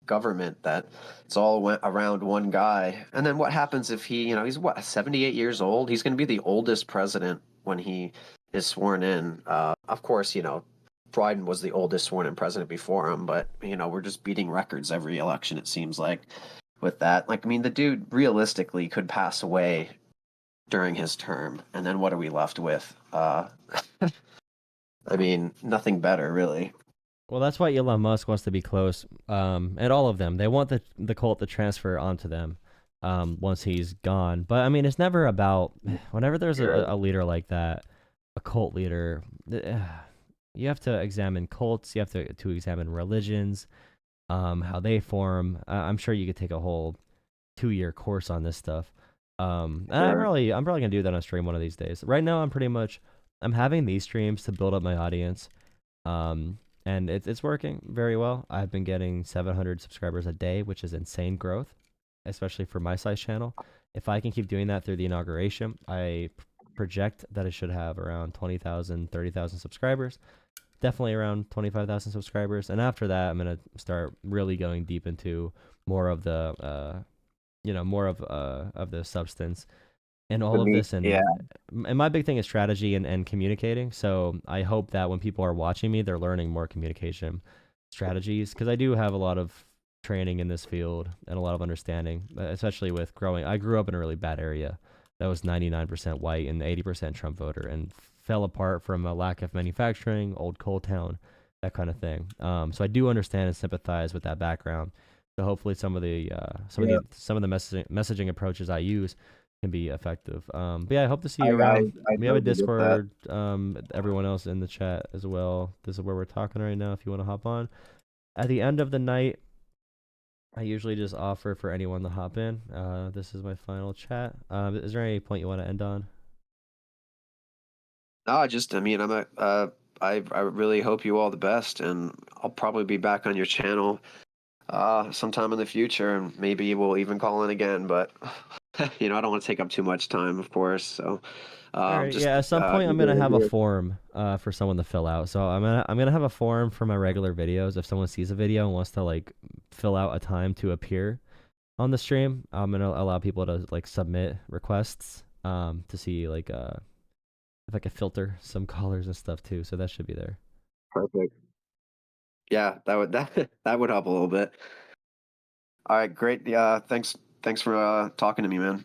government that it's all went around one guy. And then what happens if he, you know, he's what, 78 years old? He's going to be the oldest president when he is sworn in. Of course, you know, Biden was the oldest sworn in president before him, but you know, we're just beating records every election, it seems like, with that. Like, I mean, the dude realistically could pass away during his term, and then what are we left with? I mean, nothing better, really. Well, that's why Elon Musk wants to be close, and all of them. They want the cult to transfer onto them once he's gone. But I mean, it's never about, whenever there's a leader like that, a cult leader, you have to examine cults, you have to examine religions, how they form. I'm sure you could take a whole 2-year course on this stuff. And I'm probably gonna do that on stream one of these days. Right now, I'm having these streams to build up my audience. And it's working very well. I've been getting 700 subscribers a day, which is insane growth, especially for my size channel. If I can keep doing that through the inauguration, I project that it should have around 20,000, 30,000 subscribers. Definitely around 25,000 subscribers. And after that, I'm going to start really going deep into more of the, more of the substance. And all of this, and my big thing is strategy and communicating. So I hope that when people are watching me, they're learning more communication strategies, because I do have a lot of training in this field and a lot of understanding, especially with growing. I grew up in a really bad area that was 99% white and 80% Trump voter, and fell apart from a lack of manufacturing, old coal town, that kind of thing. So I do understand and sympathize with that background. So hopefully some of the messaging approaches I use can be effective. But yeah, I hope to see you around. We have a Discord, everyone else in the chat as well. This is where we're talking right now if you want to hop on. At the end of the night, I usually just offer for anyone to hop in. This is my final chat. Is there any point you want to end on? No, I really hope you all the best, and I'll probably be back on your channel sometime in the future, and maybe we'll even call in again. But you know, I don't want to take up too much time, of course. So, All right, just yeah. At some point, I'm be gonna very have a good. form for someone to fill out. So I'm gonna have a form for my regular videos. If someone sees a video and wants to like fill out a time to appear on the stream, I'm gonna allow people to like submit requests to see like if I can filter some callers and stuff too. So that should be there. Perfect. Yeah, that would help a little bit. All right, great. Yeah, thanks for talking to me, man.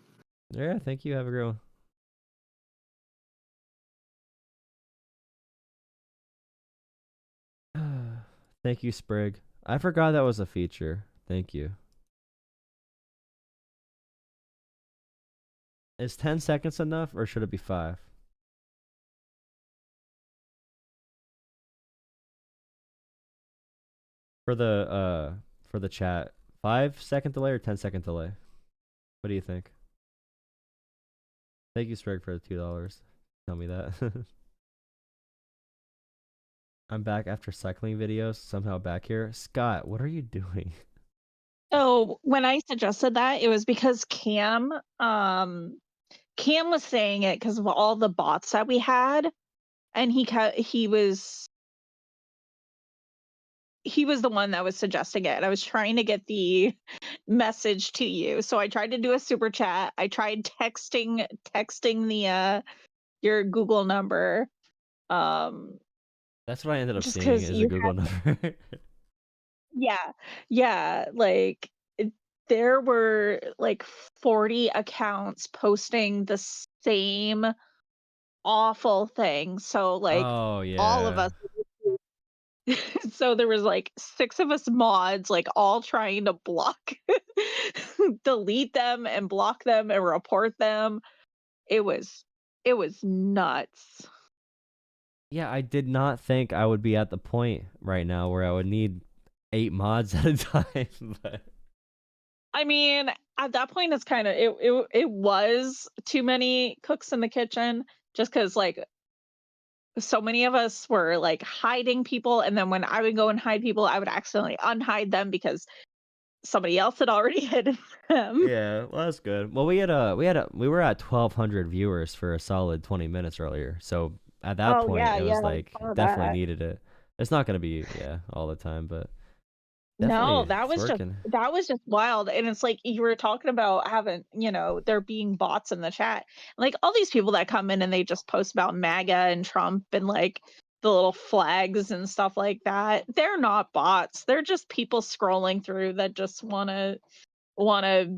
Yeah, thank you. Have a great one. Thank you, Sprig. I forgot that was a feature. Thank you. Is 10 seconds enough or should it be 5? For the chat, 5-second delay or 10-second delay? What do you think? Thank you, Sprig, for the $2. Tell me that. I'm back after cycling videos. Somehow back here. Scott, what are you doing? So when I suggested that, it was because Cam was saying it because of all the bots that we had, and he was the one that was suggesting it. I was trying to get the message to you, so I tried to do a super chat. I tried texting the your Google number. That's what I ended up Just seeing because is a you Google number. yeah, like there were like 40 accounts posting the same awful thing. So like Oh, all of yeah. us so there was like 6 of us mods like all trying to block delete them and block them and report them. It was nuts. Yeah, I did not think I would be at the point right now where I would need 8 mods at a time. But I mean, at that point it's kind of it was too many cooks in the kitchen just cuz like so many of us were like hiding people, and then when I would go and hide people, I would accidentally unhide them because somebody else had already hidden them. yeah, well, that's good. Well, we were at 1,200 viewers for a solid 20 minutes earlier. So at that Oh point, yeah, it yeah, was I like saw definitely that. needed it. It's not gonna be all the time, but definitely No, that it's was working. just wild. And it's like you were talking about having, there being bots in the chat. Like all these people that come in and they just post about MAGA and Trump and like the little flags and stuff like that. They're not bots. They're just people scrolling through that just wanna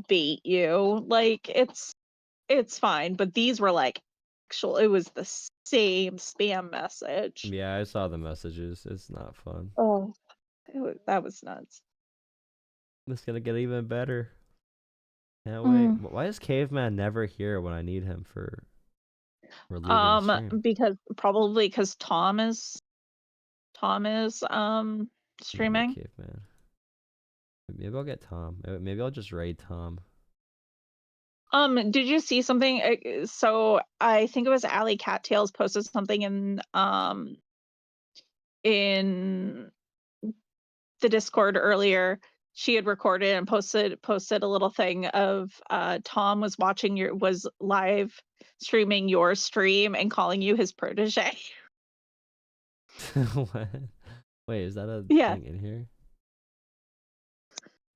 bait you. Like it's fine. But these were like it was the same spam message. Yeah, I saw the messages. It's not fun. Oh, that was nuts. It's gonna get even better. Can't wait. Mm. Why is Caveman never here when I need him for leaving the stream? Because Tom is Maybe streaming. Caveman. Maybe I'll get Tom. Maybe I'll just raid Tom. Did you see something? So I think it was Alley Cattails posted something in the Discord earlier. She had recorded and posted a little thing of Tom was live streaming your stream and calling you his protege. What? Wait, is that a Yeah. thing in here?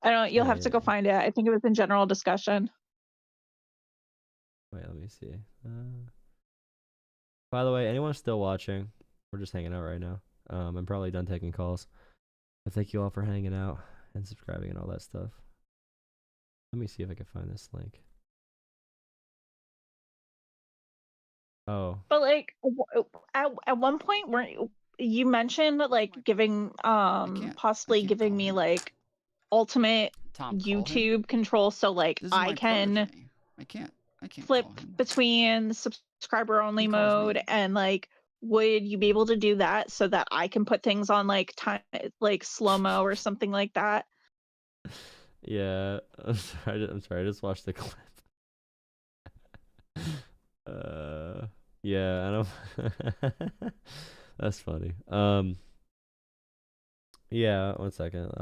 I don't know. You'll Oh, have to yeah. go find it. I think it was in general discussion. Wait, let me see. By the way, anyone still watching? We're just hanging out right now. I'm probably done taking calls. But thank you all for hanging out and subscribing and all that stuff. Let me see if I can find this link. Oh. But like at one point, weren't you mentioned like giving possibly giving me like ultimate YouTube control, so like I can flip between subscriber only mode and like would you be able to do that so that I can put things on like time like slow-mo or something like that? Yeah, I'm sorry. I just watched the clip. Yeah, I don't. That's funny. Yeah, one second.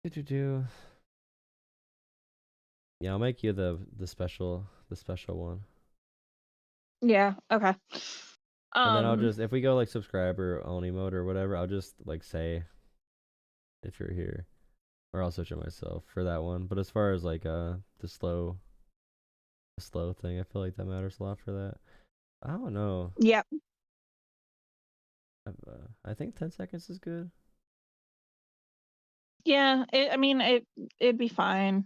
Do. Yeah, I'll make you the special one. Yeah. Okay. And then I'll just, if we go like subscriber only mode or whatever, I'll just like say if you're here, or I'll switch it myself for that one. But as far as like the slow thing, I feel like that matters a lot for that. I don't know. Yep. I think 10 seconds is good. Yeah. I mean, it'd be fine.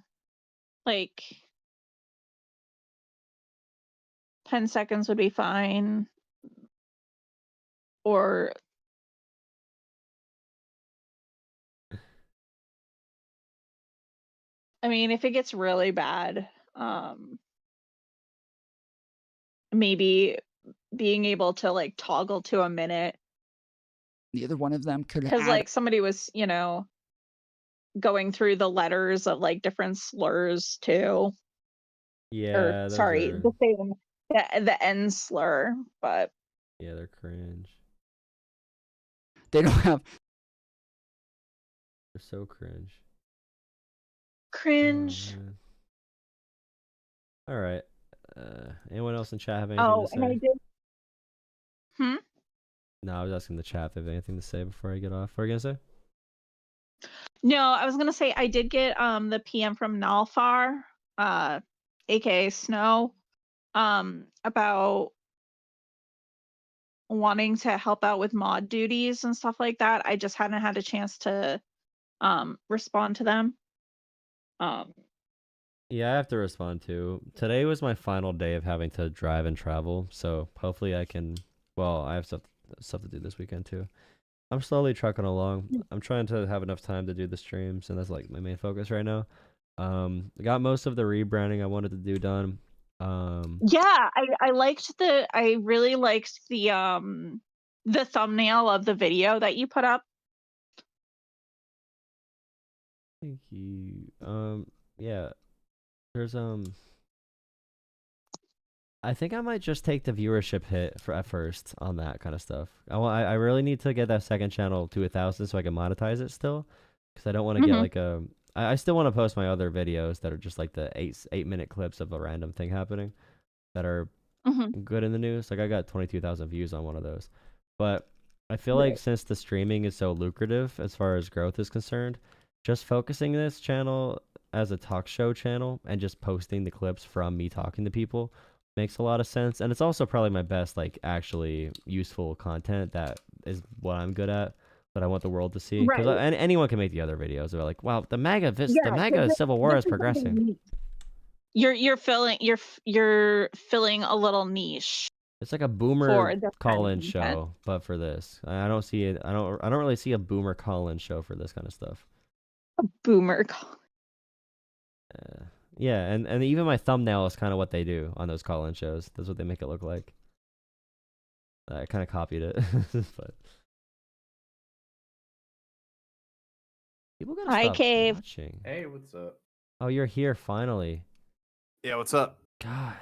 Like 10 seconds would be fine. Or I mean, if it gets really bad, maybe being able to like toggle to a minute. Neither one of them could Because add. like somebody was, going through the letters of like different slurs too. Yeah, Or those sorry, are, the same the end slur, but yeah, they're cringe. They don't have. They're so cringe. Cringe. All right. Anyone else in chat have anything to say? And I did. No, I was asking the chat if they have anything to say before I get off. What are you gonna say? No, I was gonna say I did get the PM from Nalfar, aka Snow, about wanting to help out with mod duties and stuff like that. I just hadn't had a chance to respond to them. Yeah, I have to respond too. Today was my final day of having to drive and travel, so hopefully I can. Well, I have stuff to do this weekend too. I'm slowly trucking along. I'm trying to have enough time to do the streams, and that's like my main focus right now. I got most of the rebranding I wanted to do done. Yeah, I really liked the thumbnail of the video that you put up. Thank you. Yeah. There's I think I might just take the viewership hit at first on that kind of stuff. I really need to get that second channel to 1,000 so I can monetize it still, because I don't want to get like a. I still want to post my other videos that are just like the 8-minute clips of a random thing happening, that are good in the news. Like I got 22,000 views on one of those, but I feel like since the streaming is so lucrative as far as growth is concerned, just focusing this channel as a talk show channel and just posting the clips from me talking to people makes a lot of sense. And it's also probably my best like actually useful content that is what I'm good at, that I want the world to see. Because anyone can make the other videos. They're like, wow, the MAGA civil war is progressing. You're filling a little niche. It's like a boomer call-in show, but for this, I don't see it. I don't really see a boomer call-in show for this kind of stuff. A boomer call. Yeah, and even my thumbnail is kind of what they do on those call-in shows. That's what they make it look like. I kind of copied it, but people gotta stop watching. Hey, what's up? Oh, you're here finally. Yeah, what's up? God.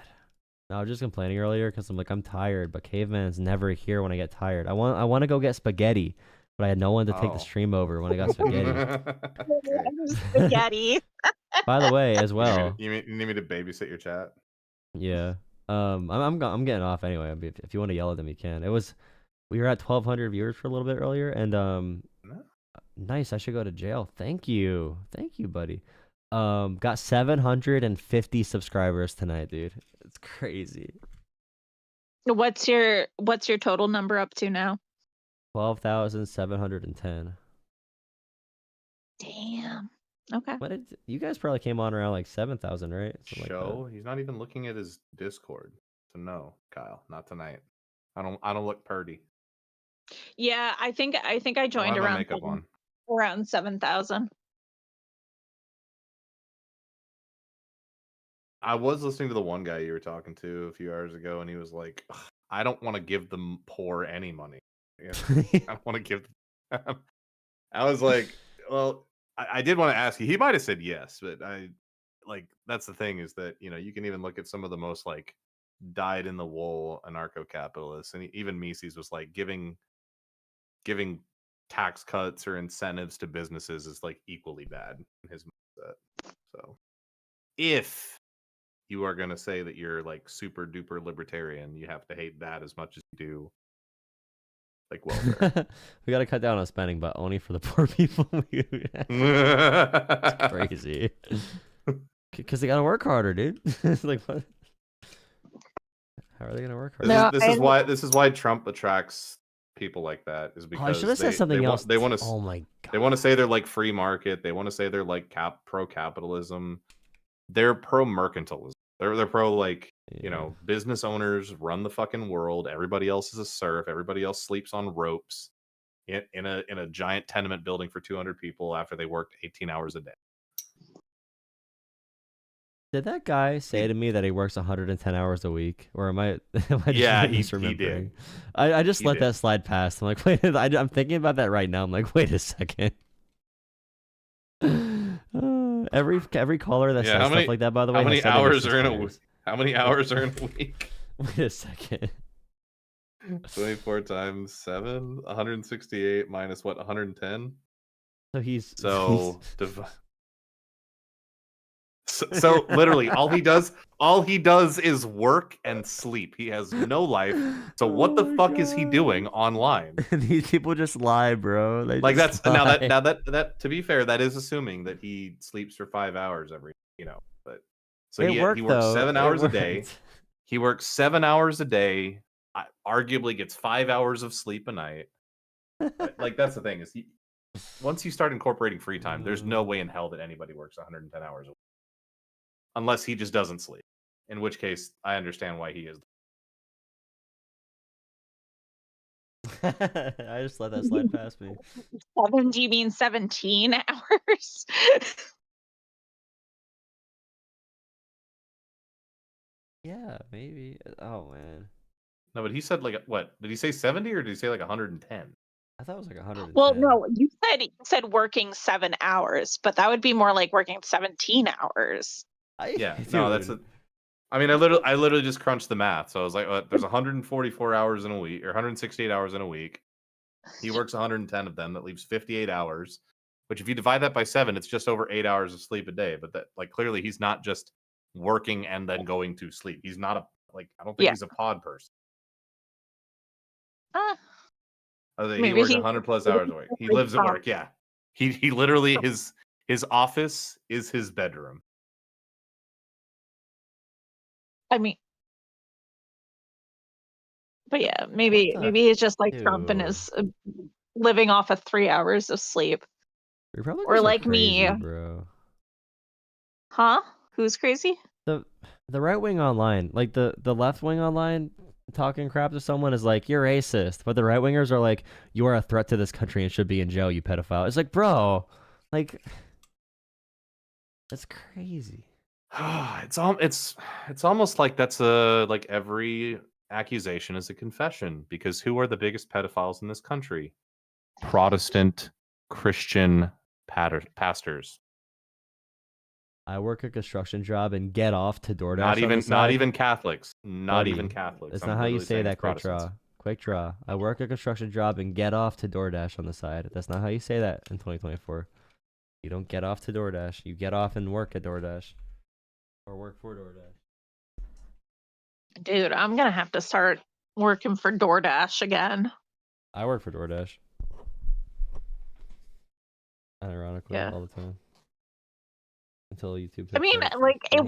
No, I was just complaining earlier because I'm tired, but Caveman's never here when I get tired. I want to go get spaghetti, but I had no one to take the stream over when I got spaghetti. Spaghetti. By the way, as well. You need me to babysit your chat? Yeah. I'm getting off anyway. If you want to yell at them, you can. We were at 1,200 viewers for a little bit earlier, and nice. I should go to jail. Thank you, buddy. Got 750 subscribers tonight, dude. It's crazy. What's your total number up to now? 12,710. Damn. Okay. What did you guys probably came on around like 7,000, right? Show? He's not even looking at his Discord. So no, Kyle, not tonight. I don't look purdy. Yeah, I think I joined around 7,000. I was listening to the one guy you were talking to a few hours ago, and he was like, "I don't want to give the poor any money. I don't want to give." I was like, "Well, I did want to ask you." He might have said yes, but that's the thing, is that you can even look at some of the most like dyed in the wool anarcho-capitalists, and even Mises was like giving tax cuts or incentives to businesses is like equally bad in his mindset. So if you are going to say that you're like super duper libertarian, you have to hate that as much as you do like welfare. We got to cut down on spending, but only for the poor people. It's crazy. Because they got to work harder, dude. Like, what? How are they going to work harder? This is why Trump attracts people like that, is I because should have said something else. They want to. Oh my god. They want to say they're like free market. They want to say they're like pro capitalism. They're pro mercantilism. They're pro like business owners run the fucking world. Everybody else is a serf. Everybody else sleeps on ropes in a giant tenement building for 200 people after they worked 18 hours a day. Did that guy say to me that he works 110 hours a week, or am I just misremembering? He did. I just let that slide past. I'm like, wait, I'm thinking about that right now. I'm like, wait a second. Every caller that says stuff like that, by the way, how many hours are in a week? How many hours are in a week? Wait a second. 24 times 7, 168 minus what? 110. So literally all he does is work and sleep. He has no life. So what the fuck is he doing online? These people just lie, bro. Like that's now that to be fair, that is assuming that he sleeps for 5 hours every, but so he works 7 hours a day. He works 7 hours a day, arguably gets 5 hours of sleep a night. Like that's the thing is once you start incorporating free time, there's no way in hell that anybody works 110 hours a week. Unless he just doesn't sleep, in which case I understand why he is. I just let that slide past me. 7, do you mean 17 hours? Yeah, maybe. Oh man. No, but he said like what? Did he say 70 or did he say like 110? I thought it was like 110. Well, no, you said working 7 hours, but that would be more like working 17 hours. Yeah, no, that's I mean, I literally just crunched the math. So I was like, there's 144 hours in a week, or 168 hours in a week. He works 110 of them. That leaves 58 hours. Which, if you divide that by 7, it's just over 8 hours of sleep a day. But that, like, clearly, he's not just working and then going to sleep. He's not I don't think he's a pod person. He works 100 plus hours a week. He lives at work. Yeah, he literally his office is his bedroom. I mean, but yeah, maybe he's just like Trump and is living off of 3 hours of sleep. Or like crazy, me, bro. Huh? Who's crazy? The right wing online, like the left wing online, talking crap to someone is like, you're racist, but the right wingers are like, you are a threat to this country and should be in jail, you pedophile. It's like, bro, like, that's crazy. It's almost like that's like every accusation is a confession, because who are the biggest pedophiles in this country? Protestant Christian pastors. I work a construction job and get off to DoorDash. Not even Catholics. Not even Catholics. That's not how you say that. Quick draw. I work a construction job and get off to DoorDash on the side. That's not how you say that in 2024. You don't get off to DoorDash. You get off and work at DoorDash. Or work for DoorDash. Dude, I'm gonna have to start working for DoorDash again. I work for DoorDash. Ironically, all the time. Until YouTube. I mean, like it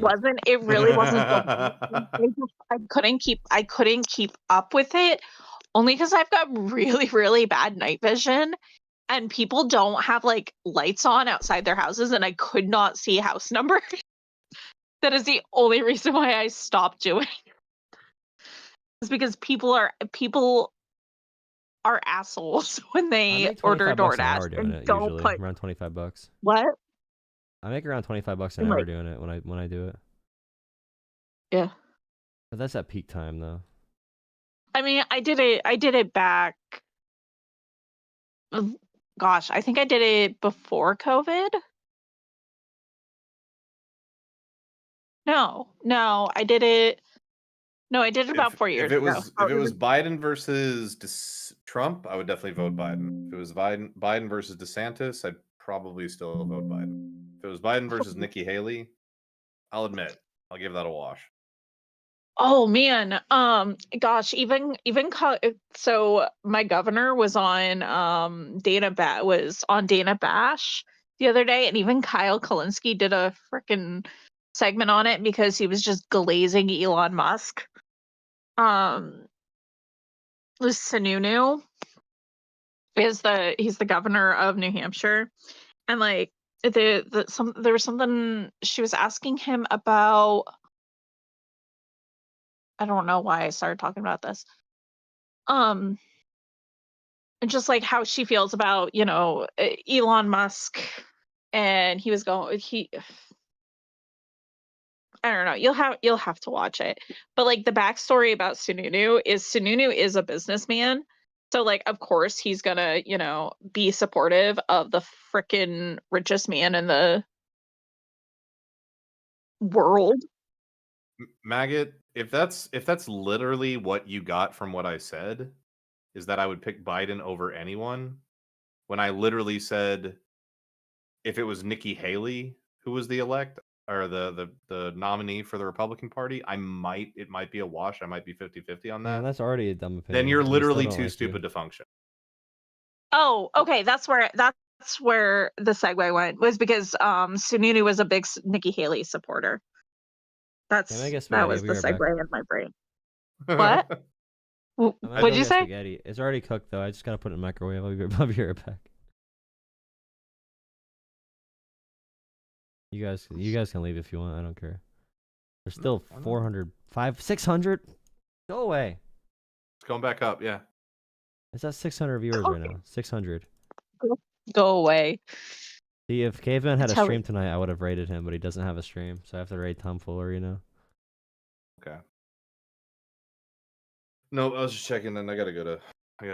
really wasn't. I couldn't keep up with it, only because I've got really, really bad night vision, and people don't have like lights on outside their houses, and I could not see house numbers. That is the only reason why I stopped doing it. It's because people are assholes when they order DoorDash and don't put around $25. What? I make around $25 an hour doing it when I do it. Yeah. But that's at peak time though. I mean, I did it back. Gosh, I think I did it before COVID. No, I did it No, I did it about 4 If years it ago. was if it was Biden versus Trump, I would definitely vote Biden. If it was Biden versus DeSantis, I'd probably still vote Biden. If it was Biden versus Nikki Haley, I'll admit I'll give that a wash. Oh man, gosh, so my governor was on Dana Bash the other day, and even Kyle Kalinske did a freaking segment on it because he was just glazing Elon Musk. Sununu he's the governor of New Hampshire, and like there was something she was asking him about. I don't know why I started talking about this. And just like how she feels about, Elon Musk, and he I don't know. You'll have to watch it. But like the backstory about Sununu is a businessman. So like of course he's gonna, be supportive of the frickin' richest man in the world. Maggot, if that's literally what you got from what I said, is that I would pick Biden over anyone, when I literally said if it was Nikki Haley who was the elect or the nominee for the Republican Party, it might be a wash. I might be 50-50 on Man, that. that's already a dumb opinion. Then you're I still literally don't too like stupid you. to function. Oh, okay. That's where the segue went, was because Sununu was a big Nikki Haley supporter. Can I get That spaghetti? was I'll be the right back. segue in my brain. What? I'm gonna What'd go you get say? spaghetti. It's already cooked though. I just gotta put it in the microwave. I'll be right back. You guys can leave if you want. I don't care. There's still 400, 600. Go away. It's going back up, yeah. It's at 600 viewers right now. 600. Go away. See, if Caveman had a Tell stream tonight, I would have rated him, but he doesn't have a stream, so I have to rate Tom Fuller, Okay. No, I was just checking, and I gotta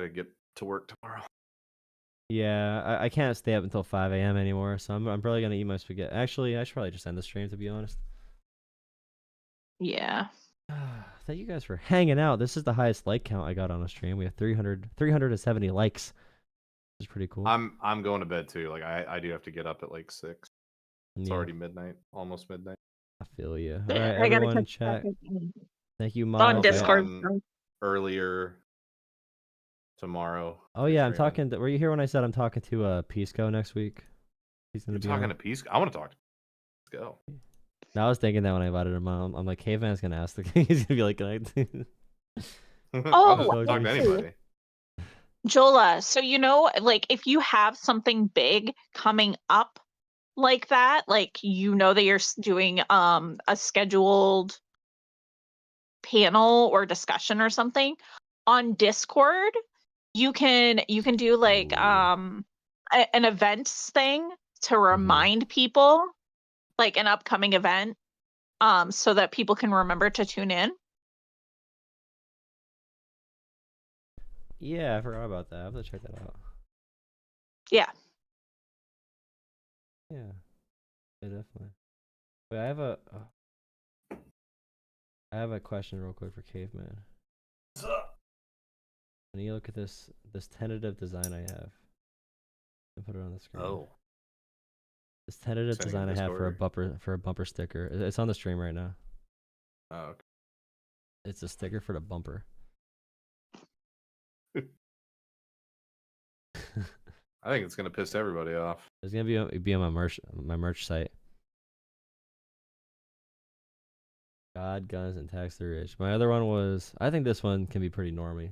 get to work tomorrow. Yeah, I can't stay up until 5 a.m. anymore, so I'm probably gonna eat my spaghetti. Actually, I should probably just end the stream, to be honest. Yeah. Thank you guys for hanging out. This is the highest like count I got on a stream. We have 370 likes. Which is pretty cool. I'm going to bed too. Like I do have to get up at like 6. It's Yeah. already midnight, almost midnight. I feel you. All Yeah, right, I gotta everyone, catch chat. back up. Thank you, On Mom. Discord. Earlier tomorrow. Oh yeah, I'm talking. Were you here when I said I'm talking to Pisco next week? He's gonna You're be talking on. to Pisco. I want to talk. Let's go. No, I was thinking that when I invited him on. I'm like, Caveman's gonna ask the he's gonna be like, can I? I'll just talk to anybody. Jola, so like if you have something big coming up like that, like that you're doing a scheduled panel or discussion or something on Discord, you can do like an events thing to remind people, like an upcoming event, so that people can remember to tune in. Yeah, I forgot about that. I have to check that out. Yeah. Yeah, definitely. Wait, I have a question real quick for Caveman. Can you look at this tentative design I have? And put it on the screen. Oh. This tentative Sending design I have Discord? for a bumper sticker. It's on the stream right now. Oh, okay. It's a sticker for the bumper. I think it's gonna piss everybody off. It's gonna be on my merch site. God, guns, and tax the rich. My other one was, I think this one can be pretty normy.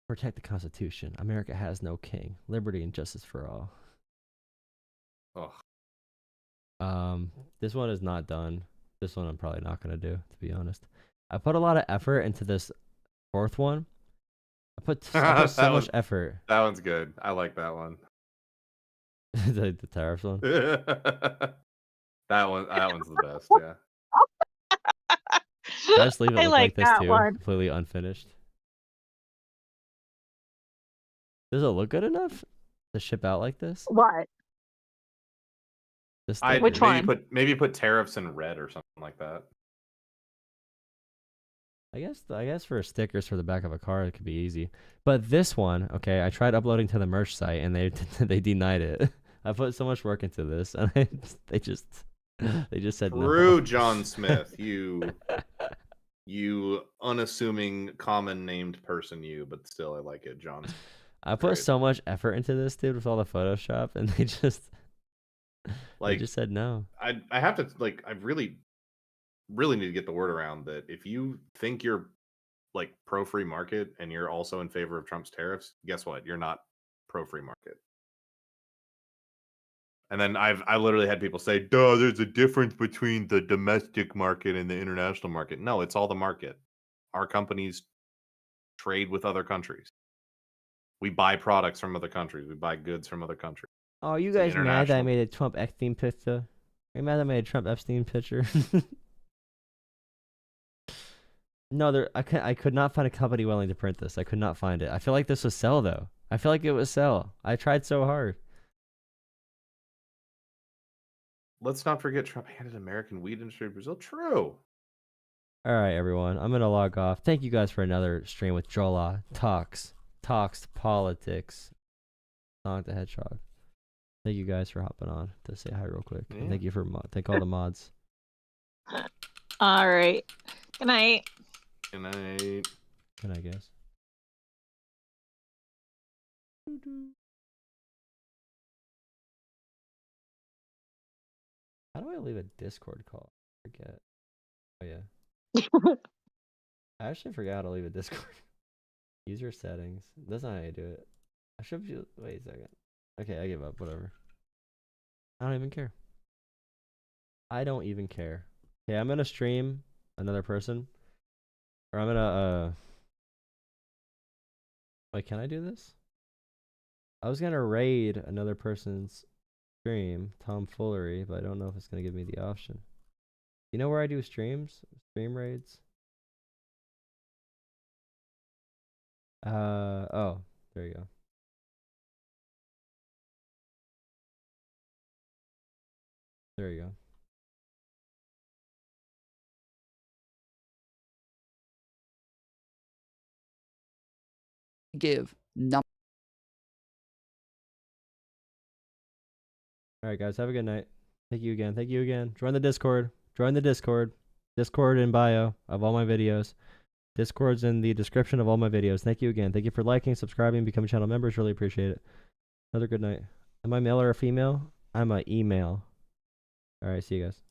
Protect the Constitution. America has no king. Liberty and justice for all. Oh. This one is not done. This one I'm probably not gonna do, to be honest. I put a lot of effort into this fourth one. I put so much effort. That one's good. I like that one. the Tariffs one. That one's the best. Yeah. Should I just leave it I look like like this that too? one. Completely unfinished. Does it look good enough to ship out like this? What? This Which one? Maybe put tariffs in red or something like that. I guess for stickers for the back of a car, it could be easy. But this one, okay, I tried uploading to the merch site and they they denied it. I put so much work into this and they just said no. True, John Smith. You unassuming, common named person, but still, I like it, John. I put so much effort into this, dude, with all the Photoshop, and they just said no. I have to I really need to get the word around that if you think you're like pro free market and you're also in favor of Trump's tariffs, guess what? You're not pro free market. And then I literally had people say, "Duh, there's a difference between the domestic market and the international market." No, it's all the market. Our companies trade with other countries. We buy products from other countries. We buy goods from other countries. Oh, you guys mad that I made a Trump Epstein picture? Are you mad that I made a Trump Epstein picture? No, I could not find a company willing to print this. I could not find it. I feel like this was sell though. I feel like it was sell. I tried so hard. Let's not forget Trump handed American wheat industry to Brazil. True. All right, everyone. I'm gonna log off. Thank you guys for another stream with Jola Talks Politics. Sonic the Hedgehog. Thank you guys for hopping on to say hi real quick. Yeah. Thank you for thank all the mods. All right. Good night. Good night. Good night, guys. How do I leave a Discord call? I forget. Oh yeah. I actually forgot how to leave a Discord. User settings. That's not how you do it. I should be. Wait a second. Okay, I give up. Whatever. I don't even care. I don't even care. Okay, I'm gonna stream another person. Or I'm gonna wait, can I do this? I was gonna raid another person's stream, tomfoolery, but I don't know if it's gonna give me the option. You know where I do streams? Stream raids? Oh, there you go. There you go. Give num. All right, guys, have a good night. Thank you again. Thank you again. Join the Discord. Join the Discord. Discord in bio of all my videos. Discord's in the description of all my videos. Thank you again. Thank you for liking, subscribing, becoming channel members. Really appreciate it. Another good night. Am I male or a female? I'm a email. All right, see you guys.